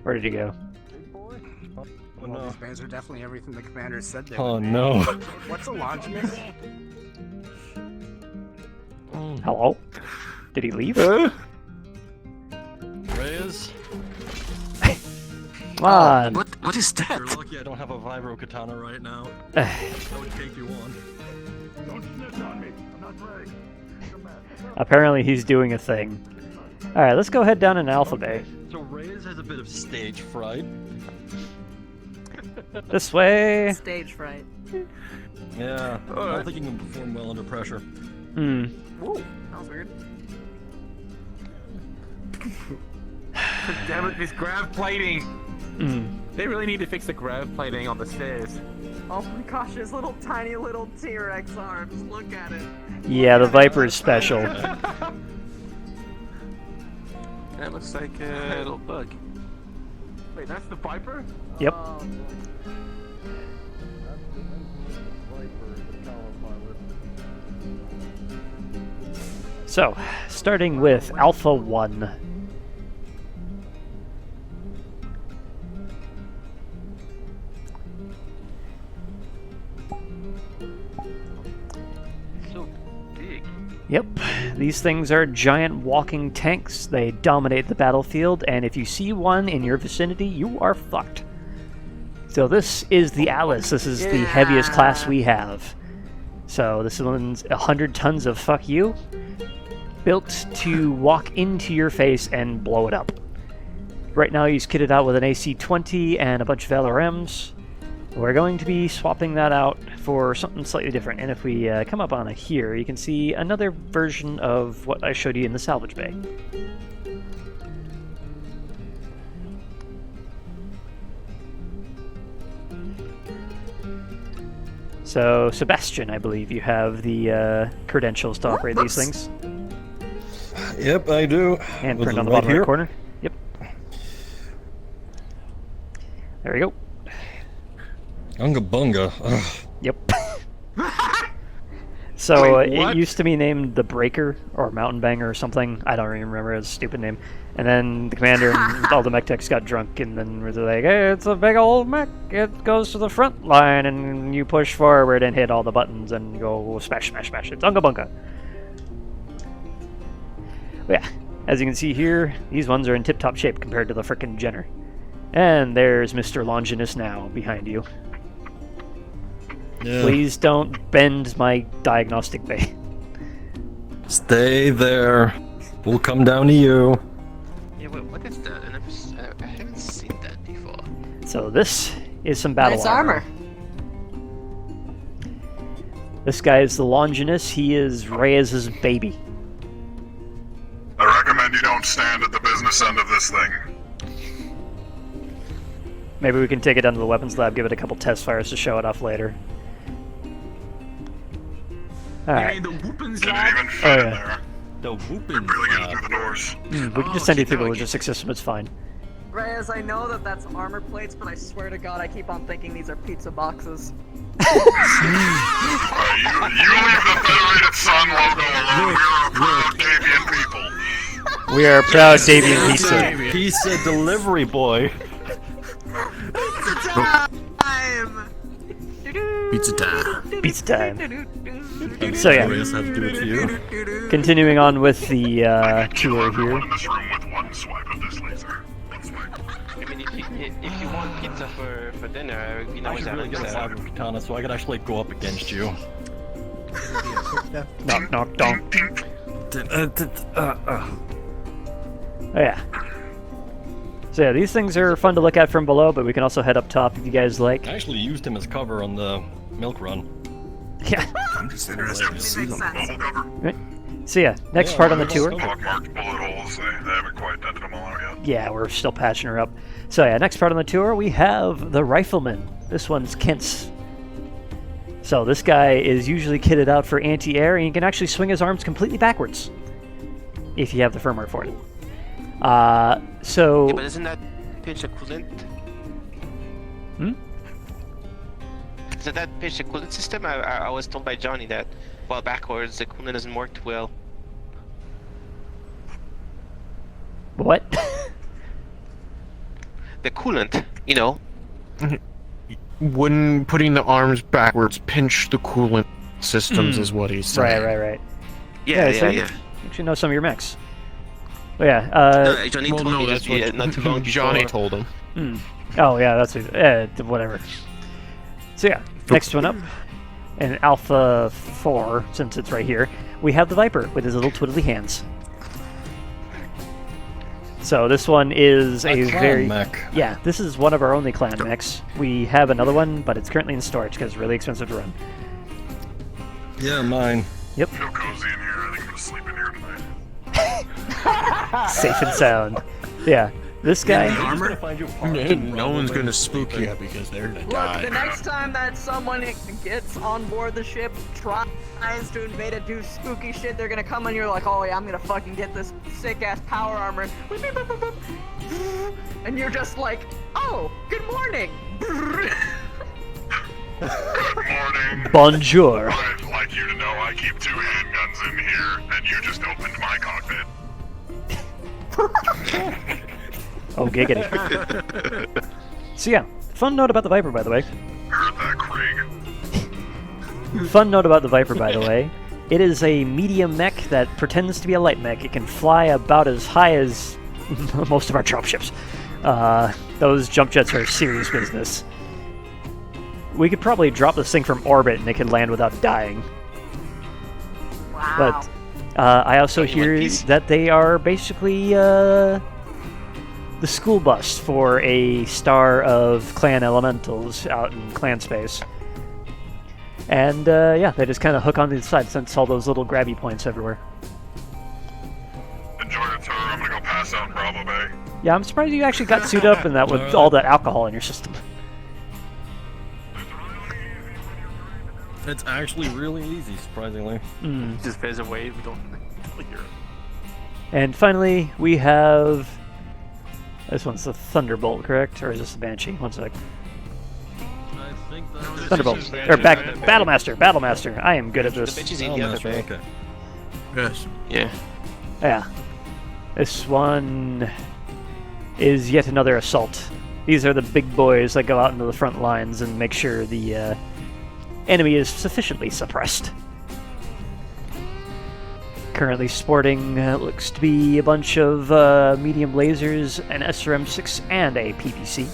Where did he go? Oh, no. These bays are definitely everything the commander said they Oh would be. no. What's a launch miss? Hello? Did he leave? Reyes? Come on. What is that? You're lucky I don't have a vibro katana right now. That would take you on. Don't snitch on me. I'm not Drake. Apparently he's doing a thing. Alright, let's go head down in Alpha Bay. So Reyes has a bit of stage fright. This way. Stage fright. Yeah, I don't think he can perform well under pressure. Hmm. Whoa, that was weird. Damn it, this grav plating. Mm. They really need to fix the grav plating on the stairs. Oh my gosh, his little tiny little T-Rex arms. Look at it. Yeah, the Viper is special. That looks like a little bug. Wait, that's the Viper? Yep. So, starting with Alpha 1. So big. Yep, these things are giant walking tanks. They dominate the battlefield, and if you see one in your vicinity, you are fucked. So this is the Alice. This is the heaviest class we have. So this one's 100 tons of fuck you, built to walk into your face and blow it up. Right now he's kitted out with an AC-20 and a bunch of LRMs. We're going to be swapping that out for something slightly different, and if we come up on it here, you can see another version of what I showed you in the salvage bay. So, Sebastian, I believe you have the credentials to operate these things. Yep, I do. And Was print it on the right bottom here? right corner. Yep. There we go. Unga bunga. Ugh. Yep. So Wait, it what? used to be named the Breaker or Mountain Banger or something. I don't even remember. It's a stupid name. And then the commander and all the mech techs got drunk and then were like, "Hey, it's a big old mech. It goes to the front line and you push forward and hit all the buttons and go smash, smash, smash. It's Unga Bunga." But yeah, as you can see here, these ones are in tip-top shape compared to the frickin' Jenner. And there's Mr. Longinus now behind you. Yeah. Please don't bend my diagnostic bay. Stay there. We'll come down to you. Yeah, wait, what is that? I haven't seen that before. So this is some battle Nice armor. This guy is the Longinus. He is Reyes' baby. I recommend you don't stand at the business end of this thing. Maybe we can take it down to the weapons lab, give it a couple test fires to show it off later. Alright. Didn't even fit in there. The whooping. You're barely getting through the doors. We can just send you through the logistics system, it's fine. Reyes, I know that that's armor plates, but I swear to God, I keep on thinking these are pizza boxes. You leave the Federated Sun logo alone. We are a proud Davian people. We are a proud Davian pizza. Pizza delivery boy. Pizza time! Pizza time. So yeah, Reyes had to do it to you. continuing on with the tour here. In this room with one swipe of this laser. One swipe. I mean, if you want pizza for dinner, you know I what's should really get a happening. vibro katana so I could actually go up against you. Knock, knock, donk. Oh yeah. So yeah, these things are fun to look at from below, but we can also head up top if you guys like. I actually used him as cover on the milk run. Yeah. I'm just interested to see them. Right. So yeah, next part on the tour. Pockmarked bullet holes. They haven't quite dented them all out yet. Yeah, we're still patching her up. So yeah, next part on the tour, we have the Rifleman. This one's Kent's. So this guy is usually kitted out for anti-air, and he can actually swing his arms completely backwards if you have the firmware for it. So... Yeah, but isn't that pitch equivalent? Hmm? Isn't that pitch equivalent system? I was told by Johnny that while backwards the coolant doesn't work too well. What? The coolant, you know. Wouldn't putting the arms backwards pinch the coolant systems is what he's saying. Right. Yeah. So you actually know some of your mechs. But yeah, Johnny told me that's that what not too long Johnny before. told him. Oh yeah, that's whatever. So yeah, next one up, in Alpha 4, since it's right here, we have the Viper with his little twiddly hands. So this one is a clan very mech. Yeah, this is one of our only clan mechs. We have another one, but it's currently in storage because it's really expensive to run. Yeah, mine. Yep. Feel cozy in here. I think I'm gonna sleep in here tonight. Safe and sound. Yeah, this guy. No one's gonna spook you because they're gonna Look, die. the next time that someone gets on board the ship, tries to invade and do spooky shit, they're gonna come and you're like, oh yeah, I'm gonna fucking get this sick-ass power armor. And you're just like, oh, good morning. Good morning. Bonjour. I'd like you to know I keep 2 handguns in here, and you just opened my cockpit. Oh, giggity. So yeah, fun note about the Viper, by the way. Heard that, Craig. Fun note about the Viper, by the way. It is a medium mech that pretends to be a light mech. It can fly about as high as most of our dropships. Those jump jets are serious business. We could probably drop this thing from orbit and it could land without dying. Wow. But I also hear that they are basically the school bus for a star of clan elementals out in clan space. And yeah, they just kind of hook onto the side since all those little grabby points everywhere. Enjoy your tour. I'm gonna go pass out in Bravo Bay. Yeah, I'm surprised you actually got suited up in that with all that alcohol in your system. It's actually really easy, surprisingly. Just phase away, we don't hear it. And finally, we have... This one's the Thunderbolt, correct? Or is this the Banshee? One sec. I think that's... Thunderbolt. Or Battlemaster. Battlemaster. I am good at this. The bitches in the other bay. Okay. Yes. Yeah. Yeah. This one is yet another assault. These are the big boys that go out into the front lines and make sure the enemy is sufficiently suppressed. Currently sporting looks to be a bunch of medium lasers, an SRM-6, and a PPC.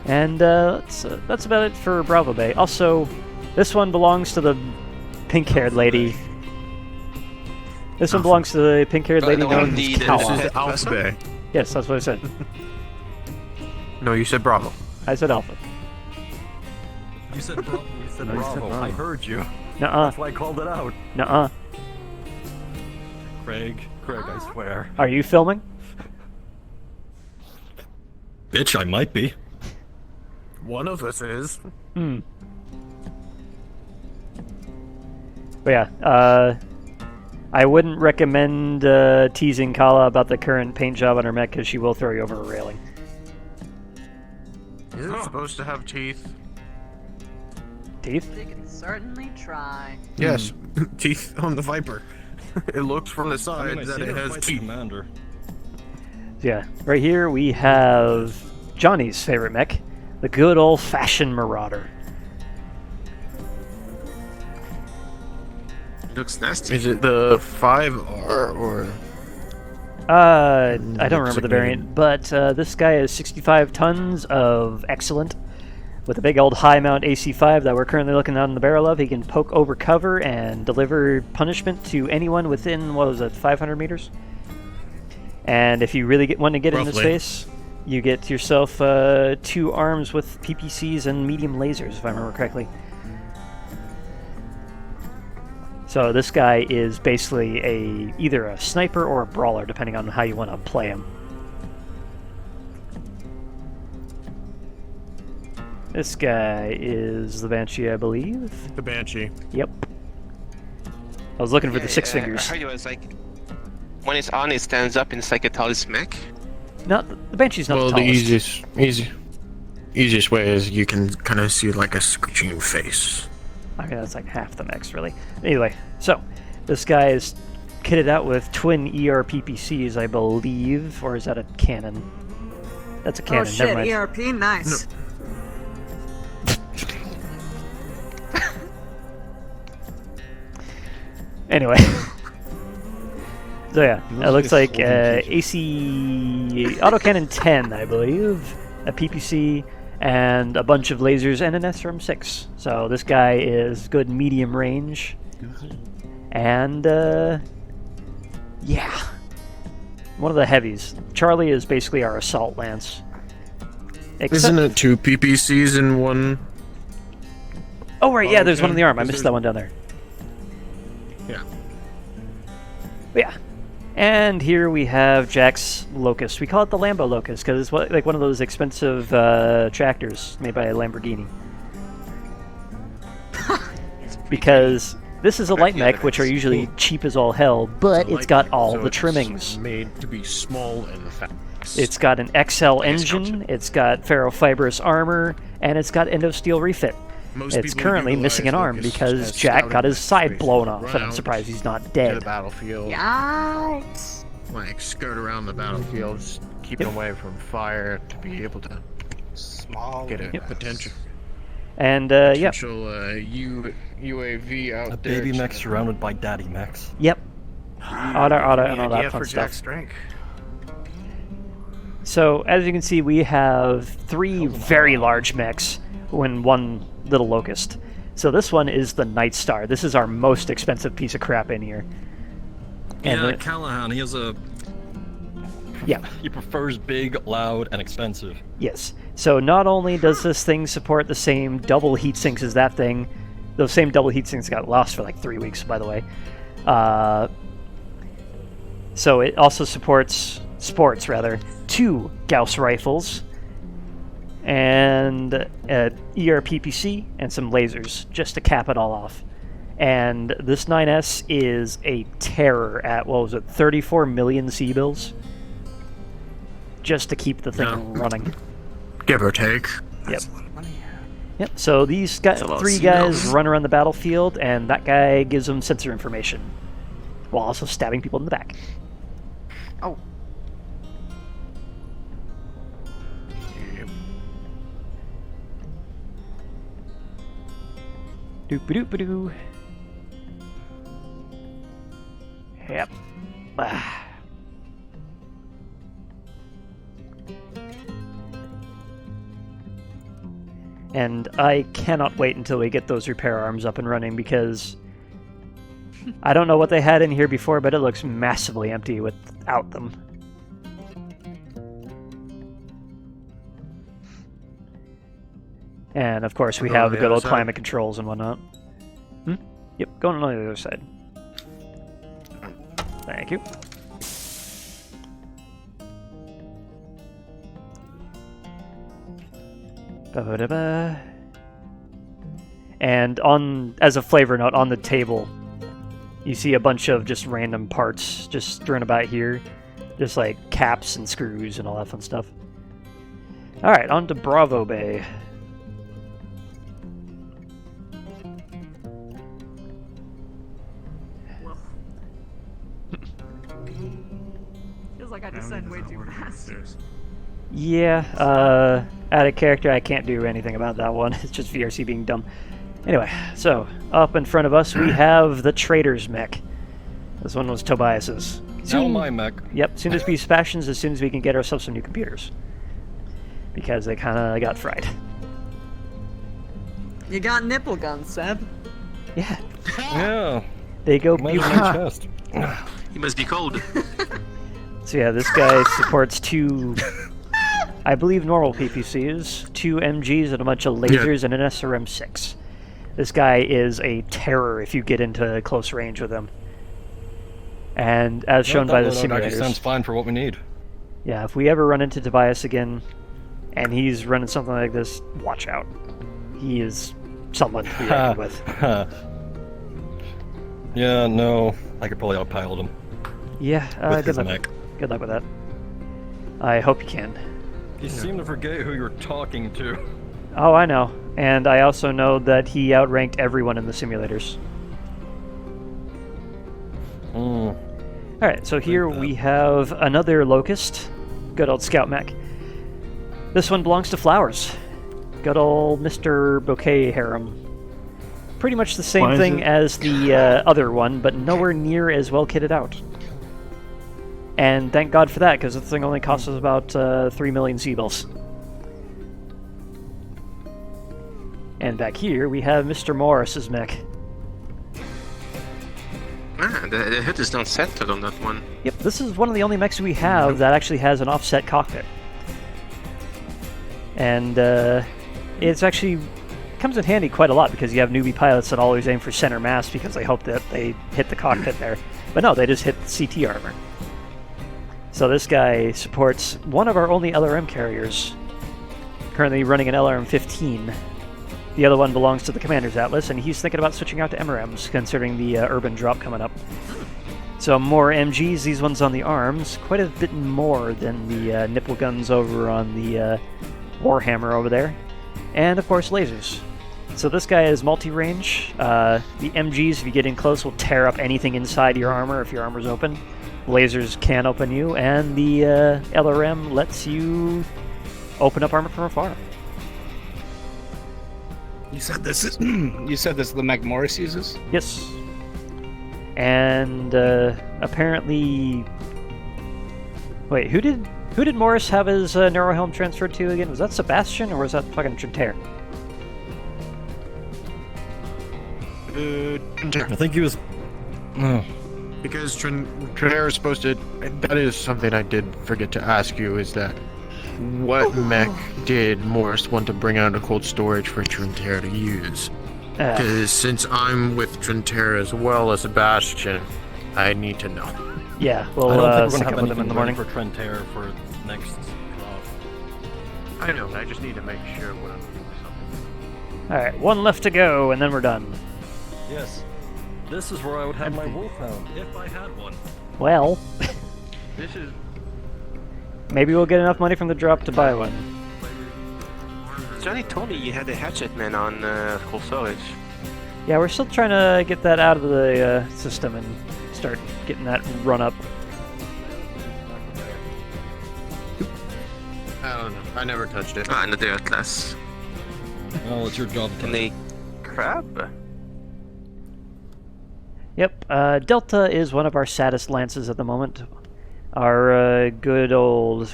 And that's about it for Bravo Bay. Also, this one belongs to the pink-haired lady. This one belongs to the pink-haired lady known as Kawa. This is Alpha Bay. Yes, that's what I said. No, you said Bravo. I said Alpha. You said Bravo. You said Bravo. I heard you. Nuh-uh. That's why I called it out. Nuh-uh. Craig, I swear. Are you filming? Bitch, I might be. One of us is. Hmm. But yeah, I wouldn't recommend teasing Kala about the current paint job on her mech because she will throw you over a railing. Is it supposed to have teeth? Teeth? They can certainly try. Yes, teeth on the Viper. It looks from the side that it has teeth. Commander. Yeah, right here we have Johnny's favorite mech, the good old-fashioned Marauder. Looks nasty. Is it the 5R or? I don't remember the variant, but this guy is 65 tons of excellent. With a big old high mount AC5 that we're currently looking on the barrel of, he can poke over cover and deliver punishment to anyone within, what was it, 500 meters? And if you really want to get into space, you get yourself 2 arms with PPCs and medium lasers, if I remember correctly. So this guy is basically either a sniper or a brawler, depending on how you want to play him. This guy is the Banshee, I believe. The Banshee. Yep. I was looking for the six fingers. I heard it was like, when it's on, it stands up and it's like a tallest mech. No, the Banshee's not the tallest. Easiest way is you can kind of see like a screeching face. I mean, that's like half the mechs, really. Anyway, so this guy is kitted out with twin ER PPCs, I believe, or is that a cannon? That's a cannon. Oh Never shit, mind. ERP, nice. No. Anyway, So yeah, it looks like AC autocannon 10, I believe, a PPC, and a bunch of lasers and an SRM-6. So this guy is good medium range, and yeah, one of the heavies. Charlie is basically our assault lance. Isn't it 2 PPCs in one? Oh right, yeah, there's one in the arm. I missed that one down there. Yeah. But yeah. And here we have Jack's Locust. We call it the Lambo Locust because it's like one of those expensive tractors made by a Lamborghini. Because this is a light mech, which are usually cheap as all hell, but it's got all the trimmings. Made to be small and fast. It's got an XL engine, it's got ferrofibrous armor, and it's got endosteel refit. It's currently missing an arm because Jack got his side blown off, and I'm surprised he's not dead. To the battlefield. Yikes. Like skirt around the battlefield, just keeping away from fire to be able to get a potential. And potential UAV out A there. baby mech surrounded by daddy mechs. Yep. Auto, and all that fun stuff. So as you can see, we have 3 very large mechs and 1 little Locust. So this one is the Night Star. This is our most expensive piece of crap in here. And Yeah, Callahan, he has a... Yeah. He prefers big, loud, and expensive. Yes. So not only does this thing support the same double heat sinks as that thing, those same double heat sinks got lost for like 3 weeks, by the way. So it also supports 2 Gauss rifles, and ERPPC, and some lasers, just to cap it all off. And this 9S is a terror at, what was it, 34 million C-bills? Just to keep the thing running. Give or take. Yep. Yep, so these 3 guys run around the battlefield, and that guy gives them sensor information, while also stabbing people in the back. Oh. Doop-a-doop-a-doo. Yep. And I cannot wait until we get those repair arms up and running, because I don't know what they had in here before, but it looks massively empty without them. And of course we have the good old climate controls and whatnot. Yep, going on the other side. Thank you. Ba-ba-da-ba. And as a flavor note, on the table, you see a bunch of just random parts just strewn about here. Just like caps and screws and all that fun stuff. Alright, on to Bravo Bay. Feels like I descend way too fast. Yeah, out of character, I can't do anything about that one. It's just VRC being dumb. Anyway, so, up in front of us, we have the Trader's mech. This one was Tobias's. Now my mech. Yep, soon as be Sebastian's, as soon as we can get ourselves some new computers. Because they kinda got fried. You got nipple guns, Seb. Yeah. Yeah. They go Might have my chest. He must be cold. So yeah, this guy supports 2, I believe, normal PPCs, 2 MGs, and a bunch of lasers, and an SRM-6. This guy is a terror if you get into close range with him. And as shown by the simulators, sounds fine for what we need. Yeah, if we ever run into Tobias again, and he's running something like this, watch out. He is someone to be reckoned with. Yeah, no, I could probably outpilot him. Yeah, With his good luck. mech. Good luck with that. I hope you can. You seem to forget who you're talking to. Oh, I know. And I also know that he outranked everyone in the simulators. Alright, so here we have another Locust. Good old Scout mech. This one belongs to Flowers. Good old Mr. Bouquet Harem. Pretty much the same thing as the other one, but nowhere near as well kitted out. And thank God for that, because the thing only costs us about 3 million seabills. And back here, we have Mr. Morris's mech. Ah, the head is not centered on that one. Yep, this is one of the only mechs we have that actually has an offset cockpit. And it's actually comes in handy quite a lot because you have newbie pilots that always aim for center mass because they hope that they hit the cockpit there. But no, they just hit the CT armor. So this guy supports one of our only LRM carriers, currently running an LRM-15. The other one belongs to the Commander's Atlas, and he's thinking about switching out to MRMs, considering the urban drop coming up. So more MGs, these ones on the arms, quite a bit more than the nipple guns over on the Warhammer over there. And of course lasers. So this guy is multi-range. The MGs, if you get in close, will tear up anything inside your armor if your armor's open. Lasers can open you, and the LRM lets you open up armor from afar. You said this is the mech Morris uses? Yes. And apparently, wait, who did Morris have his Neurohelm transferred to again? Was that Sebastian or was that fucking Trintair? I think he was. Because Trintair is supposed to. That is something I did forget to ask you. Is that what mech did Morris want to bring out of cold storage for Trintair to use? Because since I'm with Trintair as well as Sebastian, I need to know. Yeah, well, I don't think we're sync gonna up have with him in the anything morning. for Trintair for next drop. I know. I just need to make sure when I'm doing something. Alright, one left to go, and then we're done. Yes. This is where I would have my wolfhound, if I had one. Well, This is. maybe we'll get enough money from the drop to buy one. Johnny told me you had a hatchet man on cold storage. Yeah, we're still trying to get that out of the system and start getting that run up. I don't know. I never touched it. Ah, in the derelict class. Well, it's your job to Can they crab? Yep, Delta is one of our saddest lances at the moment. Our good old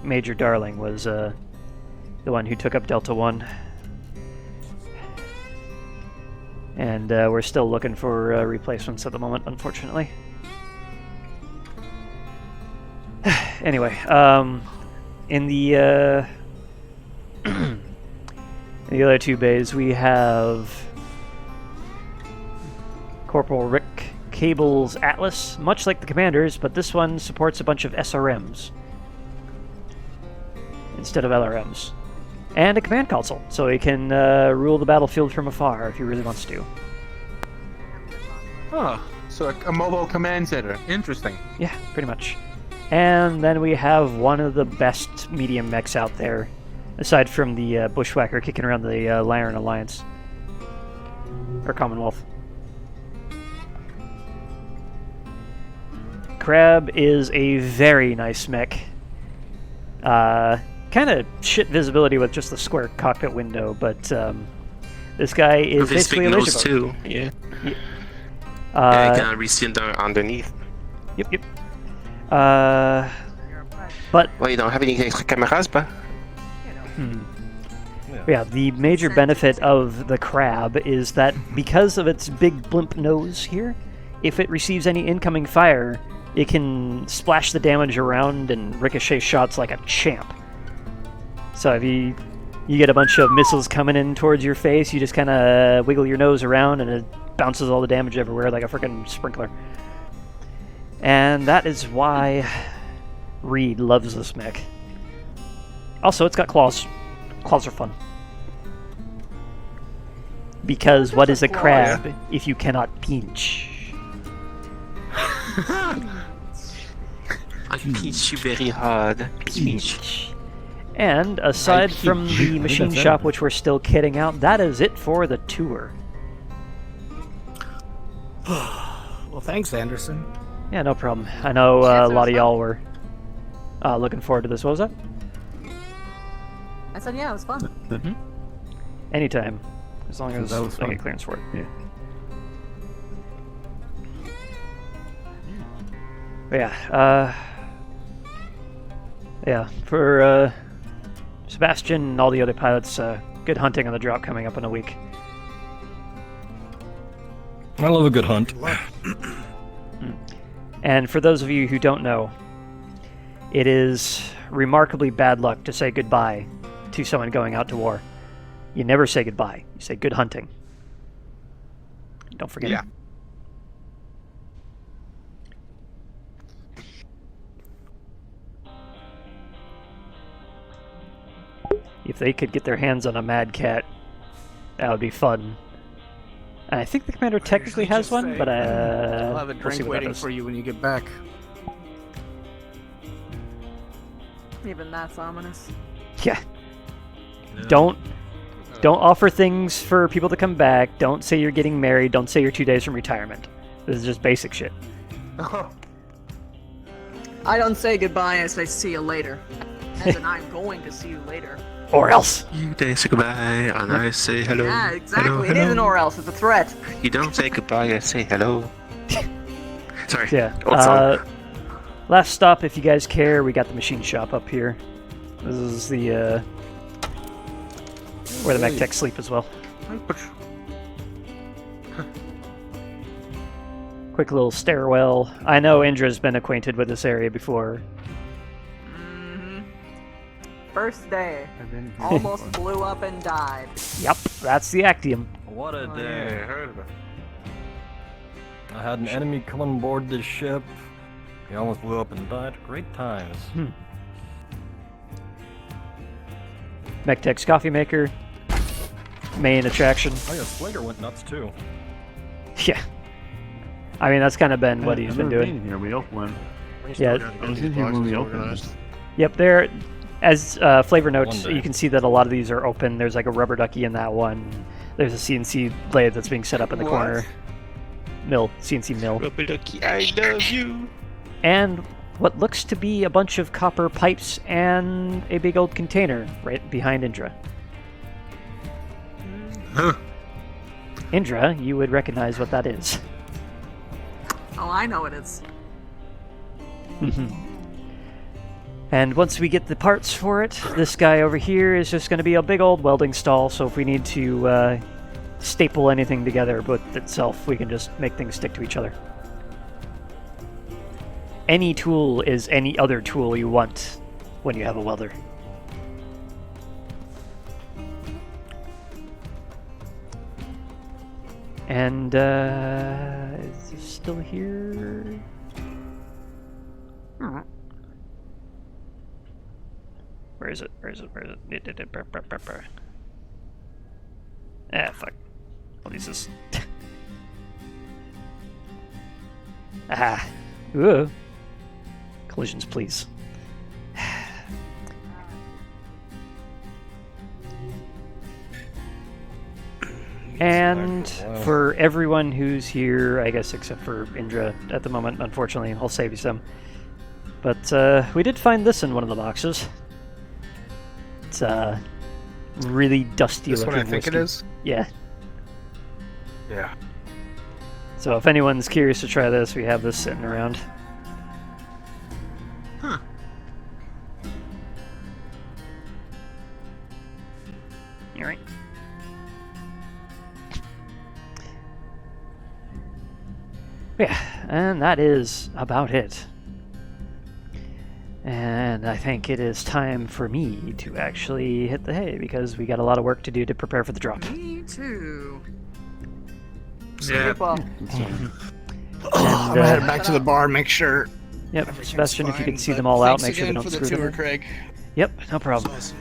Major Darling was the one who took up Delta 1. And we're still looking for replacements at the moment, unfortunately. Anyway, in the in the other two bays, we have Corporal Rick Cable's Atlas, much like the Commander's, but this one supports a bunch of SRMs instead of LRMs. And a command console, so he can rule the battlefield from afar if he really wants to. Oh, so a mobile command center. Interesting. Yeah, pretty much. And then we have one of the best medium mechs out there, aside from the Bushwhacker kicking around the Lyran Alliance. Or Commonwealth. Crab is a very nice mech. Kind of shit visibility with just the square cockpit window, but this guy is basically a laser boat. Too. Yeah. Yeah. Yeah, you can re-see underneath. Yep, yep. But well, you don't have any cameras, but. Yeah, the major benefit of the Crab is that because of its big blimp nose here, if it receives any incoming fire, it can splash the damage around and ricochet shots like a champ. So if you get a bunch of missiles coming in towards your face, you just kind of wiggle your nose around and it bounces all the damage everywhere like a freaking sprinkler. And that is why Reed loves this mech. Also, it's got claws. Claws are fun. Because what is a crab if you cannot pinch? I pinch you very hard. Pinch. And aside from the machine shop, which we're still kitting out, that is it for the tour. Well, thanks, Anderson. Yeah, no problem. I know a lot of y'all were looking forward to this. What was that? I said, yeah, it was fun. Mm-hmm. Anytime. As long as I get clearance for it. Yeah. Yeah, for Sebastian and all the other pilots, good hunting on the drop coming up in a week. I love a good hunt. And for those of you who don't know, it is remarkably bad luck to say goodbye to someone going out to war. You never say goodbye. You say good hunting. Don't forget. Yeah. If they could get their hands on a Mad Cat, that would be fun. And I think the commander technically has one, but I'll have a we'll drink see what that waiting is. for you when you get back. Even that's ominous. Yeah. Don't offer things for people to come back. Don't say you're getting married. Don't say you're 2 days from retirement. This is just basic shit. I don't say goodbye, I say see you later. As in, I'm going to see you later. Or else. You say goodbye, and I say hello. Yeah, exactly. Hello, It is an hello. or else. It's a threat. You don't say goodbye, I say hello. Sorry. Yeah. Oh, sorry. Last stop, if you guys care, we got the machine shop up here. This is the where the mech techs sleep as well. Quick little stairwell. I know Indra's been acquainted with this area before. First day. Almost blew up and died. Yep, that's the Actium. What a day. I heard of it. I had an enemy come on board this ship. He almost blew up and died. Great times. Mech tech's coffee maker. Main attraction. Oh yeah, Slager went nuts too. Yeah. I mean, that's kind of been what he's been never doing. been here. We opened one. Yeah. I was in here when we opened. Yep, there. As flavor notes, One day. you can see that a lot of these are open. There's like a rubber ducky in that one. There's a CNC lathe that's being set up in the corner. CNC mill. Rubber ducky, I love you. And what looks to be a bunch of copper pipes and a big old container right behind Indra. Huh. Indra, you would recognize what that is. Oh, I know it is. And once we get the parts for it, this guy over here is just going to be a big old welding stall, so if we need to staple anything together with itself, we can just make things stick to each other. Any tool is any other tool you want when you have a welder. And, is he still here? Where is it? Where is it? Where is it? Ah, fuck. All these is... Ah. Ooh. Collisions, please. And for everyone who's here, I guess except for Indra at the moment, unfortunately, I'll save you some. But we did find this in one of the boxes. It's really dusty This looking one I think it whiskey. is? Yeah. Yeah. So if anyone's curious to try this, we have this sitting around. Huh. Alright. Yeah, and that is about it. And I think it is time for me to actually hit the hay, because we got a lot of work to do to prepare for the drop. Me too. Yeah. And, I'm gonna head back to the bar, make sure. Yep, Sebastian, if you can fine, see but them all out, thanks make sure they again don't for the screw tour, them. Craig. Yep, no problem. Guess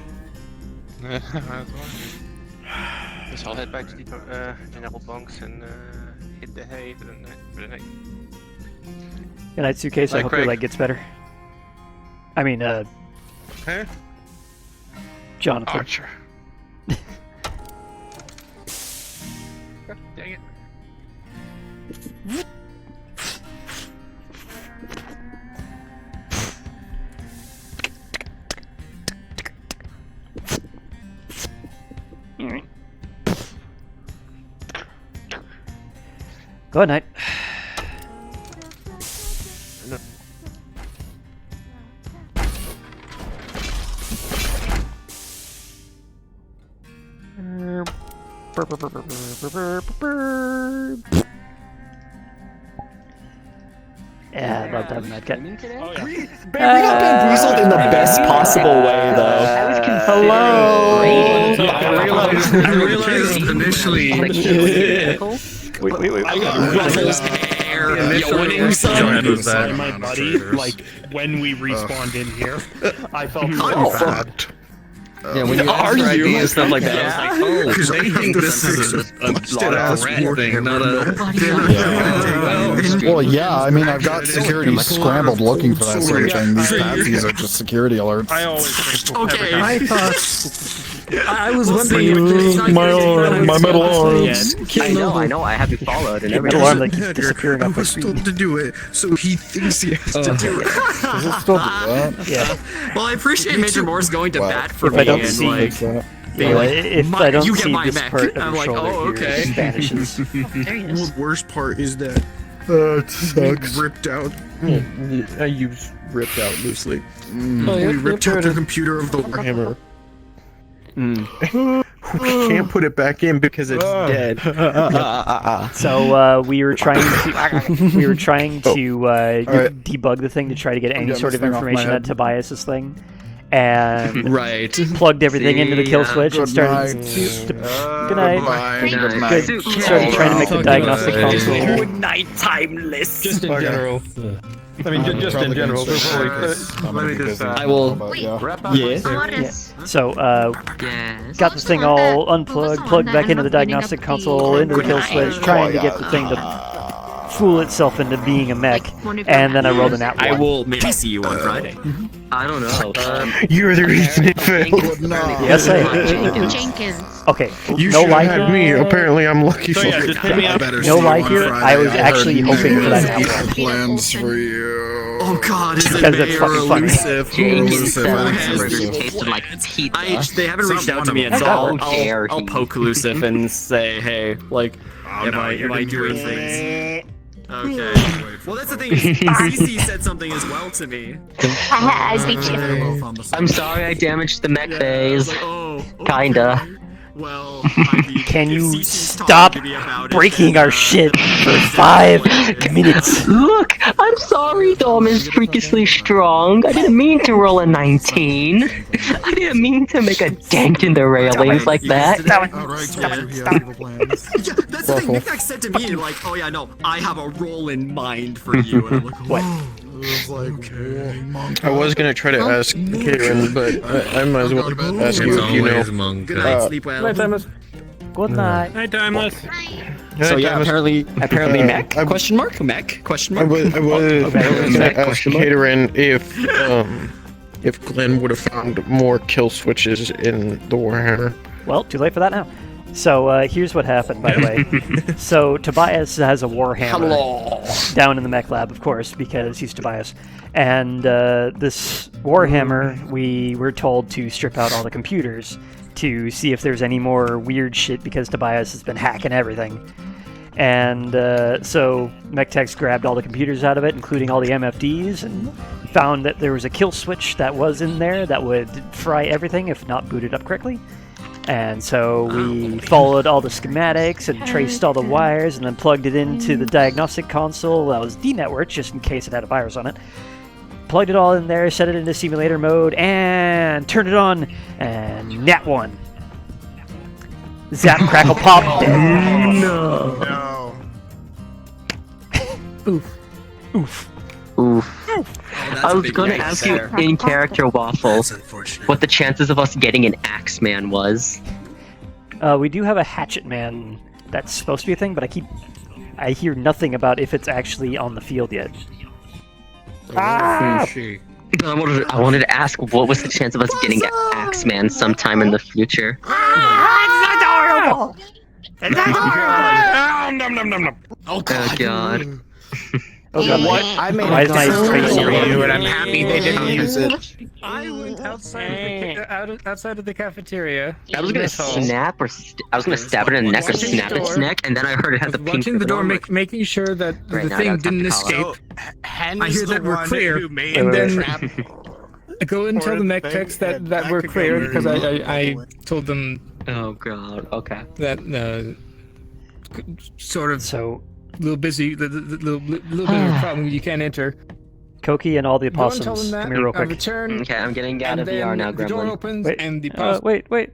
I'll head back to the general bunks and hit the hay for the night. Good night, Suitcase. I Bye, hope Craig. your leg gets better. I mean, Huh? Jonathan. Archer. Dang it. Alright. Good night. Yeah, I love that medkit. We got bamboozled in the best possible way, though. I was Hello. I realized initially. Wait. I got Russell's hair. Yawning son. My buddy, like when we respawned in here, I felt so bad. Yeah, when you ask for ideas and stuff like that, I was like, oh, Because they think this is a lot thing, not a. Well, yeah, I mean, I've got security scrambled looking for that sort of thing. These patsies are just security alerts. I always think okay. I thought. I was wondering my metal arms. I know. I have you followed and everything. Metal arm like keeps disappearing I off my was screen. told to do it, so he thinks he has to do it. Does it still do that? Yeah. Well, I appreciate Major Morse going to bat for If me I don't and see, like being well, like, if I don't you get see my this mech. part of I'm the like, shoulder oh, here, okay. it vanishes. The worst part is that It sucks. ripped out. I use ripped out loosely. We ripped out the computer of the Warhammer. We can't put it back in because it's dead. So we were trying to debug the thing to try to get any sort of information on Tobias's thing, and right plugged everything into the kill switch and started. Good night. Good. Started trying to make the diagnostic console. Nighttime list. just in general. I mean, just in general. Let me just. I will. Yes. So got the thing all unplugged, plugged back into the diagnostic console, into the kill switch, trying to get the thing to fool itself into being a mech, and then I rolled an at one. I will maybe see you on Friday. I don't know. You're the reason it failed. Yes, I am. Jenkins. Okay, You no should lie have here. me. Apparently, I'm lucky So for yeah, it. just hit me up. No lie here. I was actually hoping for that to happen. Plans for you. Oh God, is it Because it's May or fucking funny. elusive? Jenkins Who has hamburgers this? tasted like pizza. They haven't reached out to me, and so I'll poke Elusive and say, hey, like, am I doing things? Okay. Well, that's the thing. CC said something as well to me. I'm sorry I damaged the mech bays. Oh, Kinda. Well, Can you stop breaking our shit for 5 minutes? Look, I'm sorry Dom is freakishly strong. I didn't mean to roll a 19. I didn't mean to make a dent in the railings like that. Yeah, that's the thing. Nick said to me, like, oh yeah, no, I have a role in mind for you. And I'm like, what? I was gonna try to ask Karen, but I might as well ask you if you know. Good night, sleep well. Night, Timeless. Good night. Night, Timeless. So yeah, apparently mech? Question mark? Mech? Question I mark? was gonna ask Karen if Glenn would have found more kill switches in the Warhammer. Well, too late for that now. So here's what happened, by the way. So Tobias has a Warhammer down in the mech lab, of course, because he's Tobias. And this Warhammer, we were told to strip out all the computers to see if there's any more weird shit, because Tobias has been hacking everything. And so MechTechs grabbed all the computers out of it, including all the MFDs, and found that there was a kill switch that was in there that would fry everything if not booted up correctly. And so we followed all the schematics and traced all the wires and then plugged it into the diagnostic console that was denetworked just in case it had a virus on it. Plugged it all in there, set it into simulator mode, and turned it on, and nat one. Zap, crackle, pop, dead. No. Oof. Oof. Oof. I was gonna ask you in character Waffle what the chances of us getting an Axeman was. We do have a Hatchet Man that's supposed to be a thing, but I hear nothing about if it's actually on the field yet. I wanted to ask what was the chance of us getting an Axeman sometime in the future. It's adorable! It's adorable! Oh God. Oh God, what? I made Why is my face you, and I'm happy they didn't use it. I went outside of the cafeteria. I was gonna snap or I was gonna stab it in the neck or snap its neck, and then I heard it had the pink. Watching the door, making sure that the thing didn't escape. I hear that we're clear, and then Go and tell the mech techs that we're clear because I told them. Oh god. Okay. That sort of a little busy, little bit of a problem. You can't enter. Koki and all the Go and tell opossums. them that. Come here real quick. Return, Okay, I'm getting out and of VR then now, the door Gremlin. opens Wait, and the wait.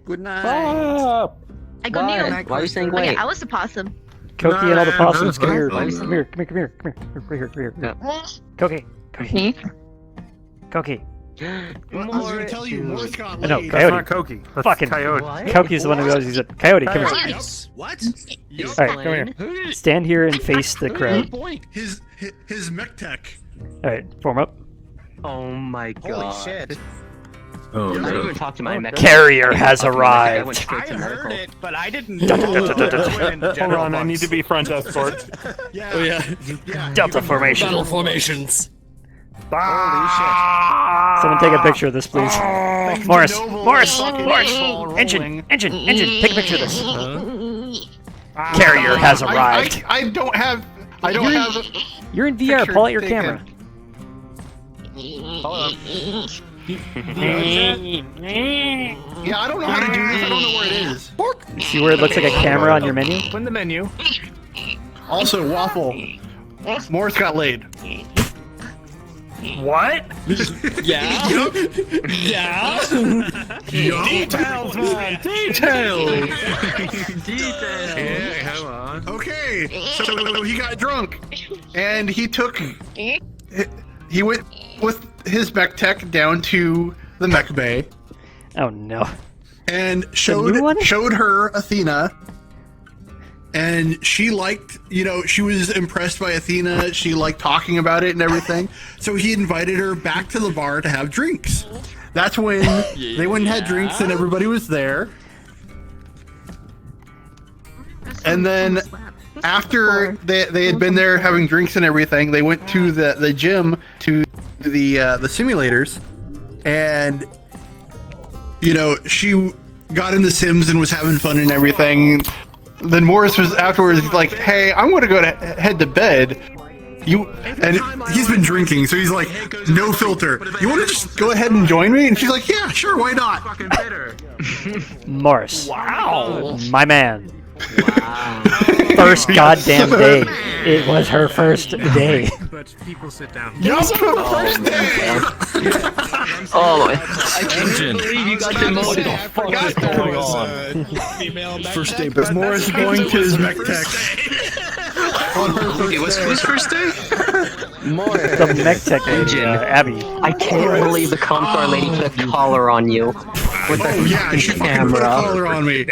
Good night. I go Why? Neil. Why are you saying Okay, wait? I was the possum. Koki and all the possums. Come here. Why are you Come saying- here. Right here. Koki. Koki. I was gonna tell you, Morse got No, laid. Coyote. Not Koki. That's Fucking Coyote. Koki's the one who goes. He's a Coyote. Come here. What? All right, come here. Stand here and face the crowd. His mech tech. All right, form up. Oh my god. Holy shit. I didn't even talk to my mech. Carrier has arrived. I went straight to medical. It, but I didn't. Hold on, I need to be front escort. Yeah. Delta formation. Battle formations. Someone take a picture of this, please. Morris. Engine. Take a picture of this. Carrier has arrived. I don't have. You're in VR. Pull out your camera. Yeah, I don't know how to do this. I don't know where it is. You see where it looks like a camera on your menu? Open the menu. Also, Waffle. Morse got laid. What? Yeah. Yeah. Details, man. Details. Yeah, come on. Okay, so he got drunk, and he went with his mech tech down to the mech bay. Oh no. And showed her Athena. And she liked, she was impressed by Athena. She liked talking about it and everything. So he invited her back to the bar to have drinks. That's when they went and had drinks and everybody was there. And then after they had been there having drinks and everything, they went to the gym to the simulators. And, she got in the Sims and was having fun and everything. Then Morris was afterwards like, "Hey, I'm going to head to bed. And he's been drinking, so he's like, no filter. You want to just go ahead and join me?" And she's like, "Yeah, sure, why not?" Fucking bitter. Morris. Wow. My man. Wow. First goddamn day. It was her first day. But people sit down. Yes, for the first day. Oh, I can't believe you got demoted. What is going on? First day, but Morris going to his mech tech. It was whose first day? Morris. The mech tech lady, Abby. I can't believe the Comstar lady put a collar on you. With the she put a camera. collar on me.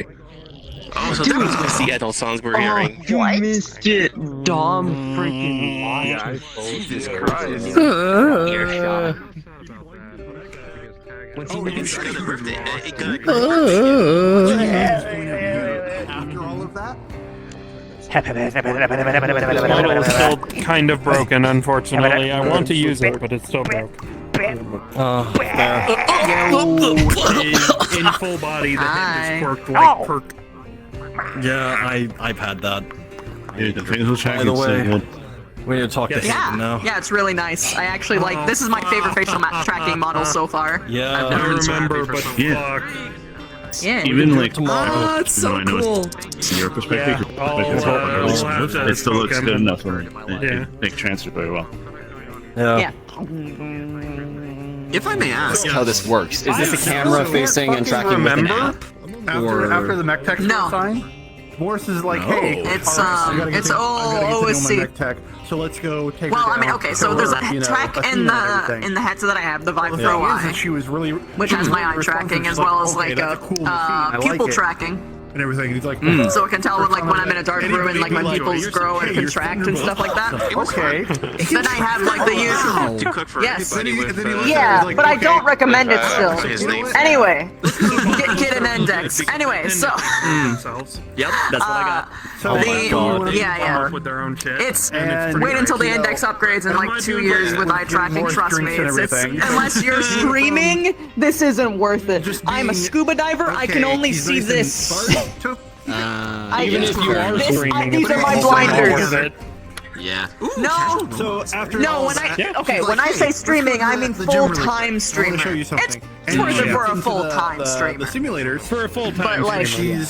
Oh, so that was the adult songs we're hearing. You missed it. Dumb freaking liar. Jesus Christ. Earshot. It's another birthday. After all of that? The model is still kind of broken, unfortunately. I want to use it, but it's still broken. In full body, the head is quirked like perk. Yeah, I've had that. Dude, the facial By the way, we need to talk to Haven now. Yeah, it's really nice. I actually like. This is my favorite facial tracking model so far. Yeah, I've never been so remember, happy but for fuck. Yeah. Even like Oh, it's so cool. From your perspective, it still looks good enough for they transfer very well. Yeah. If I may ask how this works, is this a camera facing and tracking with an app? After the mech tech sign, Morris is like, "Hey, It's it's OSC. mech tech, so let's go take Well, her I mean, down okay, to so there's a her, track Athena in and the everything." headset that I have, the Vive The Pro thing is Eye, that she was really, which she has was my really eye tracking responsive. as She's well as "Okay, like that's a cool machine. I like pupil it." tracking. And everything. He's like, So it can tell when, like, when I'm in a dark room and like my pupils grow and contract and stuff like that. Okay. Then I have like the usual. To cook for Yes. everybody with, Yeah, but I don't recommend it still. his name. Anyway, get an index. Anyway, so Yep, that's what I got. yeah. With their own shit. It's And wait until the index upgrades in like 2 years with eye tracking. Trust me, it's unless you're streaming, this isn't worth it. I'm a scuba diver. I can only see this. Even if you are streaming, these it's are my also not blinders. worth it. Yeah. No. So after No, when I say streaming, I mean full-time streamer. Show you something. It's worth it for a full-time streamer. The simulators for a full-time But, like, streamer.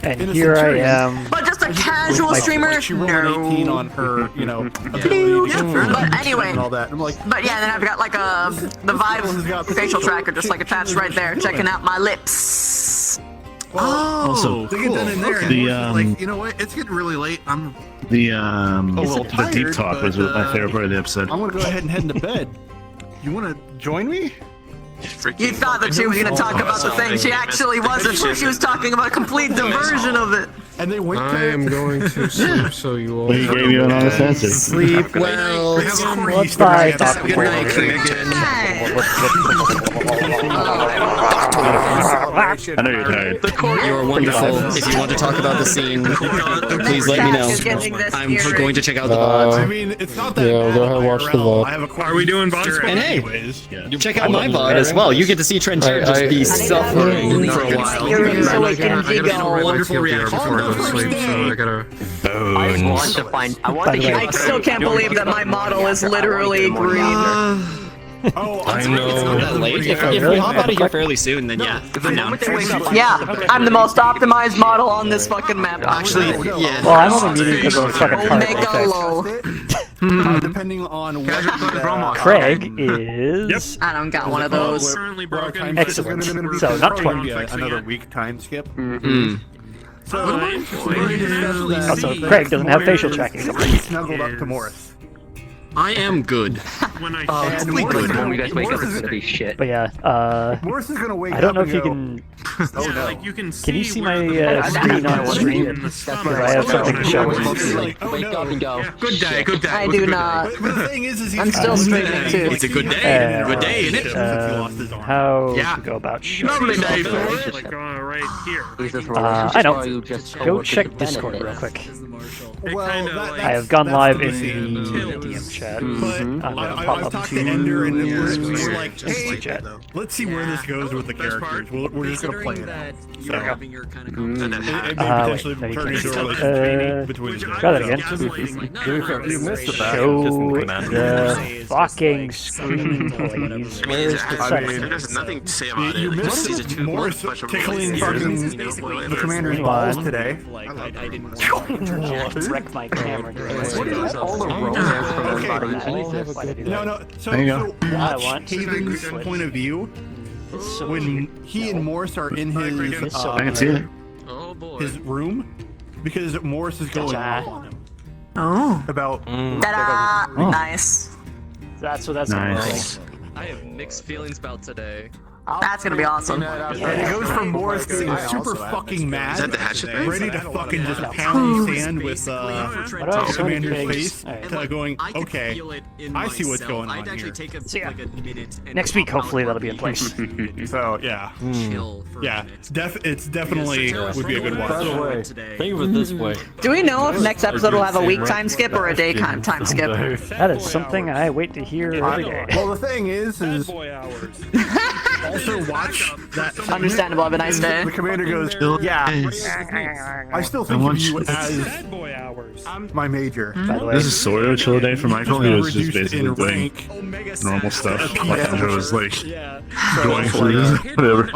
And here I am. But just a casual streamer? She rolled an 18 on her, you know, But anyway, and all that. I'm like, but yeah, then I've got like the Vive facial tracker just like attached right there, checking out my lips. also, cool. they get done in there. And The, like, you know what? It's getting really late. The deep talk was my favorite part of the episode. I'm gonna go ahead and head into bed. You want to join me? You thought that she was going to talk about the thing. She actually wasn't. She was talking about a complete diversion of it. And they went I am going to sleep, so you all. We gave you an honest answer. Sleep well. Let's buy. Good night, Megan. I know you're tired. You are wonderful. If you want to talk about the scene, please let me know. I'm going to check out the VOD. I mean, it's not that Yeah, bad. go ahead and watch the VOD. Are we doing VOD? And hey, Anyways. check out my VOD as well. You get to see Trent just be suffering for a while. So it can jiggle. Wonderful reaction before I go to sleep, so I gotta. I still can't believe that my model is literally green. I know. It's not that late. If we hop out of here fairly soon, then yeah, I'm down. Yeah, I'm the most optimized model on this fucking map. Actually, yeah. Well, I'm only meeting because of the fucking Omega particle low. Depending on what Craig is. I don't got one of those. Excellent. So not 20. Another week time skip. Also, Craig doesn't have facial tracking. Snuggled up to Morris. I am good. Hopefully good when you guys wake up. It's gonna be shit. But yeah, Morris is gonna wake I don't know up if you and can. Oh no. Like you can Can you see my where screen on stream? in the Because stomach. I have something to show. Wake up and go. Good day. Good day. I do not. But the thing is I'm still streaming too. It's a good day. Good day, isn't it? How to go about showing Lovely day stuff. for it. Like right here. I know. Go check Discord real quick. Well, I have gone live in the DM chat. But I'm gonna pop I've up talked to to Ender and the we're like, hey, chat. let's see where this goes with the characters. We're just gonna play it out. So, it may potentially Wait, no, turn you into a can't. relationship between the Try that again. You missed the back. Show Just in command. the fucking screen, please. Where's the setting? There's nothing to say about You it. missed Morris tickling fucking the commander's Hang balls on. today. Wreck my camera. No. So I watch want Haven's point of view when he and Morris are in his I can see it. his room because Morris is going off on him Oh. about Ta-da! Nice. That's what that's Nice. gonna be. I have mixed feelings about today. That's gonna be awesome. and it goes from Morris getting super fucking mad, Is that the hatchet thing? ready to fucking just pound sand with What else? Commander's Pigs. face, Alright. to going, okay, I see what's going on here. So yeah, next week hopefully that'll be in place. So yeah, yeah, it's definitely would be a good By the watch. way, think of it this way. Do we know if next episode will have a week time skip or a day time skip? That is something I wait to hear every day. Well, the thing is also watch that. Understandable. Have a nice day. The commander goes, yeah. I still think of you as my major. By the way, This is sort of a chill day for Michael. He was just Reduced in basically doing rank. normal stuff. Like, I was like So, going for this, whatever.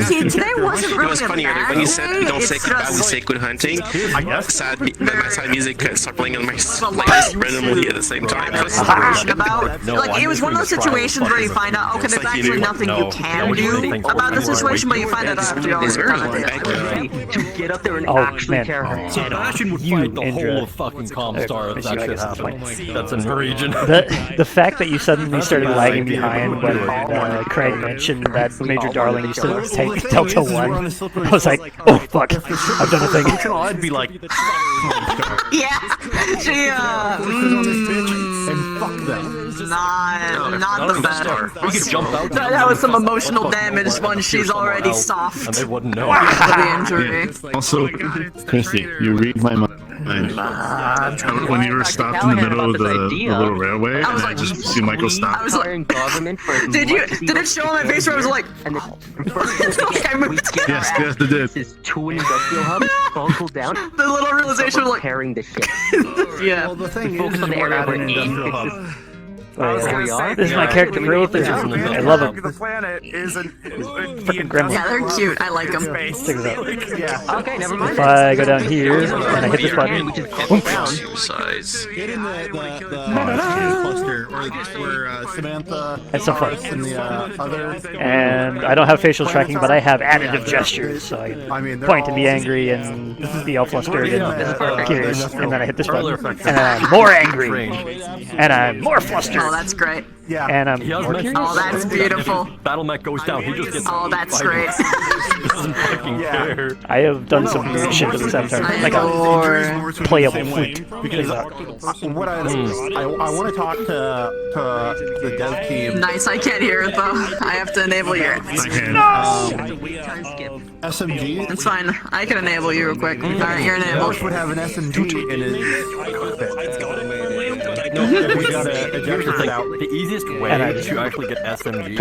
See, today wasn't You know really what's a funny? bad When you said we don't day, say it's goodbye, we just- say good hunting. I guess. My sad music started playing on my playlist randomly at the same time. talking about. No, Like, I'm it was just one of those gonna try situations where you find out, okay, there's actually nothing you can do about the situation, but you find out after you already done it. To get up there and Oh, actually man. tear her head off. Sebastian would You, fight the Indra. whole of fucking Comstar if that shit happened. That's in the region. The fact that you suddenly started lagging behind when Craig mentioned that Major Darling used to take Delta 1, I was like, oh fuck, I've done a thing. I'd be like, Yeah, she, and fuck them. not the best. We could jump out. That was some emotional damage when she's already and soft. they wouldn't know. The injury. Also, Christy, you read my mind. When you were stopped in the middle of the little railway, and I just see Michael stop. I was like, did it show on my face where I was like, I moved? Yes, it did. This is two industrial hubs, buckle down. The little realization was like, repairing the ship. yeah. Well, the thing Focus is on the area where industrial E- hub. This is my character growth. I love him. The planet is Freaking gremlin. Yeah, they're cute. I like them. Check this out. Yeah. Okay, never mind. If I go down here and I hit this button, Size. Get in the cluster where Samantha That's so fun. and the other. and I don't have facial tracking, but I have additive gestures, so I point and be angry and be all flustered and curious, and then I hit this button, and I'm more angry, and I'm more flustered. Oh, that's great. Yeah. And I'm He has more messages. curious. Oh, that's beautiful. Battle mech goes down. He just gets. Oh, that's great. Doesn't fucking care. I have done some weird shit to this avatar, like a playable fleet. Because what I want to talk to the dev team. Nice, I can't hear it though. I have to enable you. SMG. It's fine. I can enable you real quick. Alright, you're enabled. Would have an SMG in his No, we gotta here's the thing. The easiest way to actually get SMG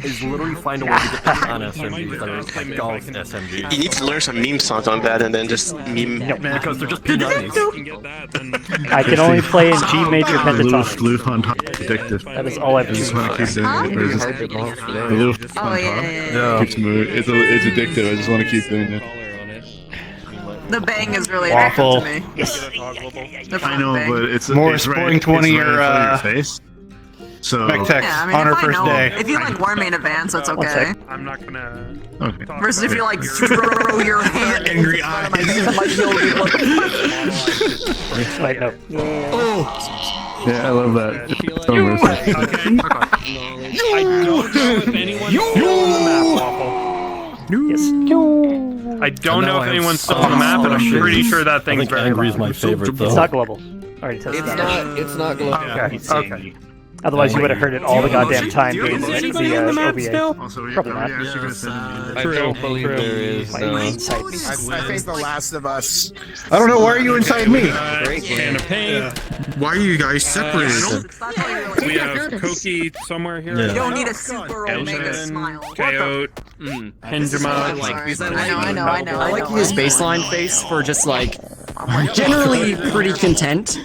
is literally find a way to get non-SMGs that are like golf SMGs. You need to learn some meme songs on that and then just meme. Because they're just peanuts. I can only play in G major pentatonic. Floof on top is addictive. That is all I've I just done. want to keep doing it. The little floof on top keeps moving. It's addictive. I just want to keep doing it. The bang is really Waffle. addictive to me. Yes. I know, but it's Morris it's right, pouring 20 it's right in or, front of your face. So Battletech Yeah, I mean, on her if I first know, day. if you like war main advance, that's okay. I'm not gonna. Okay. Versus if you like throw your hand Angry eyes. Wait, no. Yeah, I love that. So merciful. I don't know if anyone's still on the map, Waffle. Yes. I don't know if anyone's still on the map, but I'm pretty sure that I thing's think very angry is my favorite though. It's not global. Already tested that. It's not global. Okay. Otherwise, you would have heard it all the goddamn time being the OBA. Also, Probably not. yeah, she could have sent me. I don't believe there is. My No. insight. I think The Last of Us. I don't know. Why are you inside me? Can of paint. Why are you guys separated? We have Koki somewhere here. You don't need a super omega smile. Coyote. Pendulum. I know. I like his baseline face for just like generally pretty content.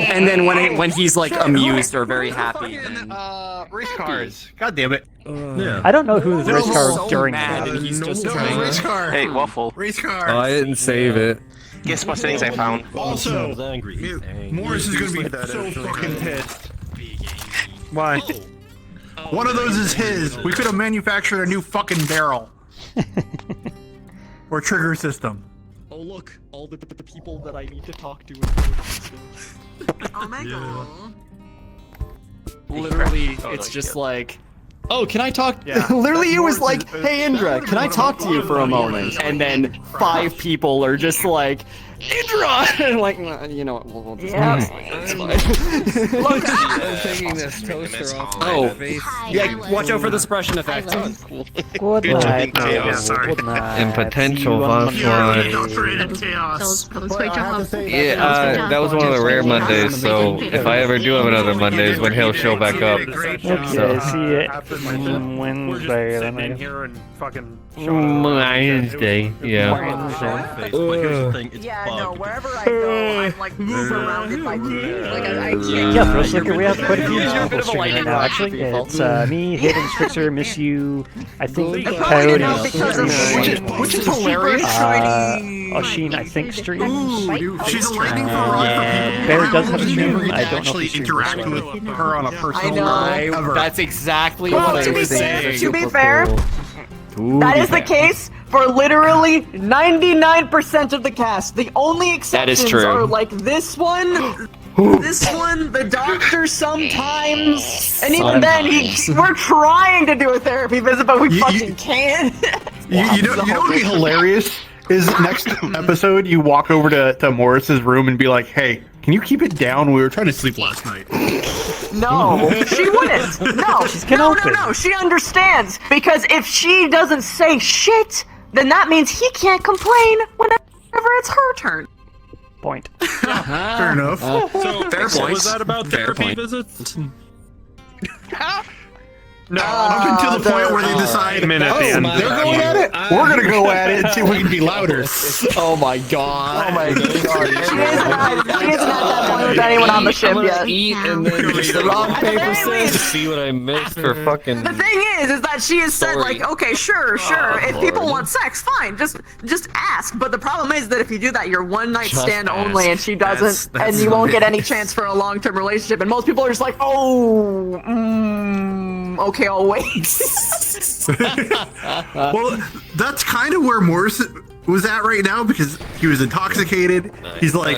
And then when he's like amused or very happy, then Race cars. God damn it. I don't know who's race car so during mad that. and he's just Race car. Hey, Waffle. Race car. I didn't save it. Guess what settings I found? Also, angry. Morris is gonna be so fucking pissed. Why? One of those is his. We could have manufactured a new fucking barrel. Or trigger system. Oh look, all the people that I need to talk to. Omega. Literally, it's just like, oh, can I talk? Literally, it was like, hey Indra, can I talk to you for a moment? And then 5 people are just like, Indra! And like, you know what, we'll just it's fine. Look, I'm taking this toaster off my face. Yeah, watch out for the suppression effect. Good night. Sorry. Good night. And potential See you on Monday. chaos. That was great job. Yeah, that was one of the rare Mondays, so if I ever do have another Monday is when he'll show back up. Okay, see you Wednesday. Sitting Then in here and fucking. Wednesday, yeah. Yeah, no, wherever I go, I'm like surrounded by people. Like, I can't. Yeah, Thrill Slicker, we have quite a few people streaming right now, actually. It's me, Haven, Strixer, Miss You, I think Code, and Which is hilarious. Oshin, I think, streams. She's a lightning for a rod for people. Bear does have a stream. I don't know actually if he interact streams with her on a personal know. level ever. That's exactly what I was saying. To be fair, that is the case for literally 99% of the cast. The only exceptions true. are like this one, the doctor sometimes, and even then, we're trying to do a therapy visit, but we fucking can't. You know what would be hilarious? Is next episode you walk over to Morris's room and be like, hey, can you keep it down? We were trying to sleep last night. No, she wouldn't. No, no. She understands because if she doesn't say shit, then that means he can't complain whenever it's her turn. Point. Fair enough. So, Fair so point. was that about Fair therapy point. visits? No, up until the point where they decide, at the end. they're going at it. We're gonna go at it and see if we can be louder. Oh my god. Oh my god. She isn't at that point with anyone on the ship yet. Eat and then the rock paper scissors to see what I missed for fucking. The thing is that she has said like, okay, sure. If people Lord. want sex, fine, just ask. But the problem is that if you do that, you're one night Just stand ask. only, and she doesn't, That's and you won't get any nice. chance for a long-term relationship. And most people are just like, oh, okay, I'll wait. Well, that's kind of where Morris was at right now because he was intoxicated. He's like,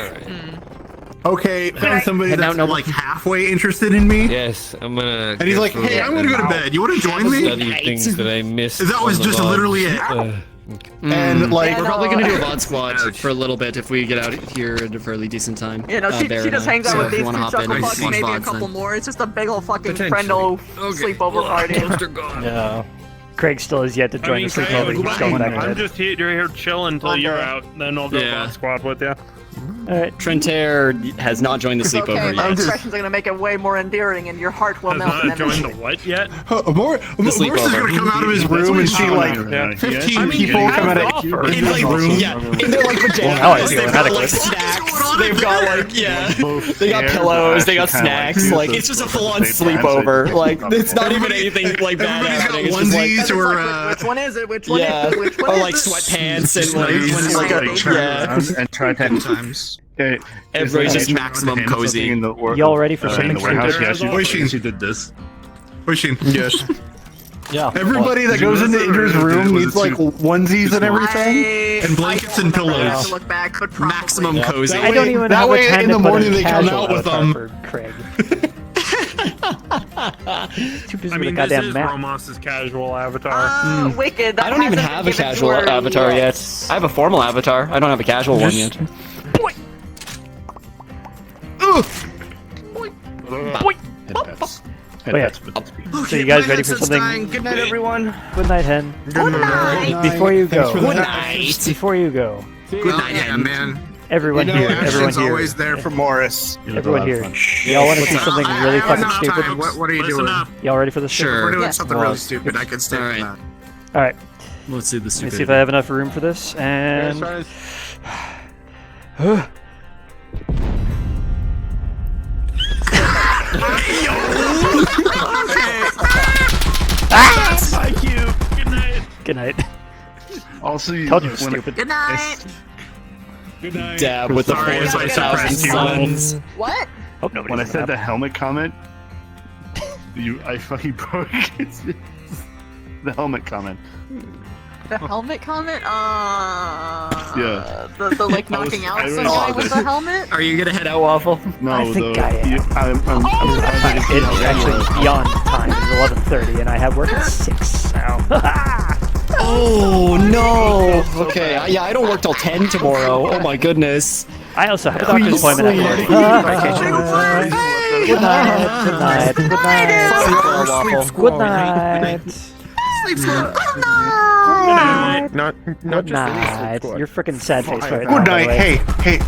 okay, found somebody that's like halfway interested in me. Yes, I'm gonna. And he's like, hey, I'm gonna go to bed. You want to join me? Study things that I missed. That was on the just log. literally it. And like, we're probably gonna do a VOD squad for a little bit if we get out here at a fairly decent time. You know, she just hangs out with these two chucklefucks, in, maybe a couple more. It's just a big old fucking friendo sleepover party. Yeah. Craig still has yet to join the sleepover. He's going back to I'm bed. just here. You're here chilling until you're out. Then I'll go VOD squad with you. Alright. Trentair has not joined the It's sleepover okay, my yet. expressions are gonna make it way more endearing, and your heart will Has melt. not joined the what yet? Morris is gonna come out of his room and see like 15 people come out of in like room. Yeah, in their like pajamas. now I feel They've got like inadequate. snacks. They've got like they got pillows. They got snacks. Like it's just a full-on sleepover. Like it's not even anything like bad happening. It's just like Onesies or which one is it? Which one is it? Which one or is like it? sweatpants and like And try 10 times. Okay. Everybody's just maximum cozy. Y'all ready for something in the warehouse? stupid? Yes, she did this. Pushing. Yes. Yeah. Everybody that goes into Indra's room needs like onesies and everything, and blankets and pillows. To look back, but probably. Maximum cozy. I don't even that have way a time in to the put morning a they come casual out with avatar for Craig. Too busy I with mean, a this goddamn is map. Romos's casual avatar. Wicked. I don't even have a casual avatar yet. I have a formal avatar. I don't have a casual one yet. Oh, yeah. So you guys ready for something? Good night, everyone. Good night, Hen. Good night. Before you go. Good night. Before you go. Good night, yeah, man. Everyone here. Everyone Ashton's here. always there for Morris. Everyone here. Y'all want to see something really fucking stupid? What are you doing? Y'all ready for this? Sure. We're doing Yeah. something really stupid. I can stay for that. All right. Let's see this. Let me see if I have enough room for this. And Thank you. Good night. good night. Also, you Told you it was stupid. Good night. Good night. Dab with the Sorry if I 4,000 suppressed you. suns. What? Hope nobody. when I said the helmet comment, I fucking broke it. The helmet comment. The helmet comment? Yeah. The like knocking out I some was- guy with the helmet? Are you gonna head out, Waffle? No, I think though, I am. I'm It's actually beyond time. It's 11:30, and I have work at 6 now. Oh no! Okay, yeah, I don't work till 10 tomorrow. Oh my goodness. I also have a doctor's appointment at work. Good night. Good night. Good night. Waffle. Good night. Sleep squad. Good night. Not Good night. You're freaking sad face right now. Good by the night. way. Hey.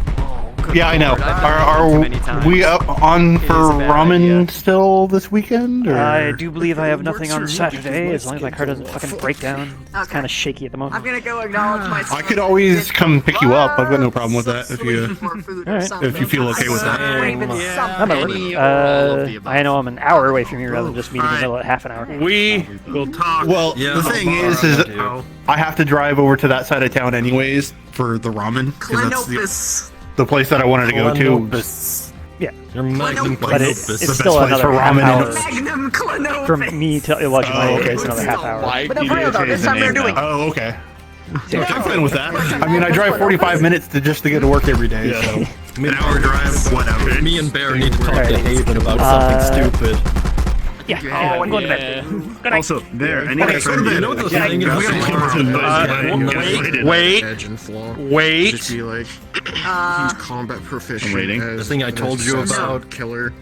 Yeah, I know. Are we up on for ramen still this weekend? Or? I do believe I have nothing on Saturday, as long as my car doesn't fucking break down. It's kind of shaky at the I'm moment. gonna go acknowledge my I could always come pick you up. I've got no problem with that if you feel okay with that. I'm I know I'm an hour away from you rather than just meeting in the middle at half an hour. We will talk. Well, the thing is I have to drive over to that side of town anyways for the ramen because that's the place that I wanted to go to. Yeah. Your magnum But it's the still best place another for half ramen hour. Magnum Clonopus. From me to watching my place, another half hour. But for real though, this time we're doing. Oh, okay. I'm fine with that. I mean, I drive 45 minutes just to get to work every day. So An hour drive, whatever. Me and Bear need to talk Alright. to Haven about something stupid. Yeah. I'm going to bed. Also, there, I need a friend. You know the thing is, Wait. Just be like, he's combat proficient. The thing I told you about. Killer.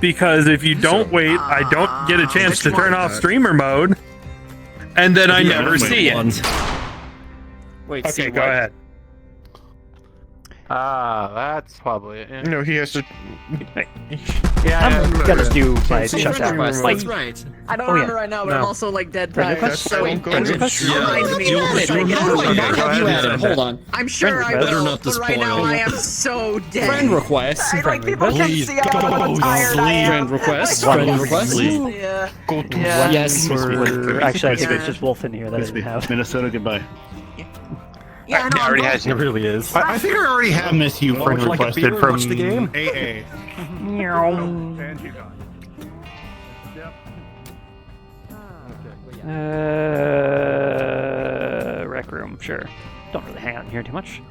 because if you don't wait, I don't get a chance to turn off streamer mode, and then I never see it. Wait, okay, go ahead. That's probably it. No, he has to. I'm gonna do my shutdown. That's right. I don't remember right now, but I'm also like dead tired. So it just reminds me Have you added? Hold on. I'm sure I will, but right now I am so dead. Friend request. Like people can see how tired I am. Friend request. Friend request. Yeah. Yes. Actually, I think it's just Wolf in here that I didn't have. Minnesota, goodbye. Yeah, It already has It really is. I think I already have Miss You friend Like a requested beer, from watch the game. AA. Rec room, sure. Don't really hang out in here too much.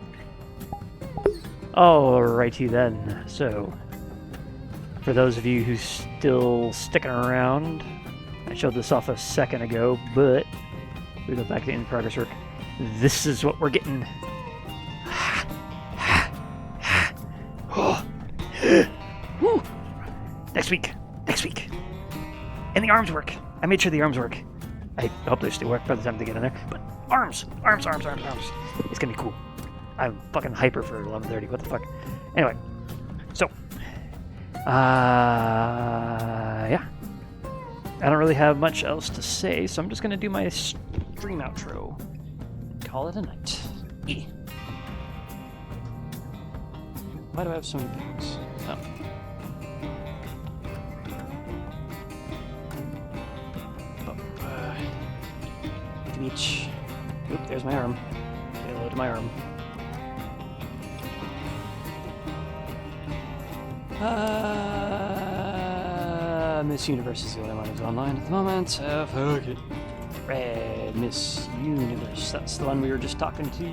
Alrighty then. So, for those of you who's still sticking around, I showed this off a second ago, but we go back to in progress work. This is what we're getting. Next week. And the arms work. I made sure the arms work. I hope they still work by the time they get in there. But arms. It's gonna be cool. I'm fucking hyper for 11:30. What the fuck? Anyway, so yeah. I don't really have much else to say, so I'm just gonna do my stream outro. Call it a night. Why do I have so many things? Oh. Beach. Oop, there's my arm. Say hello to my arm. Miss Universe is the only one who's online at the moment. Fuck it. Red Miss Universe. That's the one we were just talking to.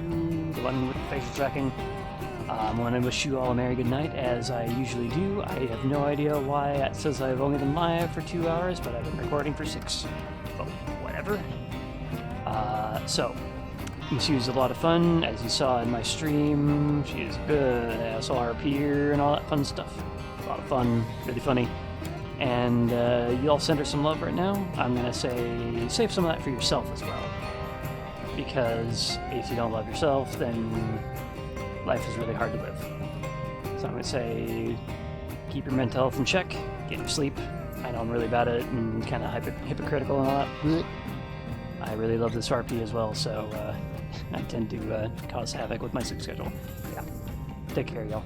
The one with the facial tracking. I want to wish you all a merry good night, as I usually do. I have no idea why it says I've only been live for 2 hours, but I've been recording for 6. But whatever. So, Miss U is a lot of fun, as you saw in my stream. She is good, asshole RPer and all that fun stuff. A lot of fun, really funny. And you all send her some love right now. I'm gonna say save some of that for yourself as well, because if you don't love yourself, then life is really hard to live. So I'm gonna say keep your mental health in check, get your sleep. I know I'm really bad at it and kind of hypocritical and all that. I really love this RP as well, so I tend to cause havoc with my sleep schedule. Yeah. Take care, y'all.